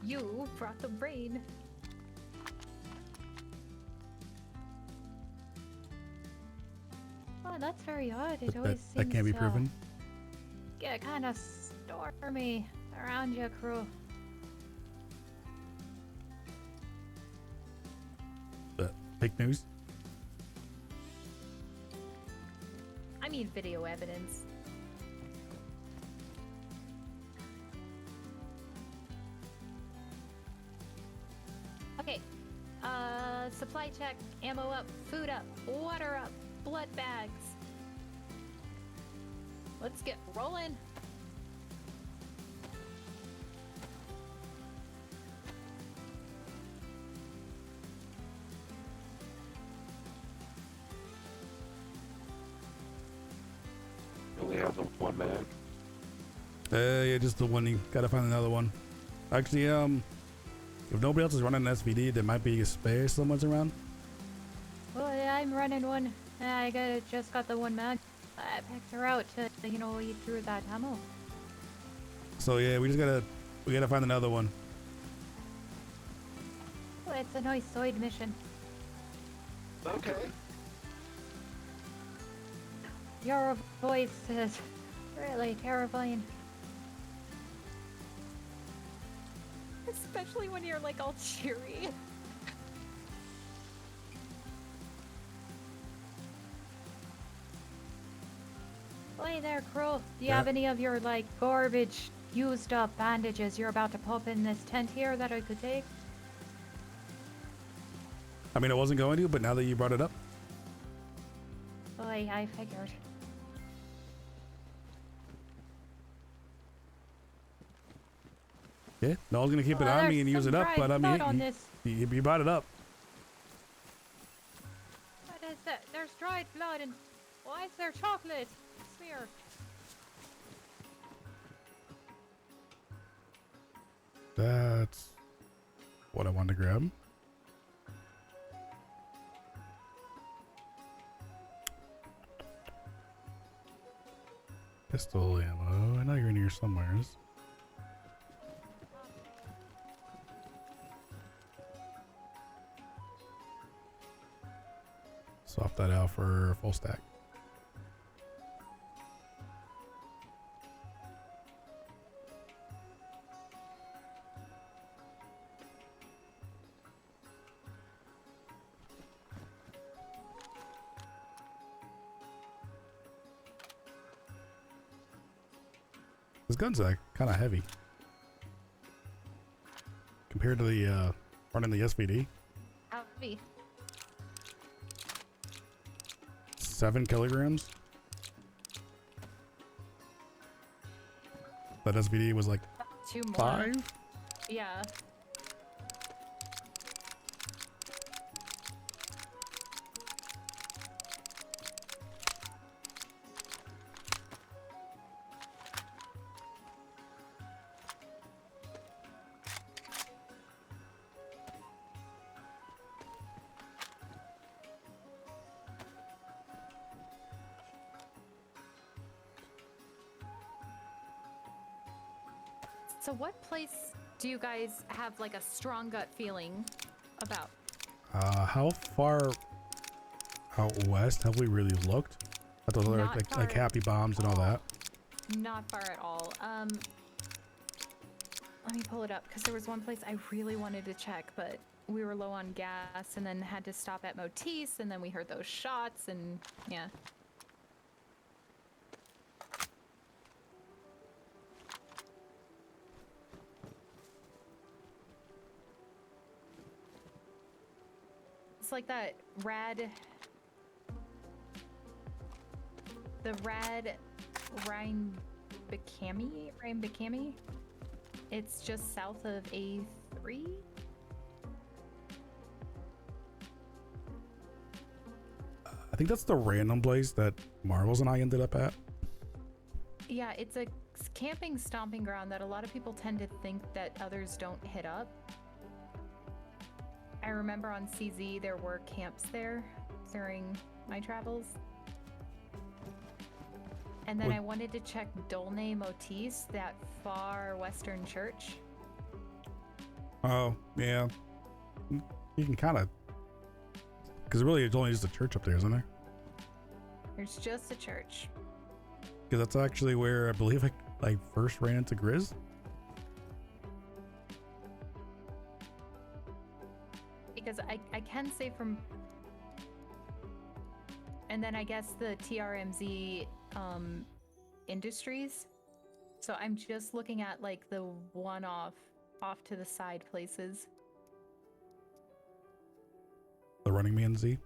S4: You brought the rain. Oh, that's very odd. It always seems
S1: That can't be proven.
S4: Get kind of stormy around you, Crow.
S1: Fake news.
S4: I mean, video evidence. Okay. Supply check, ammo up, food up, water up, blood bags. Let's get rolling.
S5: You only have the 1 mag.
S1: Yeah, just the one. You gotta find another one. Actually, if nobody else is running an SVD, there might be a spare somewhere around.
S4: Well, I'm running one. Just got the 1 mag. I picked her out to, eat through that ammo.
S1: So yeah, we gotta find another one.
S4: Well, it's a nice side mission.
S5: Okay.
S4: Your voice is really terrifying. Especially when you're like all cheery. Hey there, Crow. Do you
S1: Yeah.
S4: have any of your like garbage, used up bandages you're about to pop in this tent here that I could take?
S1: I mean, I wasn't going to, but now that you brought it up,
S4: Boy, I figured.
S1: yeah. No, I was gonna keep it
S4: Well,
S1: on me
S4: there's
S1: and use
S4: some
S1: it up,
S4: dried
S1: but I
S4: blood
S1: mean,
S4: on this.
S1: you brought it up.
S4: What is that? There's dried blood and why is there chocolate? Smear.
S1: That's what I wanted to grab. Pistol ammo. I know you're in here somewhere. Swap that out for a full stack. This gun's kind of heavy compared to the running the SVD.
S4: Out me.
S1: 7 kilograms. That SVD was like
S4: Two more.
S1: 5.
S4: Yeah. So what place do you guys have like a strong gut feeling about?
S1: How far out west have we really looked? At those other,
S4: Not
S1: like
S4: far
S1: Happy Bombs and all that?
S4: Not far at all. Let me pull it up because there was one place I really wanted to check, but we were low on gas and then had to stop at Motis, and then we heard those shots, and yeah. It's like that the rad Rhinebeckami? It's just south of A3?
S1: I think that's the random place that Marvels and I ended up at.
S4: Yeah, it's a camping stomping ground that a lot of people tend to think that others don't hit up. I remember on CZ there were camps there during my travels. And then I wanted to check Dolne Motis, that far western church.
S1: Oh, yeah. You can kind of... Because really, it's only just a church up there, isn't there?
S4: There's just a church.
S1: Because that's actually where I believe I first ran into Grizz.
S4: Because I can say from... And then I guess the TRMZ industries. So I'm just looking at like the one-off, off to the side places.
S1: The Running Man Z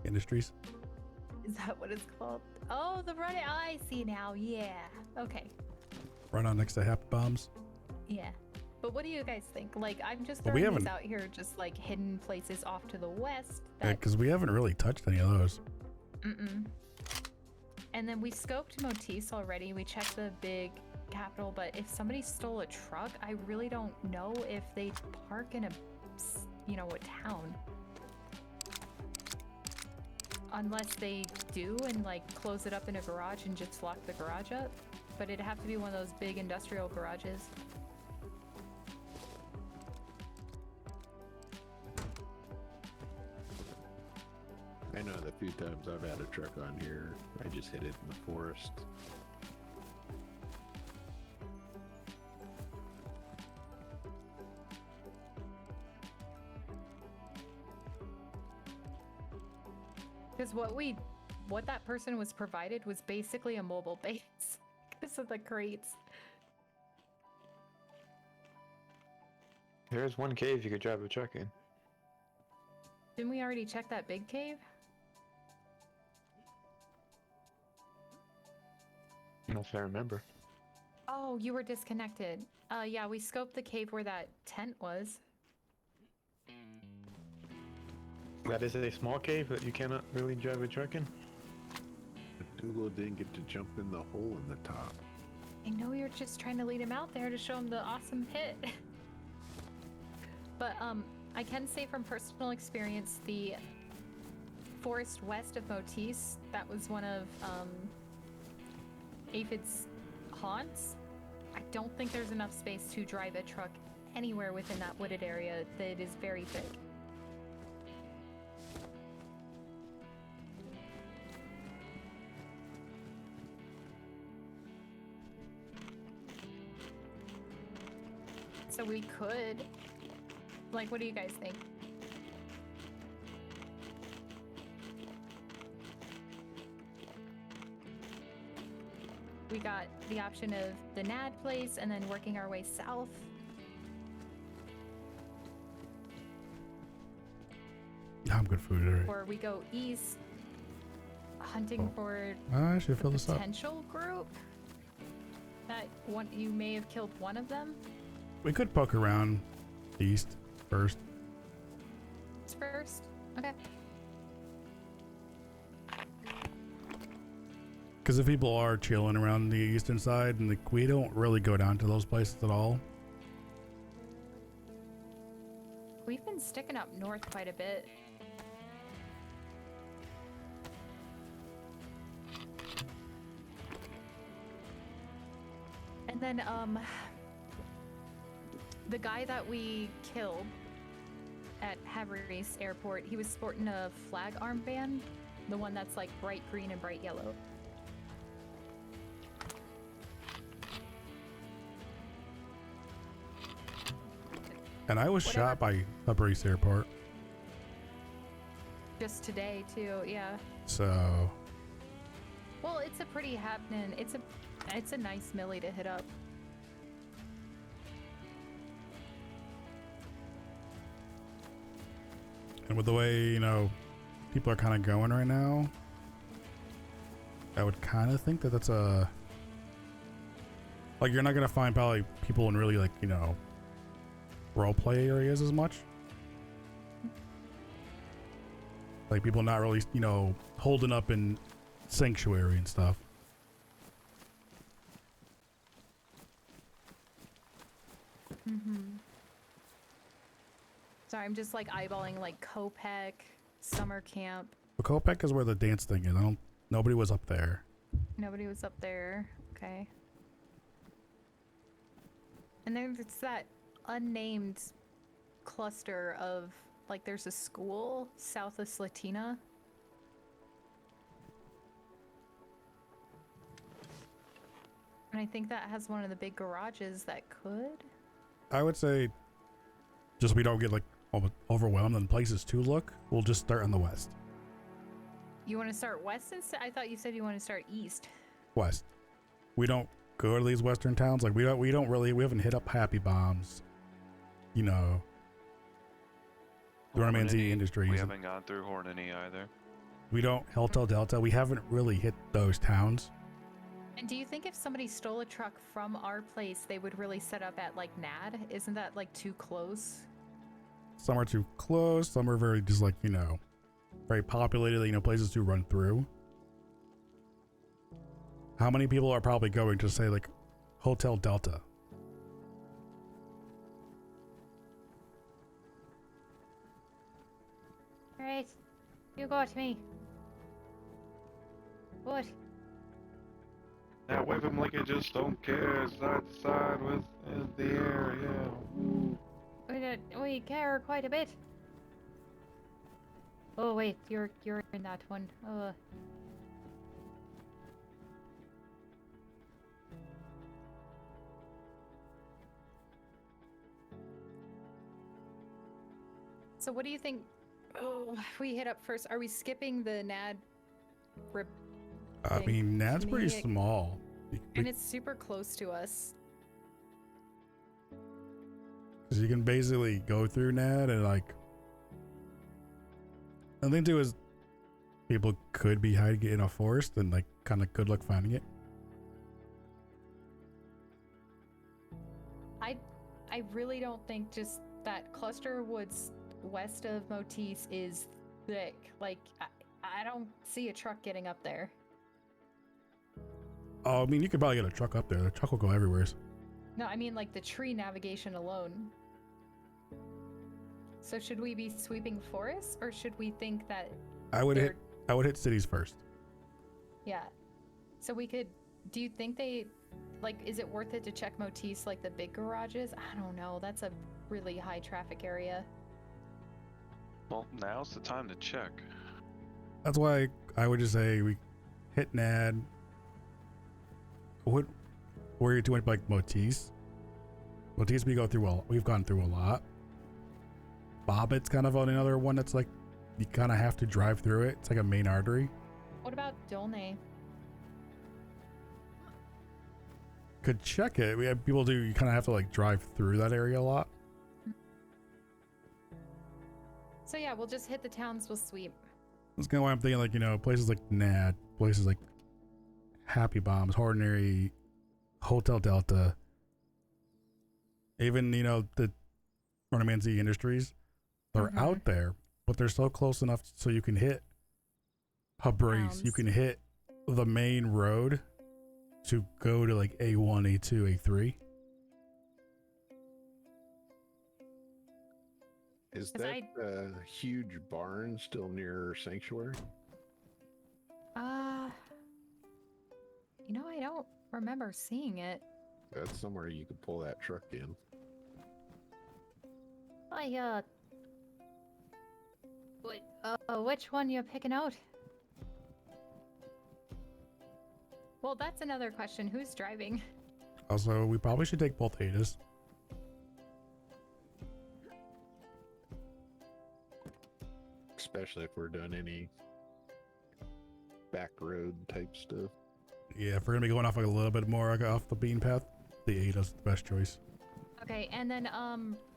S1: Industries.
S4: Is that what it's called? Oh, the running. I see now. Yeah. Okay.
S1: Right on next to Happy Bombs.
S4: Yeah. But what do you guys think? Like, I'm just
S1: Well, we
S4: throwing these
S1: haven't-
S4: out here, just like hidden places off to the west.
S1: Yeah,
S4: That,
S1: because we haven't really touched any of those.
S4: mm-mm. And then we scoped Motis already. We checked the big capital, but if somebody stole a truck, I really don't know if they park in a, a town. Unless they do and like close it up in a garage and just lock the garage up. But it'd have to be one of those big industrial garages.
S3: I know the few times I've had a truck on here, I just hit it in the forest.
S4: Because what that person was provided was basically a mobile base because of the crates.
S2: There's one cave you could drive a truck in.
S4: Didn't we already check that big cave?
S2: If I remember.
S4: Oh, you were disconnected. Yeah, we scoped the cave where that tent was.
S2: That is a small cave that you cannot really drive a truck in.
S3: But Dougal didn't get to jump in the hole in the top.
S4: I know you're just trying to lead him out there to show him the awesome pit. But I can say from personal experience, the forest west of Motis, that was one of Aphid's haunts. I don't think there's enough space to drive a truck anywhere within that wooded area. That is very big. So we could, like, what do you guys think? We got the option of the NAD place and then working our way south.
S1: I'm good food, alright.
S4: Or we go east, hunting for
S1: I should
S4: a
S1: fill this up.
S4: potential group. That one, you may have killed one of them.
S1: We could poke around east first.
S4: First, okay.
S1: Because if people are chilling around the eastern side, and we don't really go down to those places at all.
S4: We've been sticking up north quite a bit. And then the guy that we killed at Havre Airport, he was sporting a flag armband, the one that's like bright green and bright yellow.
S1: And I was
S4: Whatever.
S1: shot by Fabrice Airport.
S4: Just today too, yeah.
S1: So
S4: Well, it's a pretty happening. It's a nice millie to hit up.
S1: and with the way, you know, people are kind of going right now, I would kind of think that that's a like you're not gonna find probably people in really like, you know, role play areas as much. Like people not really, you know, holding up in sanctuary and stuff.
S4: Sorry, I'm just like eyeballing like Kopek, summer camp.
S1: But Kopek is where the dance thing is. Nobody was up there.
S4: Nobody was up there. Okay. And then it's that unnamed cluster of like there's a school south of Slatina. And I think that has one of the big garages that could.
S1: I would say, just so we don't get like overwhelmed and places to look, we'll just start on the west.
S4: You want to start west instead? I thought you said you want to start east.
S1: West. We don't go to these western towns. Like we haven't hit up Happy Bombs. You know, Dormanzi Industries.
S5: We haven't gone through Hornady either.
S1: We don't Heltel Delta. We haven't really hit those towns.
S4: And do you think if somebody stole a truck from our place, they would really set up at like NAD? Isn't that like too close?
S1: Some are too close. Some are very just like, you know, very populated, you know, places to run through. How many people are probably going to say like Hotel Delta?
S4: Alright, you got me. What?
S5: Now wave him like you just don't care. Side to side with in the air, yeah.
S4: We care quite a bit. Oh wait, you're in that one. So what do you think? Oh, if we hit up first. Are we skipping the NAD?
S1: I mean, NAD's pretty
S4: Comedic.
S1: small.
S4: And it's super close to us.
S1: Because you can basically go through NAD and like. The thing too is, people could be hiding it in a forest and like kind of good luck finding it.
S4: I really don't think just that cluster of woods west of Motis is thick. Like I don't see a truck getting up there.
S1: Oh, I mean, you could probably get a truck up there. The truck will go everywhere.
S4: No, I mean like the tree navigation alone. So should we be sweeping forests or should we think that
S1: I would hit cities first.
S4: yeah. So we could do you think they like is it worth it to check Motis like the big garages? I don't know. That's a really high traffic area.
S5: Well, now's the time to check.
S1: That's why I would just say we hit NAD. What were you doing like Motis? Motis we've gone through a lot. Bobbitt's kind of another one that's like you kind of have to drive through it. It's like a main artery.
S4: What about Dolne?
S1: Could check it. We have people do. You kind of have to like drive through that area a lot.
S4: So yeah, we'll just hit the towns, we'll sweep.
S1: That's kind of why I'm thinking like, you know, places like NAD, places like Happy Bombs, Ordinary, Hotel Delta, even, you know, the Ornamanzi Industries, they're out there, but they're so close enough so you can hit Fabrice, you can hit the main road to go to like A1, A2, A3.
S3: Is
S4: 'Cause
S3: that huge barn still near Sanctuary?
S4: You know, I don't remember seeing it.
S3: That's somewhere you could pull that truck in.
S4: Which one you picking out? Well, that's another question. Who's driving?
S1: Also, we probably should take both Adas.
S3: Especially if we're doing any back road type stuff.
S1: Yeah, if we're gonna be going off like a little bit more like, off the beaten path, the Ada's the best choice.
S4: Okay, and then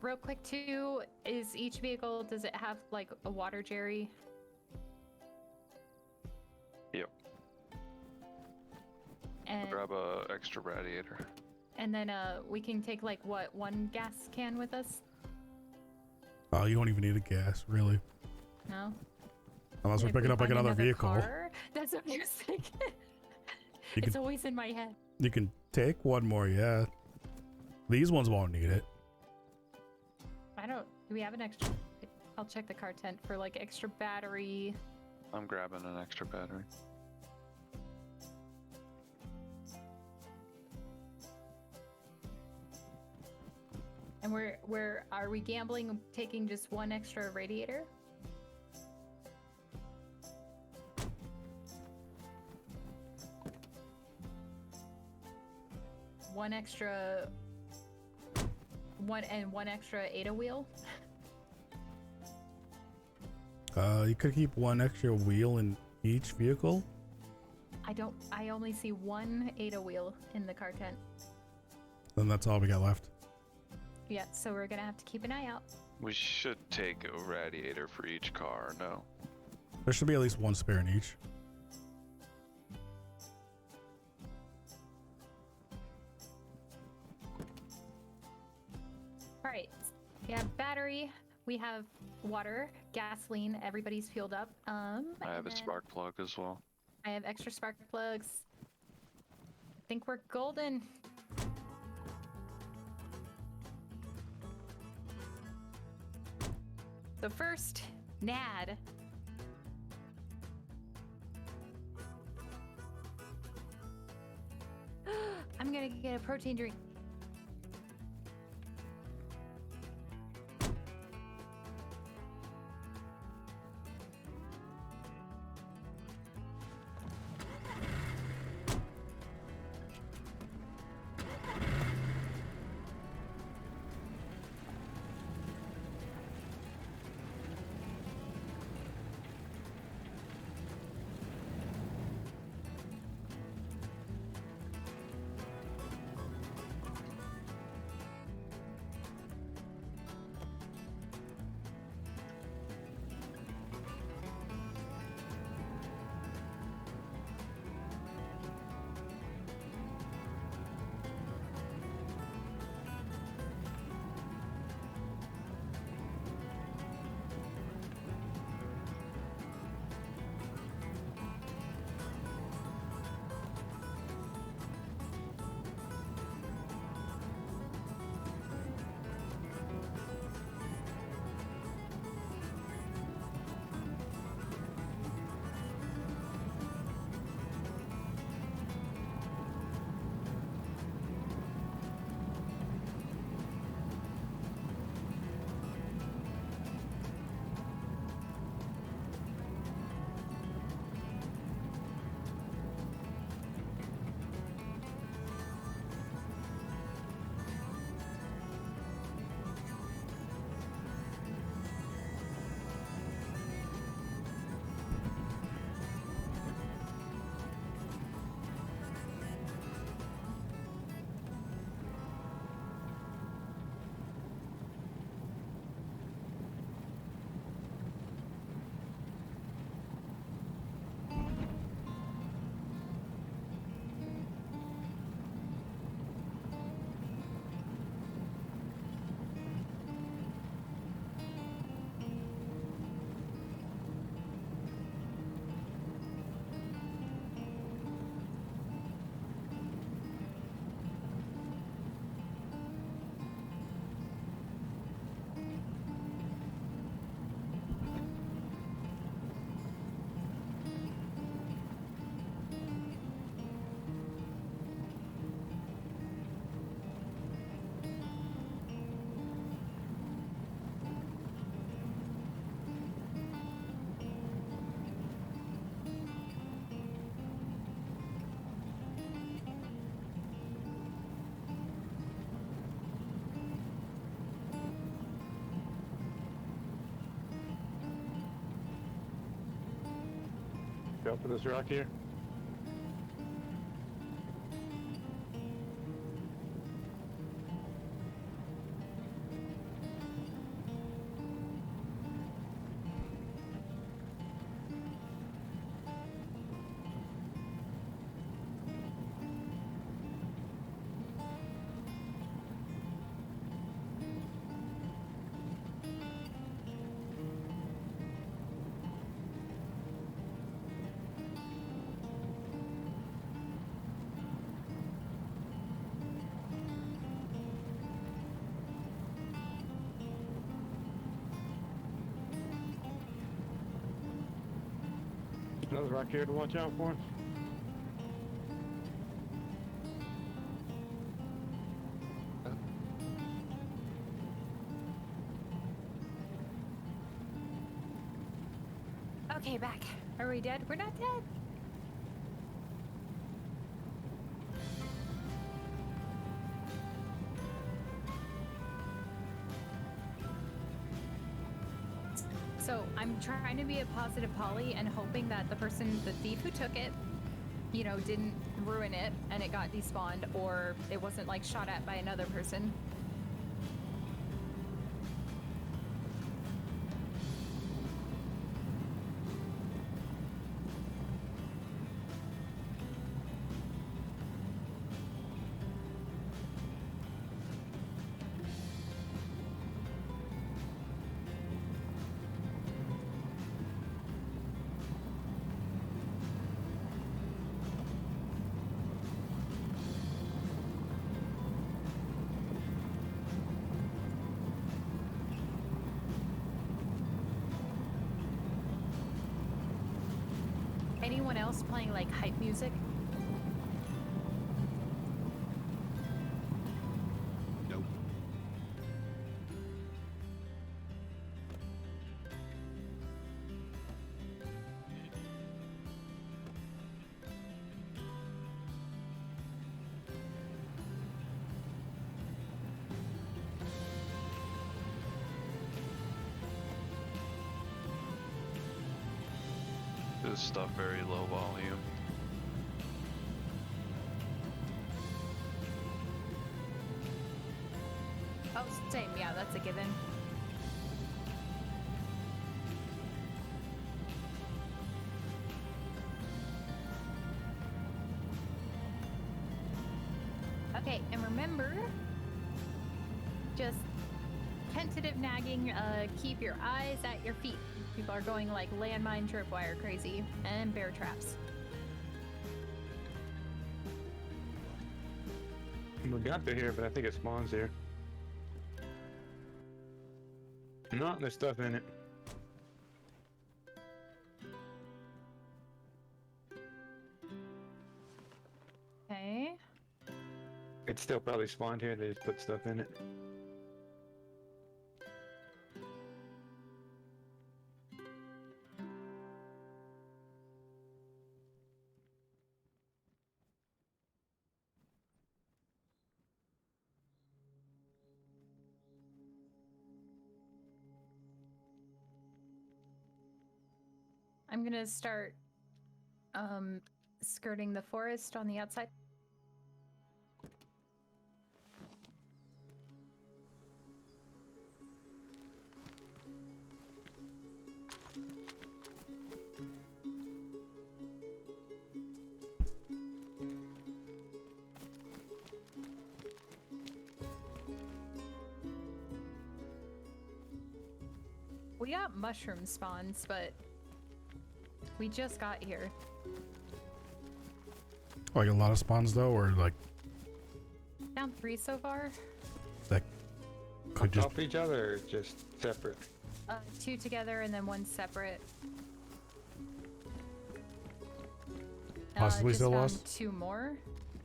S4: real quick too, is each vehicle, does it have like a water jerry?
S5: Yep.
S4: And
S5: Grab a extra radiator.
S4: and then we can take like what, one gas can with us?
S1: Oh, you don't even need a gas, really.
S4: No.
S1: Unless we're
S4: If
S1: picking
S4: we
S1: up like
S4: find
S1: another vehicle.
S4: car, that's what I was thinking.
S1: You
S4: It's
S1: can,
S4: always in my head.
S1: you can take one more, yeah. These ones won't need it.
S4: Do we have an extra? I'll check the car tent for like extra battery.
S5: I'm grabbing an extra battery.
S4: And are we gambling taking just one extra radiator? One extra Ada wheel?
S1: You could keep one extra wheel in each vehicle.
S4: I only see one Ada wheel in the car tent.
S1: Then that's all we got left.
S4: Yeah, so we're gonna have to keep an eye out.
S5: We should take a radiator for each car, no?
S1: There should be at least one spare in each.
S4: Alright. We have battery, we have water, gasoline, everybody's fueled up.
S5: I have
S4: and
S5: a
S4: then
S5: spark plug as well.
S4: I have extra spark plugs. I think we're golden. So first, NAD. I'm gonna get a protein drink.
S2: up with this rock here? Another rock here to watch out for.
S4: Okay, back. Are we dead? We're not dead. So I'm trying to be a positive Polly and hoping that the thief who took it, you know, didn't ruin it and it got despawned, or it wasn't like shot at by another person. Anyone else playing like hype music?
S3: Nope.
S5: This stuff very low volume.
S4: Oh, same. Yeah, that's a given. Okay, and remember, just tentative nagging, keep your eyes at your feet. People are going like landmine tripwire crazy, and bear traps.
S2: We got to here, but I think it spawns here. No, there's stuff in it.
S4: Okay.
S2: It's still probably spawned here, they just put stuff in it.
S4: I'm gonna start skirting the forest on the outside. We got mushroom spawns, but we just got here.
S1: Like a lot of spawns though, or like
S4: Down 3 so far.
S1: that could just
S2: Off each other or just separate?
S4: 2 together and then 1 separate.
S1: Possibly
S4: just
S1: still
S4: found
S1: lost?
S4: 2 more.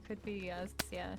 S4: Could be us, yeah.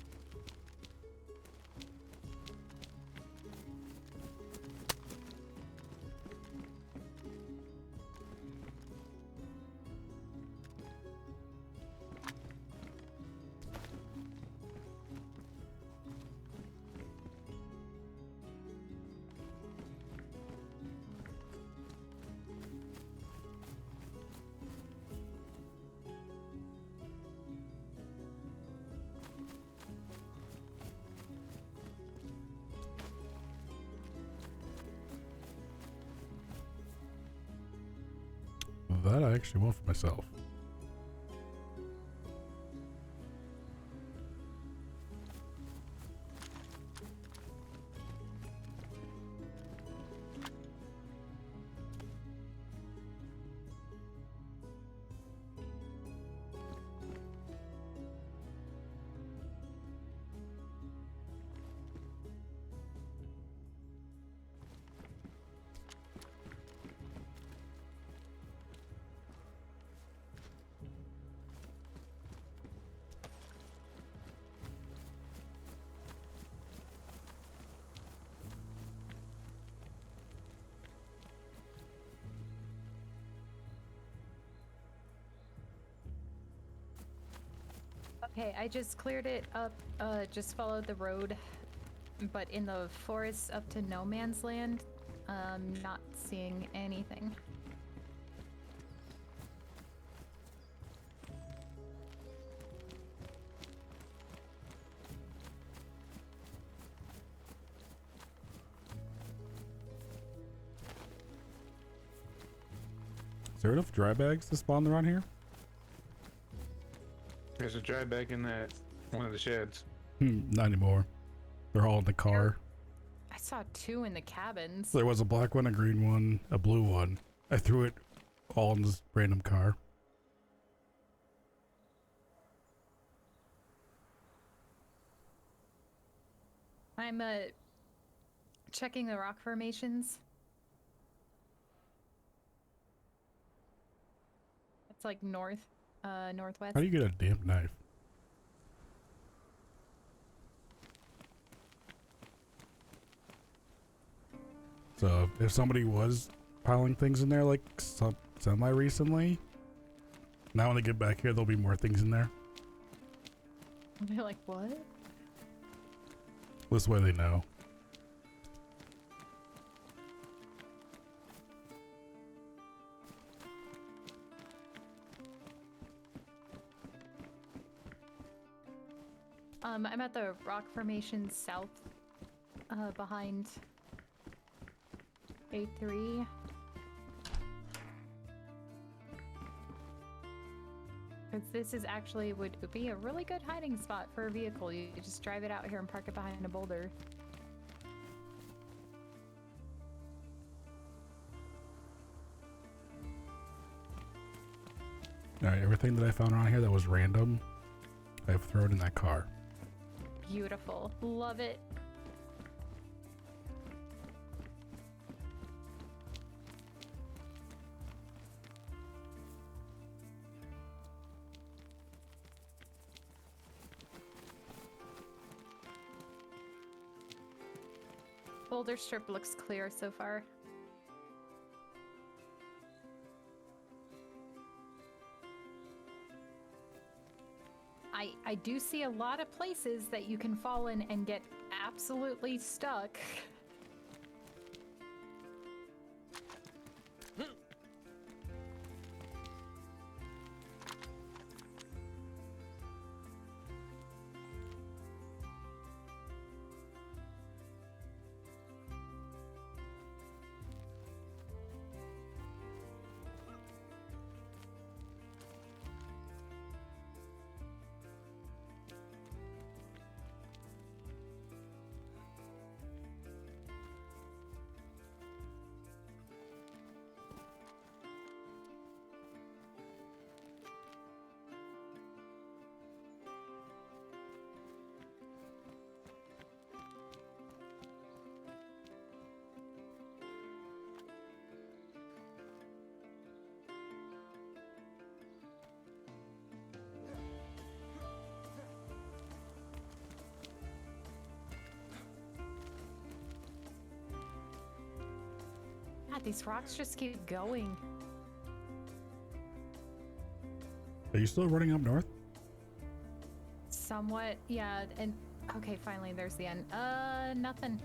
S1: that I actually want for myself.
S4: Okay, I just cleared it up, just followed the road, but in the forest up to no man's land, not seeing anything.
S1: Is there enough dry bags to spawn around here?
S2: There's a dry bag in that one of the sheds.
S1: Not anymore. They're all in the car.
S4: I saw 2 in the cabins.
S1: There was a black one, a green one, a blue one. I threw it all in this random car.
S4: I'm checking the rock formations. It's like northwest.
S1: How do you get a damp knife? So if somebody was piling things in there like semi recently, now when they get back here there'll be more things in there.
S4: They're like, what?
S1: This way they know.
S4: I'm at the rock formation south, behind A3. Because this is actually would be a really good hiding spot for a vehicle. You just drive it out here and park it behind a boulder.
S1: Alright, everything that I found around here that was random, I've thrown in that car.
S4: Beautiful. Love it. Boulder strip looks clear so far. I do see a lot of places that you can fall in and get absolutely stuck. God, these rocks just keep going.
S1: Are you still running up north?
S4: Somewhat, yeah, and okay, finally there's the end. Nothing.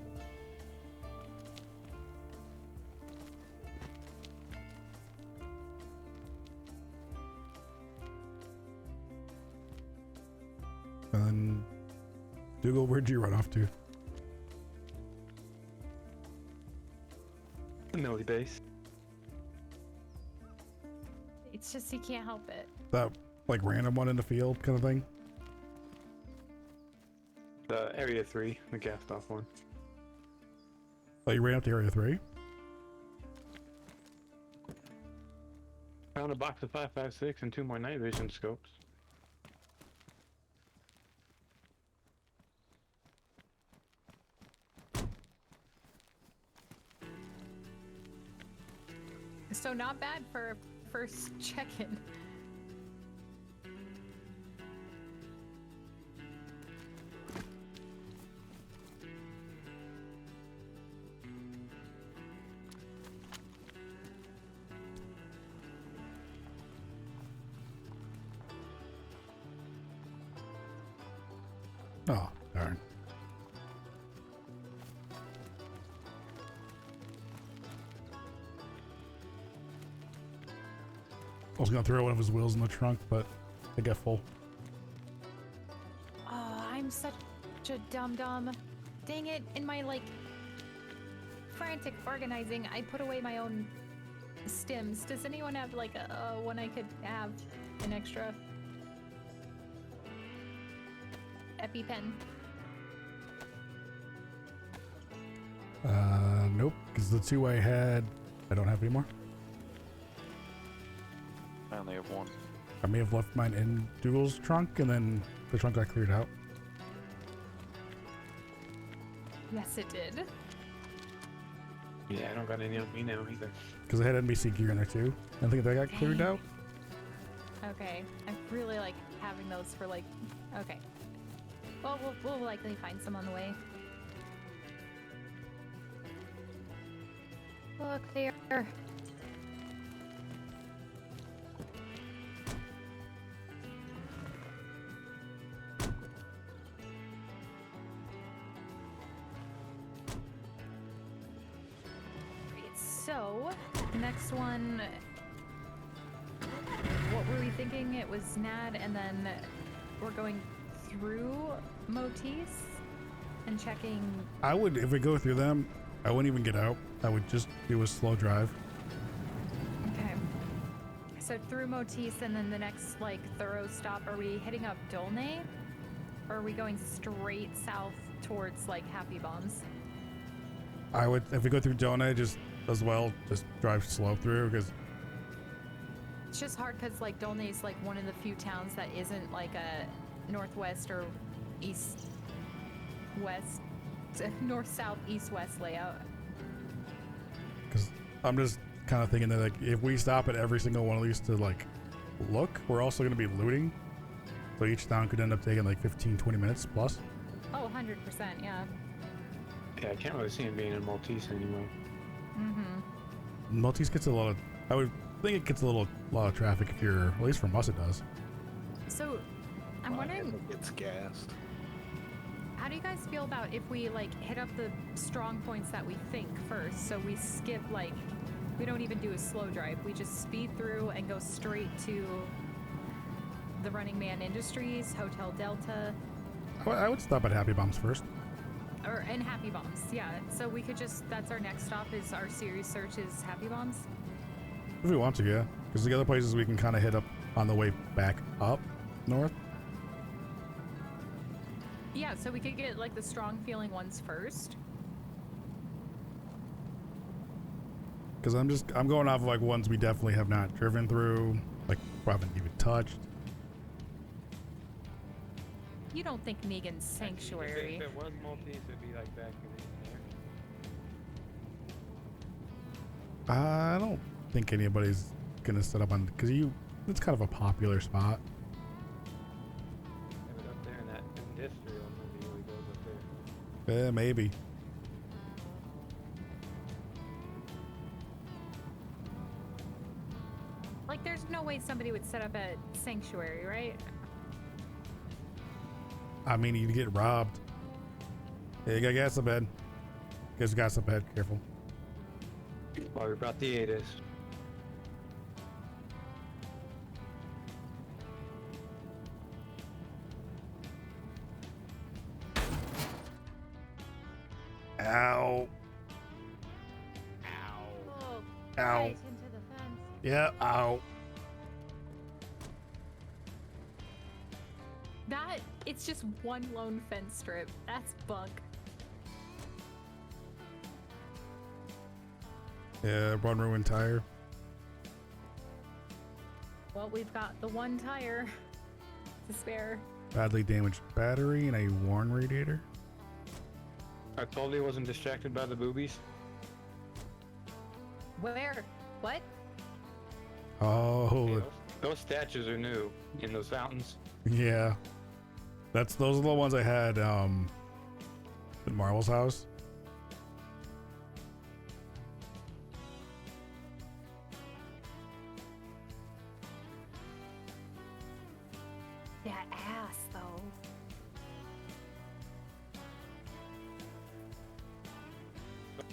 S1: And Dougal, where'd you run off to?
S2: Millie base.
S4: It's just you can't help it.
S1: That like random one in the field kind of thing.
S2: The Area 3, the gassed off one.
S1: Oh, you ran up to Area 3?
S2: Found a box of 5.56 and 2 more night vision scopes.
S4: So not bad for a first check-in.
S1: Oh, darn. I was gonna throw one of his wheels in the trunk, but they got full.
S4: Oh, I'm such a dum-dum. Dang it, in my, like, frantic organizing, I put away my own stims. Does anyone have, like, a one I could have an extra EpiPen?
S1: Nope, because the two I had, I don't have anymore.
S5: I only have one.
S1: I may have left mine in Dougal's trunk, and then the trunk got cleared out.
S4: Yes, it did.
S2: Yeah, I don't got any on me now either.
S1: Because I had NBC gear in there too. I think that got cleared
S4: Dang.
S1: out.
S4: Okay, I really like having those for, like, okay. Well, we'll likely find some on the way. Look there. So, next one. What were we thinking? It was Nad, and then we're going through Motis and checking.
S1: I would, if we go through them, I wouldn't even get out. I would just do a slow drive.
S4: Okay. So through Motis, and then the next, like, thorough stop. Are we hitting up Dolne? Or are we going straight south towards, like, Happy Bombs?
S1: I would, if we go through Donut, just as well, just drive slow through, because
S4: It's just hard because, like, Dolne is, like, one of the few towns that isn't, like, a northwest or east-west, north-south, east-west layout.
S1: I'm just kind of thinking that, like, if we stop at every single one of these to, like, look, we're also going to be looting. So each town could end up taking, like, 15, 20 minutes plus.
S4: Oh, 100%, yeah.
S2: Yeah, I can't really see him being in Maltese anymore.
S4: Mm-hmm.
S1: Maltese gets a lot of, I would think it gets a lot of traffic if you're, at least from us it does.
S4: So, I'm wondering,
S3: It's gassed.
S4: how do you guys feel about if we, like, hit up the strong points that we think first? So we skip, like, we don't even do a slow drive. We just speed through and go straight to the Running Man Industries, Hotel Delta,
S1: I would stop at Happy Bombs first.
S4: or and Happy Bombs. Yeah. So we could just, that's our next stop, is our series search is Happy Bombs.
S1: If we want to, yeah. Because the other places we can kind of hit up on the way back up north.
S4: Yeah, so we could get, like, the strong feeling ones first.
S1: Because I'm going off of, like, ones we definitely have not driven through, like, haven't even touched.
S4: You don't think Negan's Sanctuary?
S6: If it was Maltese, it'd be like back in there.
S1: I don't think anybody's gonna set up on, because it's kind of a popular spot.
S6: Have it up there in that industrial, nobody really goes up there.
S1: Maybe.
S4: Like, there's no way somebody would set up at Sanctuary, right?
S1: I mean, you'd get robbed. Hey, you got gas up ahead. Guys, gas up ahead. Careful.
S2: Well, we brought the ATIS.
S1: Ow.
S4: Oh,
S1: Ow.
S4: right into the fence.
S1: Yeah, ow.
S4: That, it's just one lone fence strip. That's bunk.
S1: Yeah, one ruined tire.
S4: Well, we've got the one tire to spare.
S1: Badly damaged battery and a worn radiator.
S2: I told you I wasn't distracted by the boobies.
S4: Where? What?
S1: Oh,
S2: Hey, those statues are new in those fountains.
S1: yeah. Those are the ones I had at Marvel's house.
S4: That ass, though.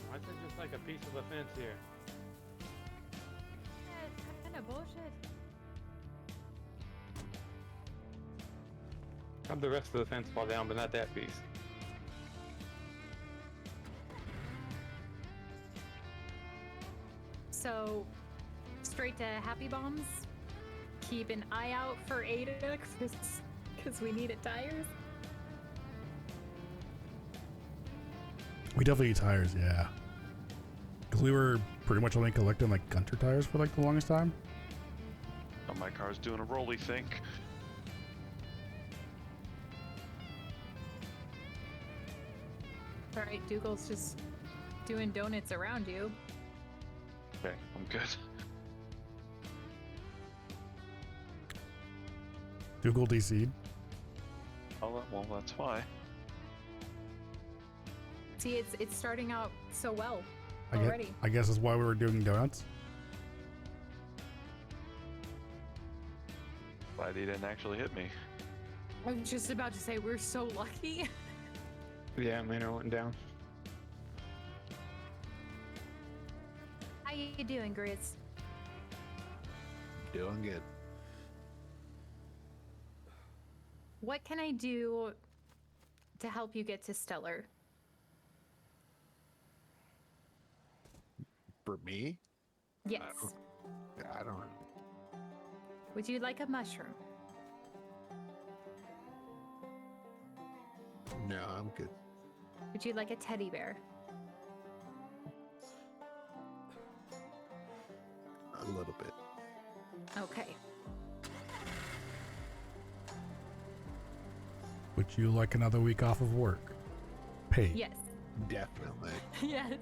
S6: Why is it just like a piece of a fence here?
S4: Yeah, it's kind of bullshit.
S2: How'd the rest of the fence fall down, but not that piece?
S4: So, straight to Happy Bombs. Keep an eye out for Ada, because we needed tires.
S1: We definitely need tires, yeah. Because we were pretty much only collecting like Gunter tires for like the longest time.
S5: Oh, my car's doing a rolly think.
S4: All right, Dougal's just doing donuts around you.
S5: Okay, I'm good.
S1: Dougal DC'd.
S5: Oh, well, that's why.
S4: See, it's starting out so well
S1: I
S4: already.
S1: guess that's why we were doing donuts.
S5: Glad he didn't actually hit me.
S4: I was just about to say we're so lucky.
S2: Yeah, Manor went down.
S4: How you doing, Grizz?
S3: Doing good.
S4: What can I do to help you get to Stellar?
S3: For me,
S4: Yes.
S3: I don't.
S4: Would you like a mushroom?
S3: No, I'm good.
S4: Would you like a teddy bear?
S3: A little bit.
S4: Okay.
S1: Would you like another week off of work? Paid.
S4: Yes.
S3: Definitely.
S4: Yes.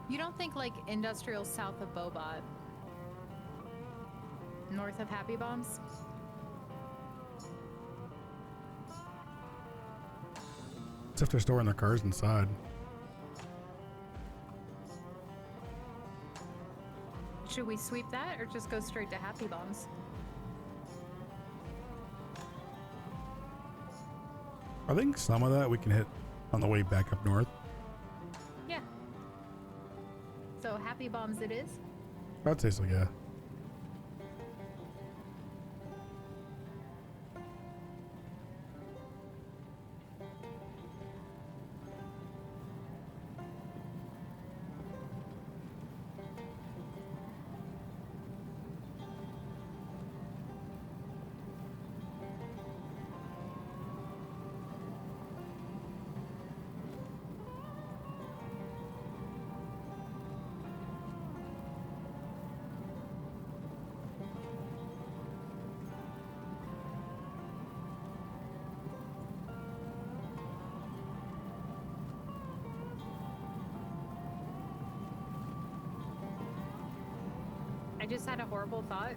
S4: You don't think like industrial south of Bobot, north of Happy Bombs?
S1: It's if they're storing their cars inside.
S4: Should we sweep that or just go straight to Happy Bombs?
S1: I think some of that we can hit on the way back up north.
S4: Yeah. So Happy Bombs it is?
S1: I'd say so, yeah.
S4: I just had a horrible thought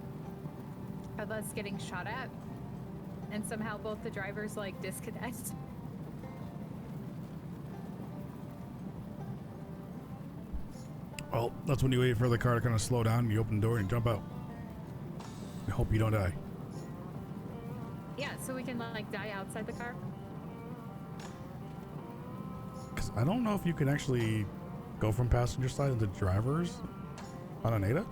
S4: of us getting shot at and somehow both the drivers like disconnect.
S1: Well, that's when you wait for the car to kind of slow down and you open the door and jump out. I hope you don't die.
S4: Yeah, so we can like die outside the car.
S1: Because I don't know if you can actually go from passenger side into drivers on an Ada.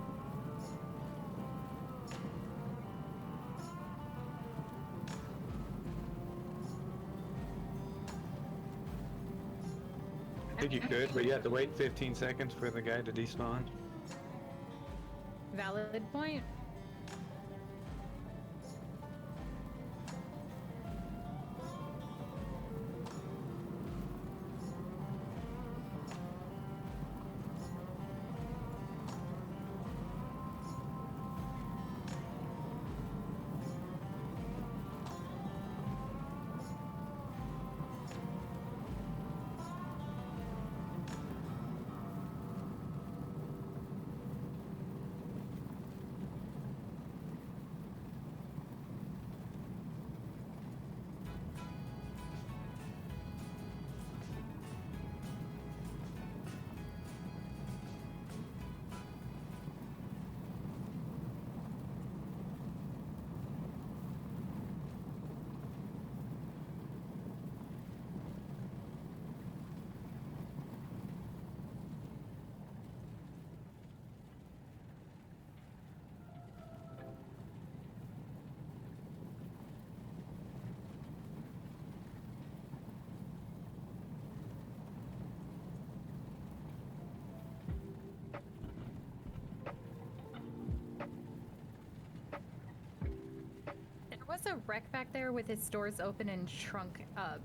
S2: I think you could, but you have to wait 15 seconds for the guy to despawn.
S4: Valid point. There was a wreck back there with its doors open and shrunk up.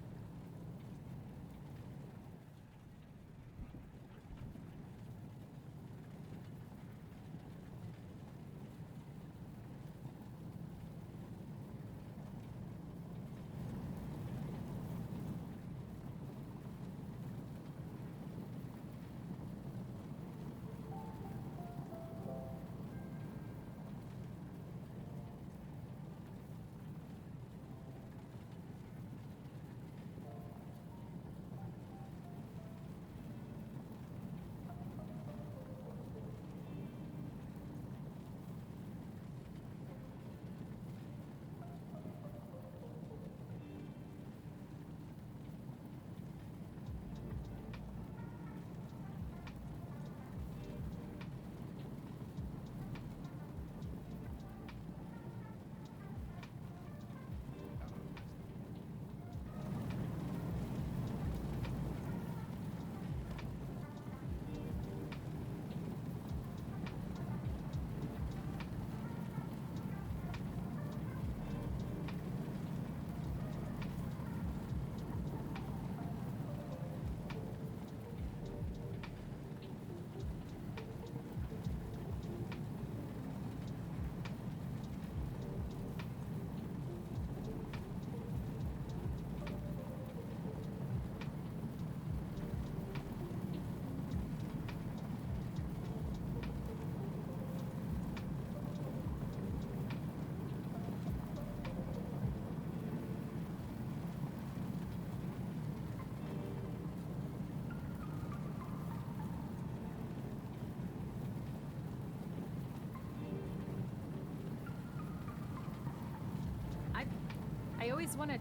S4: I always want to,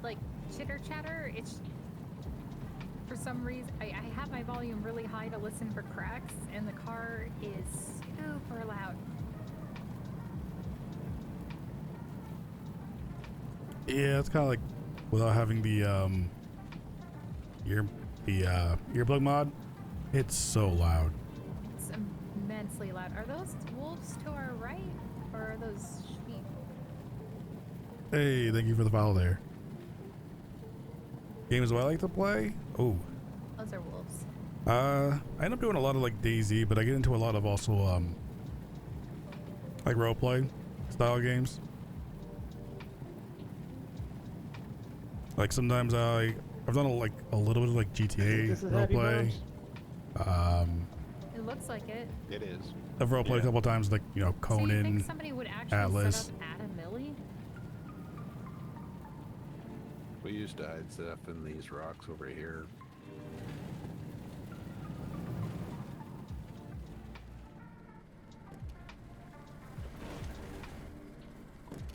S4: like, chitter chatter. It's, for some reason, I have my volume really high to listen for cracks, and the car is super loud.
S1: Yeah, it's kind of like without having the earplug mod, it's so loud.
S4: It's immensely loud. Are those wolves to our right, or are those sheep?
S1: Hey, thank you for the follow there. Games do I like to play? Oh,
S4: Those are wolves.
S1: I end up doing a lot of like DayZ, but I get into a lot of also like roleplay style games. Like sometimes I've done a little bit of like GTA
S2: This is Happy
S1: roleplay.
S2: Bombs.
S4: It looks like it.
S3: It is.
S1: I've roleplayed a couple of times, like, you know,
S4: So you think
S1: Conan.
S4: somebody would actually
S1: Atlas.
S4: set up at a millie?
S3: We used to hide stuff in these rocks over here.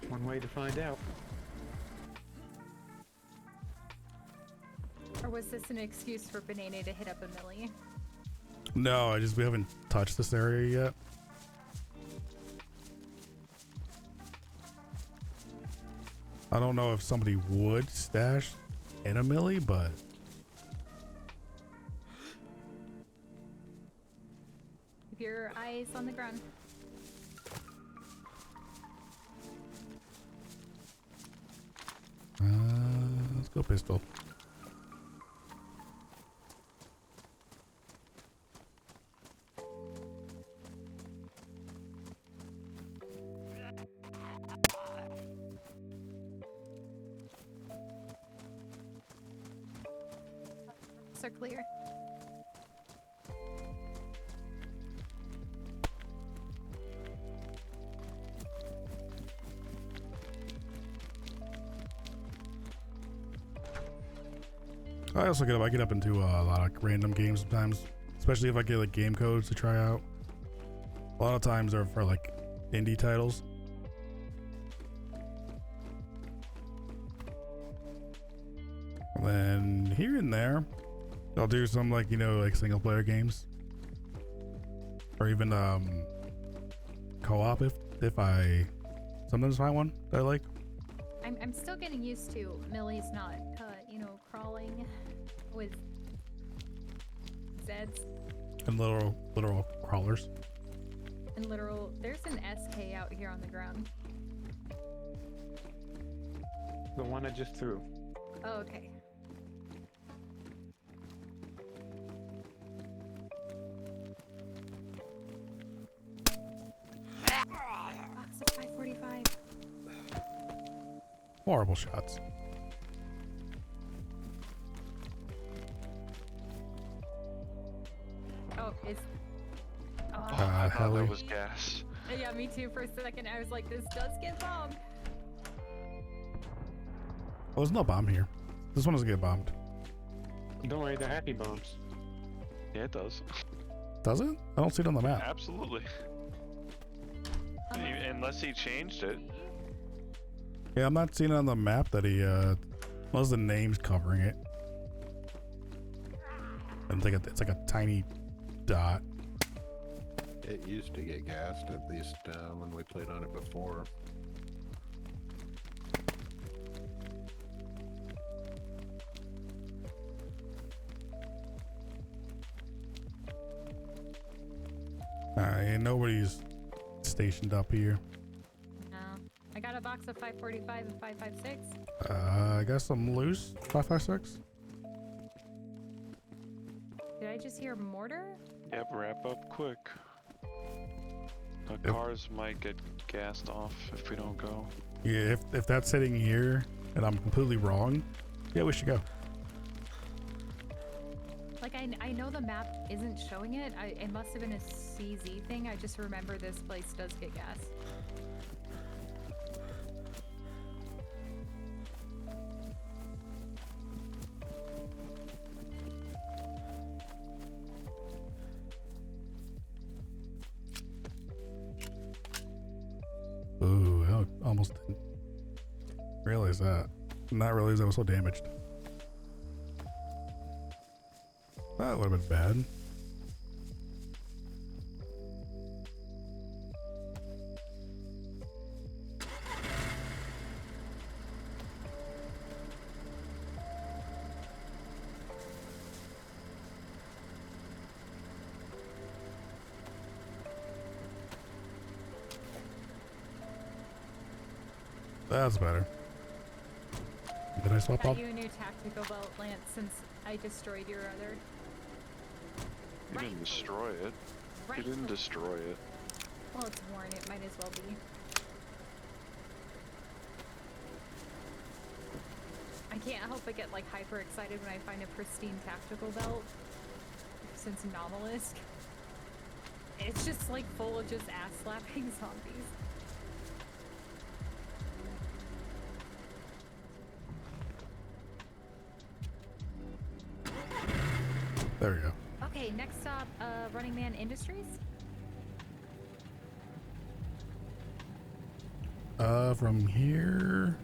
S2: One way to find out.
S4: Or was this an excuse for Banana to hit up a millie?
S1: No, we haven't touched this area yet. I don't know if somebody would stash in a millie, but
S4: Eyes on the ground.
S1: Let's go pistol.
S4: So clear.
S1: I also I get up into a lot of random games sometimes, especially if I get like game codes to try out. A lot of times they're for like indie titles. And then here and there, I'll do some like, you know, like single player games. Or even co-op if I sometimes find one that I like.
S4: I'm still getting used to Millie's not, you know, crawling with Zeds
S1: And literal crawlers.
S4: and literal. There's an SK out here on the ground.
S2: The one I just threw.
S4: Oh, okay. Box of 545.
S1: Horrible shots.
S4: Oh, it's. Oh,
S5: I thought
S1: Heli.
S5: that was gas.
S4: yeah, me too. For a second, I was like, this does get bombed.
S1: Well, there's no bomb here. This one doesn't get bombed.
S2: Don't worry, they're happy bombs.
S5: Yeah, it does.
S1: Does it? I don't see it on the map.
S5: Absolutely. Unless he changed it.
S1: Yeah, I'm not seeing it on the map that he, unless the name's covering it. I think it's like a tiny dot.
S3: It used to get gassed, at least when we played on it before.
S1: Alright, nobody's stationed up here.
S4: No. I got a box of 545 and 556.
S1: I guess I'm loose. 556.
S4: Did I just hear mortar?
S5: Yep, wrap up quick. The
S1: Yep.
S5: cars might get gassed off if we don't go.
S1: Yeah, if that's sitting here and I'm completely wrong, yeah, we should go.
S4: Like, I know the map isn't showing it. It must have been a CZ thing. I just remember this place does get gas.
S1: Ooh, I almost didn't realize that. Not realize I was so damaged. That would have been bad. That's better. Did I swap
S4: Got
S1: up?
S4: you a new tactical belt, Lance, since I destroyed your other.
S5: You didn't destroy it.
S4: Right.
S5: You didn't destroy it.
S4: Well, it's worn. It might as well be. I can't help but get like hyper excited when I find a pristine tactical belt. Since Novelist, it's just like full of just ass slapping zombies.
S1: There we go.
S4: Okay, next stop, Running Man Industries.
S1: From here,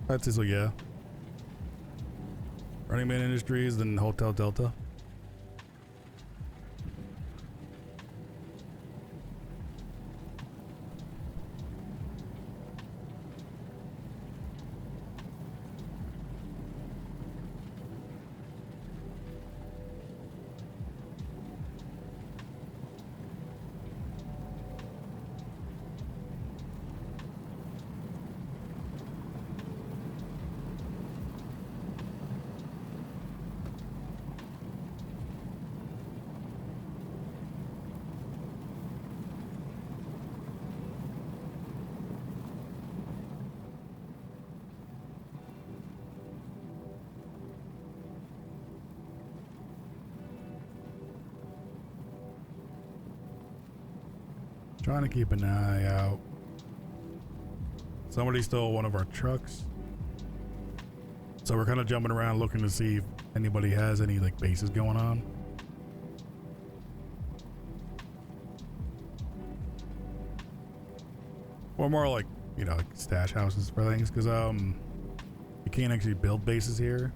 S1: that's easily, yeah. Running Man Industries, then Hotel Delta. Trying to keep an eye out. Somebody stole one of our trucks. So we're kind of jumping around looking to see if anybody has any like bases going on. Or more like, you know, like stash houses for things, because you can't actually build bases here.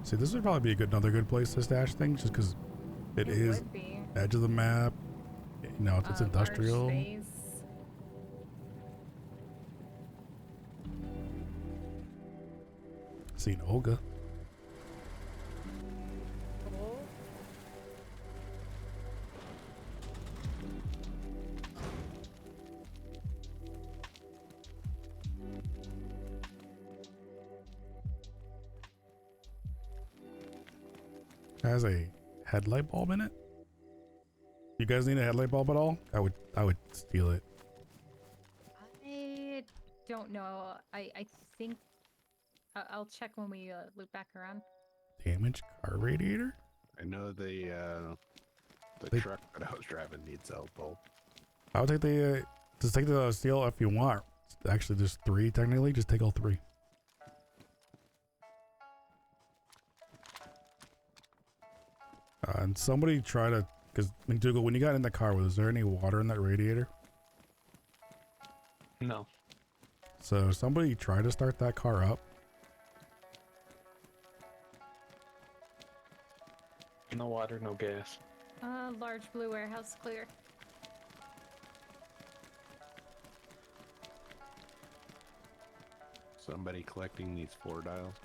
S1: See, this would probably be another good place to stash things, just because it is
S4: would be.
S1: edge of the map. You know, it's
S4: Large
S1: industrial.
S4: space.
S1: Seen Olga.
S4: Cool.
S1: Has a headlight bulb in it. You guys need a headlight bulb at all? I would steal it.
S4: I don't know. I think I'll check when we loop back around.
S1: Damaged car radiator?
S3: I know the
S1: They-
S3: truck that I was driving needs a bulb.
S1: I'll take the just take the steel if you want. Actually, there's 3 technically. Just take all 3. And somebody try to, because McDougal, when you got in the car, was there any water in that radiator?
S2: No.
S1: So somebody try to start that car up.
S2: No water, no gas.
S4: Large blue warehouse clear.
S3: Somebody collecting these 4 dials.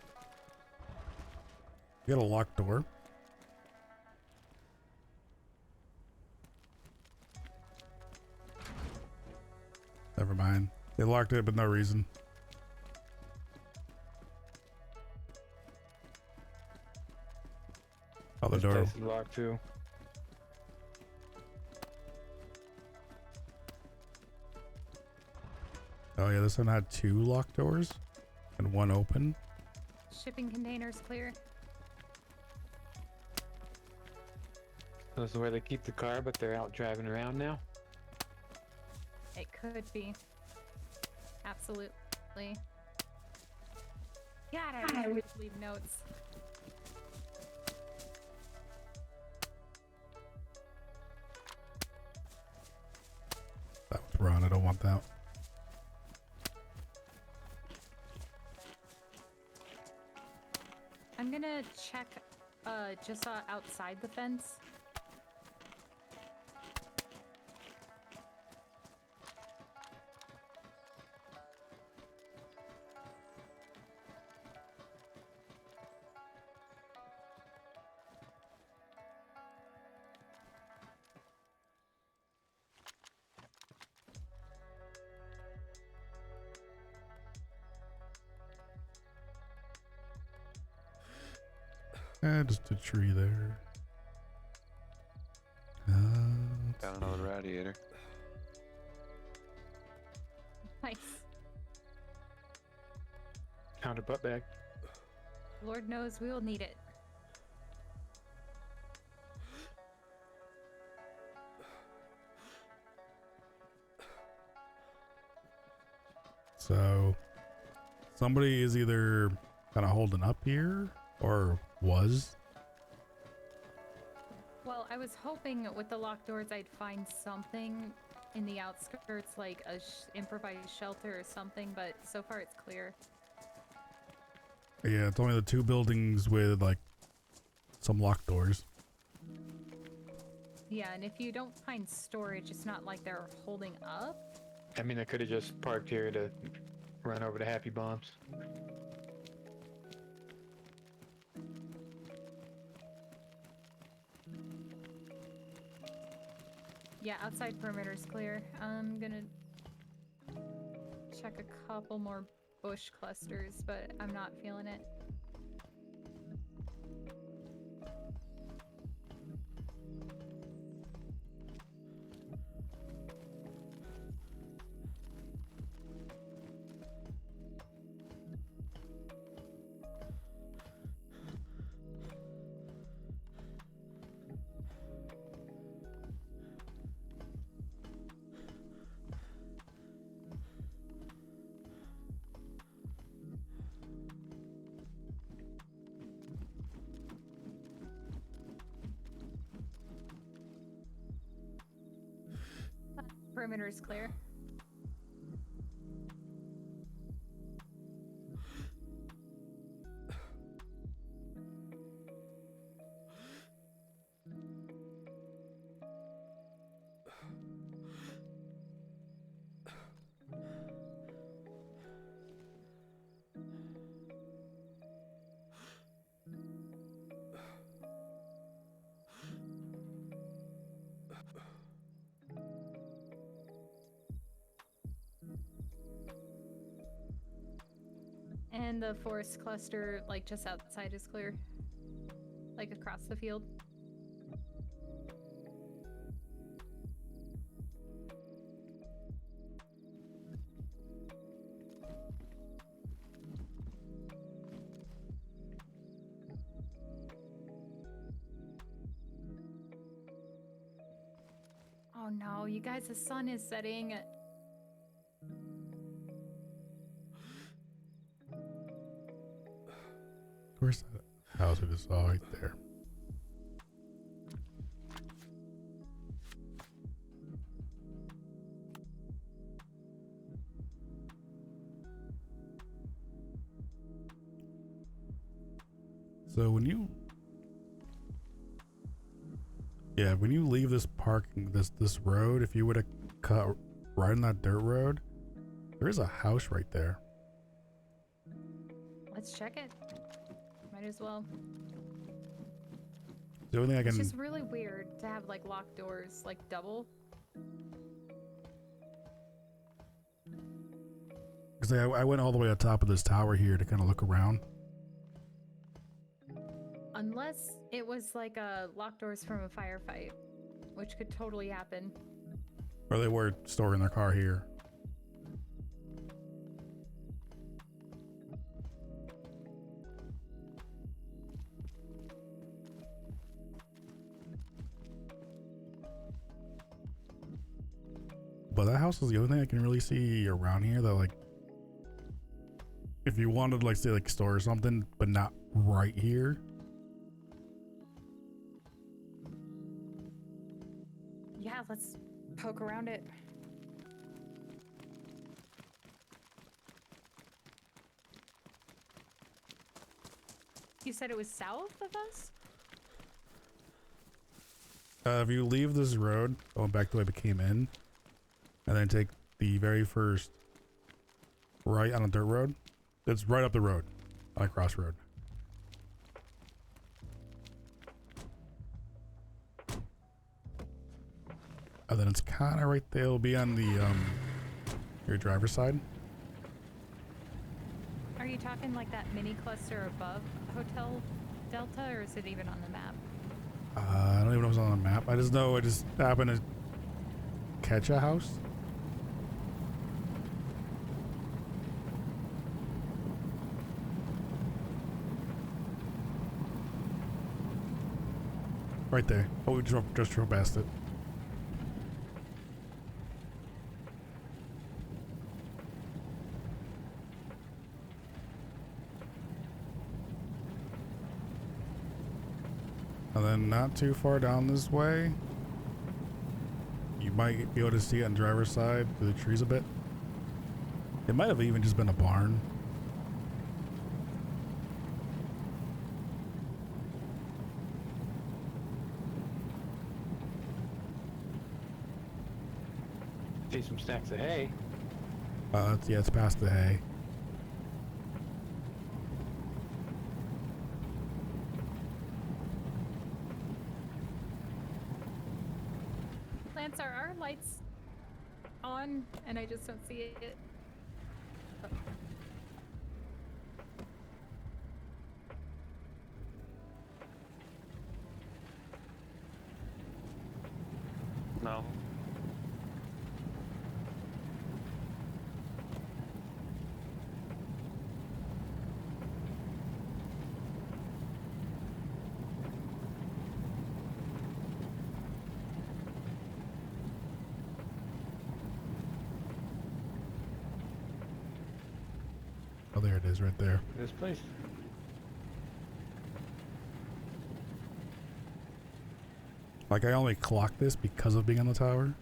S1: You got a locked door. Never mind. They locked it, but no reason. Oh, the
S2: This
S1: door.
S2: place is locked too.
S1: Oh yeah, this one had 2 locked doors and 1 open.
S4: Shipping containers clear.
S2: This is where they keep the car, but they're out driving around now.
S4: It could be. Absolutely. God, I wish we'd leave notes.
S1: That was wrong. I don't want that.
S4: I'm gonna check just outside the fence.
S1: Just a tree there.
S5: Got another radiator.
S4: Nice.
S2: Found a butt bag.
S4: Lord knows we'll need it.
S1: So somebody is either kind of holding up here or was.
S4: Well, I was hoping with the locked doors I'd find something in the outskirts, like a improvised shelter or something, but so far it's clear.
S1: Yeah, it's only the 2 buildings with like some locked doors.
S4: Yeah, and if you don't find storage, it's not like they're holding up.
S2: I mean, I could have just parked here to run over to Happy Bombs.
S4: Yeah, outside perimeter's clear. I'm gonna check a couple more bush clusters, but I'm not feeling it. Perimeter's clear. And the forest cluster, like just outside, is clear. Like across the field. Oh no, you guys, the sun is setting.
S1: Where's that house we just saw right there? So when you leave this parking, this road, if you would have cut right on that dirt road, there is a house right there.
S4: Let's check it. Might as well.
S1: The only thing I
S4: It's
S1: can,
S4: just really weird to have like locked doors, like double.
S1: because I went all the way to the top of this tower here to kind of look around.
S4: Unless it was like a locked doors from a firefight, which could totally happen.
S1: Or they were storing their car here. But that house is the only thing I can really see around here that, like, if you wanted to, like, say, like, store something, but not right here.
S4: Yeah, let's poke around it. You said it was south of us?
S1: If you leave this road, going back the way we came in, and then take the very first right on a dirt road, it's right up the road, on a crossroad. And then it's kind of right there. It'll be on the your driver's side.
S4: Are you talking like that mini cluster above Hotel Delta, or is it even on the map?
S1: I don't even know if it's on the map. I just know I just happened to catch a house. Right there. Oh, we just drove past it. And then not too far down this way, you might be able to see it on the driver's side through the trees a bit. It might have even just been a barn.
S2: See some stacks of hay.
S1: Yeah, it's past the hay.
S4: Lance, are our lights on and I just don't see it? Oh.
S5: No.
S1: Oh, there it is, right there.
S6: This place.
S1: Like, I only clocked this because of being on the tower.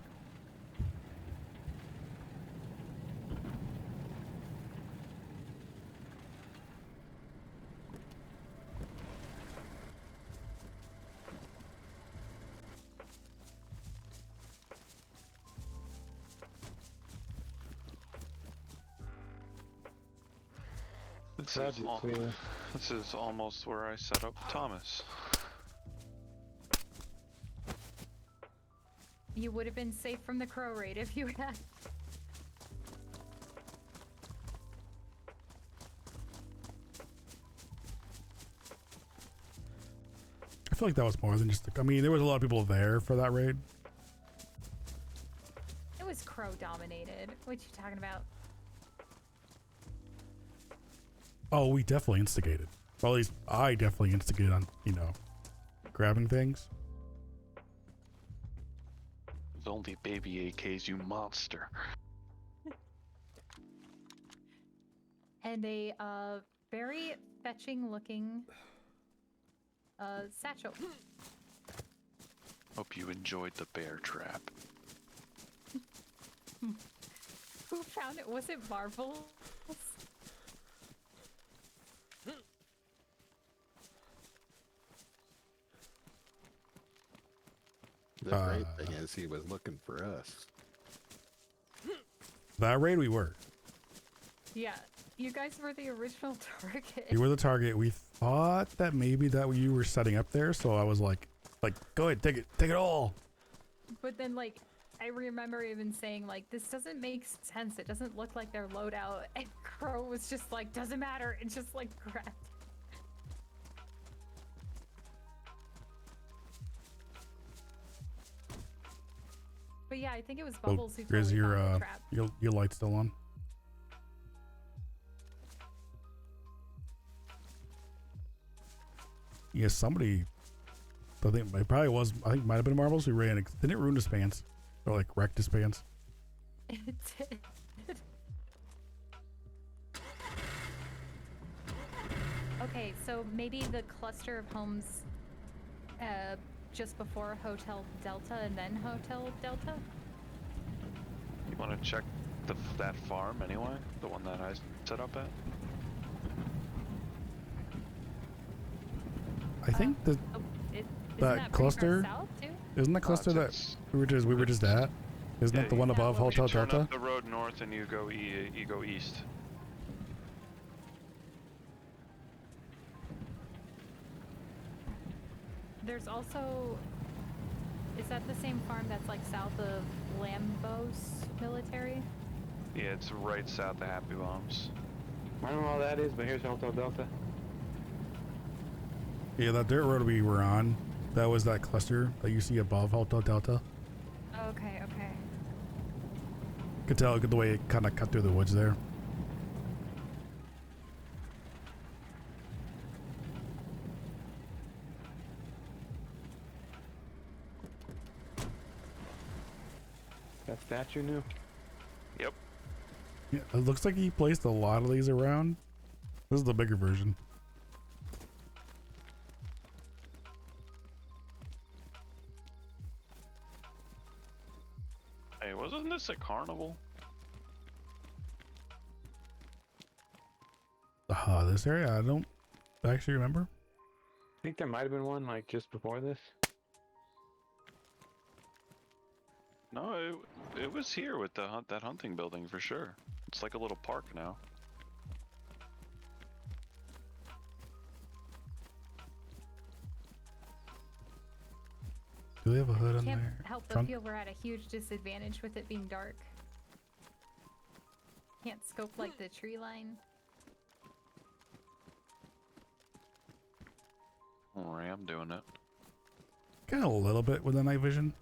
S5: This
S6: Glad
S5: is,
S6: you're clear.
S5: this is almost where I set up Thomas.
S4: You would have been safe from the crow raid if you had.
S1: I feel like that was more than just. I mean, there was a lot of people there for that raid.
S4: It was crow dominated. What you talking about?
S1: Oh, we definitely instigated. Well, at least I definitely instigated on, grabbing things.
S5: It's only baby AKs, you monster.
S4: And a very fetching looking satchel.
S5: Hope you enjoyed the bear trap.
S4: Who found it? Was it Marvel?
S3: The great thing is he was looking for us.
S1: That raid we were.
S4: Yeah, you guys were the original target.
S1: You were the target. We thought that maybe that you were setting up there, so I was like, go ahead, take it all.
S4: But then, like, I remember even saying, like, this doesn't make sense. It doesn't look like their loadout. And Crow was just like, doesn't matter. And just, like, grabbed. But yeah, I think it was Bubbles who
S1: Grizz,
S4: totally found the trap.
S1: your light's still on. Yeah, somebody. I think it probably was. I think it might have been Marbles who ran. Didn't it ruin his pants? Or like wrecked his pants?
S4: It did. Okay, so maybe the cluster of homes just before Hotel Delta and then Hotel Delta?
S5: You want to check that farm anyway? The one that I set up at?
S1: I think that
S4: Oh, isn't
S1: that
S4: pretty far
S1: cluster-
S4: south too?
S1: isn't the cluster that
S5: It's-
S1: we were just at? Isn't
S5: Yeah,
S1: that the one
S4: you-
S1: above
S4: Yeah, well,
S1: Hotel
S5: You turn
S1: Delta?
S5: up the road north and you go east.
S4: There's also, is that the same farm that's like south of Lambos military?
S5: Yeah, it's right south of Happy Bombs.
S2: I don't know all that is, but here's Hotel Delta.
S1: Yeah, that dirt road we were on. That was that cluster that you see above Hotel Delta.
S4: Okay, okay.
S1: Could tell the way it kind of cut through the woods there.
S2: That statue new?
S5: Yep.
S1: Yeah, it looks like he placed a lot of these around. This is the bigger version.
S5: Hey, wasn't this a carnival?
S1: This area, I don't actually remember.
S2: I think there might have been one like just before this.
S5: No, it was here with that hunting building for sure. It's like a little park now.
S1: Do they have a hood on
S4: Can't
S1: there?
S4: help but
S1: Trunk?
S4: feel we're at a huge disadvantage with it being dark. Can't scope like the tree line.
S5: Don't worry, I'm doing it.
S1: Kind of a little bit with the night vision.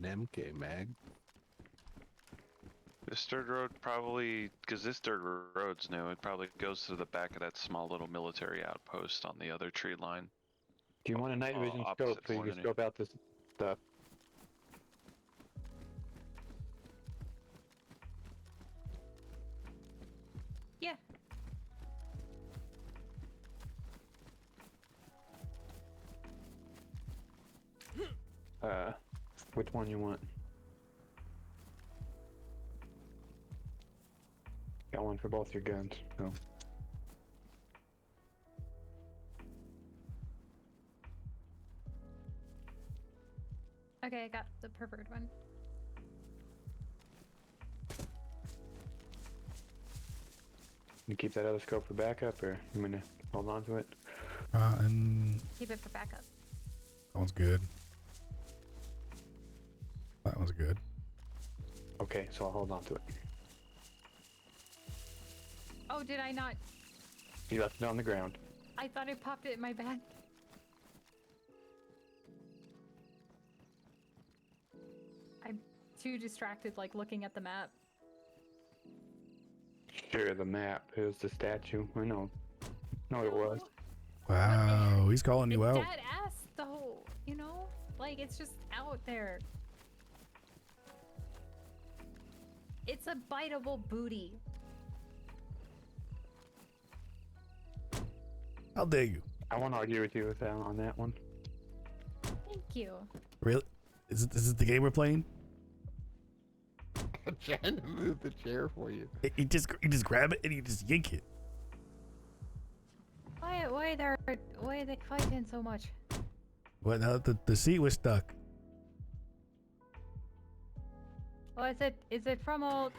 S3: An MK mag.
S5: This dirt road probably, because this dirt road's new, it probably goes to the back of that small little military outpost on the other tree line.
S2: Do you want a night vision scope
S5: opposite
S2: so you can
S5: Hornady.
S2: scope out this stuff?
S4: Yeah.
S2: Which one you want? Got one for both your guns. So.
S4: Okay, I got the preferred one.
S2: You keep that other scope for backup, or you gonna hold on to it?
S1: And
S4: Keep it for backup.
S1: that one's good. That one's good.
S2: Okay, so I'll hold on to it.
S4: Oh, did I not?
S2: You left it on the ground.
S4: I thought I popped it in my bag. I'm too distracted, like looking at the map.
S2: Sure, the map. It was the statue. I know. No, it was.
S1: Wow, he's calling you
S4: It's
S1: out.
S4: dead ass, though. You know, like it's just out there. It's a biteable booty.
S1: How dare you?
S2: I won't argue with you with that on that one.
S4: Thank you.
S1: Really? Is it the game we're playing?
S3: I'm trying to move the chair for you.
S1: You just grab it and you just yank it.
S4: Why are they fighting so much?
S1: What? The seat was stuck.
S4: Oh, is it from old,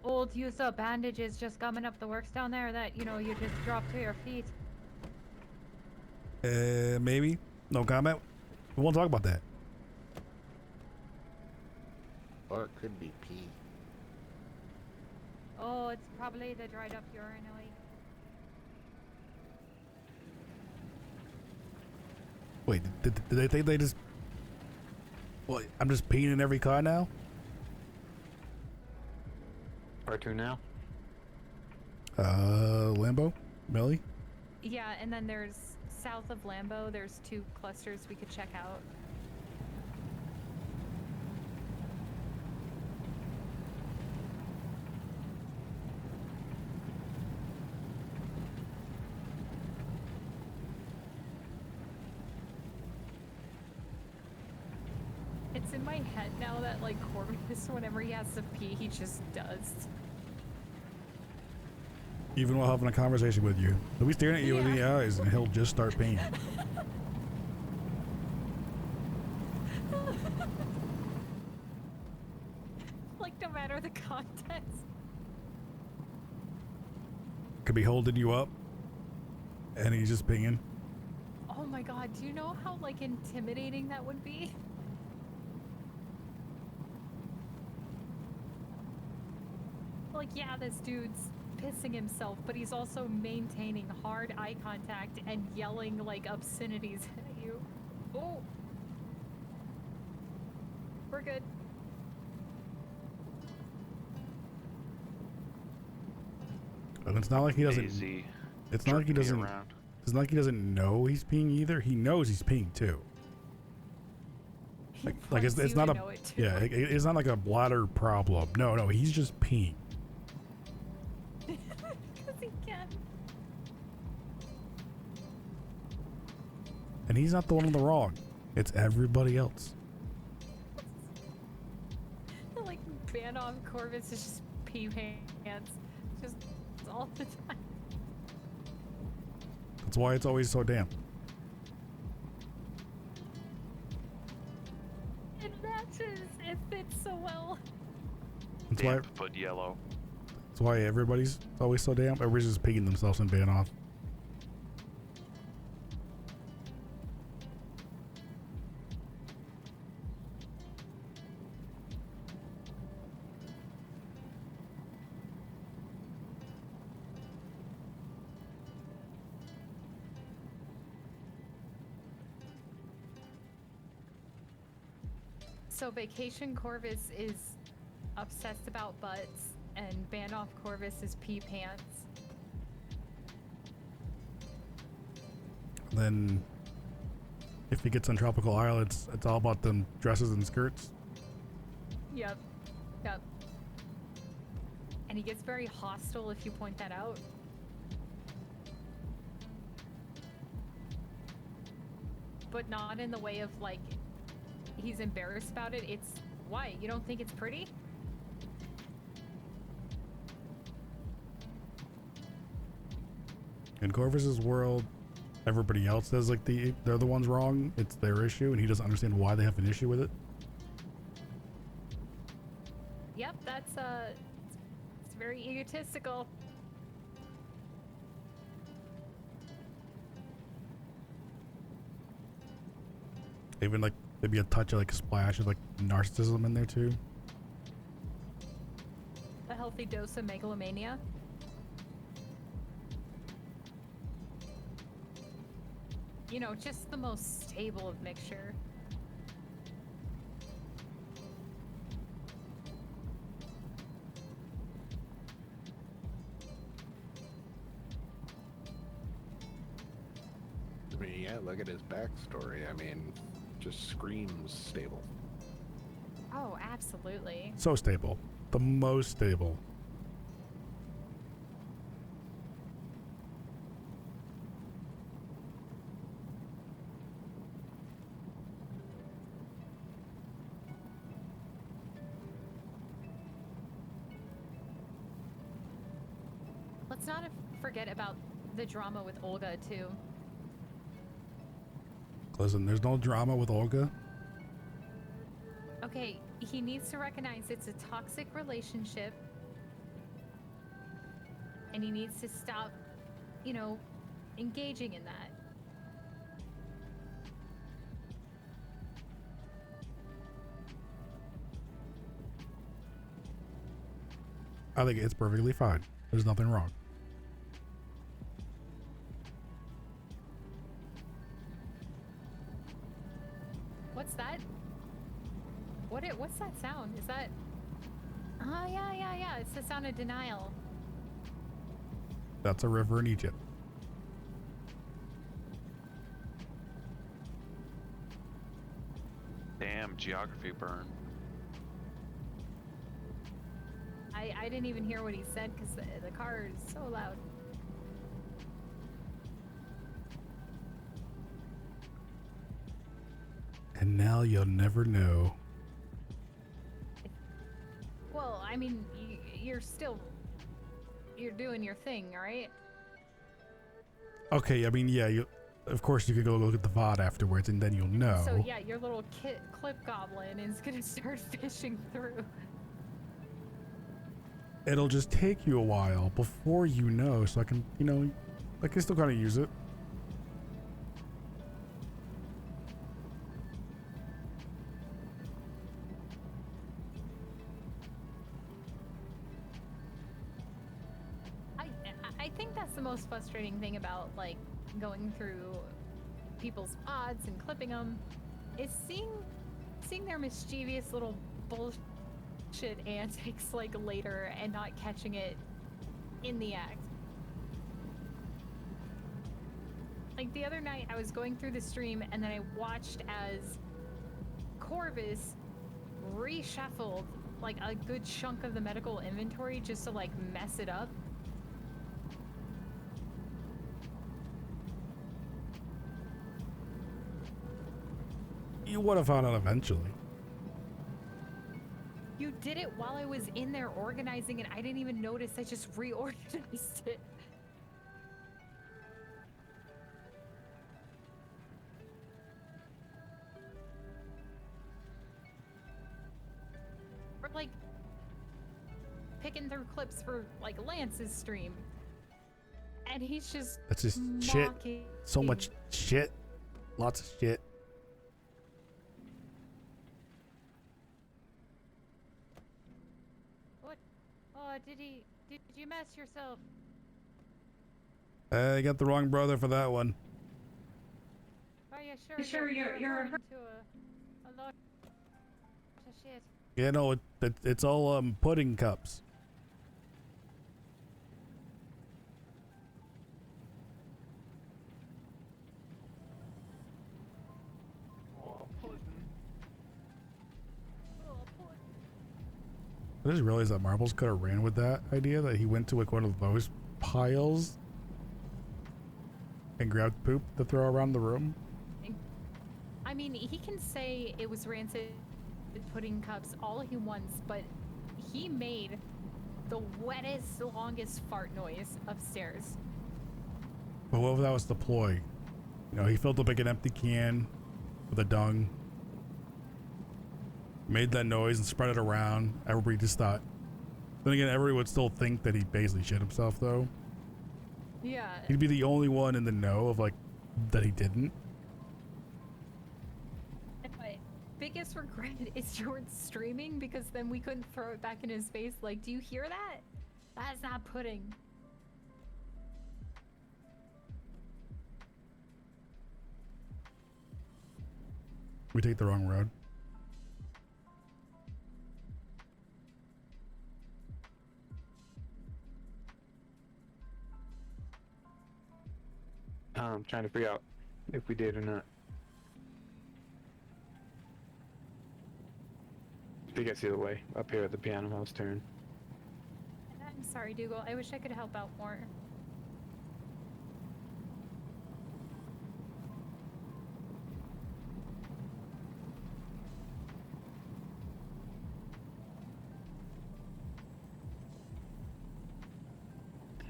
S4: old used up bandages just gumming up the works down there that, you just drop to your feet?
S1: Maybe. No comment. We won't talk about that.
S3: Or it could be pee.
S4: Oh, it's probably the dried up urine.
S1: Wait, did they think they just? What? I'm just peeing in every car now.
S2: R2 now?
S1: Lambo, Melly.
S4: Yeah, and then there's south of Lambo, there's 2 clusters we could check out. It's in my head now that, like, Corvus, whenever he has to pee, he just does.
S1: Even while having a conversation with you, he'll be staring at you in the eyes, and he'll just start peeing.
S4: Like, no matter the context.
S1: Could be holding you up, and he's just peeing.
S4: Oh my god, do you know how, like, intimidating that would be? Like, yeah, this dude's pissing himself, but he's also maintaining hard eye contact and yelling, like, obscenities at you. Oh! We're good.
S1: And it's not like he doesn't.
S5: Easy.
S1: It's not like he
S5: Jerk me
S1: doesn't.
S5: around.
S1: It's not like he doesn't know he's peeing either. He knows he's peeing too.
S4: He
S1: Like it's
S4: wants you
S1: not
S4: to
S1: a
S4: know it too.
S1: yeah. It's not like a bladder problem. No, he's just peeing.
S4: Because he can.
S1: And he's not the one in the wrong. It's everybody else.
S4: Like, Banon Corvus is just pee pants. Just all the time.
S1: That's why it's always so damp.
S4: Imagine so well.
S1: That's why.
S5: Damp but yellow.
S1: That's why everybody's always so damn. Everybody's just picking themselves in Vanoth.
S4: So Vacation Corvus is obsessed about butts, and Bandoff Corvus is pee pants.
S1: Then, if he gets on Tropical Isle, it's all about them dresses and skirts.
S4: Yep. Yep. And he gets very hostile if you point that out. But not in the way of like he's embarrassed about it. It's why? You don't think it's pretty?
S1: In Corvus's world, everybody else says like they're the ones wrong. It's their issue, and he doesn't understand why they have an issue with it.
S4: Yep, that's it's very egotistical.
S1: Even like maybe a touch of like a splash of like narcissism in there too.
S4: A healthy dose of megalomania. You know, just the most stable of mixture.
S3: I mean, yeah, look at his backstory. I mean, just screams stable.
S4: Oh, absolutely.
S1: So stable, the most stable.
S4: Let's not forget about the drama with Olga, too.
S1: Listen, there's no drama with Olga.
S4: Okay, he needs to recognize it's a toxic relationship. And he needs to stop, you know, engaging in that.
S1: I think it's perfectly fine. There's nothing wrong.
S4: What's that? What's that sound? Is that... Oh, yeah. It's the sound of denial.
S1: That's a river in Egypt.
S5: Damn, geography burn.
S4: I didn't even hear what he said because the car is so loud.
S1: And now you'll never know.
S4: Well, I mean, you're doing your thing, right?
S1: Okay, I mean, yeah, of course you could go look at the VOD afterwards and then you'll know.
S4: So yeah, your little clip goblin is gonna start fishing through.
S1: It'll just take you a while before you know, so I can, you know, I can still kind of use it.
S4: I think that's the most frustrating thing about like going through people's pods and clipping them is seeing their mischievous little bullshit antics like later and not catching it in the act. Like the other night I was going through the stream and then I watched as Corvus reshuffled like a good chunk of the medical inventory just to like mess it up.
S1: You would have found out eventually.
S4: You did it while I was in there organizing and I didn't even notice. I just reorganized it. picking through clips for like Lance's stream, and he's just
S1: That's just shit.
S4: mocking.
S1: So much shit. Lots of shit.
S4: What? Oh, did you mess yourself?
S1: I got the wrong brother for that one.
S4: Are you sure you're referring to a lot of shit?
S1: Yeah, no, it's all pudding cups.
S6: Oh, pudding.
S4: Oh, poor.
S1: I just realized that Marbles could have ran with that idea, that he went to like one of those piles and grabbed poop to throw around the room.
S4: I mean, he can say it was rancid pudding cups all he wants, but he made the wettest, longest fart noise upstairs.
S1: But what if that was the ploy? You know, he filled up like an empty can with a dung, made that noise and spread it around. Everybody just thought. Then again, everybody would still think that he basically shit himself, though.
S4: Yeah.
S1: He'd be the only one in the know of like that he didn't.
S4: And my biggest regret is George streaming, because then we couldn't throw it back in his face. Like, do you hear that? That's not pudding.
S1: We take the wrong road.
S2: I'm trying to figure out if we did or not. I think I see the way up here at the piano house turn.
S4: I'm sorry, Dougal. I wish I could help out more.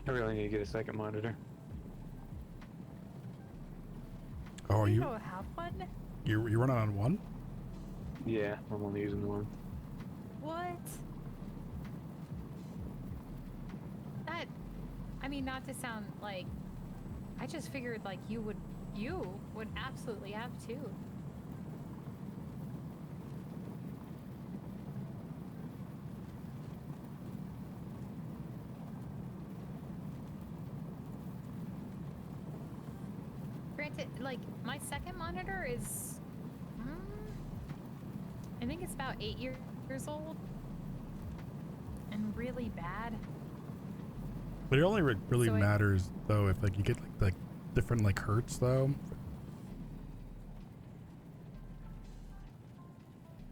S2: I really need to get a second monitor.
S1: Oh,
S4: You
S1: you
S4: don't have one?
S1: you running on one?
S2: Yeah, I'm only using one.
S4: What? That, I mean, not to sound like, I just figured like you would absolutely have two. Granted, like, my second monitor is, I think it's about 8 years old. And really bad.
S1: But it only really
S4: So
S1: matters though if like you get like different like hertz though.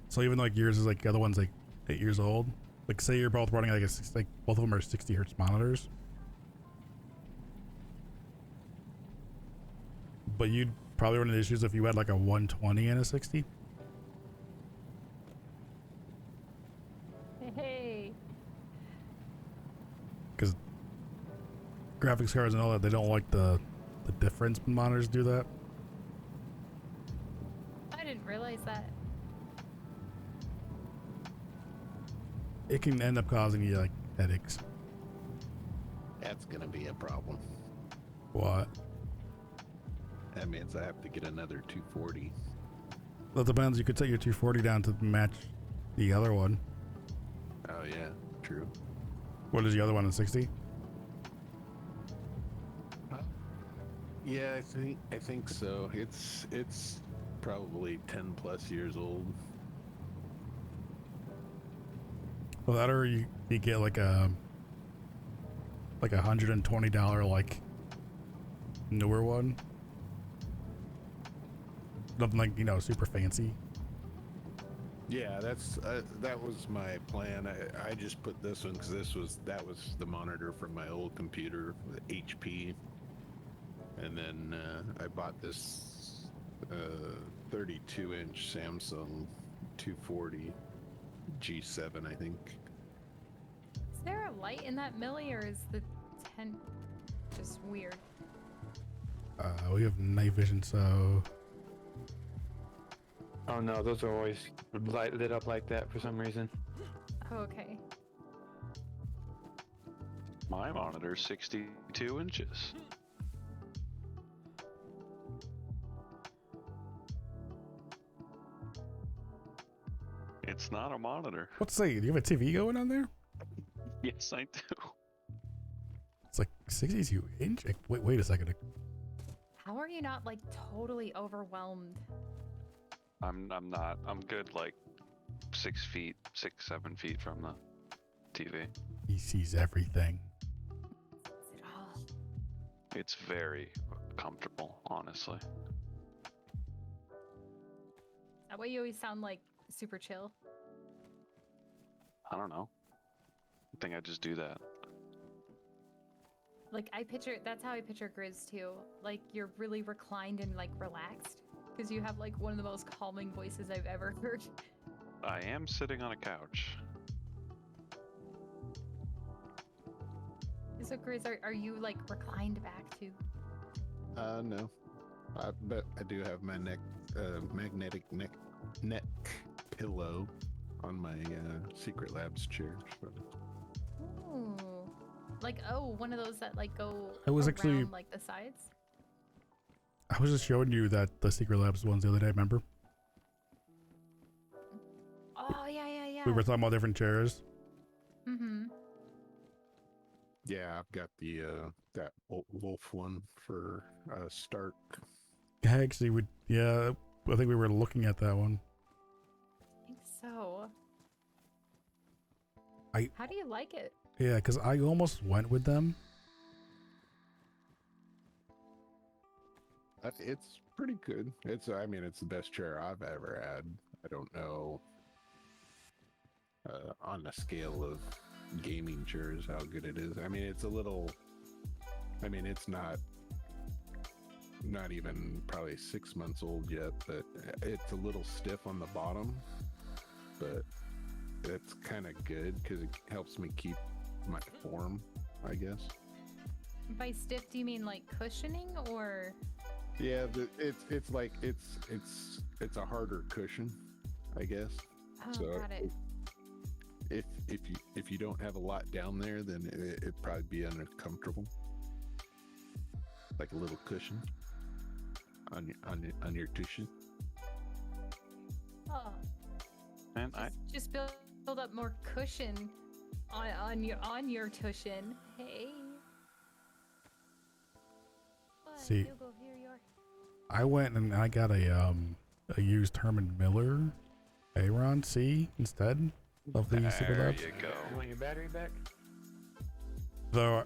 S1: So even though like yours is like the other one's like 8 years old, like say you're both running like like both of them are 60 hertz monitors, but you'd probably run into issues if you had like a 120 and a 60.
S4: Hey.
S1: Because graphics cards and all that, they don't like the difference when monitors do that.
S4: I didn't realize that.
S1: It can end up causing you like headaches.
S3: That's gonna be a problem.
S1: What?
S3: That means I have to get another 240.
S1: That depends. You could take your 240 down to match the other one.
S3: Oh yeah, true.
S1: What is the other one, a 60?
S3: Yeah, I think so. It's probably 10 plus years old.
S1: Well, that or you get like a $120 like newer one. Nothing like, you know, super fancy.
S3: Yeah, that was my plan. I just put this one because that was the monitor from my old computer, the HP, and then I bought this 32-inch Samsung 240 G7, I think.
S4: Is there a light in that Millie, or is the tent just weird?
S1: We have night vision, so
S2: Oh no, those are always lit up like that for some reason.
S4: Oh, okay.
S5: My monitor's 62 inches. It's not a monitor.
S1: Let's say, do you have a TV going on there?
S5: Yes, I do.
S1: It's like 62 inch. Wait a second.
S4: How are you not like totally overwhelmed?
S5: I'm not. I'm good like 6 feet, 7 feet from the TV.
S1: He sees everything.
S4: Is it all?
S5: It's very comfortable, honestly.
S4: That way you always sound like super chill.
S5: I don't know. I think I just do that.
S4: Like that's how I picture Grizz too. Like you're really reclined and like relaxed because you have like one of the most calming voices I've ever heard.
S5: I am sitting on a couch.
S4: So Grizz, are you like reclined back too?
S3: No. But I do have my magnetic neck pillow on my Secret Labs chair. So.
S4: Ooh. Like one of those that like go
S1: I was
S4: around
S1: actually-
S4: like the sides.
S1: I was just showing you that the Secret Labs ones the other day, remember?
S4: Oh yeah.
S1: We were talking about different chairs.
S4: Mm-hmm.
S3: Yeah, I've got the that wolf one for Stark.
S1: Actually, I think we were looking at that one.
S4: I think so.
S1: I-
S4: How do you like it?
S1: Yeah, because I almost went with them.
S3: It's pretty good. It's the best chair I've ever had. I don't know on the scale of gaming chairs how good it is. I mean, it's a little. I mean, it's not even probably 6 months old yet, but it's a little stiff on the bottom. But it's kind of good because it helps me keep my form, I guess.
S4: By stiff, do you mean like cushioning or?
S3: Yeah, it's like it's a harder cushion, I guess.
S4: Oh,
S3: So
S4: got it.
S3: If you don't have a lot down there, then it'd probably be uncomfortable. Like a little cushion on your tushy.
S4: Oh,
S5: And I
S4: just build up more cushion on your cushion. Hey. What?
S1: See.
S4: You go here, your-
S1: I went and I got a used Herman Miller Aeron C instead of the Secret
S5: there
S1: Labs.
S5: you go.
S2: You want your battery back?
S1: Though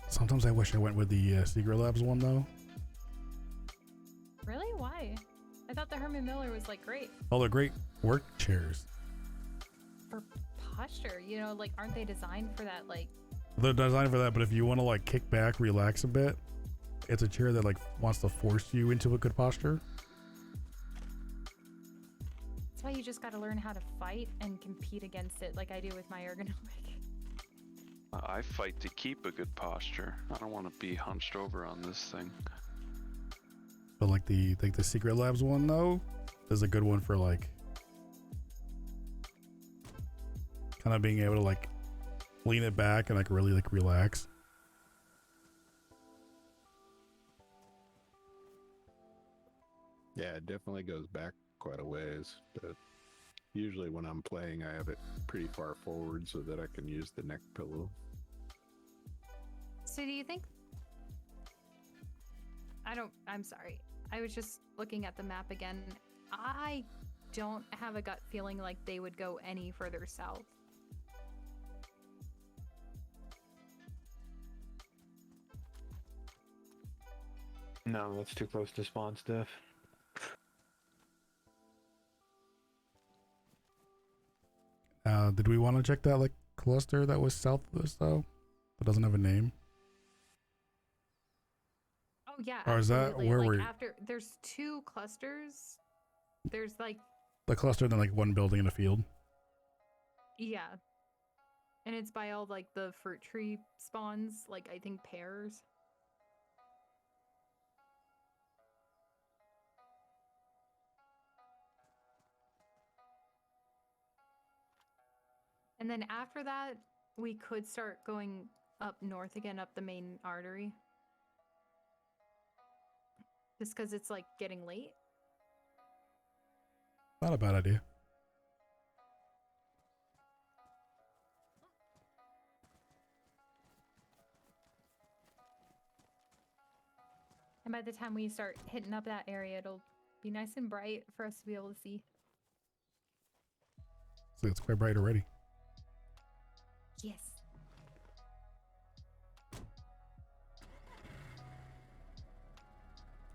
S1: sometimes I wish I went with the Secret Labs one though.
S4: Really? Why? I thought the Herman Miller was like great
S1: Oh, they're great work chairs.
S4: for posture. You know, like aren't they designed for that? Like,
S1: They're designed for that, but if you want to like kick back, relax a bit, it's a chair that like wants to force you into a good posture.
S4: that's why you just got to learn how to fight and compete against it, like I do with my ergonomic.
S5: I fight to keep a good posture. I don't want to be hunched over on this thing.
S1: But like the Secret Labs one though, is a good one for like kind of being able to like lean it back and like really like relax.
S3: Yeah, it definitely goes back quite a ways. But usually when I'm playing, I have it pretty far forward so that I can use the neck pillow.
S4: So do you think? I'm sorry. I was just looking at the map again. I don't have a gut feeling like they would go any further south.
S2: No, that's too close to spawn stuff.
S1: Did we want to check that like cluster that was south of us though? That doesn't have a name.
S4: Oh yeah.
S1: Or is that
S4: absolutely.
S1: where
S4: like
S1: we're-
S4: after there's 2 clusters. There's like
S1: The cluster than like one building in a field.
S4: yeah. And it's by all like the fruit tree spawns, like I think pears. And then after that, we could start going up north again, up the main artery. Just because it's like getting late.
S1: Not a bad idea.
S4: And by the time we start hitting up that area, it'll be nice and bright for us to be able to see.
S1: So it's quite bright already.
S4: Yes.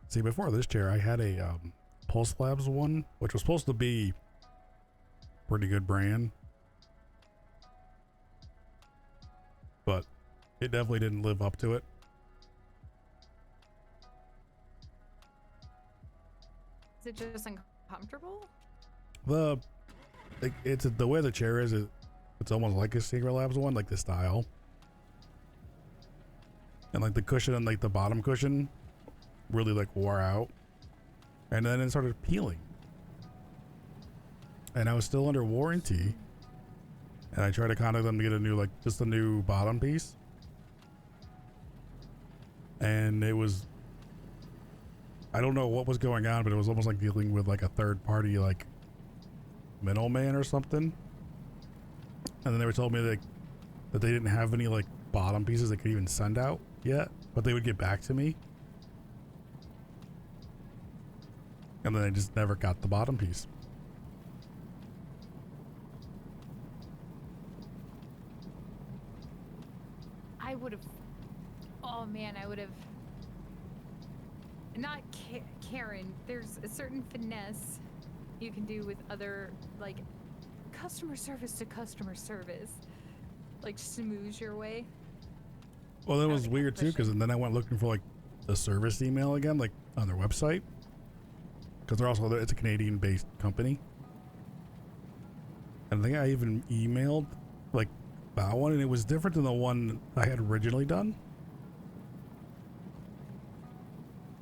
S1: See, before this chair, I had a Pulse Labs one, which was supposed to be pretty good brand, but it definitely didn't live up to it.
S4: Is it just uncomfortable?
S1: It's the way the chair is. It's almost like a Secret Labs one, like the style, and like the cushion and like the bottom cushion really like wore out, and then it started peeling. And I was still under warranty, and I tried to contact them to get a new, like, just a new bottom piece, and it was, I don't know what was going on, but it was almost like dealing with like a third party, like middleman or something. And then they were telling me that they didn't have any like bottom pieces they could even send out yet, but they would get back to me. And then I just never got the bottom piece.
S4: I would have. Oh man, I would have. Not Karen. There's a certain finesse you can do with other, like, customer service to customer service. Like, smooth your way.
S1: Well, that was
S4: Okay,
S1: weird too, because then I went looking for like the service email again, like on their website, because they're also, it's a Canadian-based company. And I think I even emailed like that one, and it was different than the one I had originally done.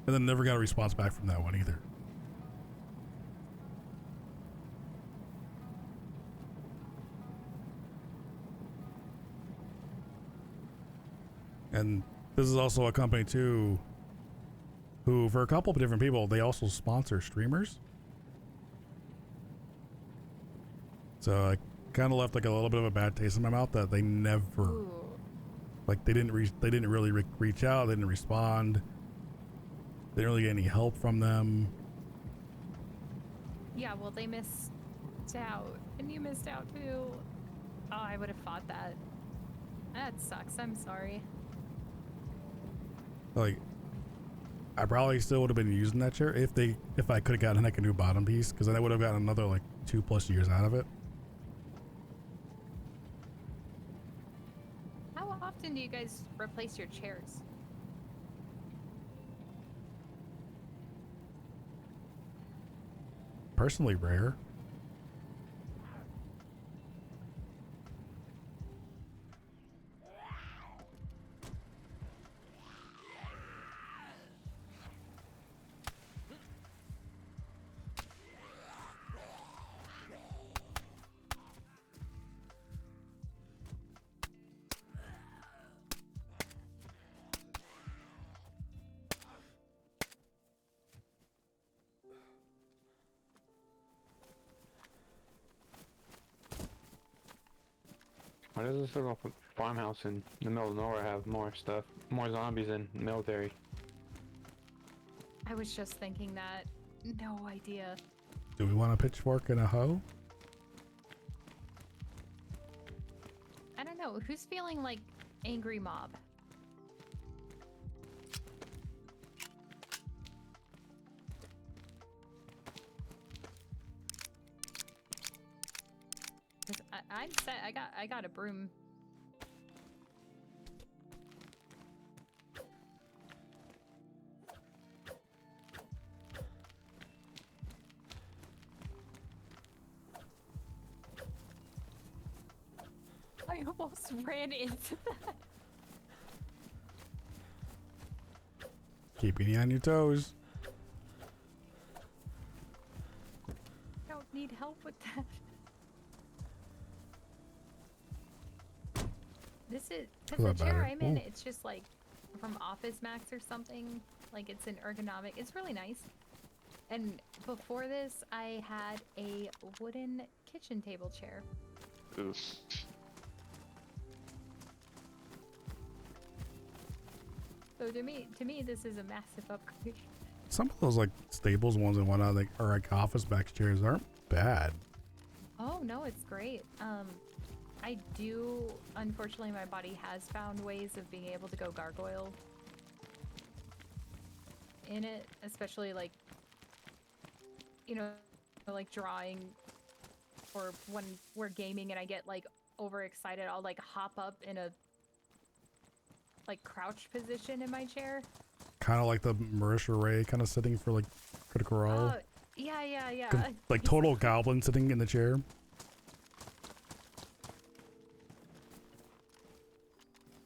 S1: And then never got a response back from that one either. And this is also a company too, who for a couple of different people, they also sponsor streamers. So I kind of left like a little bit of a bad taste in my mouth that they never,
S4: Ooh.
S1: like they didn't really reach out, they didn't respond. They didn't really get any help from them.
S4: Yeah, well, they missed out. And you missed out too. Oh, I would have fought that. That sucks. I'm sorry.
S1: Like, I probably still would have been using that chair if I could have gotten like a new bottom piece, because then I would have gotten another like 2+ years out of it.
S4: How often do you guys replace your chairs?
S1: Personally, rare.
S2: Why does this little farmhouse in the middle of nowhere have more stuff, more zombies than military?
S4: I was just thinking that. No idea.
S1: Do we want a pitchfork and a hoe?
S4: I don't know. Who's feeling like angry mob? Cause I'm set. I got a broom. I almost ran into that.
S1: Keeping you on your toes.
S4: I don't need help with that. This is
S1: Is
S4: because the
S1: that
S4: chair
S1: better?
S4: I'm in,
S1: Ooh.
S4: it's just like from Office Max or something. Like it's an ergonomic. It's really nice. And before this, I had a wooden kitchen table chair.
S5: Ooh.
S4: So to me, this is a massive upgrade.
S1: Some of those like Staples ones and whatnot, like or like Office Max chairs aren't bad.
S4: Oh no, it's great. I do. Unfortunately, my body has found ways of being able to go gargoyle in it, especially like, you know, like drawing, or when we're gaming and I get like overexcited, I'll like hop up in a like crouch position in my chair.
S1: Kind of like the Marisha Ray kind of sitting for like Critical Role.
S4: Oh, yeah.
S1: Like total goblin sitting in the chair.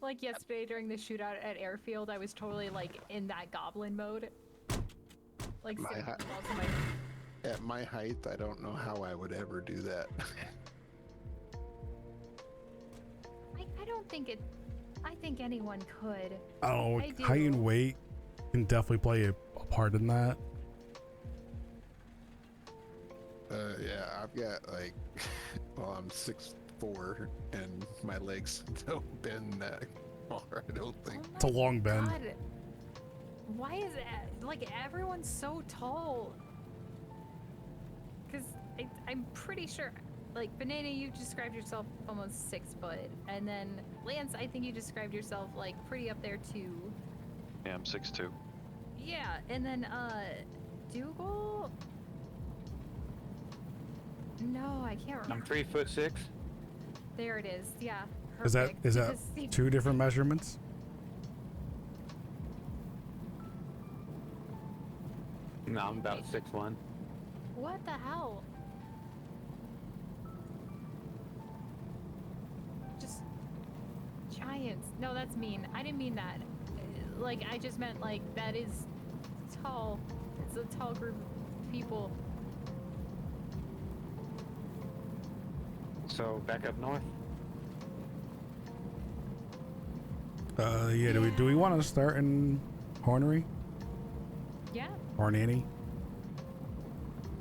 S4: Like yesterday during the shootout at Airfield, I was totally like in that goblin mode. Like
S3: My
S4: sitting
S3: hi-
S4: on the walls of my
S3: At my height, I don't know how I would ever do that.
S4: I don't think it. I think anyone could.
S1: Oh,
S4: I
S1: height
S4: do.
S1: and weight can definitely play a part in that.
S3: Yeah, I've got like, well, I'm 6'4", and my legs don't bend that far. I don't think.
S4: Oh
S1: It's a
S4: my
S1: long bend.
S4: God. Why is it like everyone's so tall? Because I'm pretty sure, like Banana, you described yourself almost 6 foot, and then Lance, I think you described yourself like pretty up there too.
S5: Yeah, I'm 6'2".
S4: Yeah, and then Dougal. No, I can't
S2: I'm
S4: remember.
S2: 3'6".
S4: There it is. Yeah.
S1: Is that
S4: Perfect,
S1: is that
S4: because he-
S1: two different measurements?
S2: No, I'm about 6'1".
S4: What the hell? Just giants. No, that's mean. I didn't mean that. Like, I just meant, like, that is tall. It's a tall group of people.
S2: So back up north.
S1: Yeah. Do we want to start in Hornery
S4: Yeah?
S1: or Nanny?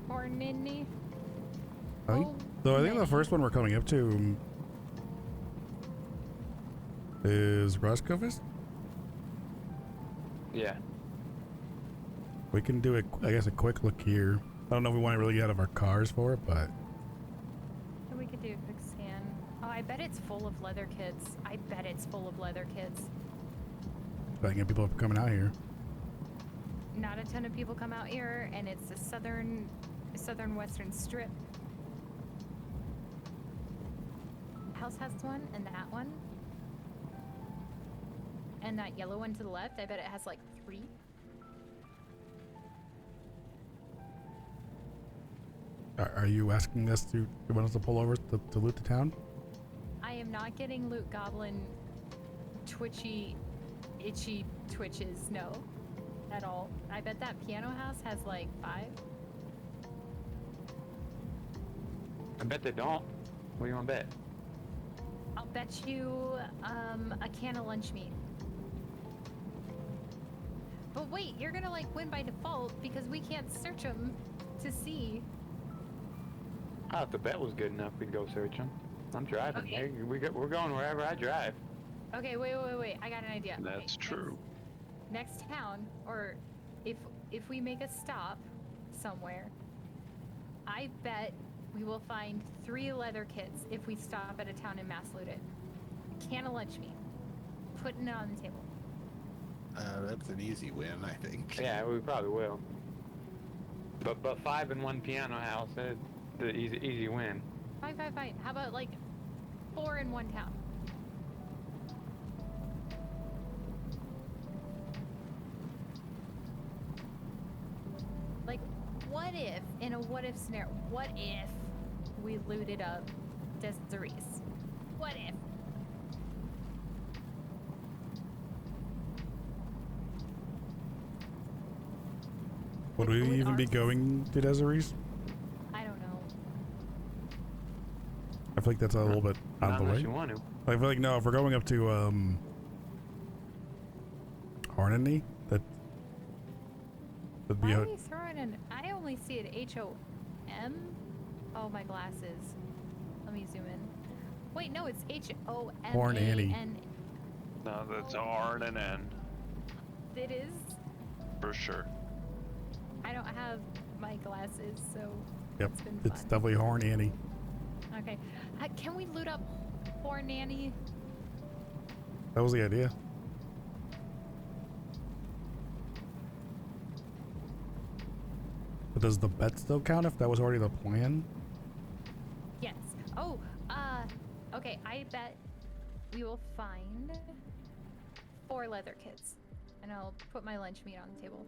S4: Or Ninny?
S1: I think.
S4: Oh,
S1: Though I think the
S4: Nanny.
S1: first one we're coming up to is Roscovis.
S2: Yeah.
S1: We can do it. I guess a quick look here. I don't know if we want to really get out of our cars for it, but
S4: So we could do a quick scan. Oh, I bet it's full of leather kits. I bet it's full of leather kits.
S1: I can get people coming out here.
S4: Not a ton of people come out here, and it's the southern western strip. House has one, and that one, and that yellow one to the left. I bet it has like 3.
S1: Are you asking us to? You want us to pull over to loot the town?
S4: I am not getting loot goblin twitchy, itchy twitches. No, at all. I bet that piano house has like 5.
S2: I bet they don't. What do you want to bet?
S4: I'll bet you a can of lunch meat. But wait, you're gonna like win by default because we can't search them to see.
S2: Oh, if the bet was good enough, we'd go search them. I'm driving.
S4: Okay.
S2: Hey, we're going wherever I drive.
S4: Okay, wait. I got an idea. Okay,
S5: That's true.
S4: Next town, or if we make a stop somewhere, I bet we will find 3 leather kits if we stop at a town and mass loot it. A can of lunch meat. Putting it on the table.
S3: That's an easy win, I think.
S2: Yeah, we probably will. But 5 in one piano house, the easy win.
S4: Fine. How about like 4 in one town? Like, what if, in a what if scenario, what if we looted up Desiree's? What if?
S1: Would
S4: With
S1: we even be
S4: our-
S1: going to Desiree's?
S4: I don't know.
S1: I feel like that's a little bit out
S2: Not
S1: of the
S2: unless
S1: way.
S2: you want to.
S1: I feel like no, if we're going up to Harnony, that'd be
S4: Why
S1: a,
S4: are you throwing an? I only see it H-O-M. Oh, my glasses. Let me zoom in. Wait, no, it's H-O-M-A-N.
S1: Horn Annie.
S5: No, that's R and an N
S4: It is.
S5: for sure.
S4: I don't have my glasses, so
S1: yep,
S4: it's been
S1: it's
S4: fun.
S1: definitely Horn Annie.
S4: Okay. Can we loot up Horn Nanny?
S1: That was the idea. But does the bet still count if that was already the plan?
S4: Yes. Oh, okay, I bet we will find 4 leather kits. And I'll put my lunch meat on the table.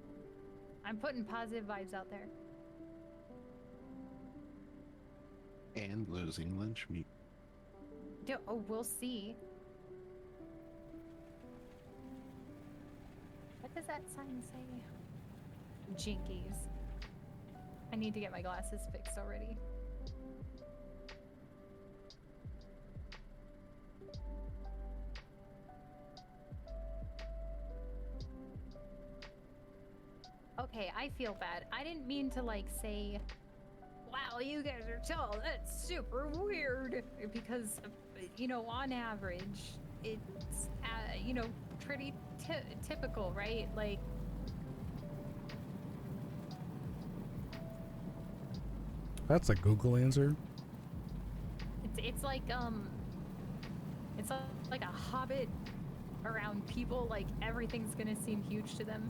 S4: I'm putting positive vibes out there.
S3: And losing lunch meat.
S4: Oh, we'll see. What does that sign say? Jinkies. I need to get my glasses fixed already. Okay, I feel bad. I didn't mean to like say, wow, you guys are tall. That's super weird. Because, you know, on average, it's, you know, pretty typical, right? Like,
S1: That's a Google answer.
S4: it's like like a hobbit around people. Like everything's gonna seem huge to them.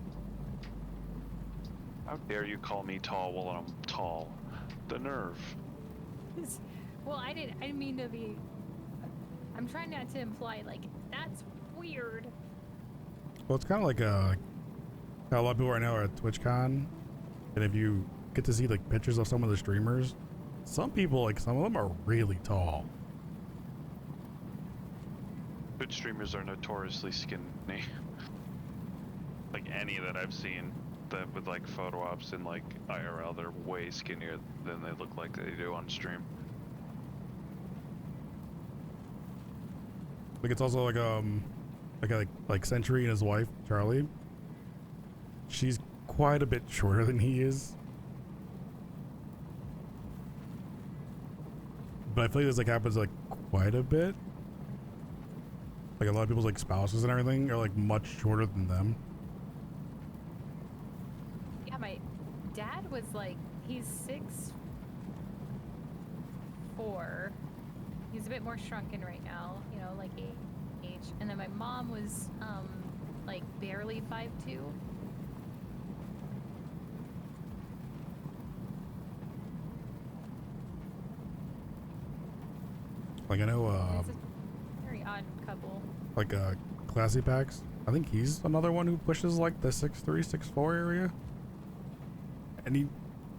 S5: How dare you call me tall while I'm tall? The nerve.
S4: Well, I didn't mean to be. I'm trying not to imply like that's weird.
S1: Well, it's kind of like how a lot of people right now are at TwitchCon, and if you get to see like pictures of some of the streamers, some people, like some of them are really tall.
S5: Good streamers are notoriously skinny. Like any that I've seen that with like photo ops and like IRL, they're way skinnier than they look like they do on stream.
S1: Like it's also like Century and his wife Charlie. She's quite a bit shorter than he is. But I feel like this like happens like quite a bit. Like a lot of people's like spouses and everything are like much shorter than them.
S4: Yeah, my dad was like, he's 6'4". He's a bit more shrunken right now, you know, like age. And then my mom was like barely 5'2".
S1: Like I know
S4: It's a very odd couple.
S1: like Classy Packs. I think he's another one who pushes like the 6'3", 6'4" area. And you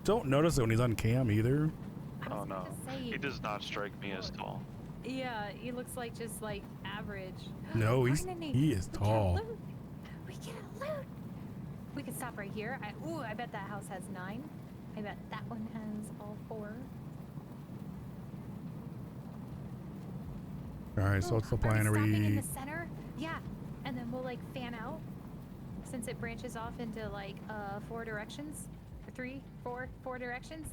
S1: don't notice it when he's on cam either.
S4: I was
S5: Oh no,
S4: about to say,
S5: he does not strike me as tall.
S4: yeah, he looks like just like average.
S1: No,
S4: We're
S1: he is
S4: We
S1: tall.
S4: Get a loot. We get a loot. We can stop right here. I bet that house has 9. I bet that one has all 4.
S1: All right, so what's the plan?
S4: Are
S1: Are
S4: we stopping in
S1: we?
S4: the center? Yeah, and then we'll like fan out since it branches off into like 4 directions, or 3, 4 directions.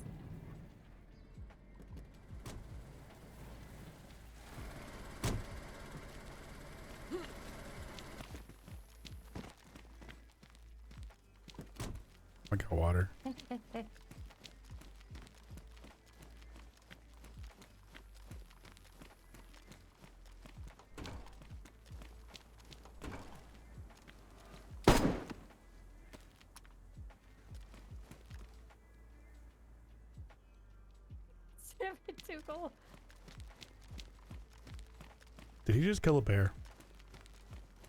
S1: I got water.
S4: Too cool.
S1: Did he just kill a bear?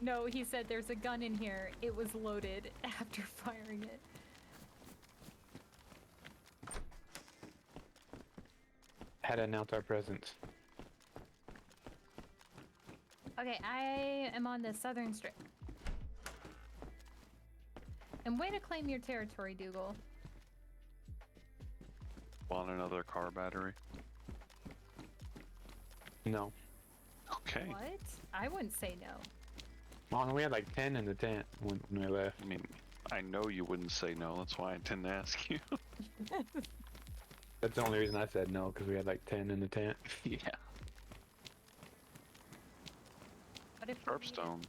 S4: No, he said there's a gun in here. It was loaded after firing it.
S2: Had to announce our presence.
S4: Okay, I am on the southern strip. And way to claim your territory, Dougal.
S5: Want another car battery?
S2: No.
S5: Okay. Okay.
S4: What? I wouldn't say no.
S2: Well, we had like 10 in the tent when we left.
S5: I mean, I know you wouldn't say no. That's why I didn't ask you.
S2: That's the only reason I said no, because we had like 10 in the tent.
S5: Yeah.
S4: What if we needed-
S5: Sharpstone.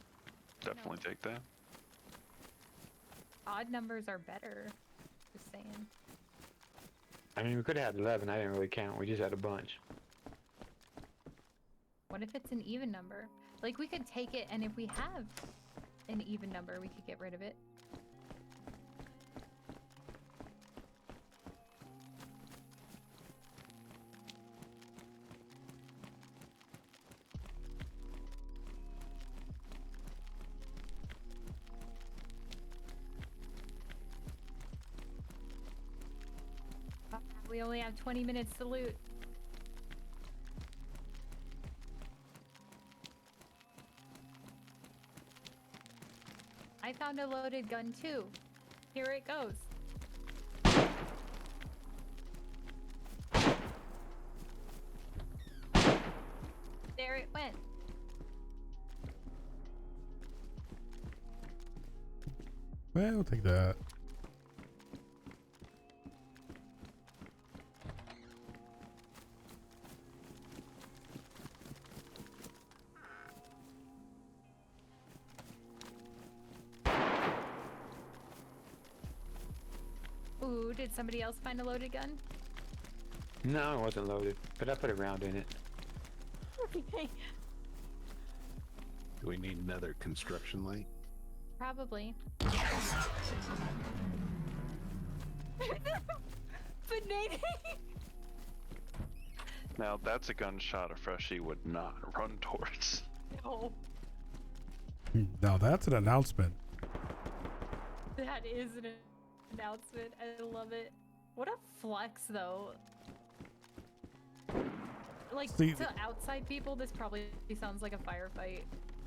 S5: Definitely take that.
S4: Odd numbers are better. Just saying.
S2: I mean, we could have had 11. I didn't really count. We just had a bunch.
S4: What if it's an even number? Like, we could take it, and if we have an even number, we could get rid of it. We only have 20 minutes to loot. I found a loaded gun too. Here it goes. There it went.
S1: Well, we'll take that.
S4: Ooh, did somebody else find a loaded gun?
S2: No, it wasn't loaded, but I put a round in it.
S4: Okay.
S3: Do we need another construction light?
S4: Probably. Banana.
S5: Now that's a gunshot a freshie would not run towards.
S4: No,
S1: Now that's an announcement.
S4: that is an announcement. I love it. What a flex, though. Like,
S1: See-
S4: to outside people, this probably sounds like a firefight.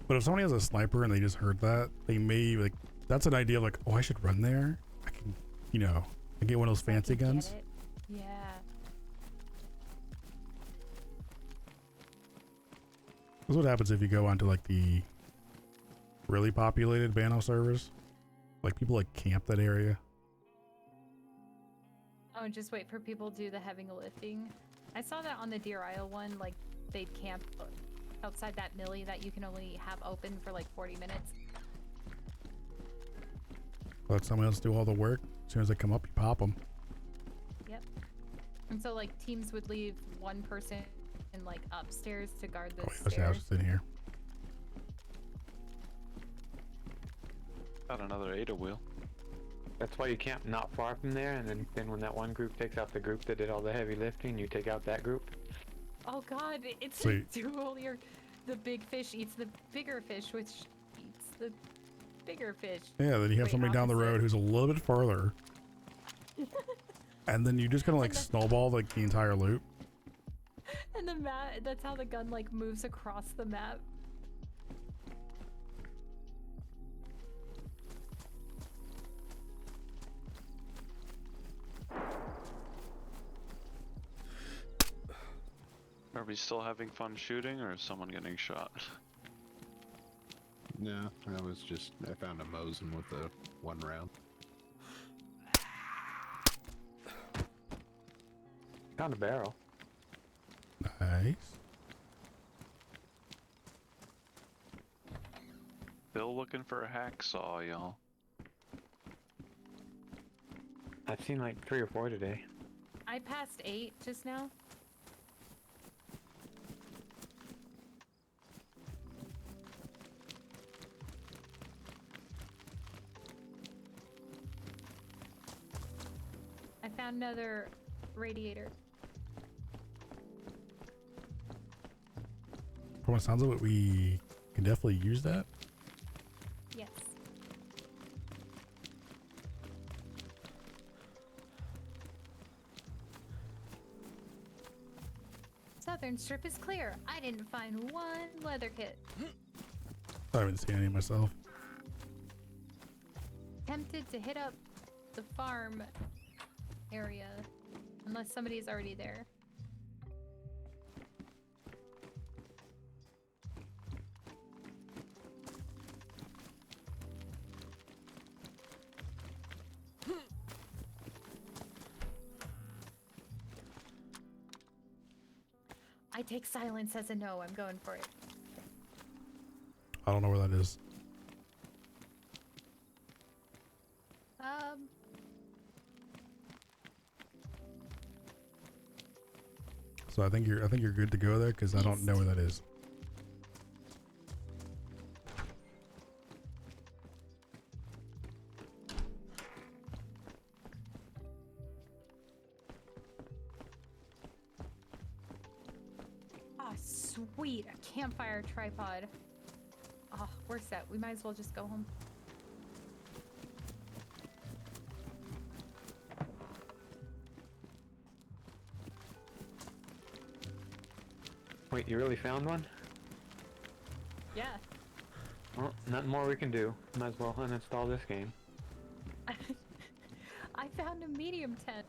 S1: But if somebody has a sniper and they just heard that, they may like that's an idea of like, oh, I should run there. I can, you know, I get one of those fancy
S4: I get
S1: guns.
S4: it. Yeah.
S1: This is what happens if you go onto like the really populated Bano servers. Like people like camp that area.
S4: Oh, and just wait for people to do the heavy lifting. I saw that on the Deer Isle one, like, they'd camp outside that millie that you can only have open for like 40 minutes.
S1: Let someone else do all the work. As soon as they come up, you pop them.
S4: Yep. And so, like, teams would leave one person in, like, upstairs to guard the
S1: Oh, yeah, this
S4: stairs.
S1: house is in here.
S5: Got another Ada wheel.
S2: That's why you camp not far from there, and then when that one group takes out the group that did all the heavy lifting, you take out that group.
S4: Oh god, it's
S1: Sweet.
S4: a duel. The big fish eats the bigger fish, which eats the bigger fish.
S1: Yeah, then you have
S4: Wait,
S1: somebody down the
S4: opposite.
S1: road who's a little bit farther. And then you just kind of like
S4: And then-
S1: snowball like the entire loop.
S4: And the map, that's how the gun, like, moves across the map.
S5: Are we still having fun shooting, or is someone getting shot?
S3: No, I found a Mosin with a 1 round.
S2: Found a barrel.
S1: Nice.
S5: Still looking for a hacksaw, y'all.
S2: I've seen like 3 or 4 today.
S4: I passed 8 just now. I found another radiator.
S1: From what sounds of it, we can definitely use that.
S4: Yes. Southern strip is clear. I didn't find one leather kit.
S1: I haven't seen any myself.
S4: Tempted to hit up the farm area, unless somebody's already there. I take silence as a no. I'm going for it.
S1: I don't know where that is. So I think you're good to go there because I don't know where that is.
S4: Ah, sweet. A campfire tripod. Oh, we're set. We might as well just go home.
S2: Wait, you really found one?
S4: Yeah.
S2: Well, nothing more we can do. Might as well uninstall this game.
S4: I found a medium tent.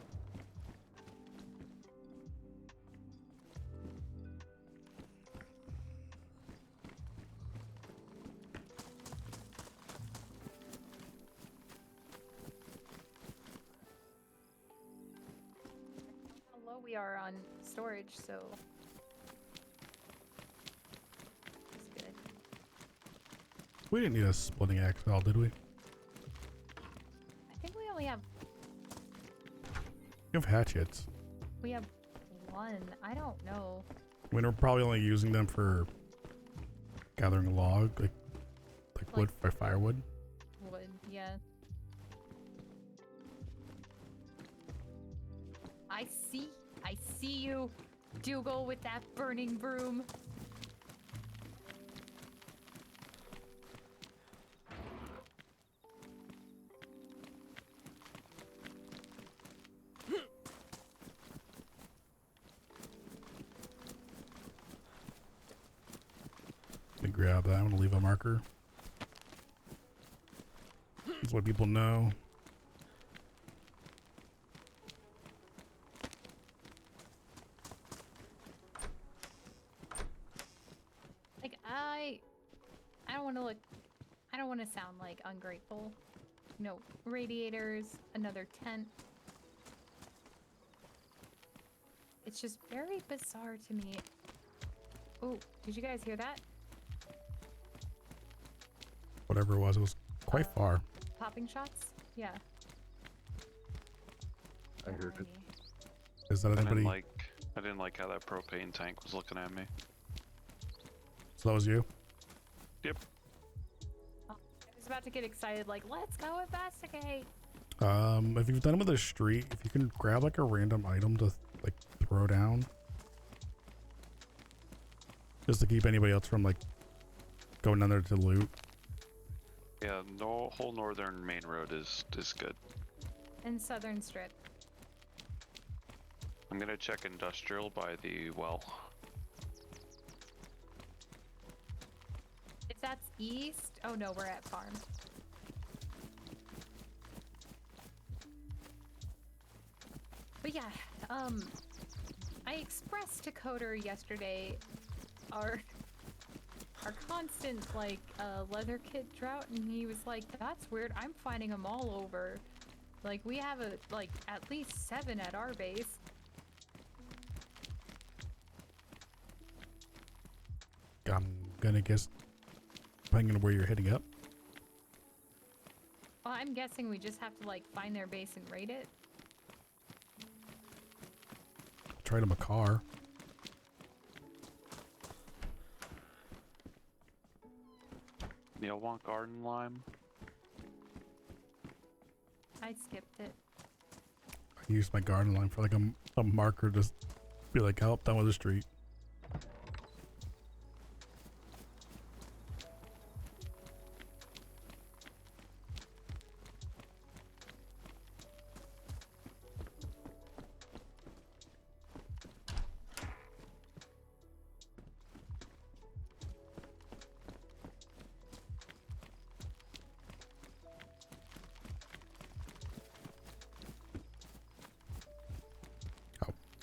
S4: How low we are on storage, so it's good.
S1: We didn't need a splitting axe at all, did we?
S4: I think we only have
S1: You have hatchets.
S4: one. I don't know.
S1: I mean, we're probably only using them for gathering log, like wood for firewood.
S4: Wood, yeah. I see you, Dougal, with that burning broom.
S1: Let me grab that. I'm gonna leave a marker. That's what people know.
S4: Like, I don't want to sound like ungrateful. You know, radiators, another tent. It's just very bizarre to me. Oh, did you guys hear that?
S1: Whatever it was quite far.
S4: Popping shots? Yeah.
S3: I heard it.
S1: Is that anybody?
S5: I didn't like how that propane tank was looking at me.
S1: So that was you?
S5: Yep.
S4: Oh, I was about to get excited, like, let's go investigate.
S1: If you've done it with a street, if you can grab like a random item to like throw down, just to keep anybody else from like going down there to loot.
S5: Yeah, no whole northern main road is good.
S4: And Southern Strip.
S5: I'm gonna check industrial by the well.
S4: If that's east, oh no, we're at farm. But yeah, I expressed to Coder yesterday our constant like leather kit drought, and he was like, "That's weird. I'm finding them all over. Like we have at least 7 at our base."
S1: I'm gonna guess, depending on where you're heading up.
S4: Well, I'm guessing we just have to like find their base and raid it.
S1: Trade them a car.
S5: Y'all want garden lime?
S4: I skipped it.
S1: I used my garden line for like a marker to be like, oh, done with the street.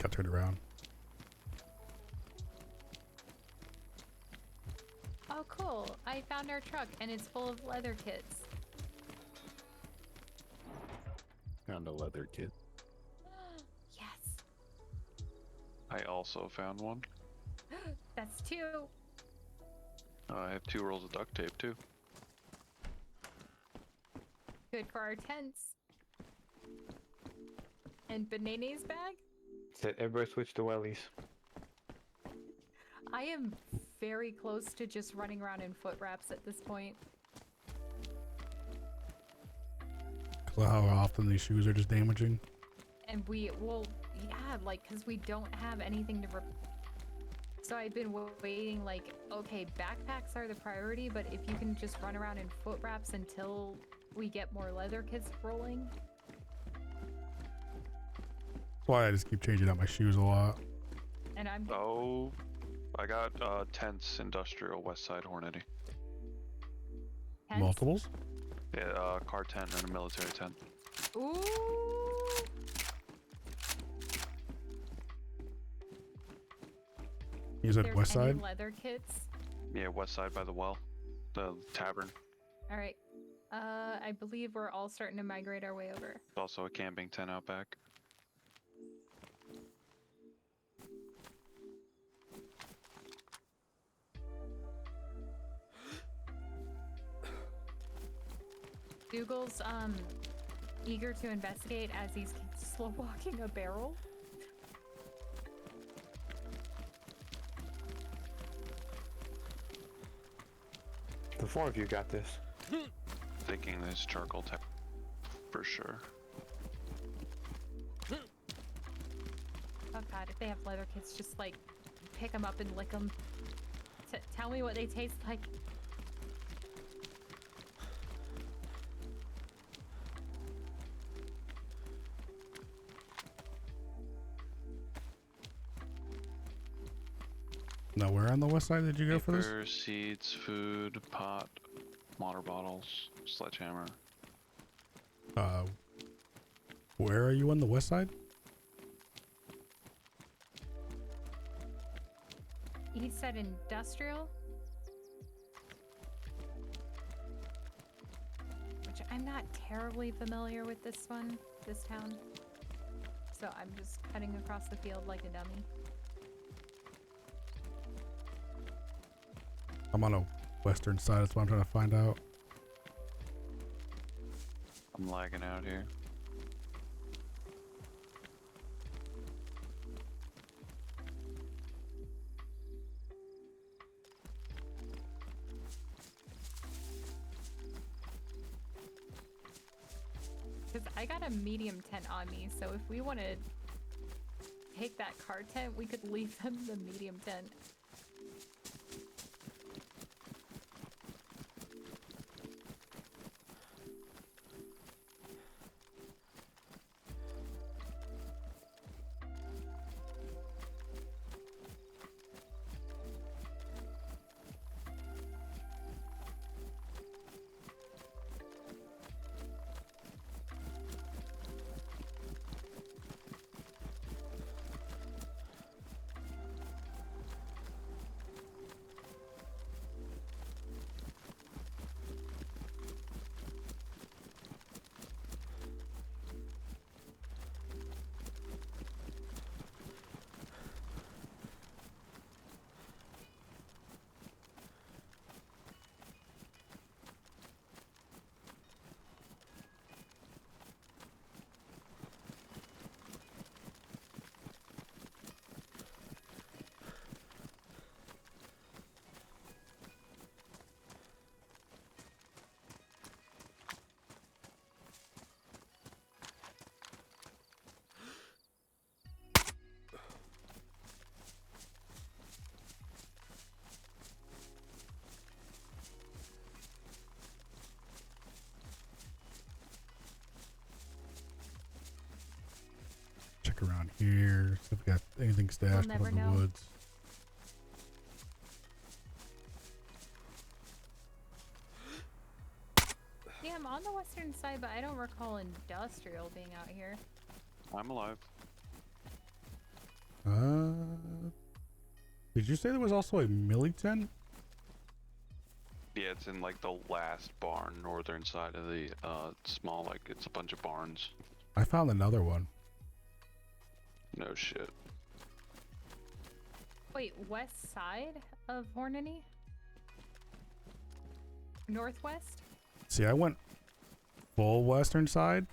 S1: Got turned around.
S4: Oh, cool. I found our truck and it's full of leather kits.
S3: Found a leather kit.
S4: Yes.
S5: I also found one.
S4: That's 2.
S5: I have 2 rolls of duct tape too.
S4: Good for our tents. And Benene's bag?
S2: Said everybody switch to wellies.
S4: I am very close to just running around in foot wraps at this point.
S1: How often these shoes are just damaging.
S4: And well, yeah, like, because we don't have anything to so I've been waiting, like, okay, backpacks are the priority, but if you can just run around in foot wraps until we get more leather kits rolling.
S1: That's why I just keep changing out my shoes a lot.
S4: And I'm
S5: Oh, I got tents, industrial, West Side Hornady.
S4: tents.
S1: Multiples?
S5: Yeah, car tent and a military tent.
S4: Ooh!
S1: You said
S4: There's
S1: West
S4: any
S1: Side?
S4: leather kits.
S5: Yeah, West Side by the well, the tavern.
S4: All right. I believe we're all starting to migrate our way over.
S5: There's also a camping tent out back.
S4: Dougal's eager to investigate as he's slow walking a barrel.
S2: The 4 of you got this.
S5: Thinking this charcoal tent for sure.
S4: Oh god, if they have leather kits, just like pick them up and lick them. Tell me what they taste like.
S1: Now, where on the West Side did you go for this?
S5: Paper, seeds, food, pot, water bottles, sledgehammer.
S1: Where are you on the West Side?
S4: He said industrial. Which I'm not terribly familiar with this town. So I'm just cutting across the field like a dummy.
S1: I'm on a western side, that's what I'm trying to find out.
S5: I'm lagging out here.
S4: Because I got a medium tent on me, so if we want to take that car tent, we could leave them the medium tent.
S1: Check around here, see if we got anything stashed up
S4: never
S1: in the
S4: know.
S1: woods.
S4: Yeah, I'm on the western side, but I don't recall industrial being out here.
S5: I'm alive.
S1: Did you say there was also a Millington?
S5: Yeah, it's in like the last barn, northern side of the small, like it's a bunch of barns.
S1: I found another one.
S5: No shit.
S4: Wait, west side of Hornady? Northwest?
S1: See, I went full western side,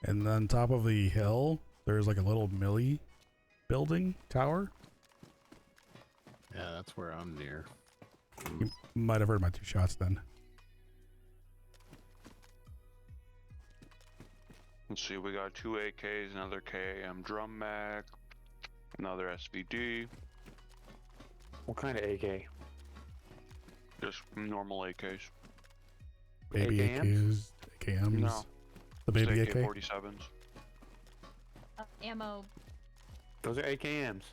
S1: and then top of the hill, there's like a little Millie building tower.
S3: Yeah, that's where I'm near.
S1: You might have heard my 2 shots then.
S5: Let's see, we got 2 AKs, another KAM drum mag, another SVD,
S2: What kind of AK?
S5: just normal AKs.
S1: Baby
S2: AKMs?
S1: AKs, AKMs.
S5: No,
S1: The baby AK.
S5: AK-47s.
S4: Ammo.
S2: Those are AKMs.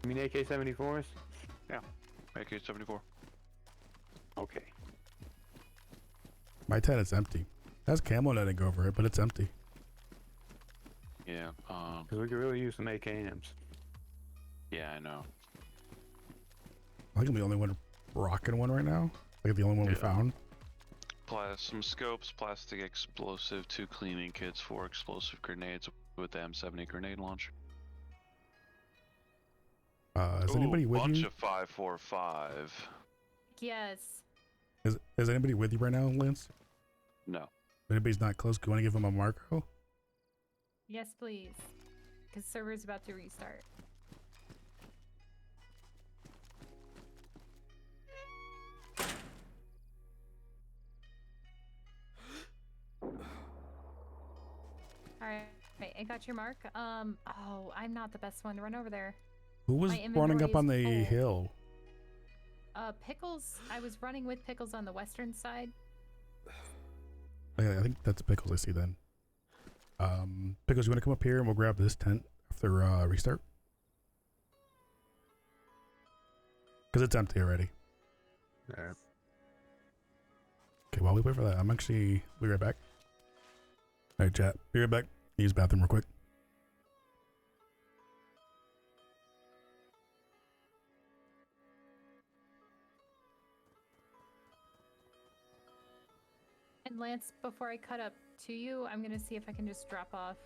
S2: You mean AK-74s?
S5: AK-74.
S2: Okay.
S1: My tent is empty. It has camo netting over it, but it's empty.
S5: Yeah,
S2: Because we could really use some AKMs.
S5: yeah, I know.
S1: I think I'm the only one rocking one right now. Like the only one we
S5: Yeah.
S1: found.
S5: Some scopes, plastic explosive, 2 cleaning kits, 4 explosive grenades with the M70 grenade launcher.
S1: Is anybody with
S5: bunch
S1: you?
S5: of 5.45.
S4: Yes.
S1: Is anybody with you right now, Lance?
S5: No.
S1: If anybody's not close, do you want to give them a Marco?
S4: Yes, please. Because server's about to restart. Alright, I got your mark. Oh, I'm not the best one to run over there.
S1: Who was
S4: My
S1: running
S4: inventory
S1: up on
S4: is
S1: the
S4: full.
S1: hill?
S4: Pickles, I was running with Pickles on the western side.
S1: I think that's Pickles I see then. Pickles, you want to come up here and we'll grab this tent after restart? Because it's empty already.
S3: Alright.
S1: Okay, while we wait for that, be right back. Alright, chat. Be right back. Use the bathroom real quick.
S4: And Lance, before I cut up to you, I'm gonna see if I can just drop off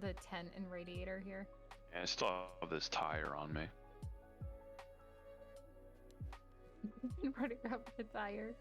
S4: the tent and radiator here.
S5: Yeah, I still have this tire on me.
S4: Running up the tire.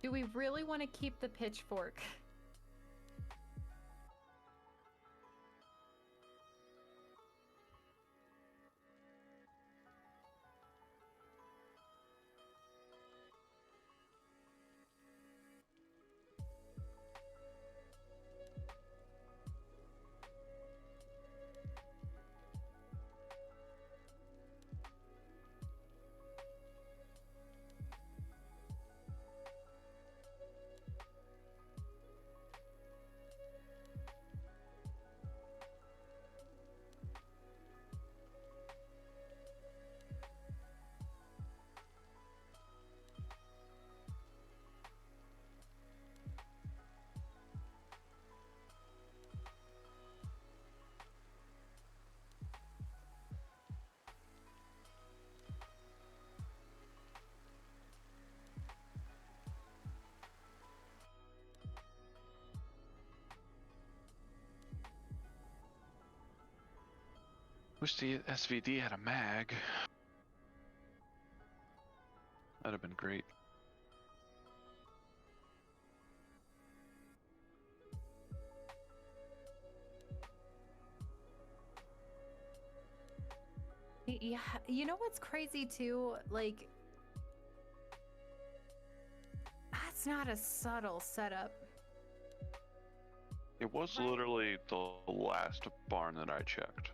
S4: Do we really want to keep the pitchfork?
S5: Wish the SVD had a mag. That'd have been great.
S4: Yeah, you know what's crazy too? Like, that's not a subtle setup.
S5: It was
S4: Right.
S5: literally the last barn that I checked.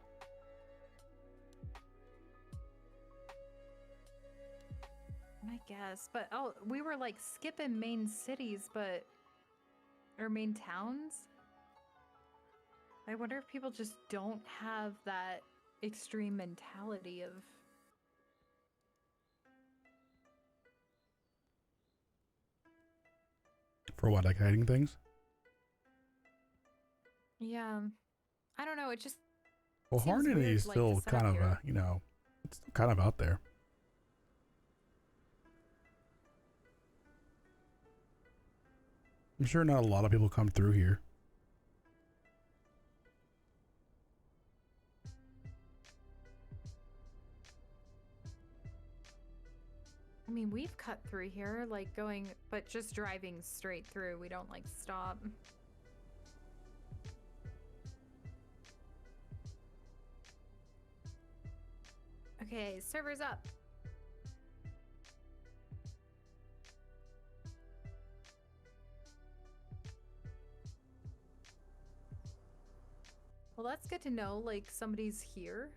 S4: I guess, but oh, we were like skipping main cities, but or main towns. I wonder if people just don't have that extreme mentality of.
S1: For what, like hiding things?
S4: Yeah. I don't know. It just.
S1: Well,
S4: Seems
S1: Harmony
S4: weird,
S1: is
S4: like, to
S1: still
S4: set
S1: kind
S4: up
S1: of,
S4: here.
S1: you know, it's still kind of out there. I'm sure not a lot of people come through here.
S4: I mean, we've cut through here, like going, but just driving straight through. We don't like stop. Okay, server's up. Well, that's good to know, like, somebody's here.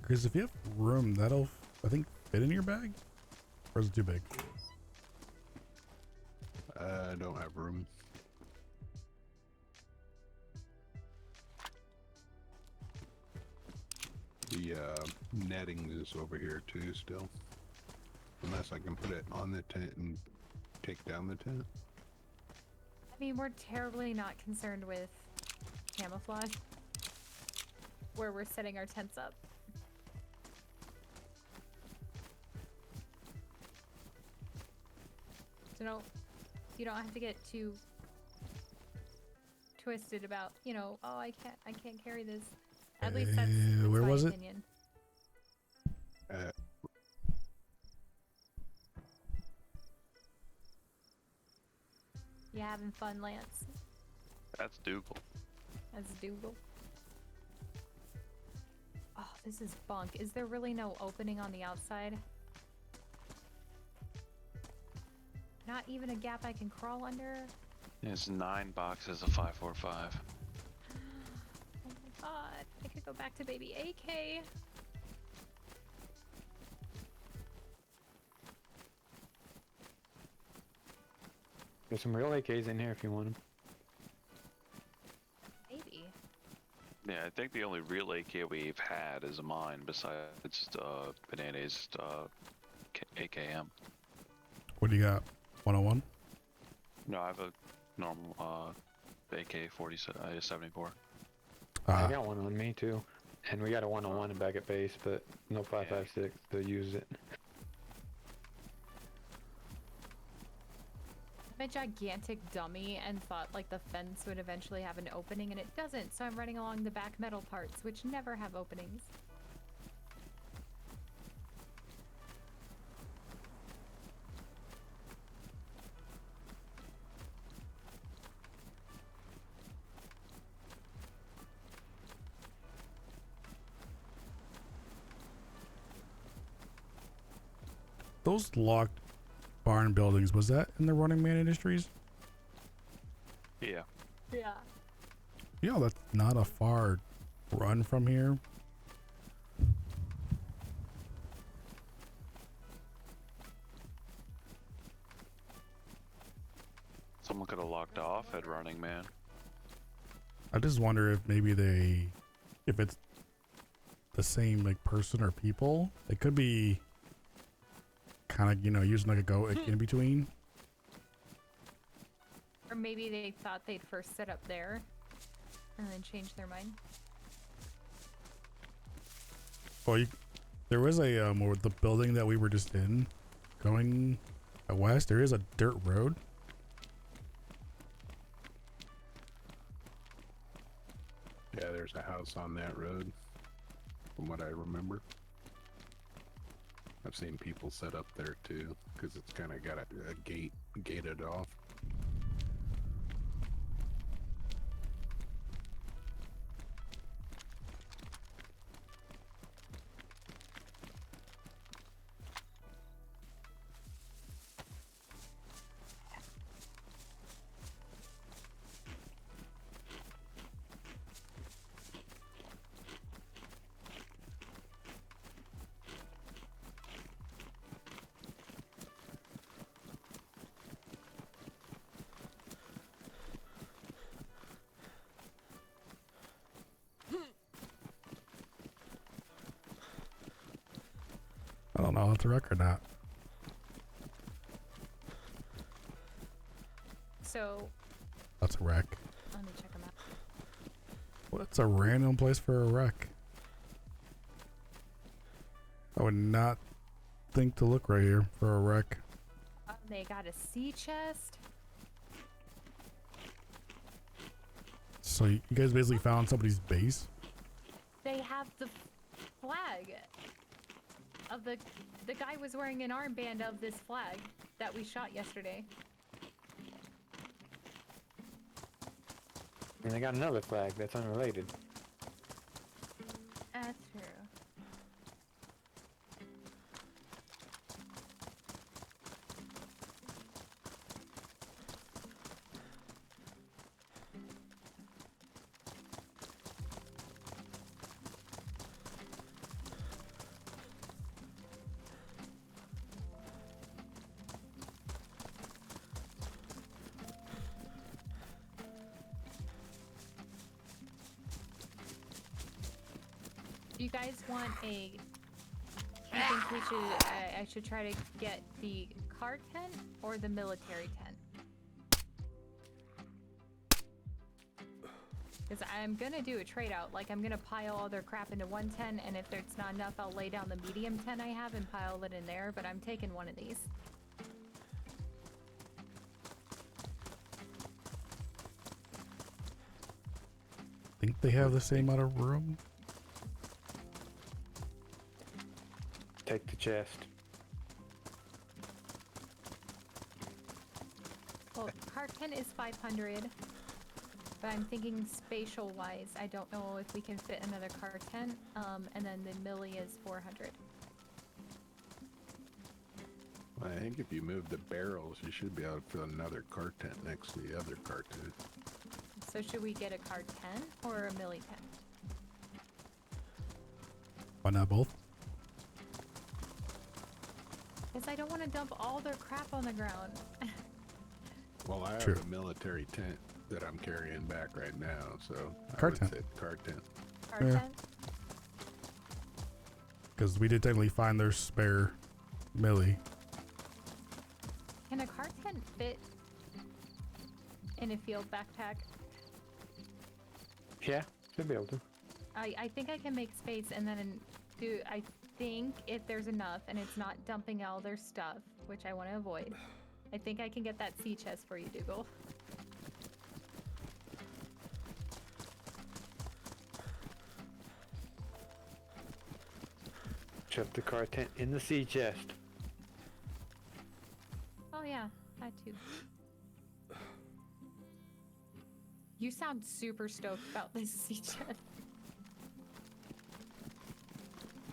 S1: Because if you have room, that'll, I think, fit in your bag? Or is it too big?
S3: I don't have room. The netting is over here too still. Unless I can put it on the tent and take down the tent.
S4: I mean, we're terribly not concerned with camouflage. Where we're setting our tents up. So you don't have to get too twisted about, you know, oh, I can't carry this. At least that's
S1: where
S4: my
S1: was it?
S4: opinion. You having fun, Lance?
S5: That's Dougal.
S4: That's Dougal. Oh, this is bunk. Is there really no opening on the outside? Not even a gap I can crawl under?
S5: There's 9 boxes of 545.
S4: Oh my god. I could go back to baby AK.
S2: There's some real AKs in here if you want them.
S4: Maybe.
S5: Yeah, I think the only real AK we've had is mine, besides Banana's AKM.
S1: What do you got? 101?
S5: No, I have a normal AK-74.
S2: I got one on me too. And we got a 101 back at base, but no 5.56 to use it.
S4: I'm a gigantic dummy and thought like the fence would eventually have an opening, and it doesn't, so I'm running along the back metal parts, which never have openings.
S1: Those locked barn buildings, was that in the Running Man Industries?
S5: Yeah.
S4: Yeah.
S1: Yeah, that's not a far run from here.
S5: Someone could have locked off at Running Man.
S1: I just wonder if maybe if it's the same like person or people. It could be kind of, you know, using like a go in between.
S4: Or maybe they thought they'd first set up there and then change their mind.
S1: Well, there was a or the building that we were just in, going west. There is a dirt road.
S3: Yeah, there's a house on that road, from what I remember. I've seen people set up there too, because it's kind of got a gate gated off.
S1: I don't know if it's a wreck or not.
S4: So,
S1: That's a wreck.
S4: let me check them out.
S1: What's a random place for a wreck? I would not think to look right here for a wreck.
S4: They got a sea chest.
S1: So you guys basically found somebody's base?
S4: They have the flag of the guy was wearing an armband of this flag that we shot yesterday.
S2: And they got another flag that's unrelated.
S4: That's true. Do you guys want a? I think we should. I should try to get the car tent or the military tent. Because I'm gonna do a trade out. Like I'm gonna pile all their crap into one tent, and if there's not enough, I'll lay down the medium tent I have and pile it in there. But I'm taking one of these.
S1: Think they have the same amount of room?
S2: Take the chest.
S4: Well, car tent is 500. But I'm thinking spatial wise, I don't know if we can fit another car tent. And then the millie is 400.
S3: I think if you move the barrels, you should be able to fit another car tent next to the other car tent.
S4: So should we get a car tent or a millie tent?
S1: Why not both?
S4: Because I don't want to dump all their crap on the ground.
S3: Well, I have
S1: True.
S3: a military tent that I'm carrying back right now, so
S1: Car
S3: I would
S1: tent.
S3: say car tent.
S4: Car
S1: Yeah.
S4: tent?
S1: Because we did technically find their spare millie.
S4: Can a car tent fit in a field backpack?
S2: Yeah, should be able to.
S4: I think I can make space and then do. I think if there's enough and it's not dumping all their stuff, which I want to avoid, I think I can get that sea chest for you, Dougal.
S2: Shove the car tent in the sea chest.
S4: Oh yeah, that too. You sound super stoked about this sea chest.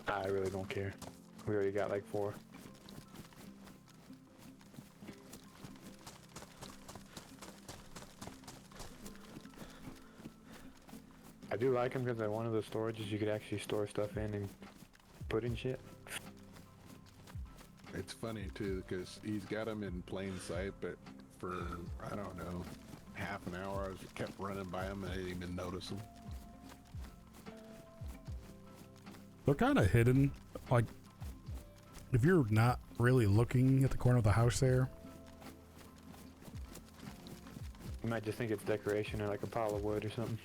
S2: I really don't care. We already got like 4. I do like them because one of the storages you could actually store stuff in and put in shit.
S3: It's funny too because he's got them in plain sight, but for I don't know, half an hour I was kept running by him and I didn't even notice him.
S1: They're kind of hidden. Like, if you're not really looking at the corner of the house there,
S2: You might just think it's decoration or like a pile of wood or something.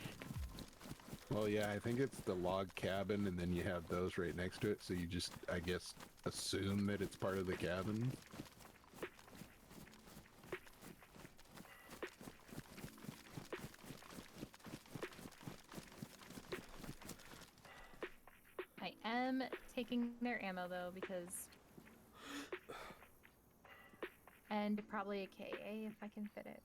S3: Well, yeah, I think it's the log cabin, and then you have those right next to it, so you just, I guess, assume that it's part of the cabin.
S4: taking their ammo though, because. And probably a KA if I can fit it.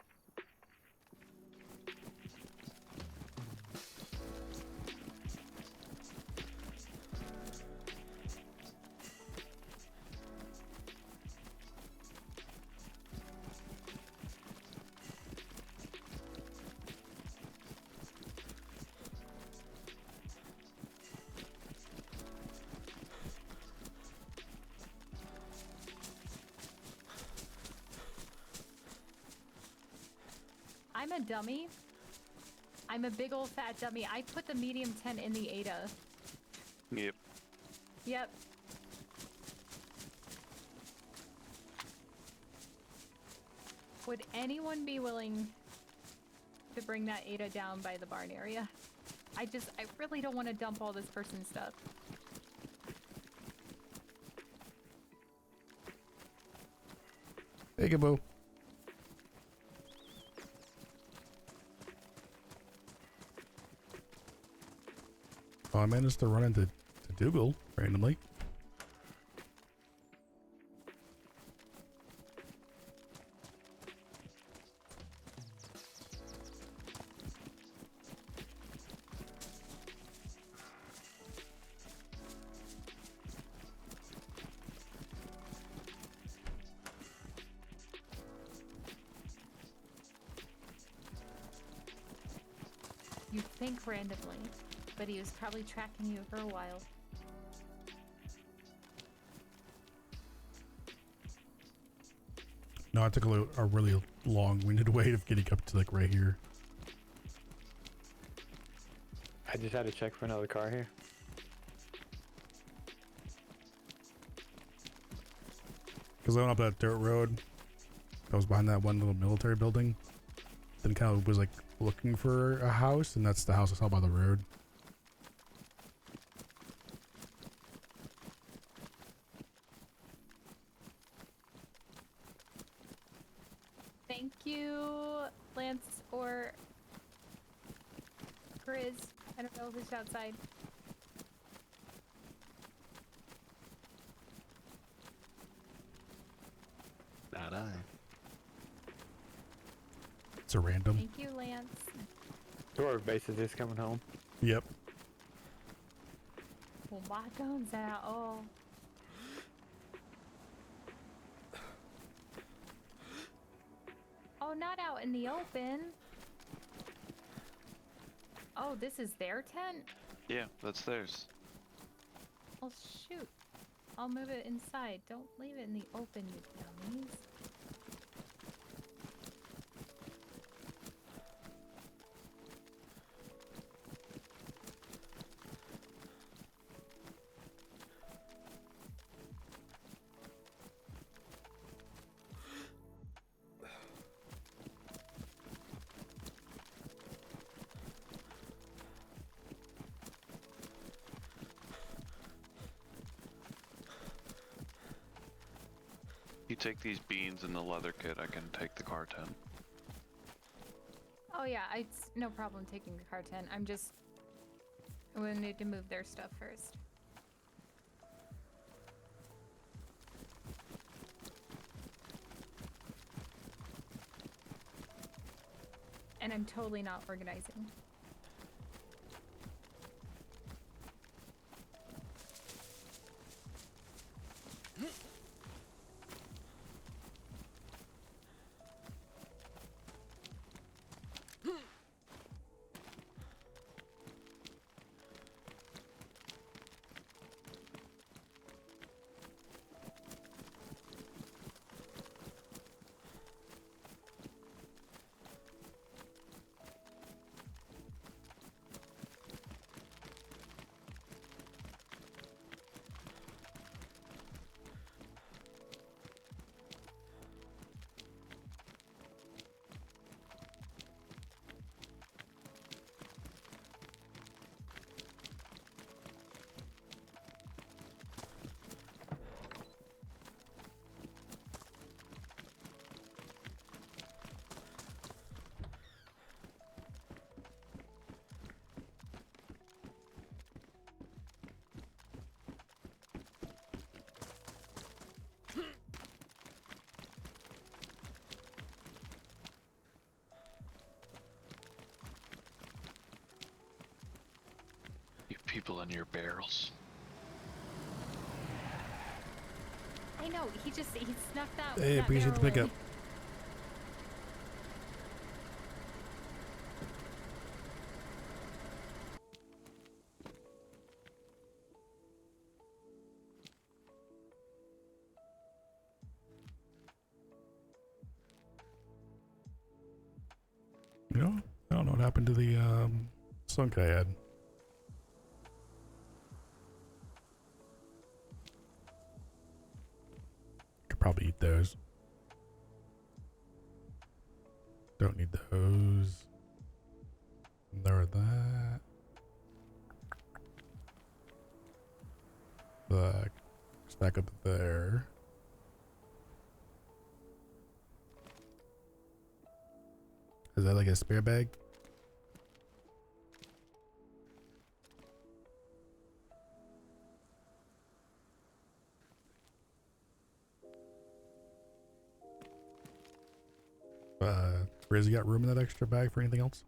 S4: I'm a dummy. I'm a big old fat dummy. I put the medium tent in the Ada.
S5: Yep.
S4: Yep. Would anyone be willing to bring that Ada down by the barn area? I really don't want to dump all this person's stuff.
S1: Hey, Gaboo. Oh, I managed to run into Dougal randomly.
S4: You'd think randomly, but he was probably tracking you for a while.
S1: No, I took a really long-winded way of getting up to like right here.
S2: I just had to check for another car here.
S1: Because I went up that dirt road that was behind that one little military building. Then kind of was like looking for a house, and that's the house I saw by the road.
S4: Thank you, Lance or Grizz. I don't know who's outside.
S3: Not I.
S1: It's a random.
S4: Thank you, Lance.
S2: Dwarf base is just coming home.
S1: Yep.
S4: Well, my gun's out. Oh. Oh, not out in the open. Oh, this is their tent?
S5: Yeah, that's theirs.
S4: Oh, shoot. I'll move it inside. Don't leave it in the open, you dummies.
S5: You take these beans and the leather kit, I can take the car tent.
S4: Oh yeah, it's no problem taking the car tent. I'm just... we need to move their stuff first. And I'm totally not organizing.
S5: people in your barrels.
S4: I know, he snuck that.
S1: Hey,
S4: that
S1: appreciate the
S4: barrel
S1: pickup.
S4: in.
S1: You know, I don't know what happened to the sunk I had. Could probably eat those. Don't need those. There, that. The stack up there. Is that like a spare bag? Riz, you got room in that extra bag for anything else?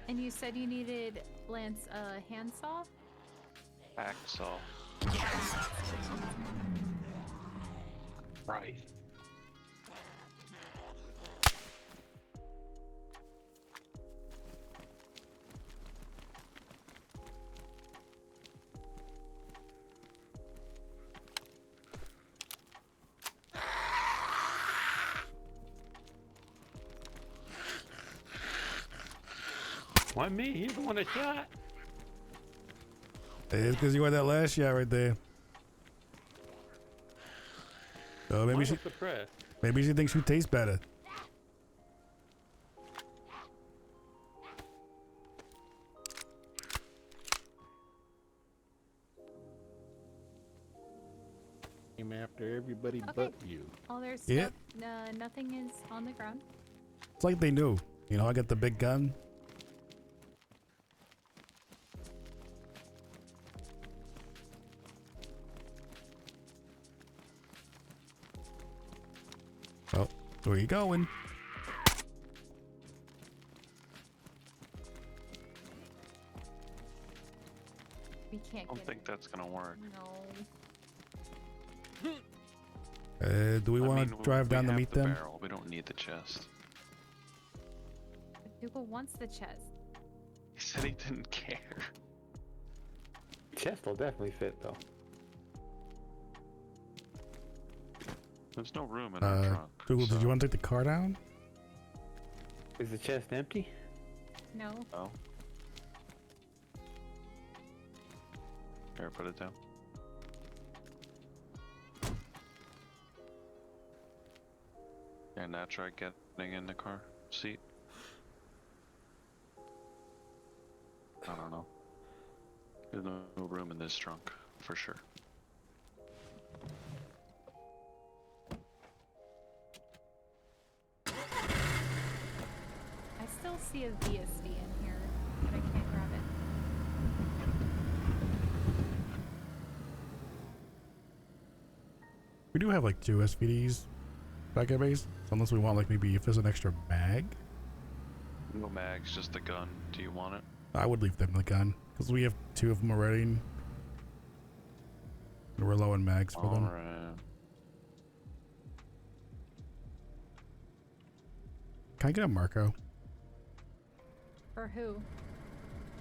S4: And you said you needed Lance a handsaw?
S5: Hacksaw. Right.
S2: Why me? You're the one that shot.
S1: It's because you had that last shot right there. So
S2: Mine was suppressed.
S1: maybe she thinks she tastes better.
S3: Came after everybody
S4: Okay.
S3: but you.
S4: Oh, there's
S1: Yeah.
S4: nothing is on the ground.
S1: It's like they knew. You know, I got the big gun. Oh, where you going?
S4: We
S5: I
S4: can't
S5: don't
S4: get
S5: think that's gonna work.
S4: No.
S1: Do we
S5: I
S1: want
S5: mean,
S1: to drive down to
S5: have
S1: meet
S5: the
S1: them?
S5: barrel. We don't need the chest.
S4: Dougal wants the chest.
S5: He said he didn't care.
S2: Chest will definitely fit though.
S5: There's no room in our trunk.
S1: Google, did
S5: so-
S1: you want to take the car down?
S2: Is the chest empty?
S4: No.
S5: Oh. Here, put it down. And now try getting in the car seat. I don't know. There's no room in this trunk, for sure.
S4: I still see a VSD in here, but I can't grab it.
S1: We do have like 2 SVDs back at base, so unless we want like maybe if there's an extra mag,
S5: No mags, just the gun. Do you want it?
S1: I would leave them the gun because we have 2 of them already. And we're low in mags for them.
S5: Alright.
S1: Can I get a Marco
S4: For who?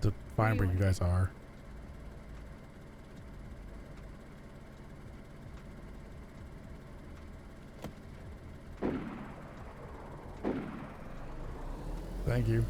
S1: to find
S4: do
S1: where
S4: you
S1: you guys are? Thank you.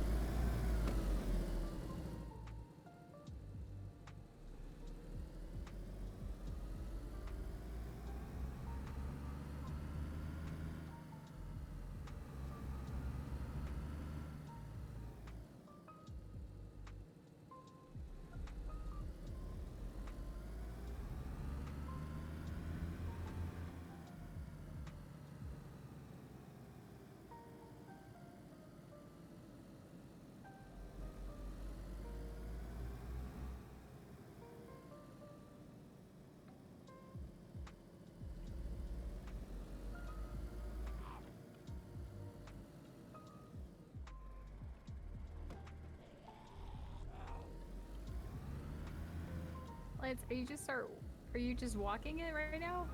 S4: Lance, are you just walking it right now?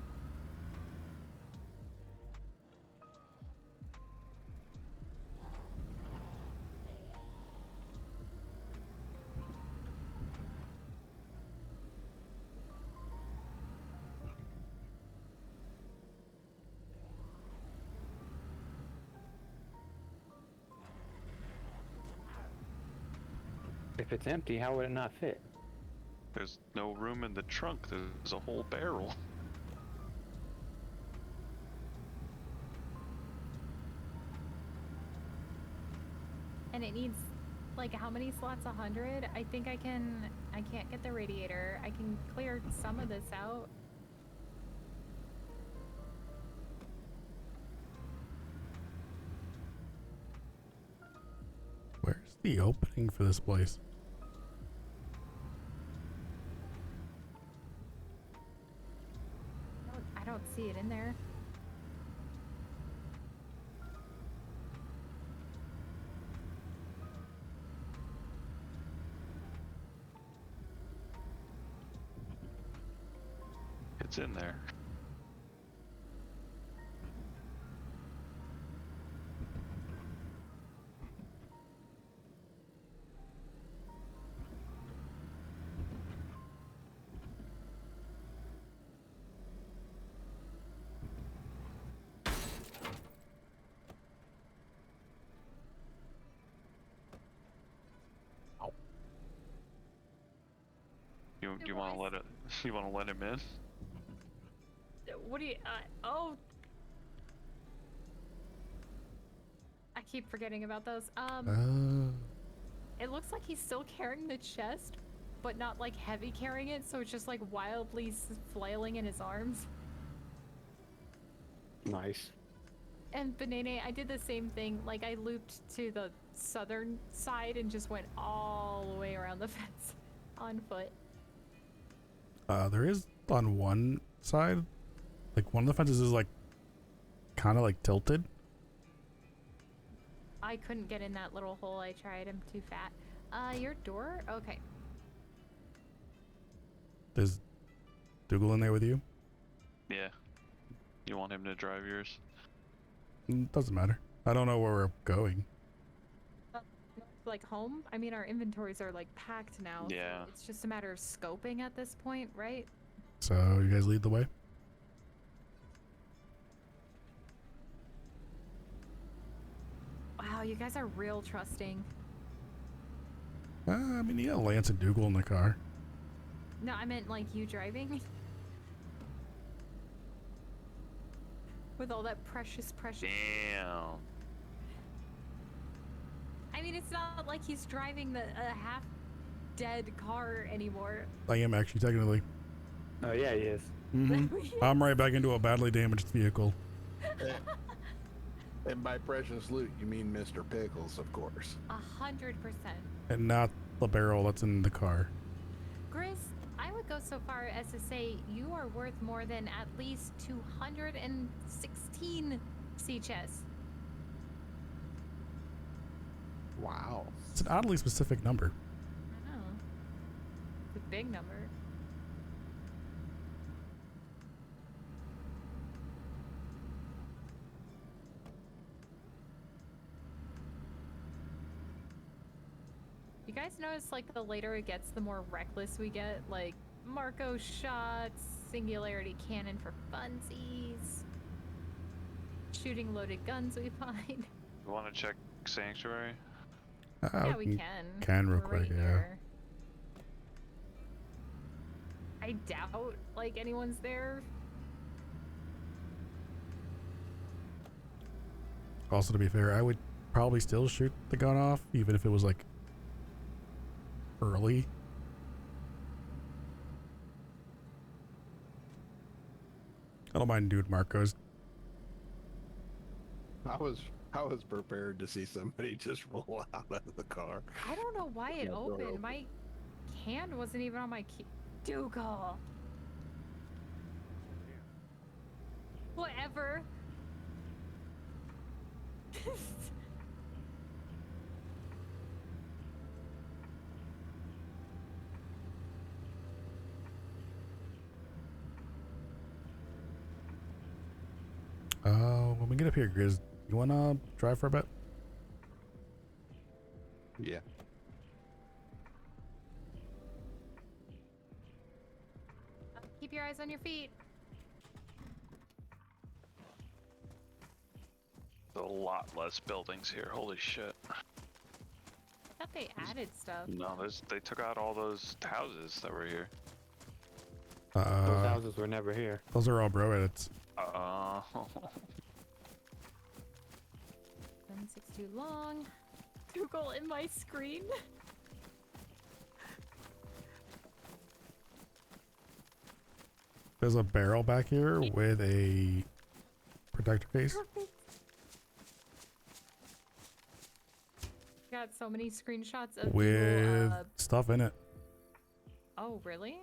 S2: If it's empty, how would it not fit?
S5: There's no room in the trunk. There's a whole barrel.
S4: And it needs, like, how many slots? 100? I think I can't get the radiator. I can clear some of this out.
S1: Where's the opening for this place?
S4: I don't see it in there.
S5: It's in there. You want to let it? You want to let him in?
S4: What do you, oh. I keep forgetting about those. It looks like he's still carrying the chest, but not like heavy carrying it, so it's just like wildly flailing in his arms.
S2: Nice.
S4: And Banane, I did the same thing. Like, I looped to the southern side and just went all the way around the fence on foot.
S1: There is on one side, like one of the fences is like kind of like tilted.
S4: I couldn't get in that little hole I tried. I'm too fat. Your door? Okay.
S1: Is Dougal in there with you?
S5: Yeah. You want him to drive yours?
S1: Doesn't matter. I don't know where we're going.
S4: Like home? I mean, our inventories are like packed now.
S5: Yeah.
S4: So it's just a matter of scoping at this point, right?
S1: So you guys lead the way.
S4: Wow, you guys are real trusting.
S1: I mean, you got Lance and Dougal in the car.
S4: No, I meant like you driving. With all that precious.
S5: Damn.
S4: I mean, it's not like he's driving the half-dead car anymore.
S1: I am actually technically.
S2: Oh yeah, he is.
S1: I'm right back into a badly damaged vehicle.
S3: And by precious loot, you mean Mr. Pickles, of course.
S4: 100%.
S1: And not the barrel that's in the car.
S4: Grizz, I would go so far as to say you are worth more than at least 216 sea chests.
S3: Wow.
S1: It's an oddly specific number.
S4: I know. It's a big number. You guys notice, like, the later it gets, the more reckless we get? Like, Marco shots, singularity cannon for funsies, shooting loaded guns we find.
S5: You want to check Sanctuary?
S4: Yeah, we can.
S1: Can real
S4: We're
S1: quick,
S4: right
S1: yeah.
S4: here. I doubt like anyone's there.
S1: Also, to be fair, I would probably still shoot the gun off, even if it was like early. I don't mind dude Marcos.
S3: I was prepared to see somebody just roll out of the car.
S4: I don't know why it
S3: Yeah, door
S4: opened.
S3: open.
S4: My hand wasn't even on my key. Dougal. Whatever.
S1: When we get up here, Grizz, you wanna drive for a bit?
S3: Yeah.
S4: Keep your eyes on your feet.
S5: A lot less buildings here. Holy shit.
S4: I thought they added stuff.
S5: No, they took out all those houses that were here.
S2: Those houses were never here.
S1: Those are all bro edits.
S4: 762 long. Dougal in my screen.
S1: There's a barrel back here with a protector case.
S4: Perfect. Got so many screenshots of
S1: With
S4: people,
S1: stuff in it.
S4: oh, really?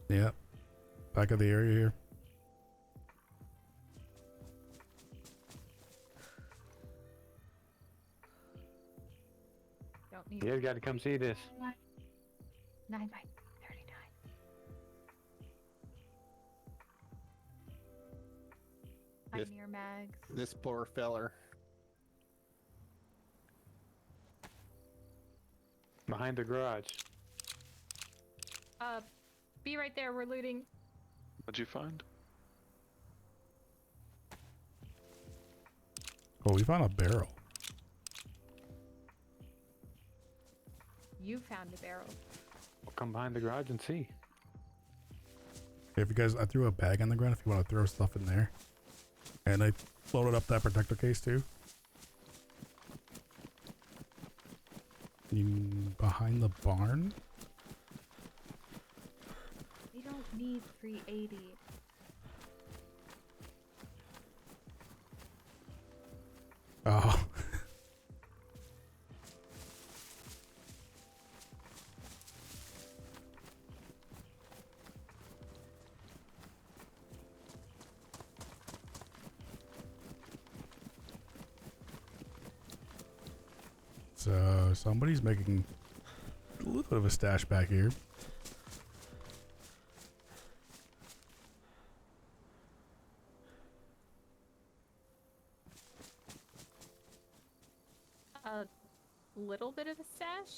S1: Yep. Back of the area here.
S4: Don't need
S2: You guys got to come see this.
S4: 9 by 39.
S3: Yes.
S4: Pioneer mags.
S3: This poor feller.
S2: Behind the garage.
S4: Be right there. We're looting.
S5: What'd you find?
S1: Oh, we found a barrel.
S4: You found a barrel.
S2: We'll come behind the garage and see.
S1: If you guys, I threw a bag on the ground if you want to throw stuff in there. And I loaded up that protector case too. You behind the barn?
S4: We don't need 380.
S1: Oh. So somebody's making a little bit of a stash back here.
S4: A little bit of a stash?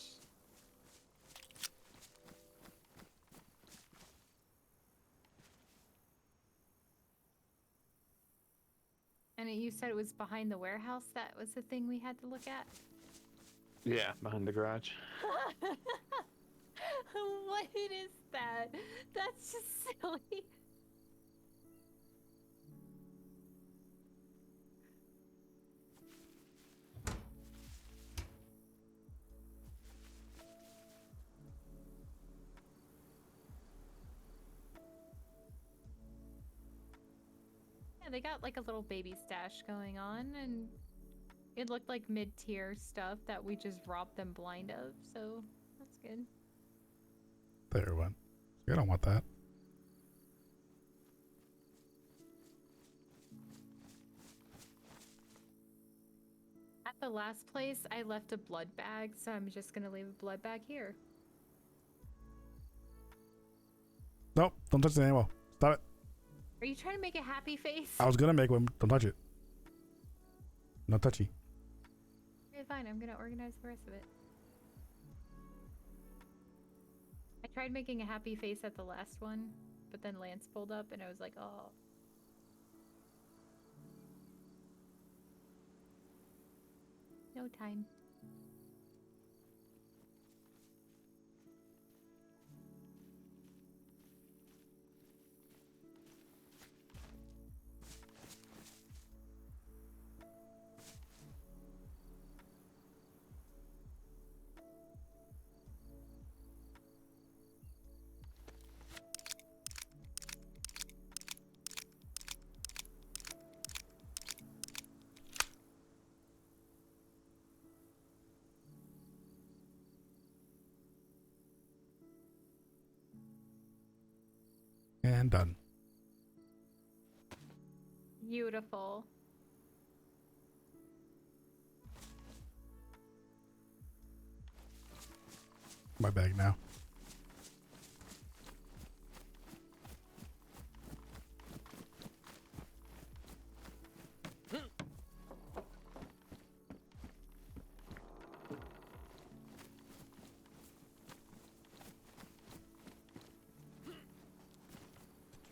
S4: And you said it was behind the warehouse? That was the thing we had to look at?
S2: Yeah, behind the garage.
S4: What is that? That's just silly. Yeah, they got like a little baby stash going on, and it looked like mid-tier stuff that we just robbed them blind of, so that's good.
S1: There it went. I don't want that.
S4: At the last place, I left a blood bag, so I'm just gonna leave a blood bag here.
S1: Nope, don't touch the ammo. Stop it.
S4: Are you trying to make a happy face?
S1: I was gonna make one. Don't touch it. No touchy.
S4: Okay, fine. I'm gonna organize the rest of it. I tried making a happy face at the last one, but then Lance pulled up and I was like, oh. No time.
S1: And done.
S4: Beautiful.
S1: My bag now.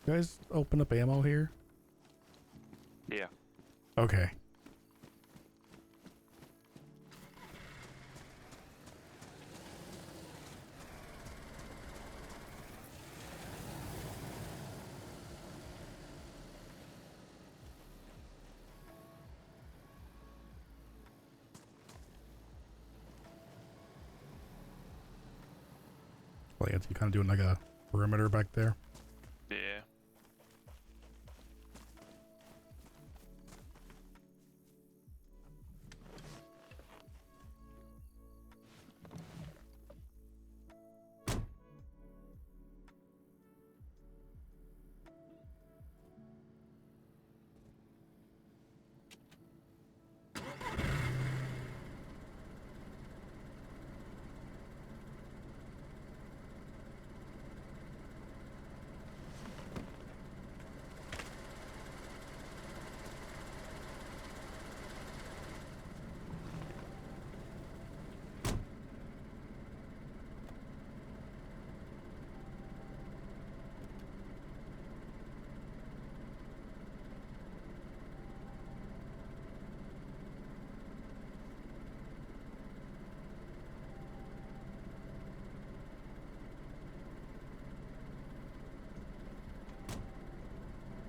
S1: You guys open up ammo here?
S5: Yeah.
S1: Okay. Lance, you kind of doing like a perimeter back there?
S5: Yeah.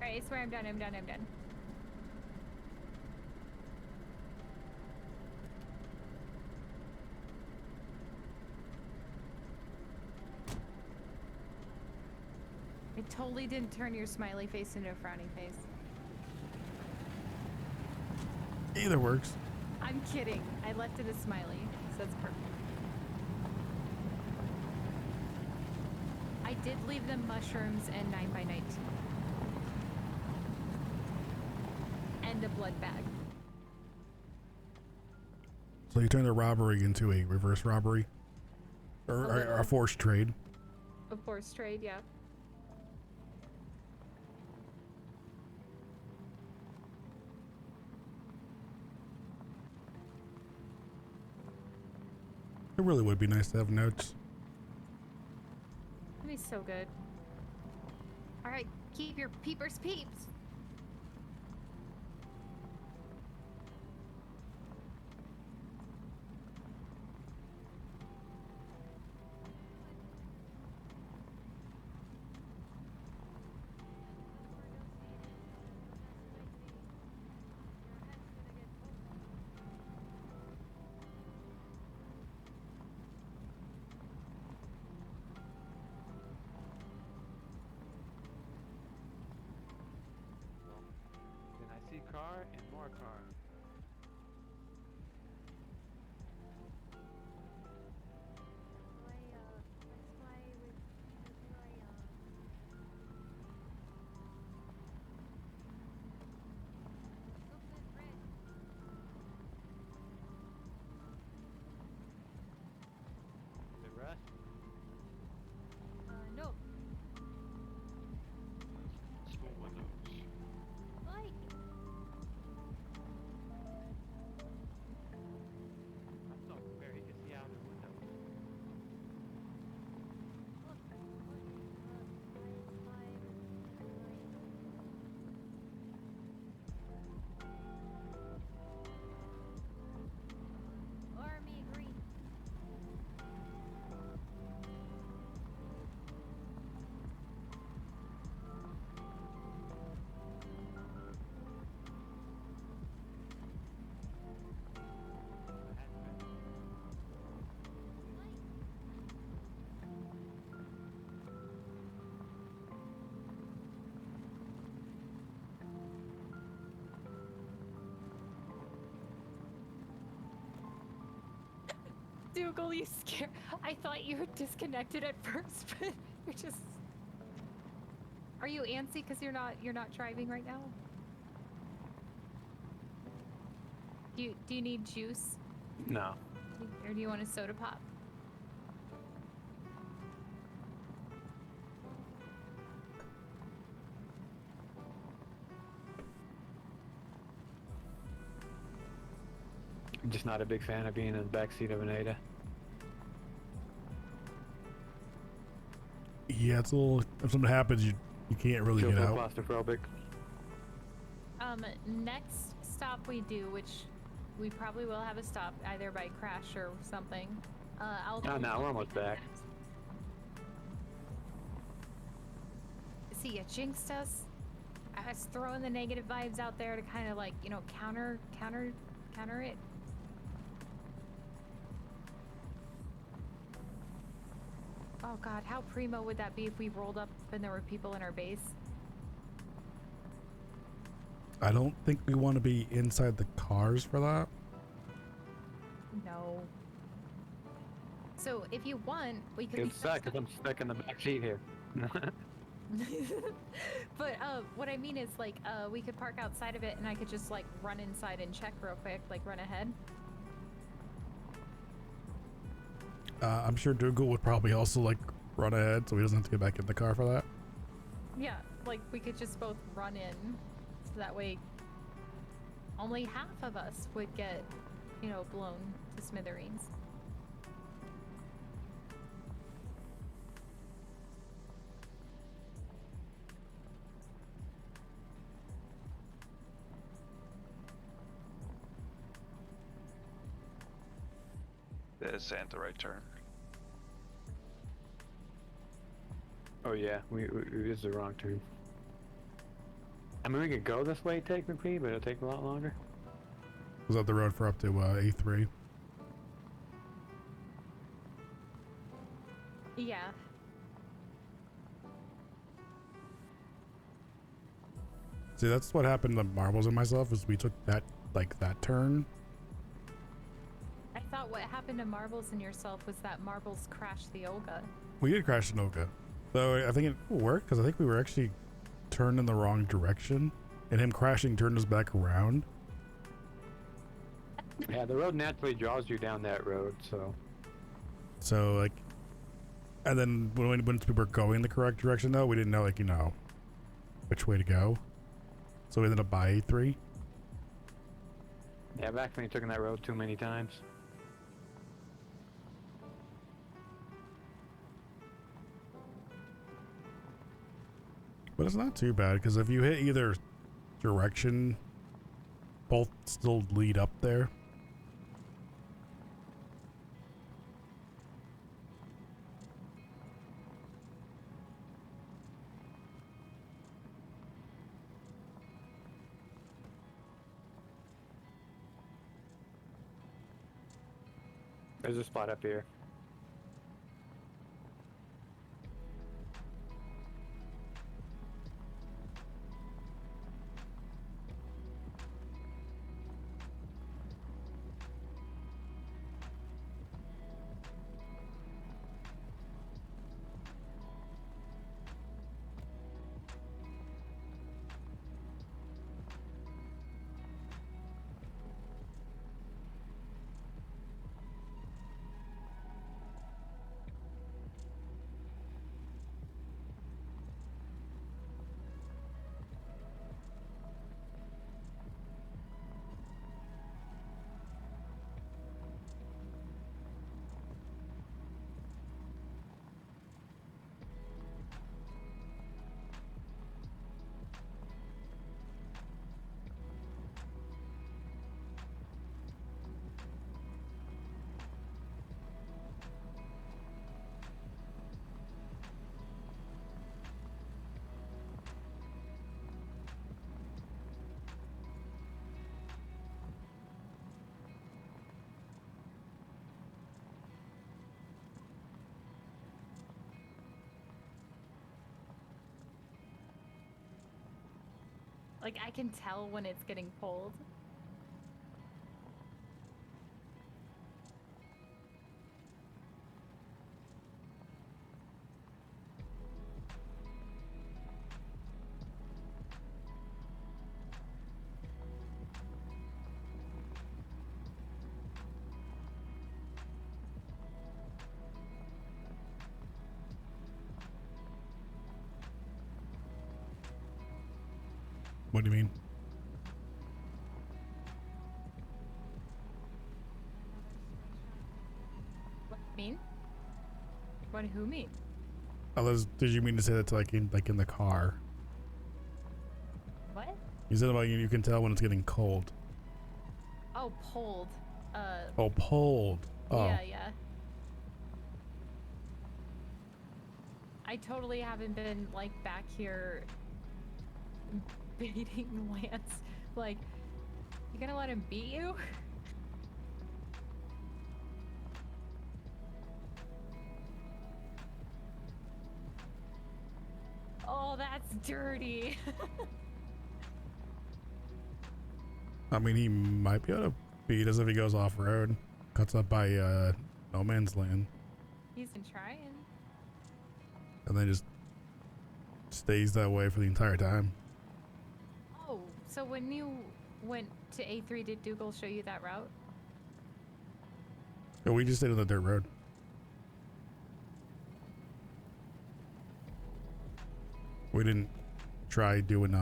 S4: Alright, I swear I'm done, I'm done, I'm done. I totally didn't turn your smiley face into a frowny face.
S1: Either works.
S4: I'm kidding. I left it a smiley, so it's perfect. I did leave them mushrooms and 9x19. And a blood bag.
S1: So you turn the robbery into a reverse robbery?
S4: A
S1: Or
S4: little.
S1: a forced trade?
S4: A forced trade, yeah.
S1: It really would be nice to have notes.
S4: That'd be so good. Alright, keep your peepers peeps.
S6: Then I see car and more car. Is it Russ?
S4: No.
S5: School windows.
S4: Like. Dougal, you scared. I thought you were disconnected at first, but you're just. Are you antsy because you're not driving right now? Do you need juice?
S2: No.
S4: Or do you want a soda pop?
S2: I'm just not a big fan of being in the backseat of an Ada.
S1: Yeah, it's a little. If something happens, you can't really
S2: Feel
S1: get
S2: so
S1: out.
S2: claustrophobic.
S4: Next stop we do, which we probably will have a stop either by crash or something. I'll.
S2: Oh, no, we're almost back.
S4: See, you jinxed us. I was throwing the negative vibes out there to kind of like, you know, counter it. Oh god, how primo would that be if we rolled up and there were people in our base?
S1: I don't think we want to be inside the cars for that.
S4: No. So if you want, we could.
S2: It's sad because I'm stuck in the back seat here.
S4: But what I mean is like we could park outside of it and I could just like run inside and check real quick, like run ahead.
S1: I'm sure Dougal would probably also like run ahead, so he doesn't have to get back in the car for that.
S4: Yeah, like we could just both run in, so that way only half of us would get, you know, blown to smithereens.
S5: That is Santa right turn.
S2: Oh yeah, it is the wrong turn. I mean, we could go this way technically, but it'll take a lot longer.
S1: Was that the road for up to A3?
S4: Yeah.
S1: See, that's what happened to Marbles and myself, is we took that turn.
S4: I thought what happened to Marbles and yourself was that Marbles crashed the Olga.
S1: We did crash an Oka. Though I think it worked because I think we were actually turned in the wrong direction, and him crashing turned us back around.
S2: Yeah, the road naturally draws you down that road, so.
S1: So like, and then when we were going the correct direction though, we didn't know, like, you know, which way to go. So we ended up by A3.
S2: Yeah, I've actually taken that road too many times.
S1: But it's not too bad because if you hit either direction, both still lead up there.
S2: There's a spot up here.
S4: Like, I can tell when it's getting pulled.
S1: What do you mean?
S4: What do you mean? What? Who mean?
S1: Did you mean to say that to like in the car?
S4: What?
S1: You said about you can tell when it's getting cold.
S4: Oh, pulled.
S1: Oh, pulled. Oh.
S4: Yeah. I totally haven't been like back here beating Lance. Like, you gonna let him beat you? Oh, that's dirty.
S1: I mean, he might be able to beat us if he goes off road. Cuts up by no man's land,
S4: He's been trying.
S1: and then just stays that way for the entire time.
S4: Oh, so when you went to A3, did Dougal show you that route?
S1: Yeah, we just stayed on the dirt road. We didn't try doing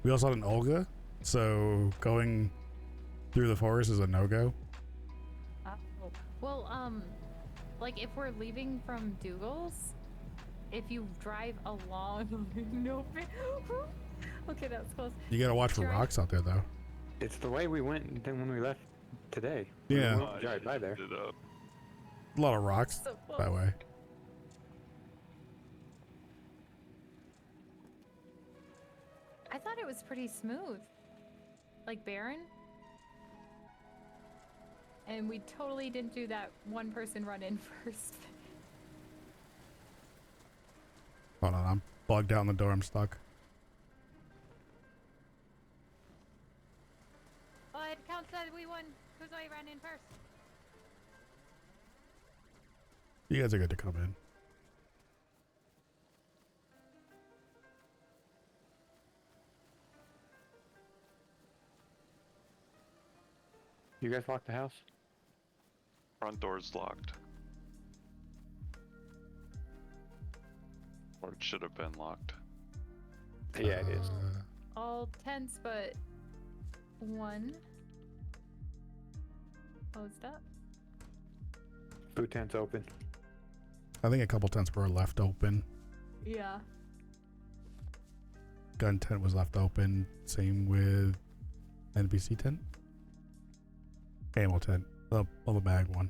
S1: we also had an Olga, so going through the forest is a no-go.
S4: Oh. Well, like if we're leaving from Dougal's, if you drive along no okay, that was close.
S1: You gotta watch for
S4: Sure.
S1: rocks out there though.
S2: It's the way we went then when we left today.
S1: Yeah.
S2: We went right by there.
S5: It up.
S1: A lot of rocks
S4: So close.
S1: that way.
S4: I thought it was pretty smooth. Like barren. And we totally didn't do that one person run in first.
S1: Hold on, I'm bugged out in the door. I'm stuck.
S4: Oh, it counts that we won. Who's I ran in first?
S1: You guys are good to come in.
S2: You guys locked the house?
S5: Front door's locked. Or it should have been locked.
S2: Yeah, it is.
S4: All tents but one closed up.
S2: Food tent's open.
S1: I think a couple tents were left open.
S4: Yeah.
S1: Gun tent was left open. Same with NPC tent. Ammo tent. The bag one.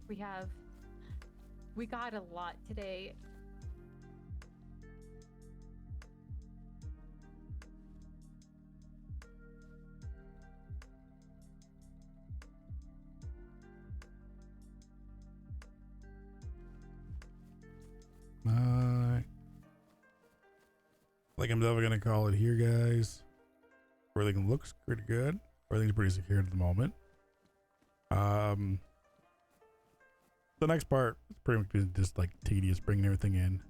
S4: We got a lot today.
S1: I think I'm definitely gonna call it here, guys. Everything looks pretty good. Everything's pretty secure at the moment. The next part is pretty much just like tedious, bringing everything in.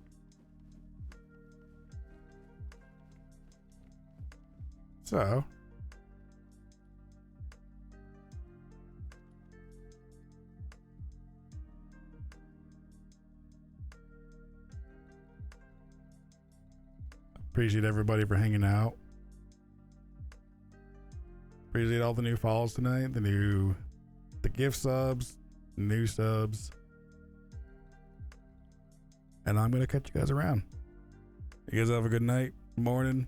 S1: So, appreciate everybody for hanging out. Appreciate all the new follows tonight, the gift subs, new subs. And I'm going to catch you guys around. You guys have a good night, morning,